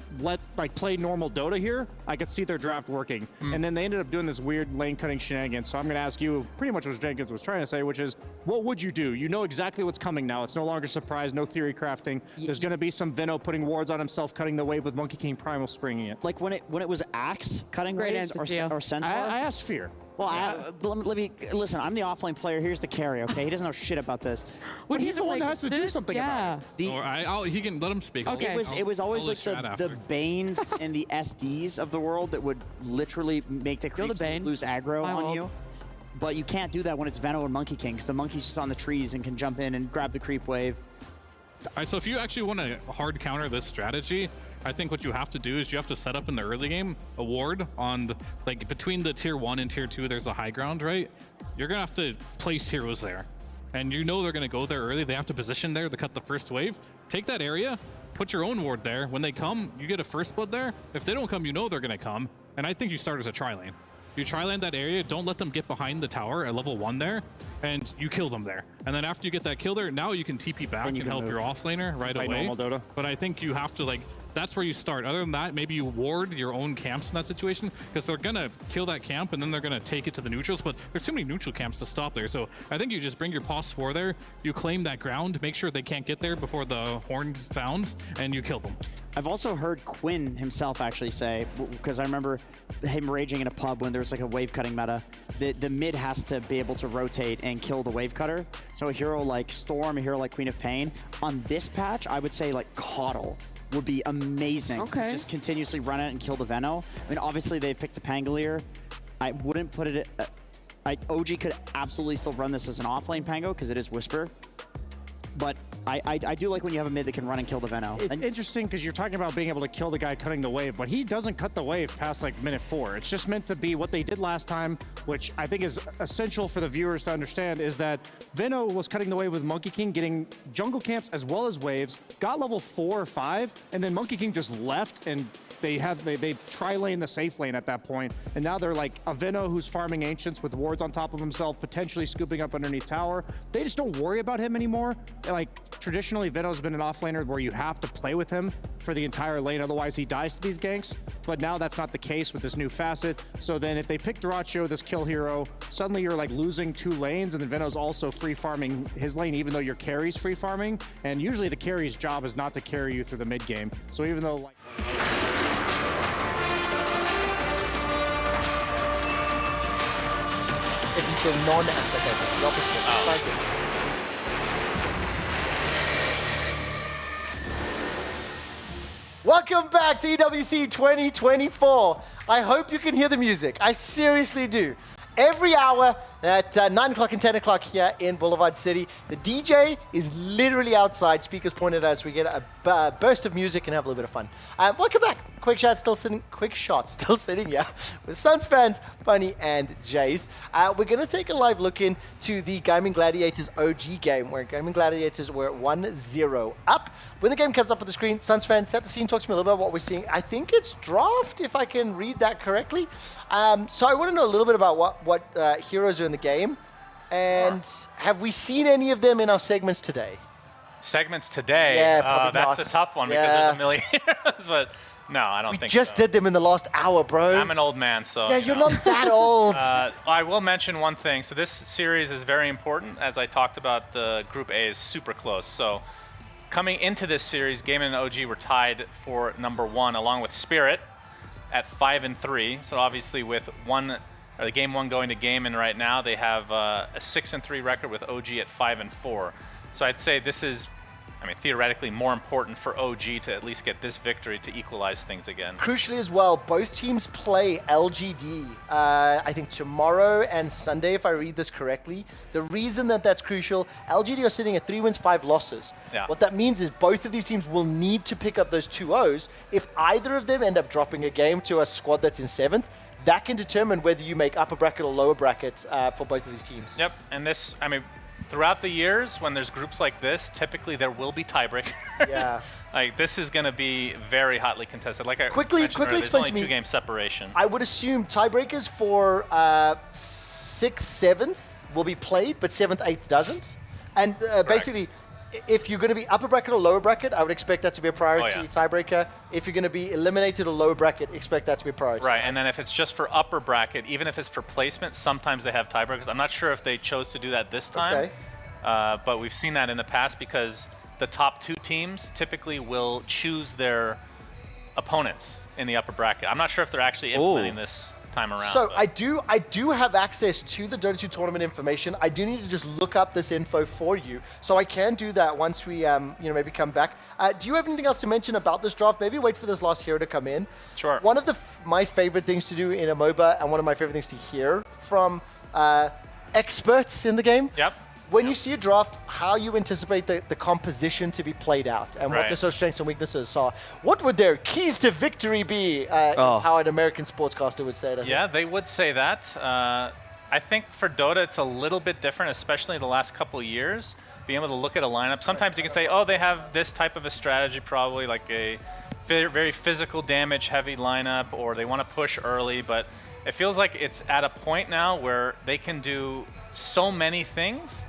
play normal Dota here, I could see their draft working. And then they ended up doing this weird lane cutting shenanigans. So I'm going to ask you pretty much what Jenkins was trying to say, which is, what would you do? You know exactly what's coming now. It's no longer surprise, no theory crafting. There's going to be some Veno putting wards on himself, cutting the wave with Monkey King Primal springing it. Like when it was Axe cutting waves or Centaur? I asked Fear. Well, let me listen. I'm the offlane player. Here's the carry. Okay, he doesn't know shit about this. Well, he's the one that has to do something about it. He can let him speak. It was always like the Banes and the SDs of the world that would literally make the creeps lose aggro on you. But you can't do that when it's Veno and Monkey King, because the Monkey's just on the trees and can jump in and grab the creep wave. All right, so if you actually want to hard counter this strategy, I think what you have to do is you have to set up in the early game a ward on like between the tier 1 and tier 2. There's a high ground, right? You're gonna have to place heroes there, and you know they're gonna go there early. They have to position there to cut the first wave. Take that area, put your own ward there. When they come, you get a first blood there. If they don't come, you know they're gonna come. And I think you start as a tri-lane. You tri-lane that area, don't let them get behind the tower at level 1 there, and you kill them there. And then after you get that kill there, now you can TP back and help your offlaner right away. But I think you have to that's where you start. Other than that, maybe you ward your own camps in that situation, because they're gonna kill that camp and then they're gonna take it to the neutrals, but there's too many neutral camps to stop there. So I think you just bring your POS 4 there, you claim that ground, make sure they can't get there before the horn sounds, and you kill them. I've also heard Quinn himself actually say, because I remember him raging in a pub when there was like a wave cutting meta, the mid has to be able to rotate and kill the wave cutter. So a hero like Storm, a hero like Queen of Pain, on this patch, I would say like Coddle would be amazing. Okay. Just continuously run it and kill the Veno. I mean, obviously they picked the Pangolier. I wouldn't put it OG could absolutely still run this as an offlane Pango because it is Whisper. But I do like when you have a mid that can run and kill the Veno. It's interesting because you're talking about being able to kill the guy cutting the wave, but he doesn't cut the wave past like minute 4. It's just meant to be what they did last time, which I think is essential for the viewers to understand, is that Veno was cutting the wave with Monkey King, getting jungle camps as well as waves, got level 4 or 5, and then Monkey King just left and they tri-lane the safe lane at that point, and now they're like a Veno who's farming Ancients with wards on top of himself, potentially scooping up underneath tower. They just don't worry about him anymore. Like, traditionally, Veno's been an offlaner where you have to play with him for the entire lane, otherwise he dies to these ganks, but now that's not the case with this new facet. So then if they pick Duracho, this kill hero, suddenly you're like losing 2 lanes, and then Veno's also free farming his lane, even though your carry's free farming, and usually the carry's job is not to carry you through the mid game. So even though like... It's a non-aesthetic, the opposite. Welcome back to EWC 2024. I hope you can hear the music. I seriously do. Every hour at 9 o'clock and 10 o'clock here in Boulevard City, the DJ is literally outside, speakers pointed at us. We get a burst of music and have a little bit of fun. Welcome back. Quick Shot still sitting here with Suns fans, Bunny and Jace. We're going to take a live look into the Gaming Gladiators OG game, where Gaming Gladiators were 1-0 up. When the game comes up on the screen, Suns fans, set the scene, talk to me a little bit about what we're seeing. I think it's draft, if I can read that correctly. So I want to know a little bit about what heroes are in the game, and have we seen any of them in our segments today? Segments today? Yeah, probably that's not. a tough one because there's a million heroes, but no, I don't think so. We just did them in the last hour, bro. I'm an old man, so... Yeah, you're not that old. I will mention one thing. So this series is very important. As I talked about, the Group A is super close. So coming into this series, Gaming and OG were tied for number 1, along with Spirit at 5-3. So obviously with the game 1 going to Gaming right now, they have a 6-3 record with OG at 5-4. So I'd say this is, theoretically more important for OG to at least get this victory to equalize things again. Crucially as well, both teams play LGD, I think tomorrow and Sunday, if I read this correctly. The reason that that's crucial, LGD are sitting at 3 wins, 5 losses. Yeah. What that means is both of these teams will need to pick up those 2-0s. If either of them end up dropping a game to a squad that's in 7th, that can determine whether you make upper bracket or lower bracket for both of these teams. Yep, and this, throughout the years, when there's groups like this, typically there will be tiebreakers. Yeah. Like, this is going to be very hotly contested. Like I quickly mentioned earlier, explain there's to me. only 2-game separation. I would assume tiebreakers for 6th, 7th will be played, but 7th, 8th doesn't. And basically, if you're going to be upper bracket or lower bracket, I would expect that to be a priority tiebreaker. If you're going to be eliminated or lower bracket, expect that to be a priority. Right, and then if it's just for upper bracket, even if it's for placement, sometimes they have tiebreakers. I'm not sure if they chose to do that this time, but we've seen that in the past because the top 2 teams typically will choose their opponents in the upper bracket. I'm not sure if they're actually implementing this time around. So I do have access to the Dota 2 tournament information. I do need to just look up this info for you. So I can do that once we maybe come back. Do you have anything else to mention about this draft? Maybe wait for this last hero to come in. Sure. One of my favorite things to do in a MOBA and one of my favorite things to hear from experts in the game. Yep. When you see a draft, how you anticipate the composition to be played out and what the sort of strengths and weaknesses are. What would their keys to victory be, is how an American sportscaster would say it. Yeah, they would say that. I think for Dota, it's a little bit different, especially the last couple of years. Being able to look at a lineup, sometimes you can say, oh, they have this type of a strategy, probably like a very physical damage heavy lineup, or they want to push early, but it feels like it's at a point now where they can do so many things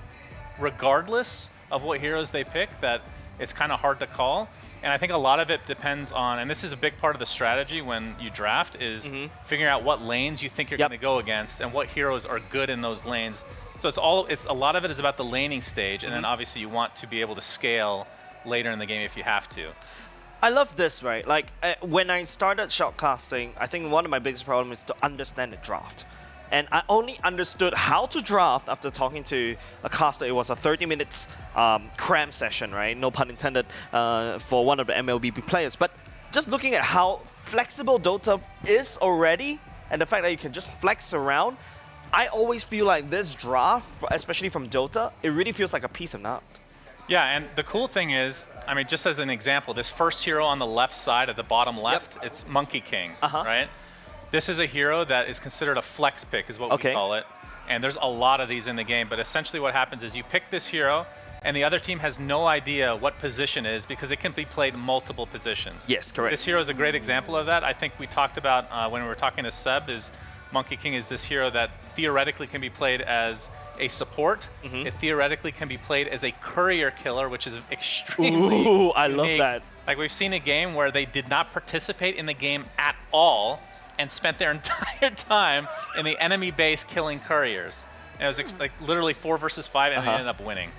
regardless of what heroes they pick that it's kind of hard to call. And I think a lot of it depends on, and this is a big part of the strategy when you draft, is figuring out what lanes you think you're going to go against and what heroes are good in those lanes. So it's a lot of it is about the laning stage, and then obviously you want to be able to scale later in the game if you have to. I love this, right? Like, when I started shoutcasting, I think one of my biggest problems is to understand the draft. And I only understood how to draft after talking to a caster. It was a 30 minutes cram session, right? No pun intended, for one of the MLBB players. But just looking at how flexible Dota is already, and the fact that you can just flex around, I always feel like this draft, especially from Dota, it really feels like a piece of art. Yeah, and the cool thing is, I mean, just as an example, this first hero on the left side at the bottom left, it's Monkey King, right? This is a hero that is considered a flex pick, is what we call it. And there's a lot of these in the game, but essentially what happens is you pick this hero, and the other team has no idea what position it is because it can be played in multiple positions. Yes, correct. This hero is a great example of that. I think we talked about when we were talking to Seb, is Monkey King is this hero that theoretically can be played as a support. It theoretically can be played as a courier killer, which is extremely Ooh, I love that. Like, we've seen a game where they did not participate in the game at all and spent their entire time in the enemy base killing couriers. And it was like literally 4 versus 5, and they ended up winning.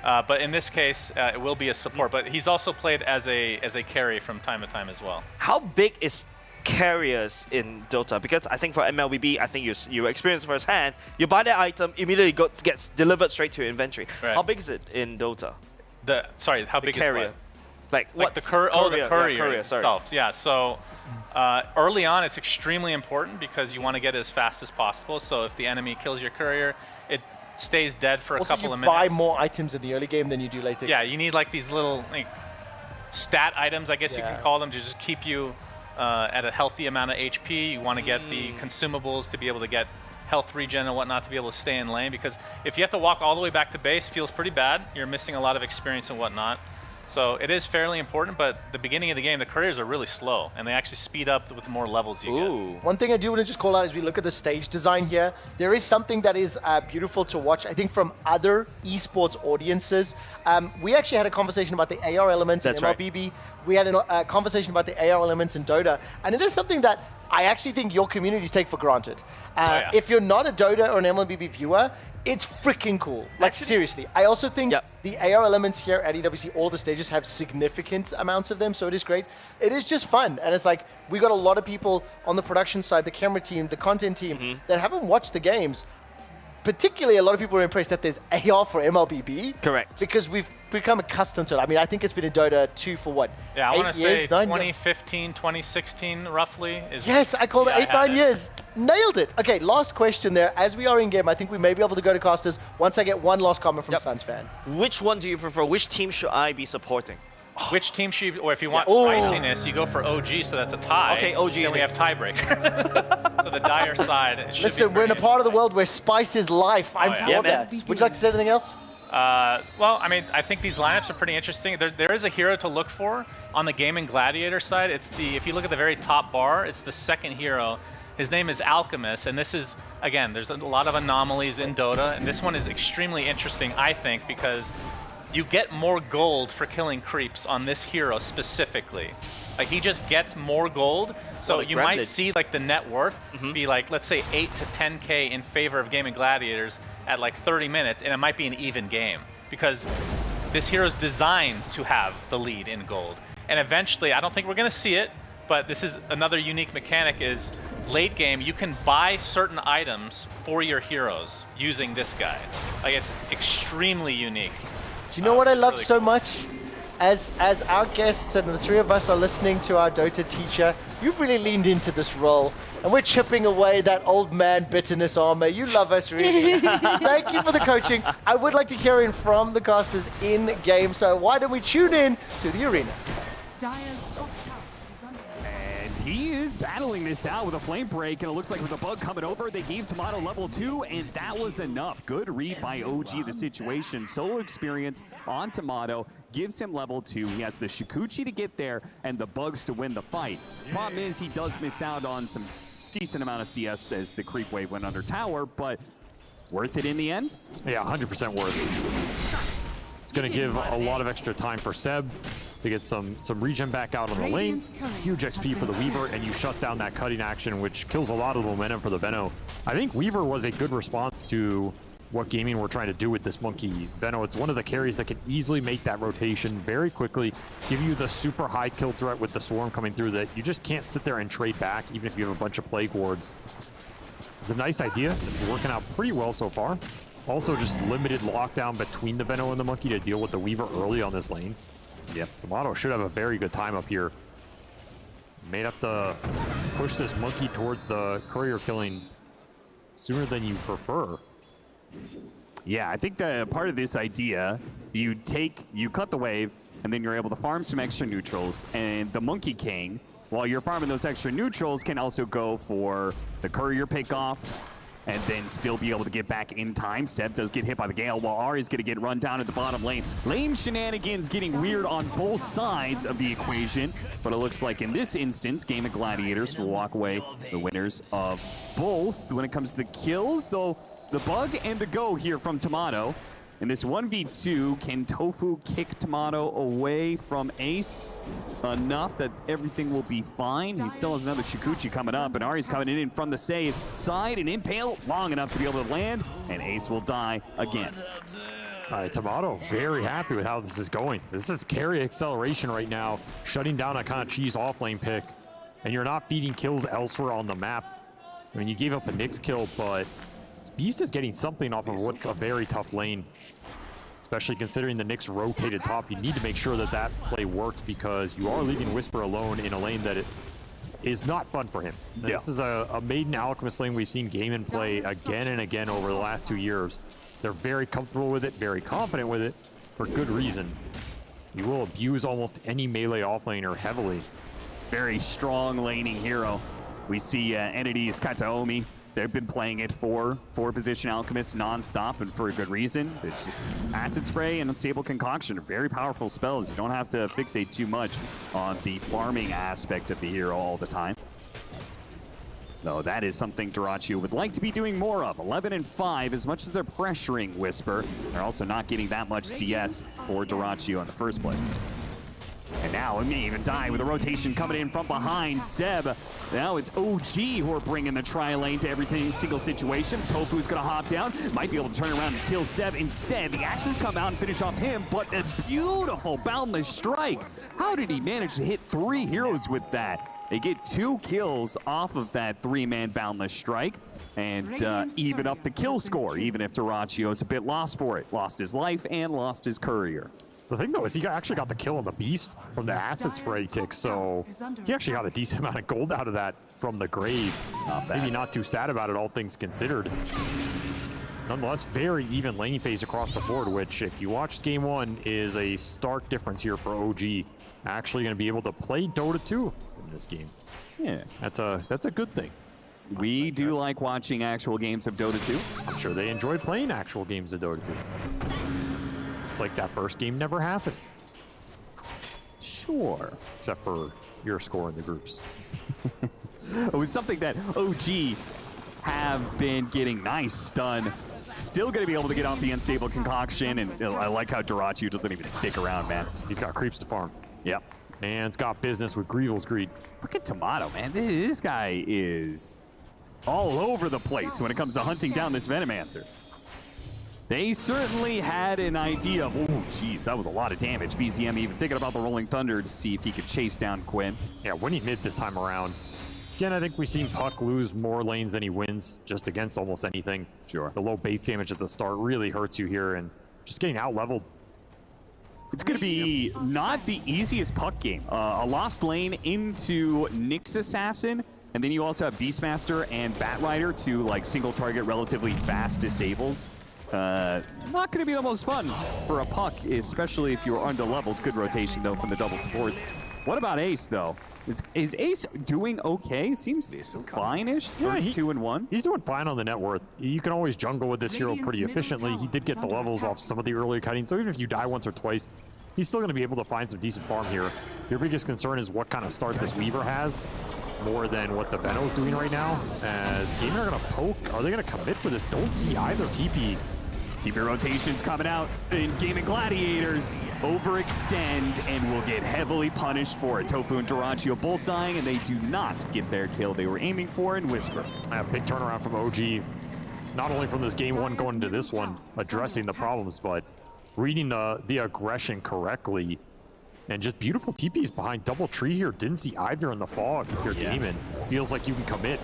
But in this case, it will be a support. But he's also played as a carry from time to time as well. How big is carriers in Dota? Because I think for MLBB, I think you experience firsthand. You buy the item, immediately gets delivered straight to your inventory. How big is it in Dota? Sorry, how big carrier? Is what? Like the courier itself. Sorry. Yeah, so early on, it's extremely important because you want to get it as fast as possible. So if the enemy kills your courier, it stays dead for a couple of minutes. Also, you buy more items in the early game than you do later. Yeah, you need like these little stat items, I guess you can call them, to just keep you at a healthy amount of HP. You want to get the consumables to be able to get health regen and whatnot to be able to stay in lane, because if you have to walk all the way back to base, it feels pretty bad. You're missing a lot of experience and whatnot. So it is fairly important, but the beginning of the game, the couriers are really slow, and they actually speed up with the more levels you get. One thing I do want to just call out as we look at the stage design here, there is something that is beautiful to watch, I think, from other esports audiences. We actually had a conversation about the AR elements in MLBB. Right. We had a conversation about the AR elements in Dota, and it is something that I actually think your communities take for granted. If you're not a Dota or an MLBB viewer, it's freaking cool. Like, seriously. I also think the AR elements here at EWC, all the stages have significant amounts of them, so it is great. It is just fun, and it's like, we got a lot of people on the production side, the camera team, the content team, that haven't watched the games. Particularly, a lot of people are impressed that there's AR for MLBB. Correct. Because we've become accustomed to it. I mean, I think it's been in Dota 2 for what? Yeah, I want to say 9 2015, 2016, roughly. Yes, I called it 8-9 years. Nailed it. Okay, last question there. As we are in game, I think we may be able to go to casters once I get one last comment from Suns fan. Which one do you prefer? Which team should I be supporting? Which team should you, or if you want spiciness, you go for OG, so that's a tie. Okay, OG. Then we have tiebreak. So the dire side. Listen, we're in a part of the world where spice is life. I'm for that. Would you like to say anything else? Well, I mean, I think these lineups are pretty interesting. There is a hero to look for on the Game and Gladiator side. It's if you look at the very top bar, it's the second hero. His name is Alchemist, and this is, again, there's a lot of anomalies in Dota, and this one is extremely interesting, I think, because you get more gold for killing creeps on this hero specifically. Like, he just gets more gold, so you might see like the net worth be like, let's say 8 to 10K in favor of Gaming Gladiators at like 30 minutes, and it might be an even game, because this hero's designed to have the lead in gold. And eventually, I don't think we're gonna see it, but this is another unique mechanic is late game, you can buy certain items for your heroes using this guy. Like, it's extremely unique. Do you know what I love really so cool. much? As our guests and the three of us are listening to our Dota teacher, you've really leaned into this role. And we're chipping away that old man bitterness armor. You love us, really. Thank you for the coaching. I would like to hear in from the casters in game, so why don't we tune in to the arena? And he is battling this out with a flame break, and it looks like with the bug coming over, they gave Tomato level 2, and that was enough. Good read by OG the situation. Solo experience on Tomato gives him level 2. He has the Shikuchi to get there and the bugs to win the fight. Problem is, he does miss out on some decent amount of CS as the creep wave went under tower, but worth it in the end? Yeah, 100% worth it. It's going to give a lot of extra time for Seb to get some regen back out on the lane. Huge XP for the Weaver, and you shut down that cutting action, which kills a lot of the momentum for the Veno. I think Weaver was a good response to what gaming we're trying to do with this monkey Veno. It's one of the carries that can easily make that rotation very quickly, give you the super high kill threat with the swarm coming through that you just can't sit there and trade back, even if you have a bunch of plague wards. It's a nice idea. It's working out pretty well so far. Also, just limited lockdown between the Veno and the monkey to deal with the Weaver early on this lane. Yep, Tomato should have a very good time up here. May have to push this monkey towards the courier killing sooner than you prefer. Yeah, I think that part of this idea, you cut the wave, and then you're able to farm some extra neutrals, and the Monkey King, while you're farming those extra neutrals, can also go for the courier pick off, and then still be able to get back in time. Seb does get hit by the Gale, while Ari's going to get run down at the bottom lane. Lane shenanigans getting weird on both sides of the equation, but it looks like in this instance, Game of Gladiators will walk away the winners of both. When it comes to the kills, though, the bug and the go here from Tomato. In this 1v2, can Tofu kick Tomato away from Ace enough that everything will be fine? He still has another Shikuchi coming up, and Ari's coming in from the save side, and Impale long enough to be able to land, and Ace will die again. All right, Tomato very happy with how this is going. This is carry acceleration right now, shutting down a kind of cheese off lane pick, and you're not feeding kills elsewhere on the map. I mean, you gave up a Nyx kill, but Beast is getting something off of what's a very tough lane. Especially considering the Nyx rotated top, you need to make sure that that play works because you are leaving Whisper alone in a lane that it is not fun for him. Yeah. This is a Maiden Alchemist lane we've seen Gaimin play again and again over the last 2 years. They're very comfortable with it, very confident with it, for good reason. You will abuse almost any melee offlaner heavily. Very strong laning hero. We see Entity's Kataomi. They've been playing it for position Alchemist non-stop, and for a good reason. It's just Acid Spray and Unstable Concoction are very powerful spells. You don't have to fixate too much on the farming aspect of the hero all the time. Though that is something Dyrachyo would like to be doing more of. 11-5, as much as they're pressuring Whisper, they're also not getting that much CS for Dyrachyo in the first place. And now it may even die with a rotation coming in from behind Seb. Now it's OG who are bringing the tri-lane to every single situation. Tofu's gonna hop down, might be able to turn around and kill Seb. Instead, the Axes come out and finish off him, but a beautiful Boundless Strike. How did he manage to hit 3 heroes with that? They get 2 kills off of that 3-man Boundless Strike and even up the kill score, even if Dyrachyo's a bit lost for it. Lost his life and lost his courier. The thing, though, is he actually got the kill on the Beast from the Acid Spray tick, so he actually got a decent amount of gold out of that from the grave. Not bad. Maybe not too sad about it, all things considered. Nonetheless, very even laning phase across the board, which, if you watched Game 1, is a stark difference here for OG. Actually going to be able to play Dota 2 in this game. Yeah. That's a good thing. We do like watching actual games of Dota 2. I'm sure they enjoy playing actual games of Dota 2. It's like that first game never happened. Sure. Except for your score in the groups. It was something that OG have been getting nice stun. Still going to be able to get off the unstable concoction, and I like how Durachu doesn't even stick around, man. He's got creeps to farm. Yep. And it's got business with Greevil's Greed. Look at Tomato, man. This guy is all over the place when it comes to hunting down this Venomancer. They certainly had an idea of, oh, geez, that was a lot of damage. BZM even thinking about the Rolling Thunder to see if he could chase down Quinn. Yeah, winning mid this time around. Again, I think we've seen Puck lose more lanes than he wins, just against almost anything. Sure. The low base damage at the start really hurts you here, and just getting out-leveled. It's going to be not the easiest Puck game. A lost lane into Nyx Assassin, and then you also have Beastmaster and Batrider, two like single target, relatively fast disables. Not going to be the most fun for a Puck, especially if you're under-leveled. Good rotation, though, from the double supports. What about Ace, though? Is Ace doing okay? It seems fine-ish, 2-1. He's doing fine on the net worth. You can always jungle with this hero pretty efficiently. He did get the levels off some of the earlier cutting, so even if you die once or twice, he's still going to be able to find some decent farm here. Your biggest concern is what kind of start this Weaver has, more than what the Veno's doing right now. As Gamer are going to poke, are they going to commit for this? Don't see either TP. TP rotations coming out in Gaming Gladiators. Overextend and will get heavily punished for it. Tofu and Durantio both dying, and they do not get their kill they were aiming for in Whisper. Big turnaround from OG. Not only from this game one going into this one, addressing the problems, but reading the aggression correctly. And just beautiful TPs behind double tree here. Didn't see either in the fog if you're gaming. Feels like you can commit.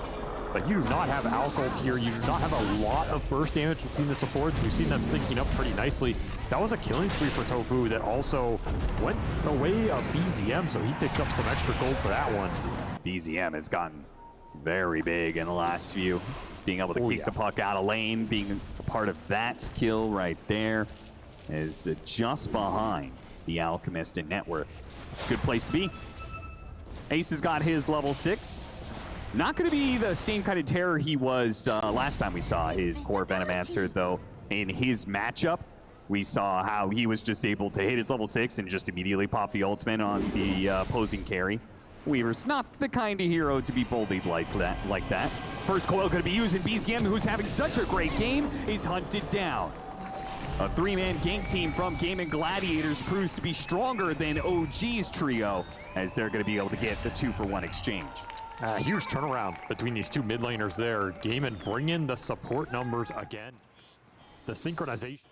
But you do not have alcohol here. You do not have a lot of burst damage between the supports. We've seen them syncing up pretty nicely. That was a killing spree for Tofu that also went the way of BZM, so he picks up some extra gold for that one. BZM has gotten very big in the last few. Being able to keep the puck out of lane, being a part of that kill right there is just behind the Alchemist in net worth. Good place to be. Ace has got his level 6. Not going to be the same kind of terror he was last time we saw his core Venomancer, though. In his matchup, we saw how he was just able to hit his level 6 and just immediately pop the ultimate on the opposing carry. Weaver's not the kind of hero to be bullied like that. First coil going to be used, and BZM, who's having such a great game, is hunted down. A 3-man gank team from Gaming Gladiators proves to be stronger than OG's trio, as they're going to be able to get the 2-for-1 exchange. Huge turnaround between these two mid laners there. Gaiman bring in the support numbers again. The synchronization.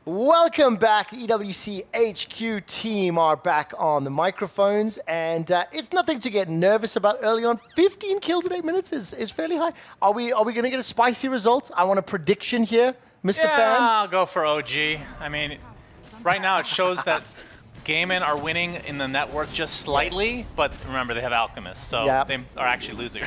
Welcome back. The EWC HQ team are back on the microphones, and it's nothing to get nervous about early on. 15 kills in 8 minutes is fairly high. Are we going to get a spicy result? I want a prediction here, Mr. Fan. I'll go for OG. I mean, right now it shows that Gaiman are winning in the net worth just slightly, but remember they have Alchemist, so they are actually losing.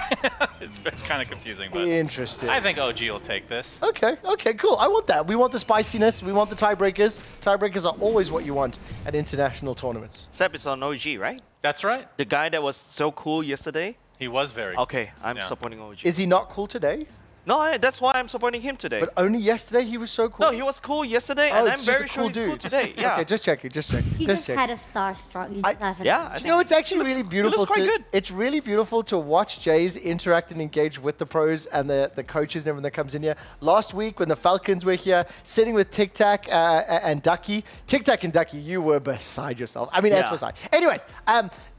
It's kind of confusing, but interesting. I think OG will take this. Okay, cool. I want that. We want the spiciness. We want the tiebreakers. Tiebreakers are always what you want at international tournaments. Seb is on OG, right? That's right. The guy that was so cool yesterday? He was very cool. Okay, I'm supporting OG. Is he not cool today? No, that's why I'm supporting him today. But only yesterday he was so cool? No, he was cool yesterday, and I'm very sure he's cool today. Yeah. Okay, just checking. He just had a starstruck. It's actually really beautiful. It's really beautiful to watch Jays interact and engage with the pros and the coaches and everyone that comes in here. Last week when the Falcons were here, sitting with Tic Tac and Ducky. Tic Tac and Ducky, you were beside yourself. I mean, as was I. Anyways,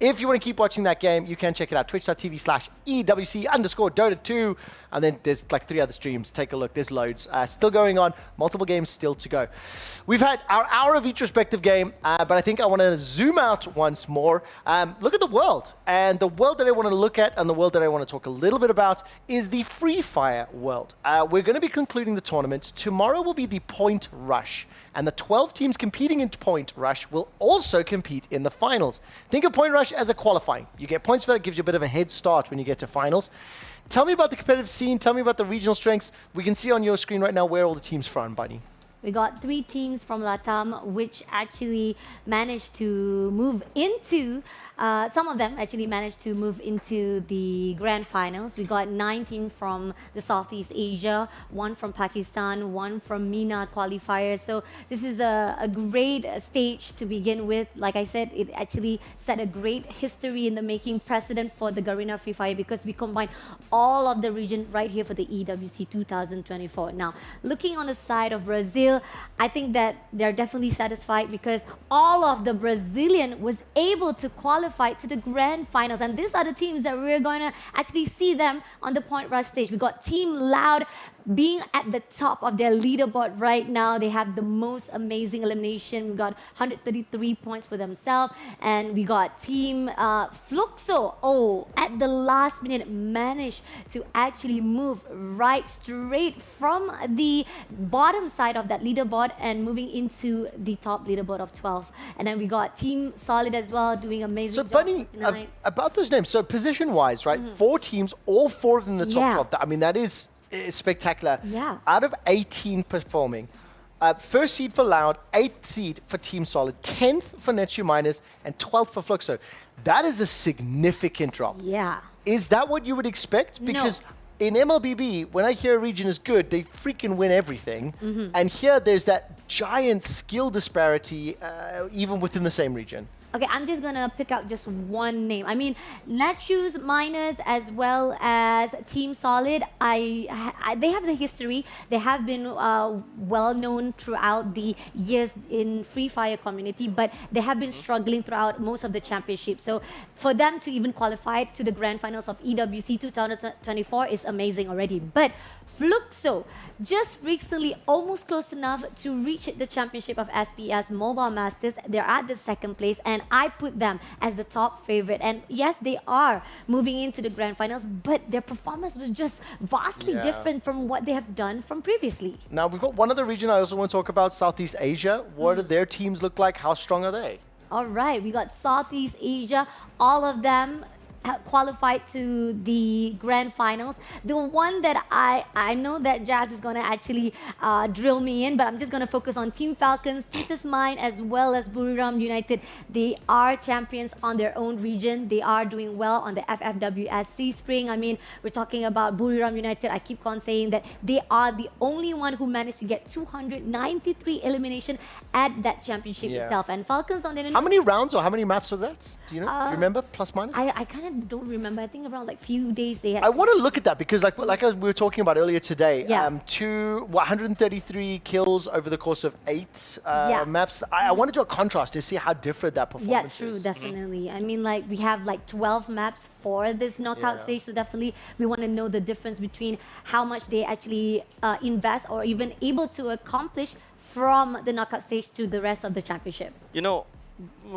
if you want to keep watching that game, you can check it out. Twitch.tv/EWC_Dota2. And then there's like 3 other streams. Take a look. There's loads. Still going on. Multiple games still to go. We've had our hour of each respective game, but I think I want to zoom out once more. Look at the world. And the world that I want to look at and the world that I want to talk a little bit about is the Free Fire world. We're going to be concluding the tournament. Tomorrow will be the Point Rush. And the 12 teams competing in Point Rush will also compete in the finals. Think of Point Rush as a qualifying. You get points for that. It gives you a bit of a head start when you get to finals. Tell me about the competitive scene. Tell me about the regional strengths. We can see on your screen right now where all the teams from, Bunny. We got 3 teams from LATAM, which actually managed to move into some of them actually managed to move into the grand finals. We got 19 from the Southeast Asia, 1 from Pakistan, 1 from MENA qualifiers. So this is a great stage to begin with. Like I said, it actually set a great history in the making, precedent for the Garena Free Fire, because we combine all of the region right here for the EWC 2024. Now, looking on the side of Brazil, I think that they're definitely satisfied because all of the Brazilian was able to qualify to the grand finals. And these are the teams that we're going to actually see them on the Point Rush stage. We got Team Loud being at the top of their leaderboard right now. They have the most amazing elimination. We got 133 points for themselves. And we got Team Fluxo. Oh, at the last minute managed to actually move right straight from the bottom side of that leaderboard and moving into the top leaderboard of 12. And then we got Team Solid as well doing amazing So job Bunny, tonight. about those names, so position-wise, right, 4 teams, all 4 of them in the top 12. I mean, that is spectacular. Yeah. Out of 18 performing, first seed for Loud, 8th seed for Team Solid, 10th for Netsu Miners, and 12th for Fluxo. That is a significant drop. Yeah. Is that what you would expect? Because in MLBB, when I hear a region is good, they freaking win everything. And here, there's that giant skill disparity, even within the same region. Okay, I'm just gonna pick out just one name. I mean, Netsu's Miners as well as Team Solid, they have the history. They have been well known throughout the years in Free Fire community, but they have been struggling throughout most of the championships. So for them to even qualify to the grand finals of EWC 2024 is amazing already. But Fluxo just recently almost close enough to reach the championship of SPS Mobile Masters. They're at the 2nd place, and I put them as the top favorite. And yes, they are moving into the grand finals, but their performance was just vastly different from what they have done from previously. Now, we've got one other region I also want to talk about, Southeast Asia. What do their teams look like? How strong are they? All right, we got Southeast Asia, all of them qualified to the grand finals. The one that I know that Jazz is going to actually drill me in, but I'm just going to focus on Team Falcons, Titus Mine, as well as Buriram United. They are champions on their own region. They are doing well on the FFWSC Spring. I mean, we're talking about Buriram United. I keep on saying that they are the only one who managed to get 293 elimination at that championship itself. And Falcons on the... How many rounds or how many maps was that? Do you know? Do you remember? Plus, minus? I kind of don't remember. I think around like few days they had. I want to look at that because like as we were talking about earlier today, Yeah. 133 kills over the course of 8 maps. I want to do a contrast to see how different that performance is. Definitely. I mean, like we have like 12 maps for this knockout stage, so definitely we want to know the difference between how much they actually invest or even able to accomplish from the knockout stage to the rest of the championship. You know,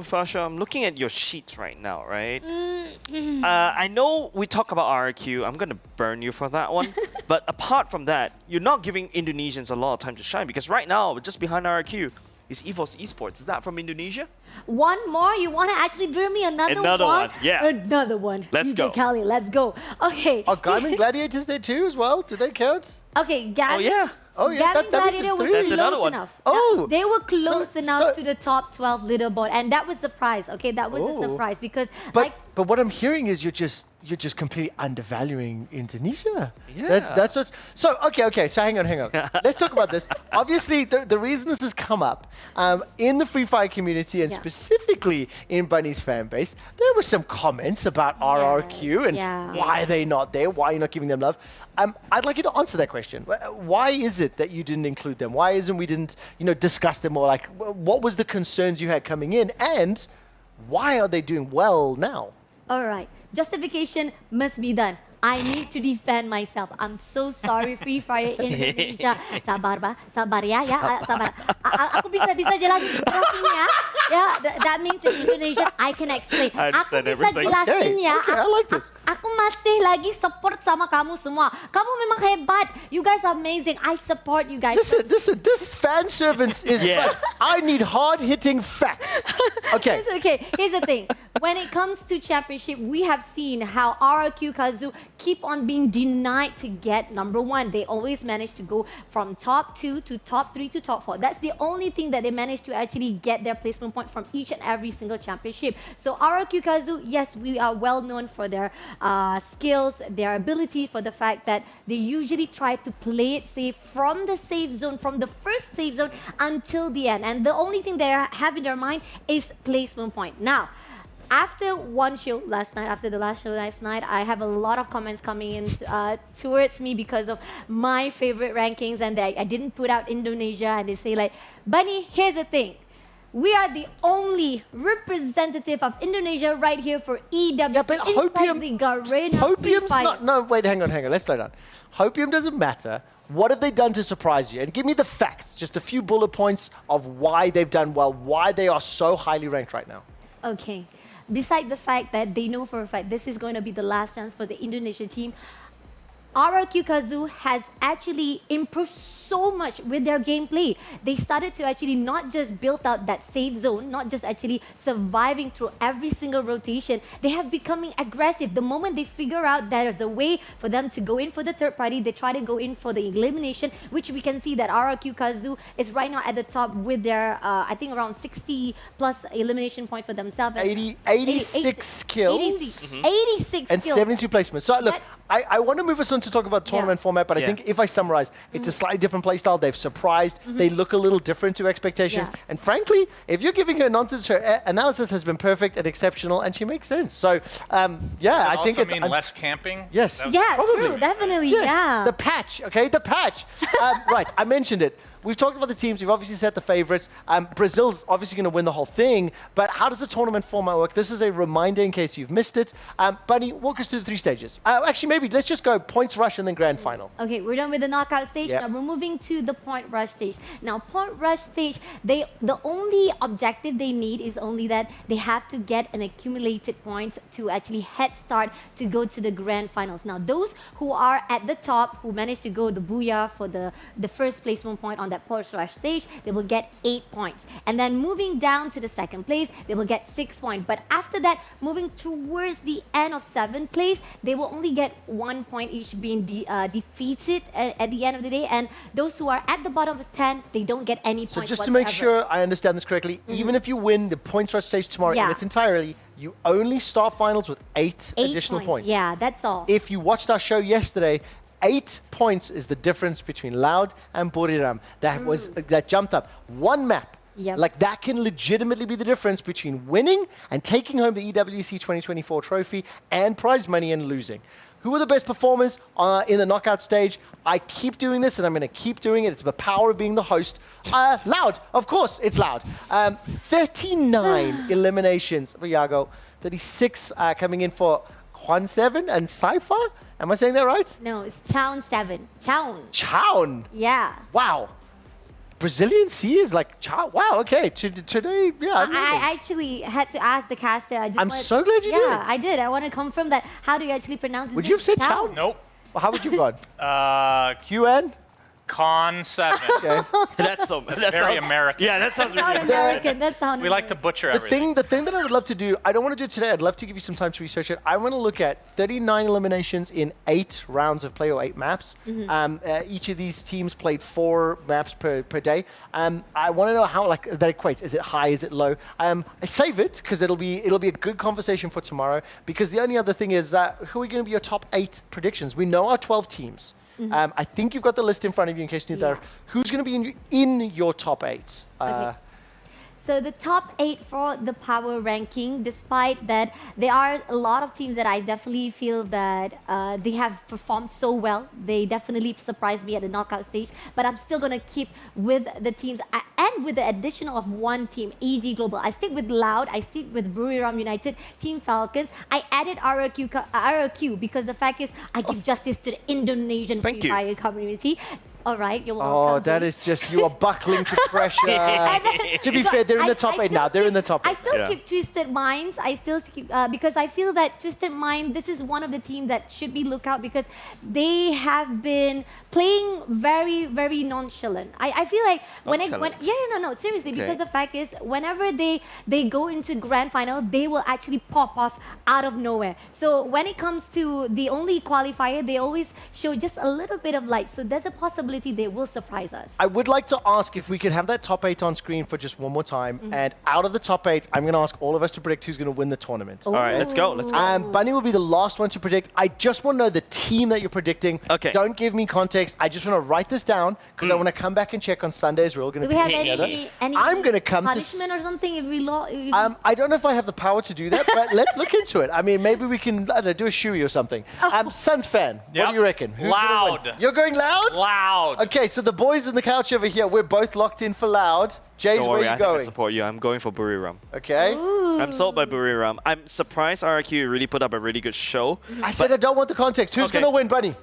Fasha, I'm looking at your sheets right now, right? I know we talk about RRQ. I'm going to burn you for that one. But apart from that, you're not giving Indonesians a lot of time to shine because right now, just behind RRQ is EVOS Esports. Is that from Indonesia? One more? You want to actually drill me another one? Yeah. Another one. Let's go. Kali, let's go. Okay. Are Gaiman Gladiators there too as well? Do they count? Okay, Gavin. Oh, yeah. Oh, yeah. Gavin That means Gladiator it's was 3. That's another close one. enough. Oh. They were close So- enough so- to the top 12 leaderboard, and that was the prize. Okay, that was the Oh. surprise because But what I'm hearing is you're just completely undervaluing Indonesia. Yeah. That's what's so okay. So hang on. Let's talk about this. Obviously, the reason this has come up in the Free Fire community and specifically in Bunny's fan base, there were some comments about RRQ and why are they not there? Why are you not giving them love? I'd like you to answer that question. Why is it that you didn't include them? Why isn't we didn't discuss them more? Like, what was the concerns you had coming in, and why are they doing well now? all right, justification must be done. I need to defend myself. I'm so sorry, Free Fire Indonesia. Sabar ba, sabar ya, sabar. Aku bisa jelasin ya. Yeah, that means in Indonesia I can explain. I Aku understand bisa everything. jelasin ya. Okay, I like this. Aku masih lagi support sama kamu semua. Kamu memang hebat. You guys are amazing. I support you guys. Listen, this fan servants is fun. I need hard-hitting facts. Okay. Okay, here's the thing. When it comes to championship, we have seen how RRQ Kazu keep on being denied to get number 1. They always manage to go from top 2 to top 3 to top 4. That's the only thing that they manage to actually get their placement point from each and every single championship. So RRQ Kazoo, yes, we are well known for their skills, their ability, for the fact that they usually try to play it safe from the safe zone, from the first safe zone until the end. And the only thing they have in their mind is placement point. Now, after one show last night, after the last show last night, I have a lot of comments coming in towards me because of my favorite rankings, and I didn't put out Indonesia, and they say like, Bunny, here's the thing. We are the only representative of Indonesia right here for EWC inside the Garena Hopium's not... No, wait, hang on. Let's slow down. Hopium doesn't matter. What have they done to surprise you? And give me the facts, just a few bullet points of why they've done well, why they are so highly ranked right now. Okay. Besides the fact that they know for a fact this is going to be the last chance for the Indonesia team, RRQ Kazoo has actually improved so much with their gameplay. They started to actually not just build out that safe zone, not just actually surviving through every single rotation. They have becoming aggressive. The moment they figure out there's a way for them to go in for the third party, they try to go in for the elimination, which we can see that RRQ Kazoo is right now at the top with their, I think around 60 plus elimination point for themselves. 86 kills. 86 and kills. 72 placements. So look, I want to move us on to talk about tournament format, but I think if I summarize, it's a slightly different playstyle. They've surprised. They look a little different to expectations. And frankly, if you're giving her nonsense, her analysis has been perfect and exceptional, and she makes sense. So, yeah, I think it's... mean less camping? Yes. Yeah, probably. true, definitely, Yes. yeah. The patch, okay, the patch. Right, I mentioned it. We've talked about the teams. We've obviously said the favorites. Brazil's obviously going to win the whole thing. But how does the tournament format work? This is a reminder in case you've missed it. Bunny, walk us through the 3 stages. Actually, maybe let's just go points rush and then grand final. Okay, we're done with the knockout stage. Yep. Now we're moving to the point rush stage. Now, point rush stage, the only objective they need is only that they have to get an accumulated points to actually head start to go to the grand finals. Now, those who are at the top, who manage to go the booyah for the first placement point on that point rush stage, they will get 8 points. And then moving down to the second place, they will get 6 points. But after that, moving towards the end of 7th place, they will only get 1 point each being defeated at the end of the day. And those who are at the bottom of 10, they don't get any points. So just whatsoever. to make sure I understand this correctly, even if you win the points rush stage tomorrow in its entirety, you only start finals with 8 additional points. Yeah, that's all. If you watched our show yesterday, 8 points is the difference between Loud and Buriram. That jumped up. One map. Yep. Like that can legitimately be the difference between winning and taking home the EWC 2024 trophy and prize money and losing. Who are the best performers in the knockout stage? I keep doing this and I'm going to keep doing it. It's the power of being the host. Loud, of course, it's Loud. 39 eliminations for Yago. 36 coming in for Juan 7 and Cypher. Am I saying that right? No, it's Chown 7. Chown. Chown? Yeah. Wow. Brazilian C is like, wow, okay. Today, yeah. I actually had to ask the caster. I'm so glad you did. Yeah, I did. I want to confirm that. How do you actually pronounce it? Would you have said Chown? Nope. Well, how would you have gone? QN? Con 7. Okay. That's very American. Yeah, that sounds really American. That sounds We like to butcher everything. The thing that I would love to do, I don't want to do it today. I'd love to give you some time to research it. I want to look at 39 eliminations in 8 rounds of play or 8 maps. Each of these teams played 4 maps per day. I want to know how that equates. Is it high? Is it low? I save it because it'll be a good conversation for tomorrow. Because the only other thing is who are going to be your top 8 predictions? We know our 12 teams. I think you've got the list in front of you in case you need that. Who's going to be in your top 8? Okay. So the top 8 for the power ranking, despite that there are a lot of teams that I definitely feel that they have performed so well. They definitely surprised me at the knockout stage, but I'm still going to keep with the teams and with the additional of one team, EG Global. I stick with Loud, I stick with Buriram United, Team Falcons. I added RRQ because the fact is I give justice to the Indonesian Free Fire community. All right, you're welcome. Oh, that is just, you are buckling to pressure. To be fair, they're in the top 8 now. They're in the top 8. I still keep Twisted Minds. I still keep, because I feel that Twisted Mind, this is one of the teams that should be looked out because they have been playing very, very nonchalant. I feel like no, seriously, because the fact is, whenever they go into grand final, they will actually pop off out of nowhere. So when it comes to the only qualifier, they always show just a little bit of light. So there's a possibility they will surprise us. I would like to ask if we could have that top 8 on screen for just one more time. And out of the top 8, I'm going to ask all of us to predict who's going to win the tournament. All right, let's go. Bunny will be the last one to predict. I just want to know the team that you're predicting. Okay. Don't give me context. I just want to write this down because I want to come back and check on Sundays. We're all going to Do we have be together. any I'm going to come punishment or something if we lost? I don't know if I have the power to do that, but let's look into it. I mean, maybe we can do a shoey or something. Suns fan, what do you reckon? Who's Loud. gonna win? You're going loud? Loud. Okay, so the boys in the couch over here, we're both locked in for loud. Jay's, Don't where worry, are I you think I going? support you. I'm going for Buriram. Okay. I'm sold by Buriram. I'm surprised RRQ really put up a really good show. I said I don't want the context. Who's going to win, Bunny?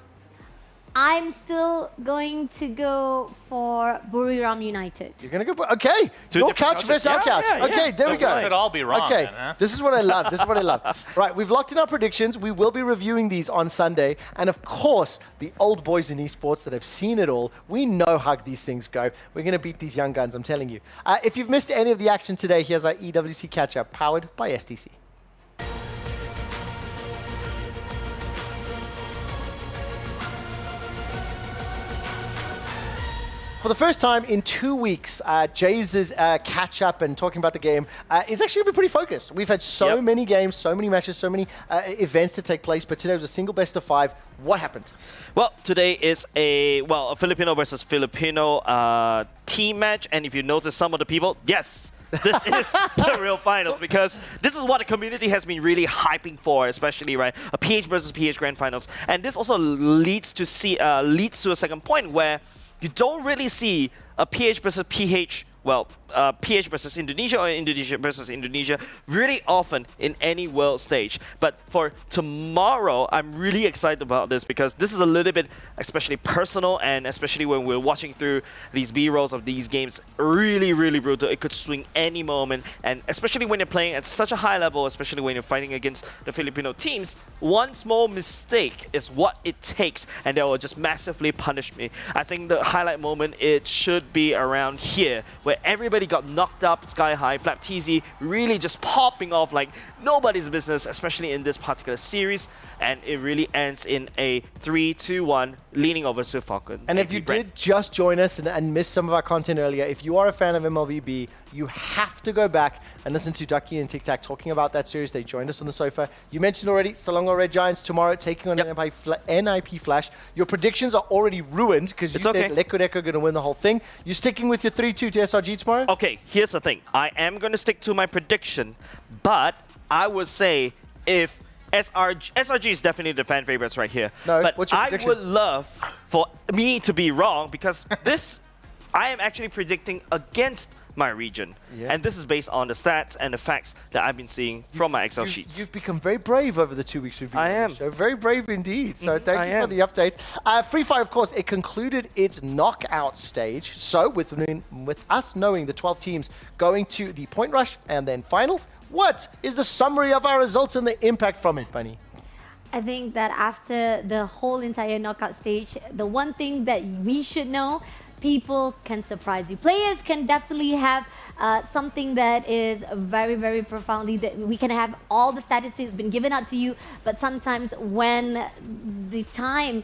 I'm still going to go for Buriram United. You're going to go... Okay. Your couch versus our couch. Okay, there we go. It could all be wrong. Okay, then, huh? this is what I love. This is what I love. Right, we've locked in our predictions. We will be reviewing these on Sunday. And of course, the old boys in esports that have seen it all, we know how these things go. We're going to beat these young guns, I'm telling you. If you've missed any of the action today, here's our EWC catch-up, powered by STC. For the first time in 2 weeks, Jay's catch-up and talking about the game is actually going to be pretty focused. We've had so many games, so many matches, so many events to take place, but today was a single best of 5. What happened? Well, today is a Filipino versus Filipino team match, and if you notice some of the people, yes, this is the real finals because this is what the community has been really hyping for, especially a PH versus PH grand finals, and this also leads to a second point where you don't really see a PH versus PH, PH versus Indonesia or Indonesia versus Indonesia really often in any world stage. But for tomorrow, I'm really excited about this because this is a little bit especially personal, and especially when we're watching through these B-rolls of these games, really, really brutal. It could swing any moment, and especially when you're playing at such a high level, especially when you're fighting against the Filipino teams, one small mistake is what it takes, and they will just massively punish me. I think the highlight moment, it should be around here, where everybody got knocked up sky high, Flap TZ really just popping off like nobody's business, especially in this particular series, and it really ends in a 3-2-1 leaning over to Falcon. And if you did just join us and miss some of our content earlier, if you are a fan of MLBB, you have to go back and listen to Ducky and Tic Tac talking about that series. They joined us on the sofa. You mentioned already, Selangor Red Giants tomorrow taking on NIP Flash. Your predictions are already ruined because you said Liquid Echo going to win the whole thing. You sticking with your 3-2 to SRG tomorrow? Okay, here's the thing. I am going to stick to my prediction, but I would say if SRG is definitely the fan favorites right here. No, but what's your I prediction? would love for me to be wrong because this, I am actually predicting against my region. And this is based on the stats and the facts that I've been seeing from my Excel sheets. You've become very brave over the 2 weeks we've been I on am. the show. Very brave indeed. So thank you for the update. Free Fire, of course, it concluded its knockout stage. So with us knowing the 12 teams going to the point rush and then finals, what is the summary of our results and the impact from it, Bunny? I think that after the whole entire knockout stage, the one thing that we should know, people can surprise you. Players can definitely have something that is very, very profoundly, that we can have all the statistics been given out to you, but sometimes when the time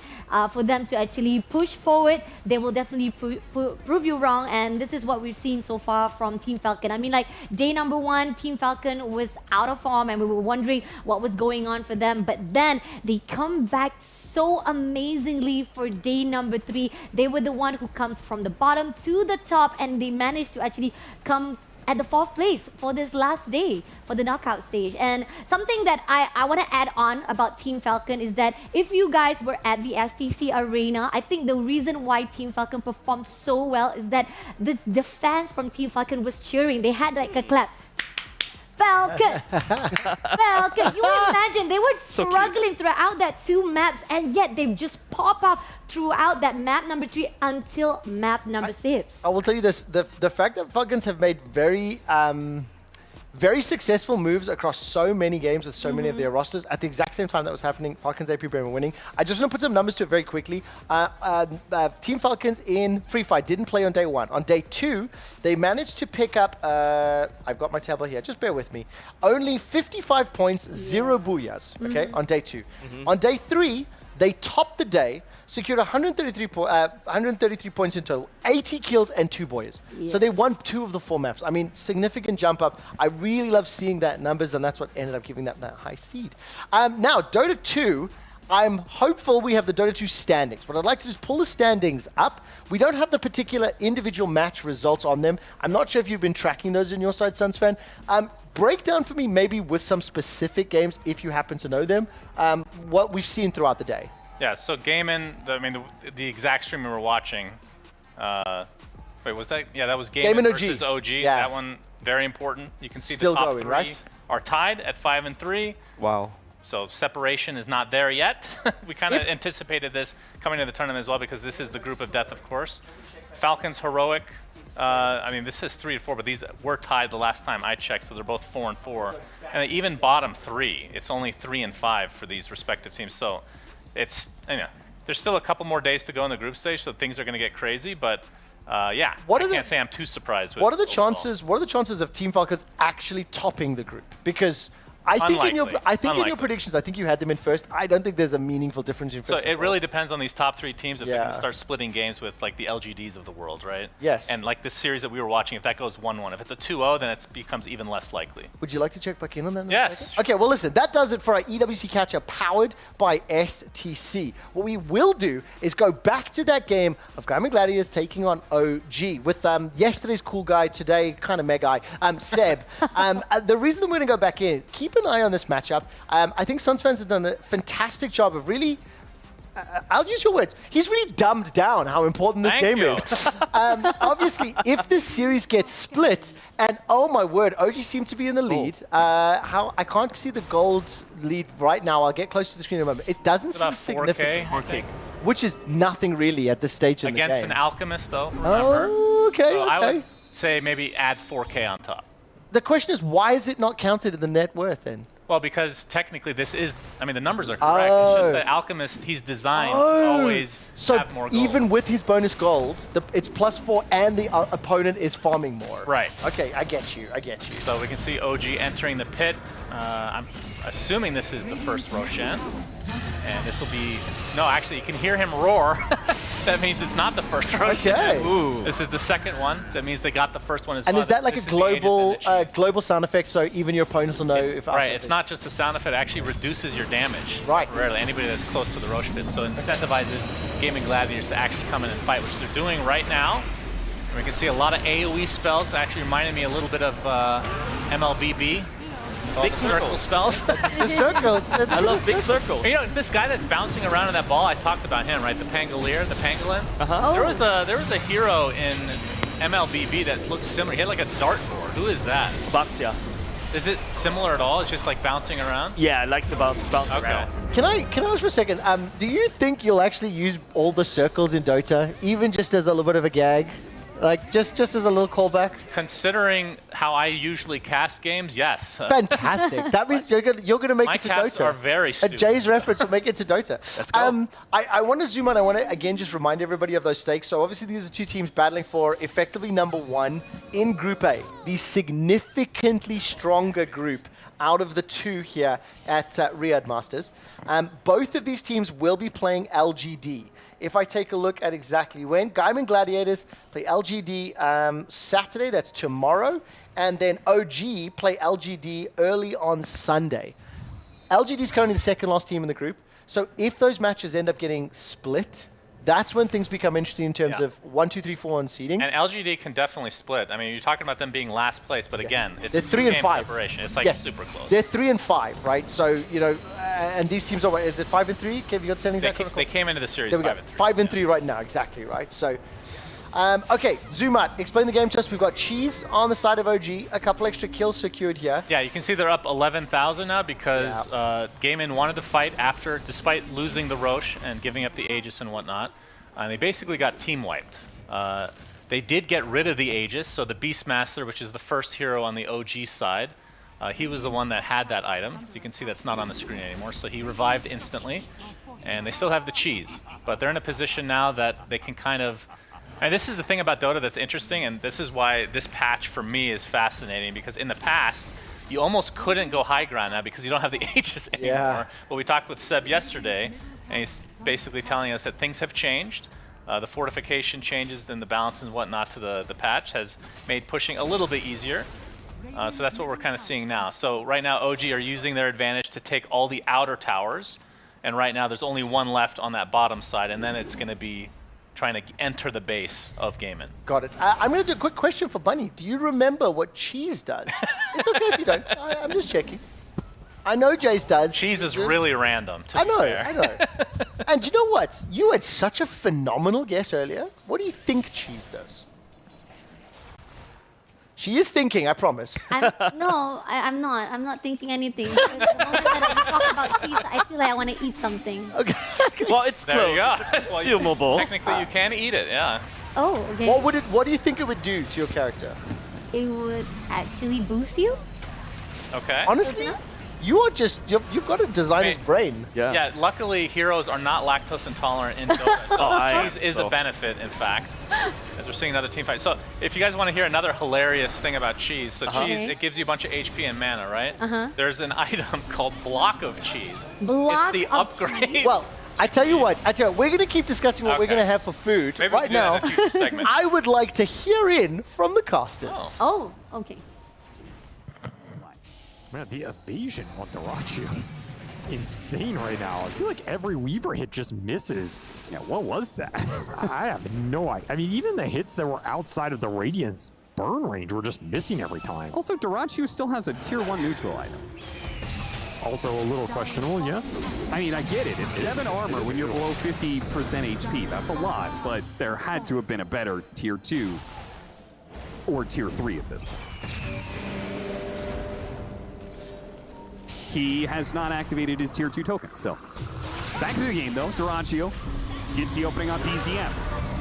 for them to actually push forward, they will definitely prove you wrong, and this is what we've seen so far from Team Falcon. I mean, like, day number 1, Team Falcon was out of form and we were wondering what was going on for them, but then they come back so amazingly for day number 3. They were the one who comes from the bottom to the top, and they managed to actually come at the 4th place for this last day for the knockout stage. And something that I want to add on about Team Falcon is that if you guys were at the STC Arena, I think the reason why Team Falcon performed so well is that the fans from Team Falcon was cheering. They had like a clap Falcon! Falcon! You would imagine they were struggling throughout that 2 maps, and yet they just pop off throughout that map number 3 until map number 6. I will tell you this, the fact that Falcons have made very successful moves across so many games with so many of their rosters at the exact same time that was happening, Falcons AP Bremen winning. I just want to put some numbers to it very quickly. Team Falcons in Free Fire didn't play on day 1. On day 2, they managed to pick up, I've got my table here, just bear with me, only 55 points, 0 booyahs, okay, on day 2. On day 3, they topped the day, secured 133 points in total, 80 kills and 2 boys. Yeah. So they won 2 of the 4 maps. I mean, significant jump up. I really love seeing that numbers, and that's what ended up giving that high seed. Now, Dota 2, I'm hopeful we have the Dota 2 standings. What I'd like to do is pull the standings up. We don't have the particular individual match results on them. I'm not sure if you've been tracking those in your side, Suns fan. Break down for me maybe with some specific games, if you happen to know them, what we've seen throughout the day. Yeah, so Gaiman, I mean, the exact stream we were watching, wait, was that? Yeah, that was Gaiman versus OG. Yeah. That one, very important. You can see Still the top going, 3 right? are tied at 5 and 3. Wow. So separation is not there yet. We kind of anticipated this coming to the tournament as well because this is the group of death, of course. Falcons Heroic. I mean, this is 3 and 4, but these were tied the last time I checked, so they're both 4 and 4. And even bottom 3, it's only 3 and 5 for these respective teams. So it's, you know, there's still a couple more days to go in the group stage, so things are going to get crazy. But yeah, I can't say I'm too surprised with What are the chances? What are the chances of Team Falcons actually topping the group? Because I think in your predictions, I think you had them in first. I don't think there's a meaningful difference in first. So it really depends on these top 3 teams if they can start splitting games with like the LGDs of the world, right? Yes. And like this series that we were watching, if that goes 1-1, if it's a 2-0, then it becomes even less likely. Would you like to check back in on that? Yes. Okay, well listen, that does it for our EWC catch-up powered by STC. What we will do is go back to that game of Gaiman Gladiators taking on OG with yesterday's cool guy, today kind of mega guy, Seb. The reason we're going to go back in, keep an eye on this matchup. I think Suns fans have done a fantastic job of really, I'll use your words, he's really dumbed down how important this game is. Obviously, if this series gets split, and oh my word, OG seems to be in the lead. I can't see the gold lead right now. I'll get close to the screen in a moment. It doesn't seem significant. 4K. Which is nothing really at this stage in the game. Against an Alchemist, though, remember? Okay, so I would say maybe add 4K on top. The question is, why is it not counted in the net worth then? Well, because technically this is, I mean, the numbers are correct. It's just that Alchemist, he's designed to always have more gold. Even with his bonus gold, it's +4 and the opponent is farming more. Right. Okay, I get you. So we can see OG entering the pit. I'm assuming this is the first Roshan. And this will be, no, actually, you can hear him roar. That means it's not the first Roshan. Okay. Ooh. This is the second one. That means they got the first one as well. And is that like a global sound effect, so even your opponents will know if... Right, it's not just a sound effect, it actually reduces your damage. Right. Rarely, anybody that's close to the Rosh pit. So it incentivizes Gaming Gladiators to actually come in and fight, which they're doing right now. And we can see a lot of AoE spells, actually reminded me a little bit of MLBB. Big circle spells. The circles. I love big circles. You know, this guy that's bouncing around in that ball, I talked about him, right? The Pangolier, the Pangolin. There was a hero in MLBB that looked similar. He had like a dartboard. Who is that? Baxia. Is it similar at all? It's just like bouncing around? Yeah, it likes to bounce around. Can I ask for a second? Do you think you'll actually use all the circles in Dota, even just as a little bit of a gag? Like, just as a little callback? Considering how I usually cast games, yes. Fantastic. That means you're gonna make it to Dota. My casts are very stupid. Jay's reference will make it to Dota. Let's go. I want to zoom on. I want to, again, just remind everybody of those stakes. So obviously, these are 2 teams battling for effectively #1 in Group A. The significantly stronger group out of the 2 here at Riyadh Masters. Both of these teams will be playing LGD. If I take a look at exactly when, Gaiman Gladiators play LGD Saturday, that's tomorrow, and then OG play LGD early on Sunday. LGD is currently the second last team in the group, so if those matches end up getting split, that's when things become interesting in terms of 1, 2, 3, 4 on seedings. And LGD can definitely split. I mean, you're talking about them being last place, but again, it's they're 3 and 5. Separation. It's like super close. They're 3 and 5, right? So, you know, and these teams are, is it 5 and 3? Kev, you got standings? They came into the series there we 5 go. and 3. 5 and 3 right now, exactly, right? So, Okay, zoom out. Explain the game to us. We've got Cheese on the side of OG. A couple extra kills secured here. Yeah, you can see they're up 11,000 now because Game-In wanted to fight after, despite losing the Roche and giving up the Aegis and whatnot. And they basically got team wiped. They did get rid of the Aegis, so the Beastmaster, which is the first hero on the OG side, he was the one that had that item. You can see that's not on the screen anymore, so he revived instantly. And they still have the cheese, but they're in a position now that they can kind of... And this is the thing about Dota that's interesting, and this is why this patch for me is fascinating, because in the past, you almost couldn't go high ground now because you don't have the Aegis anymore. Yeah. But we talked with Seb yesterday, and he's basically telling us that things have changed. The fortification changes and the balance and whatnot to the patch has made pushing a little bit easier. So that's what we're kind of seeing now. So right now, OG are using their advantage to take all the outer towers. And right now, there's only one left on that bottom side, and then it's going to be trying to enter the base of Game-In. Got it. I'm going to do a quick question for Bunny. Do you remember what Cheese does? It's okay if you don't. I'm just checking. I know Jace does. Cheese is really random, to be fair. I know. And you know what? You had such a phenomenal guess earlier. What do you think Cheese does? She is thinking, I promise. I'm not. I'm not thinking anything. The moment that I talk about cheese, I feel like I want to eat something. Okay. Well, it's There close. you go. It's Well, consumable. Technically, you can eat it, yeah. Oh, okay. What do you think it would do to your character? It would actually boost you. Okay. Honestly, you are just, you've got a designer's brain. Yeah, luckily heroes are not lactose intolerant in Dota. So cheese is a benefit, in fact, as we're seeing another team fight. So if you guys want to hear another hilarious thing about cheese, so cheese, it gives you a bunch of HP and mana, right? There's an item called Block of Cheese. Block it's the upgrade. Well, I tell you what, we're going to keep discussing what we're going to have for food. Maybe we right can do now, that in a future segment. I would like to hear in from the casters. Oh, okay. Man, the evasion on Dyrachyo is insane right now. I feel like every Weaver hit just misses. Yeah, what was that? I have no idea. I mean, even the hits that were outside of the Radiant's burn range were just missing every time. Also, Dyrachyo still has a tier 1 neutral item. Also a little questionable, yes? I mean, I get it. It's 7 armor when you're below 50% HP. That's a lot, but there had to have been a better tier 2 or tier 3 at this point. He has not activated his tier 2 token, so. Back to the game, though. Dyrachyo gets the opening on BZM.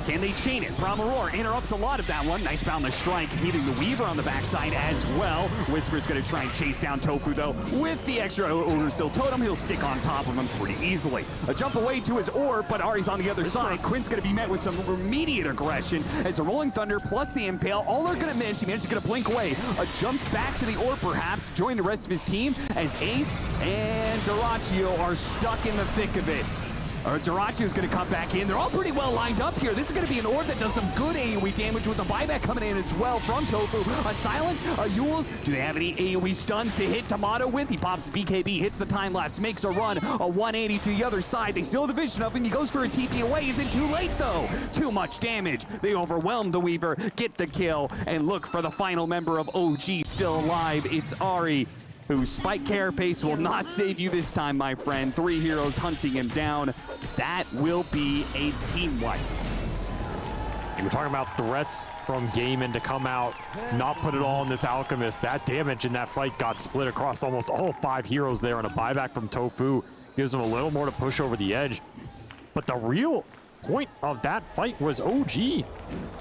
Can they chain it? Promaror interrupts a lot of that one. Nice bound the strike, hitting the Weaver on the backside as well. Whisper's going to try and chase down Tofu, though. With the extra Odorsil Totem, he'll stick on top of him pretty easily. A jump away to his orb, but Ari's on the other side. Quinn's going to be met with some immediate aggression as the Rolling Thunder plus the Impale. All are going to miss. He manages to get a blink away. A jump back to the orb, perhaps. Join the rest of his team as Ace and Dyrachyo are stuck in the thick of it. Dyrachyo's going to come back in. They're all pretty well lined up here. This is going to be an orb that does some good AoE damage with the buyback coming in as well from Tofu. A Silence, a Yules. Do they have any AoE stuns to hit Tomato with? He pops BKB, hits the time lapse, makes a run, a 180 to the other side. They still have the vision of him. He goes for a TP away. Is it too late, though? Too much damage. They overwhelm the Weaver, get the kill, and look for the final member of OG still alive. It's Ari, whose spike carapace will not save you this time, my friend. 3 heroes hunting him down. That will be a team wipe. You were talking about threats from Game-In to come out, not put it all on this Alchemist. That damage in that fight got split across almost all 5 heroes there, and a buyback from Tofu gives him a little more to push over the edge. But the real point of that fight was OG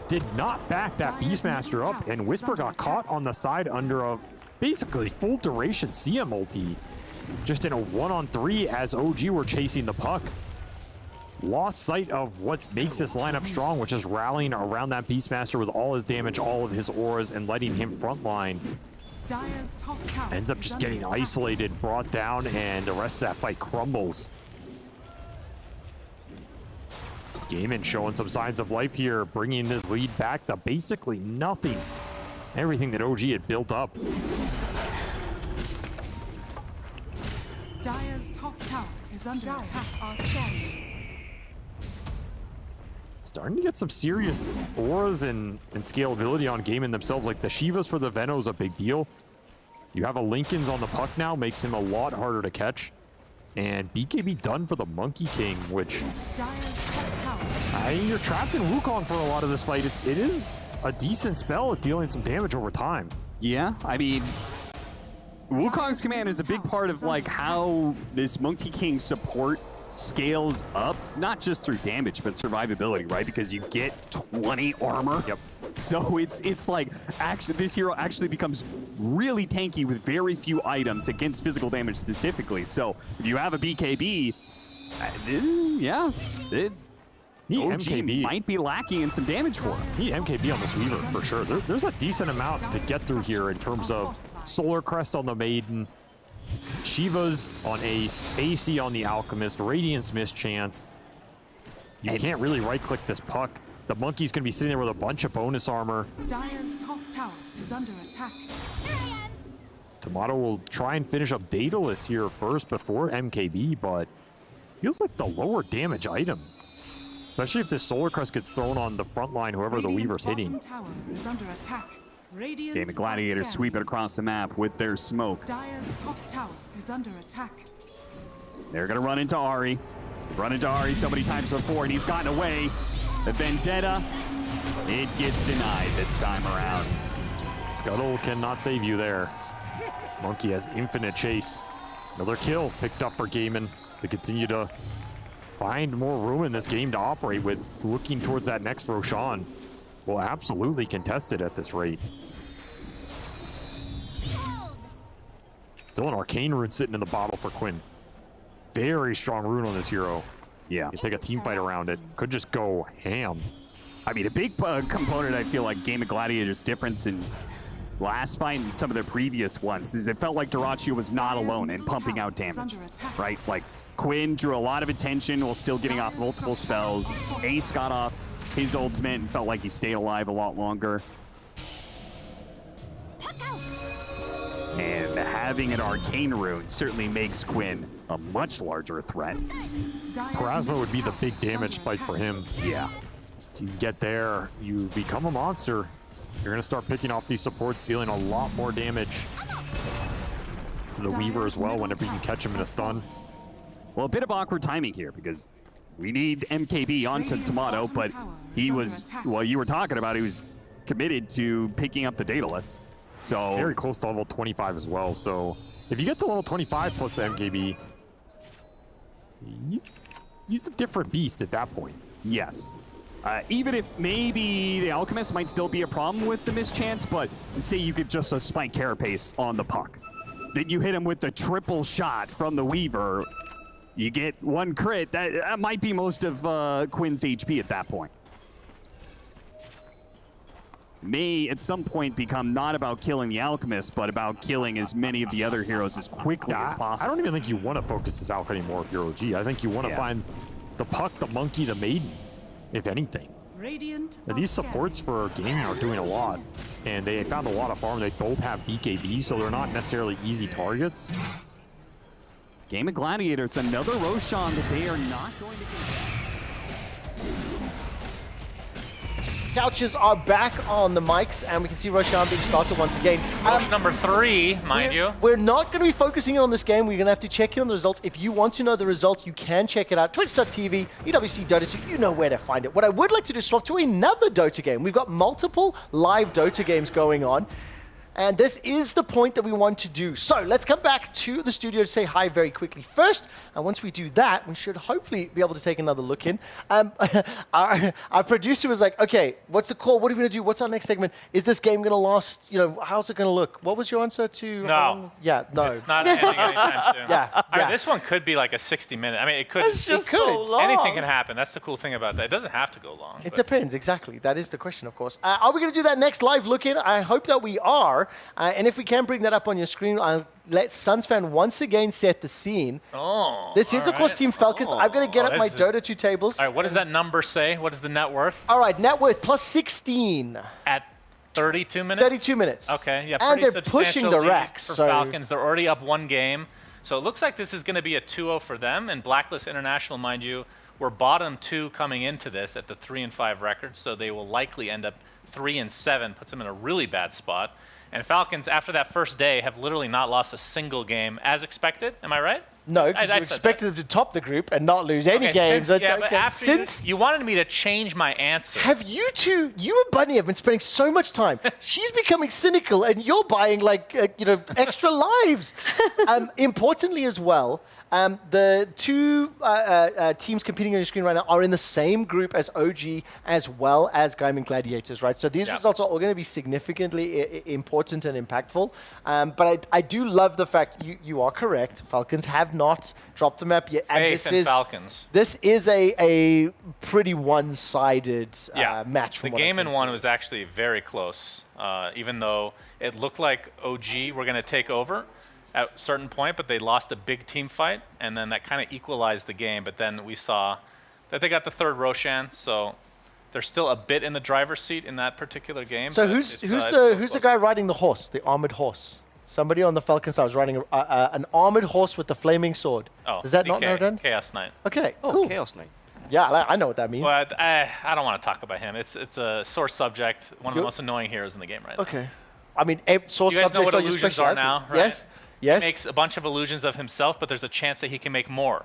did not back that Beastmaster up, and Whisper got caught on the side under a basically full duration CM ulti, just in a 1-on-3 as OG were chasing the puck. Lost sight of what makes this lineup strong, which is rallying around that Beastmaster with all his damage, all of his auras, and letting him frontline. Ends up just getting isolated, brought down, and the rest of that fight crumbles. Game-In showing some signs of life here, bringing this lead back to basically nothing. Everything that OG had built up. Dire's top tower is under attack. Starting to get some serious auras and scalability on Game-In themselves. Like the Shivas for the Veno's a big deal. You have a Lincoln's on the puck now, makes him a lot harder to catch. And BKB done for the Monkey King, which Dire's top tower You're trapped in Wukong for a lot of this fight. It is a decent spell at dealing some damage over time. Yeah, I mean, Wukong's command is a big part of like how this Monkey King support scales up, not just through damage, but survivability, right? Because you get 20 armor. Yep. So it's like, actually, this hero actually becomes really tanky with very few items against physical damage specifically. So if you have a BKB, yeah, OG might be lacking in some damage for him. Need MKB on this Weaver for sure. There's a decent amount to get through here in terms of Solar Crest on the Maiden, Shiva's on Ace, AC on the Alchemist, Radiance Mischance. You can't really right-click this puck. The Monkey's gonna be sitting there with a bunch of bonus armor. Dire's top tower is under attack. Tomato will try and finish up Daedalus here first before MKB, but feels like the lower damage item. Especially if this Solar Crest gets thrown on the front line, whoever the Weaver's hitting. Tower is under attack. Game of Gladiators sweep it across the map with their smoke. Dire's top tower is under attack. They're gonna run into Ahri. They've run into Ahri so many times before, and he's gotten away. The Vendetta, it gets denied this time around. Scuttle cannot save you there. Monkey has infinite chase. Another kill picked up for Gaiman. They continue to find more room in this game to operate with, looking towards that next Roshan. Will absolutely contest it at this rate. Still an Arcane Rune sitting in the bottle for Quinn. Very strong rune on this hero. Yeah. You take a team fight around it. Could just go ham. I mean, a big component, I feel like, Game of Gladiators' difference in last fight and some of the previous ones is it felt like Dyrachyo was not alone in pumping out damage, right? Like, Quinn drew a lot of attention while still getting off multiple spells. Ace got off his ultimate and felt like he stayed alive a lot longer. And having an Arcane Rune certainly makes Quinn a much larger threat. Parasma would be the big damage spike for him. Yeah. You get there, you become a monster. You're going to start picking off these supports, dealing a lot more damage to the Weaver as well whenever you can catch him in a stun. Well, a bit of awkward timing here because we need MKB onto Tomato, but he was, well, you were talking about, he was committed to picking up the Daedalus. So very close to level 25 as well. So if you get to level 25 plus the MKB, he's a different beast at that point. Yes. Even if maybe the Alchemist might still be a problem with the mischance, but say you could just spike Carapace on the puck. Then you hit him with the triple shot from the Weaver. You get one crit. That might be most of Quinn's HP at that point. May at some point become not about killing the Alchemist, but about killing as many of the other heroes as quickly as possible. I don't even think you want to focus this out anymore if you're OG. I think you want to find the puck, the monkey, the maiden, if anything. Now, these supports for gaming are doing a lot, and they found a lot of farm. They both have BKB, so they're not necessarily easy targets. Game of Gladiators, another Roshan that they are not going to contest. Couches are back on the mics, and we can see Roshan being started once again. Number 3, mind you. We're not going to be focusing on this game. We're going to have to check in on the results. If you want to know the results, you can check it out. Twitch.tv, EWC Dota 2, you know where to find it. What I would like to do is swap to another Dota game. We've got multiple live Dota games going on. And this is the point that we want to do. So let's come back to the studio to say hi very quickly first. And once we do that, we should hopefully be able to take another look in. Our producer was like, okay, what's the call? What are we going to do? What's our next segment? Is this game going to last? You know, how's it going to look? What was your answer to? No. No. It's not ending anytime soon. Yeah. I mean, this one could be like a 60-minute. I mean, it could. It's just so long. Anything can happen. That's the cool thing about that. It doesn't have to go long. It depends, exactly. That is the question, of course. Are we going to do that next live look in? I hope that we are. And if we can bring that up on your screen, I'll let Suns fan once again set the scene. Oh, this is, of course, Team Falcons. I'm going to get up my Dota 2 tables. All right, what does that number say? What is the net worth? All right, net worth plus 16. At 32 minutes? 32 minutes. Okay, yeah, and pretty they're pushing the lead racks. for Falcons. They're already up one game. So it looks like this is going to be a 2-0 for them. And Blacklist International, mind you, were bottom 2 coming into this at the 3-5 record. So they will likely end up 3-7, puts them in a really bad spot. And Falcons, after that first day, have literally not lost a single game as expected. Am I right? No, because you expected them to top the group and not lose any games. But after you wanted me to change my answer. Have you two, you and Bunny have been spending so much time. She's becoming cynical and you're buying extra lives. Importantly as well, the two teams competing on your screen right now are in the same group as OG as well as Gaiman Gladiators, right? So these results are all going to be significantly important and impactful. But I do love the fact you are correct. Falcons have not dropped the map yet. And Falcons. This is a pretty one-sided match. The Gaiman one was actually very close, even though it looked like OG were going to take over at a certain point, but they lost a big team fight, and then that kind of equalized the game. But then we saw that they got the third Roshan, so they're still a bit in the driver's seat in that particular game. So who's the guy riding the horse, the armored horse? Somebody on the Falcon side was riding an armored horse with the flaming sword. Oh, does that not know then? Chaos Knight. Okay, Oh, cool. Chaos Knight. Yeah, I know what that means. But I don't want to talk about him. It's a sore subject. One of the most annoying heroes in the game right now. Okay. I mean, sore you guys know subjects what are your illusions are specialty. now, right? Yes. Yes. He makes a bunch of illusions of himself, but there's a chance that he can make more.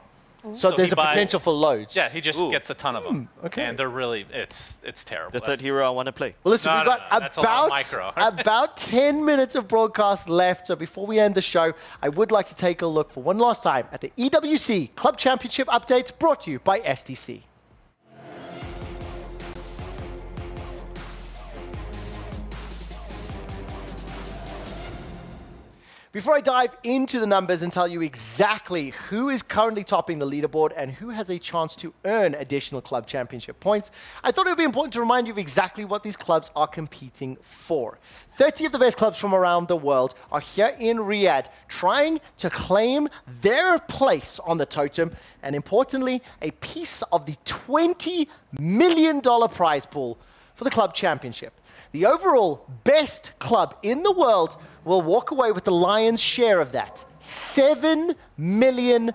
So there's a potential for loads. Yeah, he just gets a ton of them. Okay. And they're really, it's terrible. The third hero I want to play. Well, listen, we've got that's a lot of micro. about 10 minutes of broadcast left. So before we end the show, I would like to take a look for one last time at the EWC Club Championship update brought to you by STC. Before I dive into the numbers and tell you exactly who is currently topping the leaderboard and who has a chance to earn additional club championship points, I thought it would be important to remind you of exactly what these clubs are competing for. 30 of the best clubs from around the world are here in Riyadh trying to claim their place on the totem and, importantly, a piece of the $20 million prize pool for the club championship. The overall best club in the world will walk away with the lion's share of that, $7 million.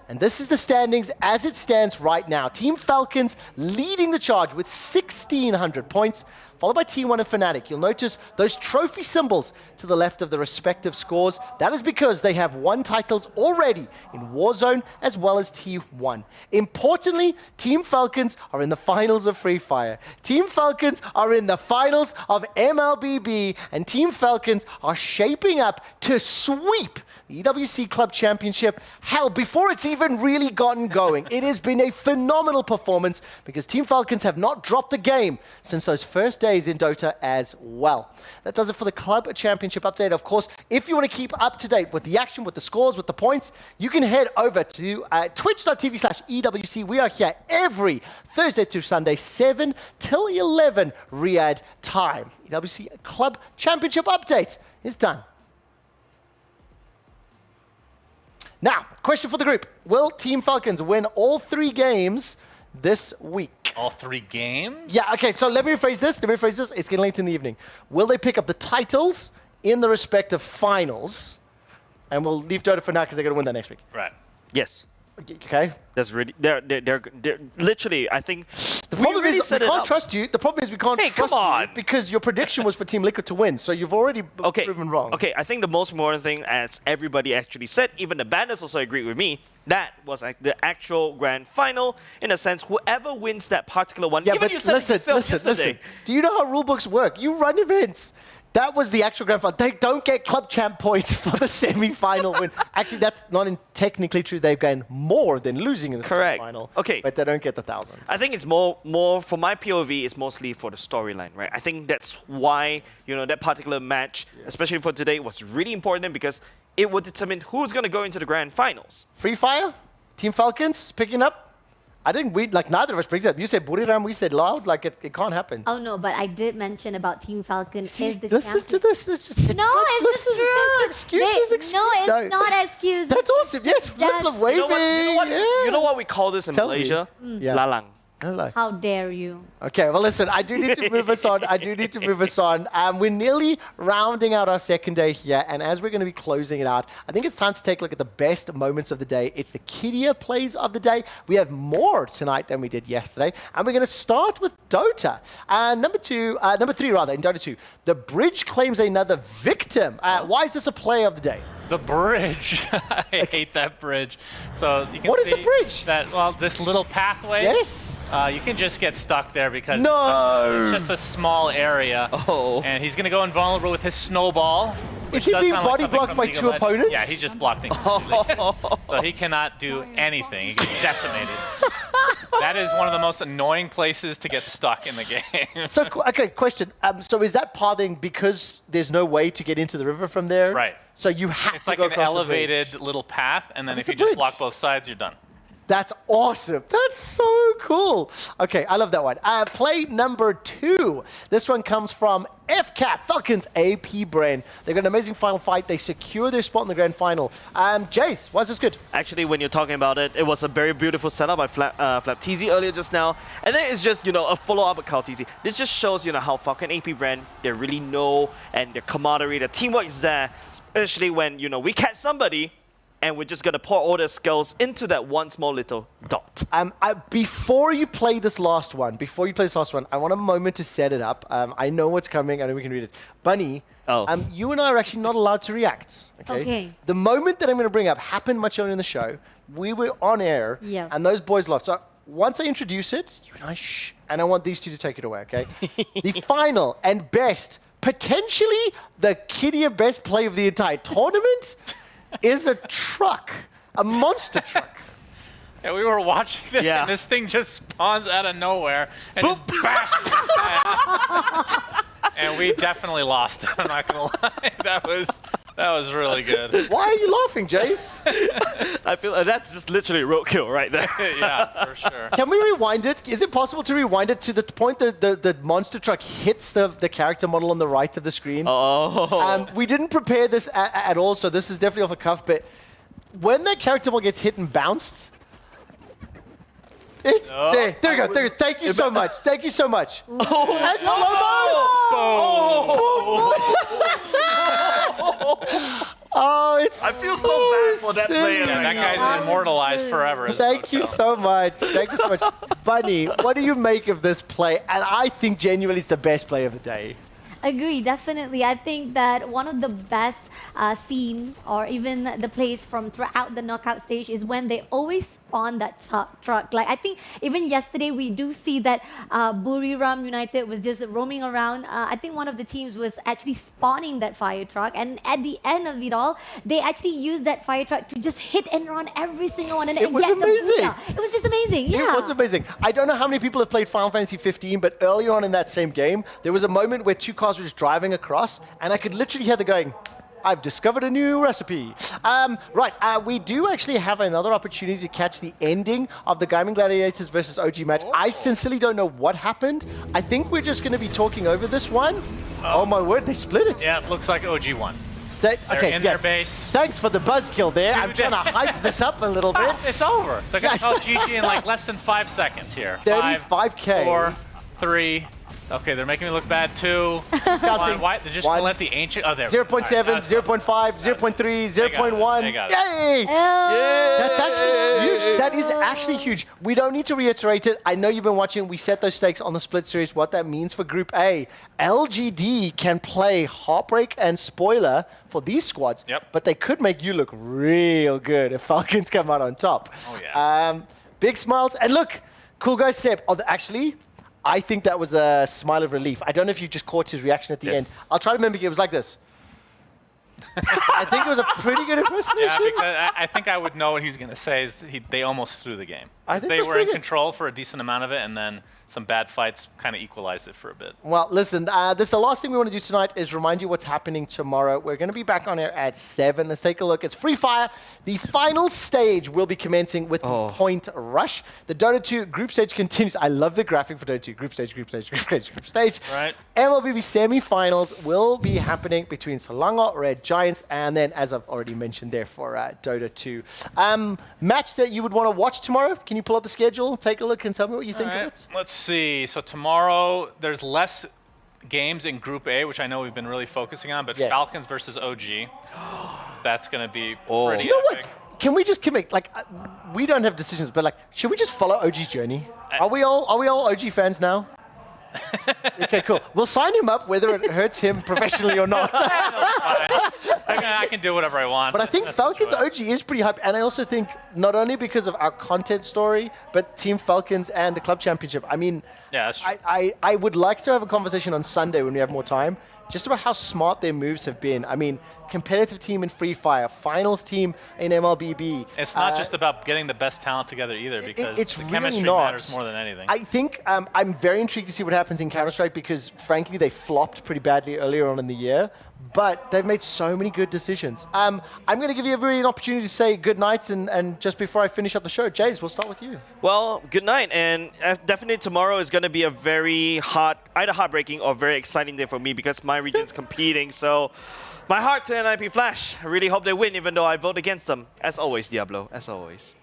And this is the standings as it stands right now. Team Falcons leading the charge with 1,600 points, followed by T1 and Fnatic. You'll notice those trophy symbols to the left of the respective scores. That is because they have won titles already in Warzone as well as T1. Importantly, Team Falcons are in the finals of Free Fire. Team Falcons are in the finals of MLBB, and Team Falcons are shaping up to sweep the EWC Club Championship. Hell, before it's even really gotten going. It has been a phenomenal performance because Team Falcons have not dropped a game since those first days in Dota as well. That does it for the Club Championship update. Of course, if you want to keep up to date with the action, with the scores, with the points, you can head over to twitch.tv/EWC. We are here every Thursday through Sunday, 7 till 11 Riyadh time. EWC Club Championship update is done. Now, question for the group. Will Team Falcons win all 3 games this week? All 3 games? Yeah, okay, so let me rephrase this. It's getting late in the evening. Will they pick up the titles in the respective finals? And we'll leave Dota for now because they're going to win that next week. Right. Yes. Okay. That's really, they're literally, I think, the problem is we can't up. trust you. The problem is we can't trust you because your prediction was for Team Liquid to win, so you've already proven wrong. Okay, I think the most important thing, as everybody actually said, even the banners also agreed with me, that was like the actual grand final. In a sense, whoever wins that particular one, Yeah, even but you said listen. Do you know how rule books work? You run events. That was the actual grand final. They don't get club champ points for the semi-final win. Actually, that's not technically true. They've gained more than losing in the semi-final. Okay. But they don't get the 1,000. I think it's more for my POV, it's mostly for the storyline, right? I think that's why, that particular match, especially for today, was really important because it would determine who's going to go into the grand finals. Free Fire? Team Falcons picking up? I think neither of us picked up. You said Buriram, we said Loud, like it can't happen. Oh no, but I did mention about Team Falcon is the listen champion. to this. It's It's the truth. Excuses. No, it's not excuses. That's awesome. Yes, flip waving. You know what we call this in Malaysia? Yeah. Lalang. How dare you? Okay, well, listen, I do need to move us on. We're nearly rounding out our second day here, and as we're going to be closing it out, I think it's time to take a look at the best moments of the day. It's the Kidia plays of the day. We have more tonight than we did yesterday, and we're going to start with Dota. Number 3 in Dota 2, the bridge claims another victim. Why is this a play of the day? The bridge. I hate that bridge. So you can What is see the bridge? That, well, this little pathway. Yes. You can just get stuck there because No. it's just a small area. Oh. And he's going to go invulnerable with his snowball. Is he being body blocked by League of two Legends. opponents? Yeah, he just blocked it completely. So he cannot do anything. He gets decimated. That is one of the most annoying places to get stuck in the game. So, okay, question. So is that pathing because there's no way to get into the river from there? Right. So you have It's to like go an across the bridge. elevated little path, and then It's if a you just bridge. block both sides, you're done. That's awesome. That's so cool. Okay, I love that one. Play number 2. This one comes from FCAP, Falcons AP Brain. They got an amazing final fight. They secure their spot in the grand final. Jace, why is this good? Actually, when you're talking about it, it was a very beautiful setup by FlapTZ earlier just now. And then it's just, a follow-up with CalTZ. This just shows, how Falcon AP brand, they really know, and their camaraderie, the teamwork is there, especially when, we catch somebody, and we're just going to pour all their skills into that one small little dot. Before you play this last one, I want a moment to set it up. I know what's coming. I know we can read it. Bunny, you and I are actually not allowed to react. Okay. The moment that I'm going to bring up happened much earlier in the show. We were on air, and those boys laughed. So once I introduce it, you and I shh, and I want these two to take it away, okay? The final and best, potentially the kiddier best play of the entire tournament is a truck, a monster truck. Yeah, we were watching this, and this thing just spawns out of nowhere and just bashes his head. And we definitely lost. I'm not gonna lie. That was really good. Why are you laughing, Jace? I feel that's just literally roadkill right there. Yeah, for sure. Can we rewind it? Is it possible to rewind it to the point that the monster truck hits the character model on the right of the screen? Oh. We didn't prepare this at all, so this is definitely off the cuff. But when that character model gets hit and bounced, it's there we go. There. Thank you so much. Thank you so much. Oh, and slow-mo. Oh, it's I feel so bad for that player. Yeah, that guy's immortalized forever. Thank you so much. Thank you so much. Bunny, what do you make of this play? And I think genuinely it's the best play of the day. Agree, definitely. I think that one of the best scene or even the plays from throughout the knockout stage is when they always spawn that truck. Like I think even yesterday we do see that Buriram United was just roaming around. I think one of the teams was actually spawning that fire truck, and at the end of it all, they actually used that fire truck to just hit and run every single one. And it was get amazing. The it was just amazing. Yeah. It was amazing. I don't know how many people have played Final Fantasy 15, but earlier on in that same game, there was a moment where two cars were just driving across, and I could literally hear them going, I've discovered a new recipe. We do actually have another opportunity to catch the ending of the Gaming Gladiators versus OG match. I sincerely don't know what happened. I think we're just going to be talking over this one. Oh my word, they split it. Yeah, it looks like OG won. They're in their base. Thanks for the buzzkill there. I'm trying to hype this up a little bit. It's over. They're going to call GG in like less than 5 seconds here. 35K. 4, 3. Okay, they're making me look bad too. Why? They're just going to let the ancient... Oh, there. 0.7, 0.5, 0.3, 0.1. They got it. Yay! That's actually huge. That is actually huge. We don't need to reiterate it. I know you've been watching. We set those stakes on the split series, what that means for Group A. LGD can play Heartbreak and Spoiler for these squads, but they could make you look real good if Falcons come out on top. Oh, yeah. Big smiles. And look, Cool Guy Seb. Actually, I think that was a smile of relief. I don't know if you just caught his reaction at the end. I'll try to remember. It was like this. I think it was a pretty good impersonation. Yeah, because I think I would know what he was going to say. They almost threw the game. I think they that's were in pretty good. control for a decent amount of it, and then some bad fights kind of equalized it for a bit. Well, listen, this the last thing we want to do tonight is remind you what's happening tomorrow. We're going to be back on air at 7. Let's take a look. It's Free Fire. The final stage will be commencing with the Point Rush. The Dota 2 group stage continues. I love the graphic for Dota 2. Group stage, group stage, group stage, group stage. Right. MLBB semi-finals will be happening between Selangor Red Giants and then, as I've already mentioned there, for Dota 2. Match that you would want to watch tomorrow. Can you pull up the schedule, take a look, and tell me what you think of it? Let's see. So tomorrow, there's less games in Group A, which I know we've been really focusing on, but Falcons versus OG. That's going to be pretty Do you know epic. what? Can we just commit? We don't have decisions, but should we just follow OG's journey? Are we all OG fans now? Okay, cool. We'll sign him up whether it hurts him professionally or not. I can do whatever I want. But I think That's Falcons the joy. OG is pretty hype. And I also think not only because of our content story, but Team Falcons and the club championship. I mean, Yeah, that's true. I would like to have a conversation on Sunday when we have more time, just about how smart their moves have been. I mean, competitive team in Free Fire, finals team in MLBB. It's not just about getting the best talent together either, because it's the really chemistry not. matters more than anything. I think I'm very intrigued to see what happens in Counter-Strike because, frankly, they flopped pretty badly earlier on in the year, but they've made so many good decisions. I'm going to give you everybody an opportunity to say good night, and just before I finish up the show, Jays, we'll start with you. Well, good night, and definitely tomorrow is going to be a very either heartbreaking or very exciting day for me because my region's competing, so my heart to NIP Flash. I really hope they win, even though I vote against them. As always, Diablo, as always.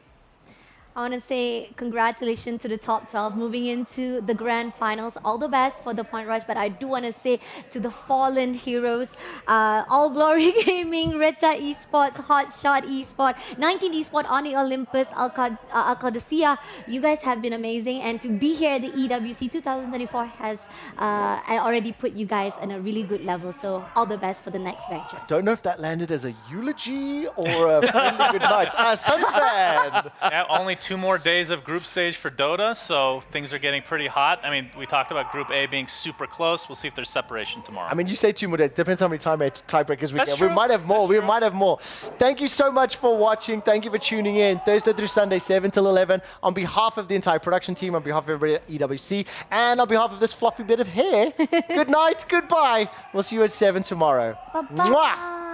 I want to say congratulations to the top 12 moving into the grand finals. All the best for the point rush, but I do want to say to the fallen heroes, All Glory Gaming, Rita Esports, Hot Shot Esport, 19 Esport on the Olympus, Alcadecia, you guys have been amazing. And to be here at the EWC 2024 has already put you guys on a really good level. So all the best for the next venture. Don't know if that landed as a eulogy or a friendly good night. Suns fan! Yeah, only 2 more days of group stage for Dota, so things are getting pretty hot. I mean, we talked about Group A being super close. We'll see if there's separation tomorrow. I mean, you say 2 more days. Depends how many tiebreakers we That's get. true. We might have more. We might have more. Thank you so much for watching. Thank you for tuning in. Thursday through Sunday, 7 till 11. On behalf of the entire production team, on behalf of everybody at EWC, and on behalf of this fluffy bit of hair, good night, goodbye. We'll see you at 7 tomorrow. Bye-bye. Mwah!